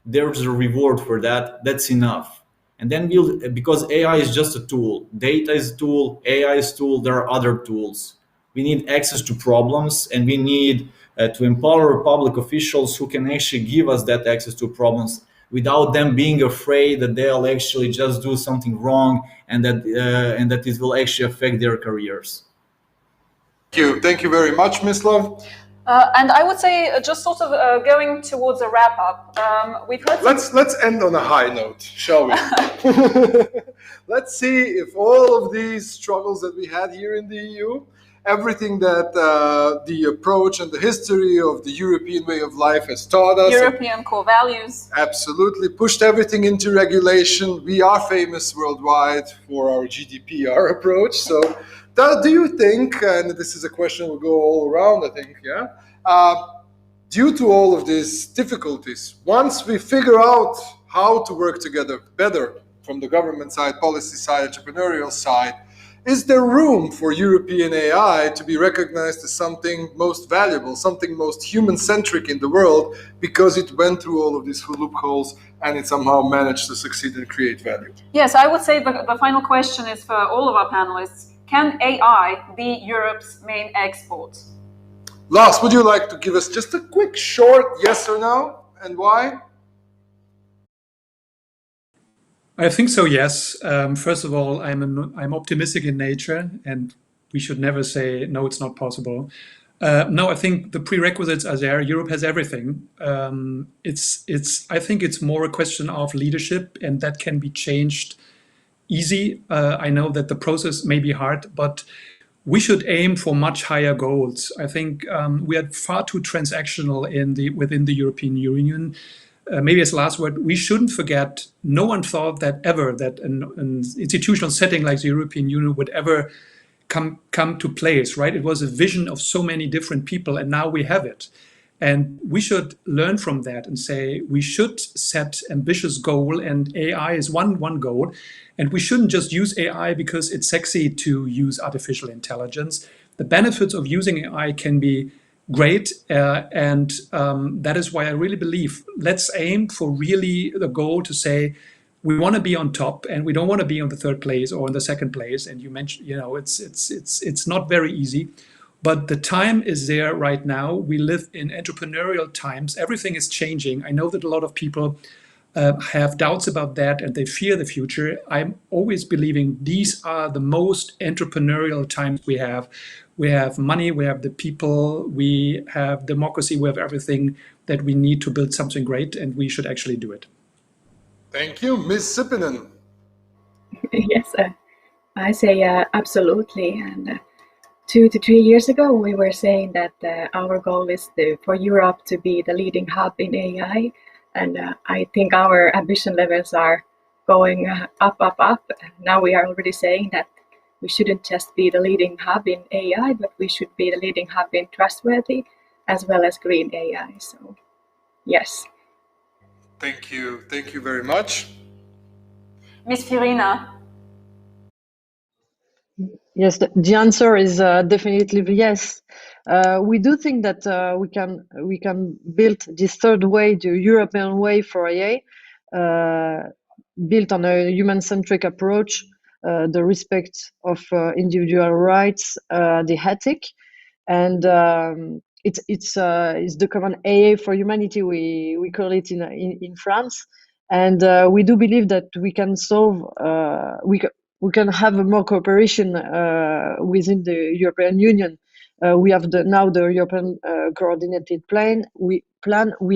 Speaker 16: there's a reward for that. That's enough. And then because AI is just a tool, data is a tool, AI is a tool, there are other tools. We need access to problems, and we need to empower public officials who can actually give us that access to problems without them being afraid that they'll actually just do something wrong and that it will actually affect their careers.
Speaker 11: Thank you very much, Mislav.
Speaker 14: And I would say, just sort of going towards a wrap up, we've heard.
Speaker 11: Let's end on a high note, shall we? Let's see if all of these struggles that we had here in the EU, everything that the approach and the history of the European way of life has taught us.
Speaker 14: European core values.
Speaker 11: Absolutely. Pushed everything into regulation. We are famous worldwide for our GDPR approach. So do you think, and this is a question we'll go all around, I think, due to all of these difficulties, once we figure out how to work together better from the government side, policy side, entrepreneurial side, is there room for European AI to be recognized as something most valuable, something most human-centric in the world, because it went through all of these loopholes and it somehow managed to succeed and create value?
Speaker 14: Yes, I would say the final question is for all of our panelists. Can AI be Europe's main export?
Speaker 11: Lars, would you like to give us just a quick, short yes or no, and why?
Speaker 6: I think so, yes. First of all, I'm optimistic in nature, and we should never say, no, it's not possible. No, I think the prerequisites are there. Europe has everything. I think it's more a question of leadership, and that can be changed easy. I know that the process may be hard, but we should aim for much higher goals. I think we are far too transactional within the European Union. Maybe as last word, we shouldn't forget, no one thought that ever that an institutional setting like the European Union would ever come to place, right? It was a vision of so many different people, and now we have it. And we should learn from that and say we should set ambitious goal, and AI is one goal. And we shouldn't just use AI because it's sexy to use artificial intelligence. The benefits of using AI can be great, and that is why I really believe let's aim for really the goal to say we want to be on top, and we don't want to be on the third place or in the second place. And you mentioned, it's not very easy. But the time is there right now. We live in entrepreneurial times. Everything is changing. I know that a lot of people have doubts about that and they fear the future. I'm always believing these are the most entrepreneurial times we have. We have money, we have the people, we have democracy, we have everything that we need to build something great, and we should actually do it.
Speaker 11: Thank you. Ms. Sippinen.
Speaker 3: Yes, I say absolutely. And 2 to 3 years ago, we were saying that our goal is for Europe to be the leading hub in AI. And I think our ambition levels are going up. Now we are already saying that we shouldn't just be the leading hub in AI, but we should be the leading hub in trustworthy as well as green AI. So, yes.
Speaker 11: Thank you. Thank you very much.
Speaker 14: Ms. Firina.
Speaker 12: Yes, the answer is definitely yes. We do think that we can build this third way, the European way for AI, built on a human-centric approach, the respect of individual rights, the ethic, and it's the common AI for humanity. We call it in France, and we do believe that we can solve we can have more cooperation within the European Union We have now the European coordinated plan. We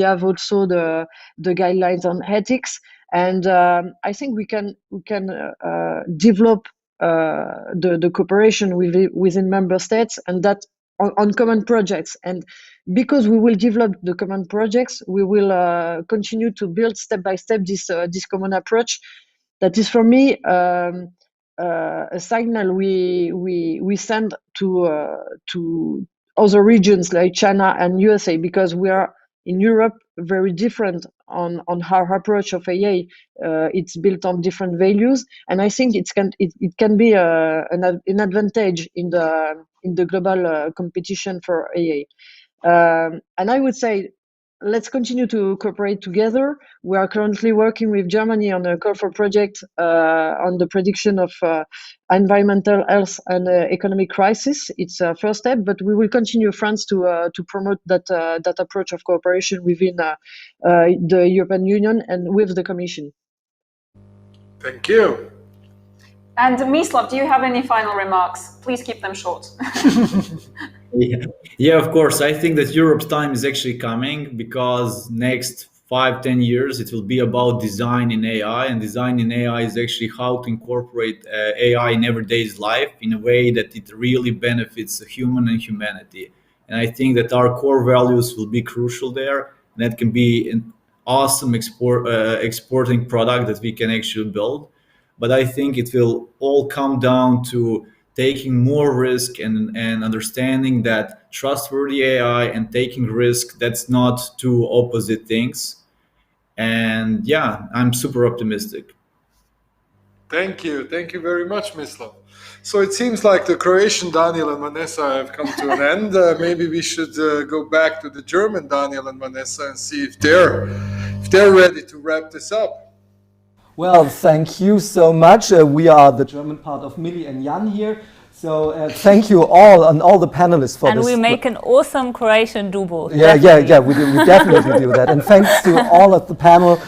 Speaker 12: have also the guidelines on ethics, and I think we can develop the cooperation within member states, and that on common projects. And because we will develop the common projects, we will continue to build step by step this common approach. That is, for me, a signal we send to other regions like China and USA, because we are in Europe very different on our approach of AI. It's built on different values, and I think it can be an advantage in the global competition for AI. And I would say, let's continue to cooperate together. We are currently working with Germany on a call for project on the prediction of environmental, health, and economic crisis. It's a first step, but we will continue, France, to promote that approach of cooperation within the European Union and with the Commission.
Speaker 11: Thank you.
Speaker 14: And Mislav, do you have any final remarks? Please keep them short.
Speaker 16: Yeah, of course. I think that Europe's time is actually coming, because next 5-10 years it will be about design in AI, and design in AI is actually how to incorporate AI in everyday's life in a way that it really benefits the human and humanity. And I think that our core values will be crucial there, and that can be an awesome exporting product that we can actually build. But I think it will all come down to taking more risk and understanding that trustworthy AI and taking risk, that's not two opposite things. And yeah, I'm super optimistic.
Speaker 11: Thank you. Thank you very much, Mislav. So it seems like the Croatian Daniel and Vanessa have come to an end. Maybe we should go back to the German Daniel and Vanessa and see if they're ready to wrap this up.
Speaker 1: Well, thank you so much. We are the German part of Millie and Jan here. So thank you all and all the panelists for this.
Speaker 2: And we make an awesome Croatian double.
Speaker 1: Yeah, we definitely do that. And thanks to all of the panel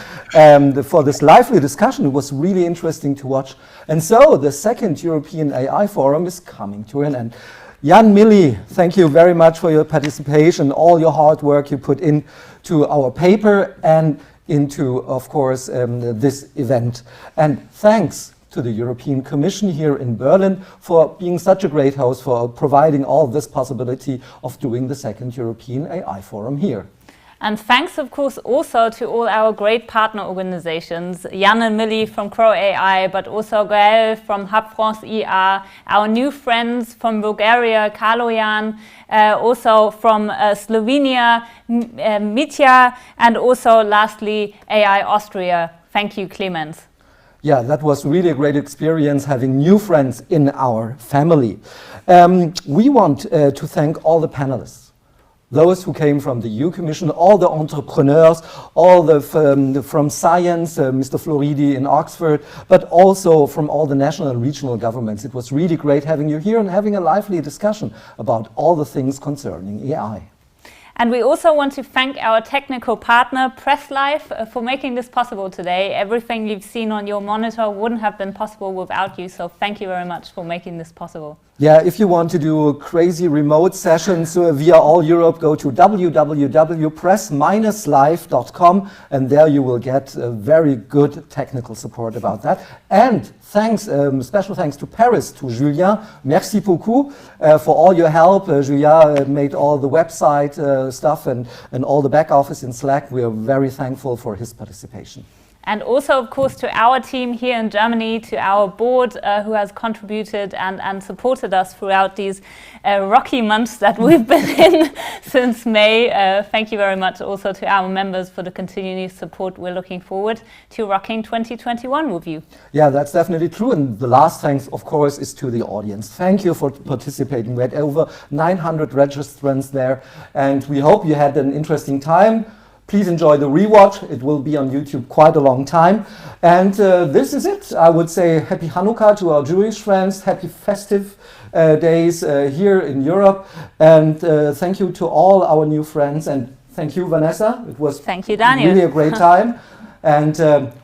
Speaker 1: for this lively discussion. It was really interesting to watch. And so the second European AI Forum is coming to an end. Jan, Millie, thank you very much for your participation, all your hard work you put into our paper and into, of course, this event. And thanks to the European Commission here in Berlin for being such a great host, for providing all this possibility of doing the second European AI Forum here.
Speaker 2: And thanks, of course, also to all our great partner organizations, Jan and Millie from CroAI, but also Gael from Hub France IA, our new friends from Bulgaria, Kaloyan, also from Slovenia, Mitya, and also lastly, AI Austria. Thank you, Clemens.
Speaker 1: Yeah, that was really a great experience having new friends in our family. We want to thank all the panelists. Those who came from the EU Commission, all the entrepreneurs, all the from science, Mr. Floridi in Oxford, but also from all the national and regional governments. It was really great having you here and having a lively discussion about all the things concerning AI.
Speaker 2: And we also want to thank our technical partner, PressLife, for making this possible today. Everything you've seen on your monitor wouldn't have been possible without you, so thank you very much for making this possible.
Speaker 1: Yeah, if you want to do crazy remote sessions via all Europe, go to www.press-live.com, and there you will get very good technical support about that. And thanks, special thanks to Paris, to Julien. Merci beaucoup for all your help. Julien made all the website stuff and all the back office in Slack. We are very thankful for his participation.
Speaker 2: And also, of course, to our team here in Germany, to our board who has contributed and supported us throughout these rocky months that we've been in since May. Thank you very much also to our members for the continued support. We're looking forward to rocking 2021 with you.
Speaker 1: Yeah, that's definitely true. And the last thanks, of course, is to the audience. Thank you for participating. We had over 900 registrants there, and we hope you had an interesting time. Please enjoy the rewatch. It will be on YouTube quite a long time. And this is it. I would say happy Hanukkah to our Jewish friends. Happy festive days here in Europe. And thank you to all our new friends. And thank you, Vanessa. It was
Speaker 2: thank you, Daniel.
Speaker 1: Really a great time. And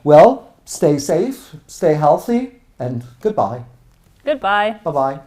Speaker 1: well, stay safe, stay healthy, and goodbye.
Speaker 2: Goodbye.
Speaker 1: Bye-bye.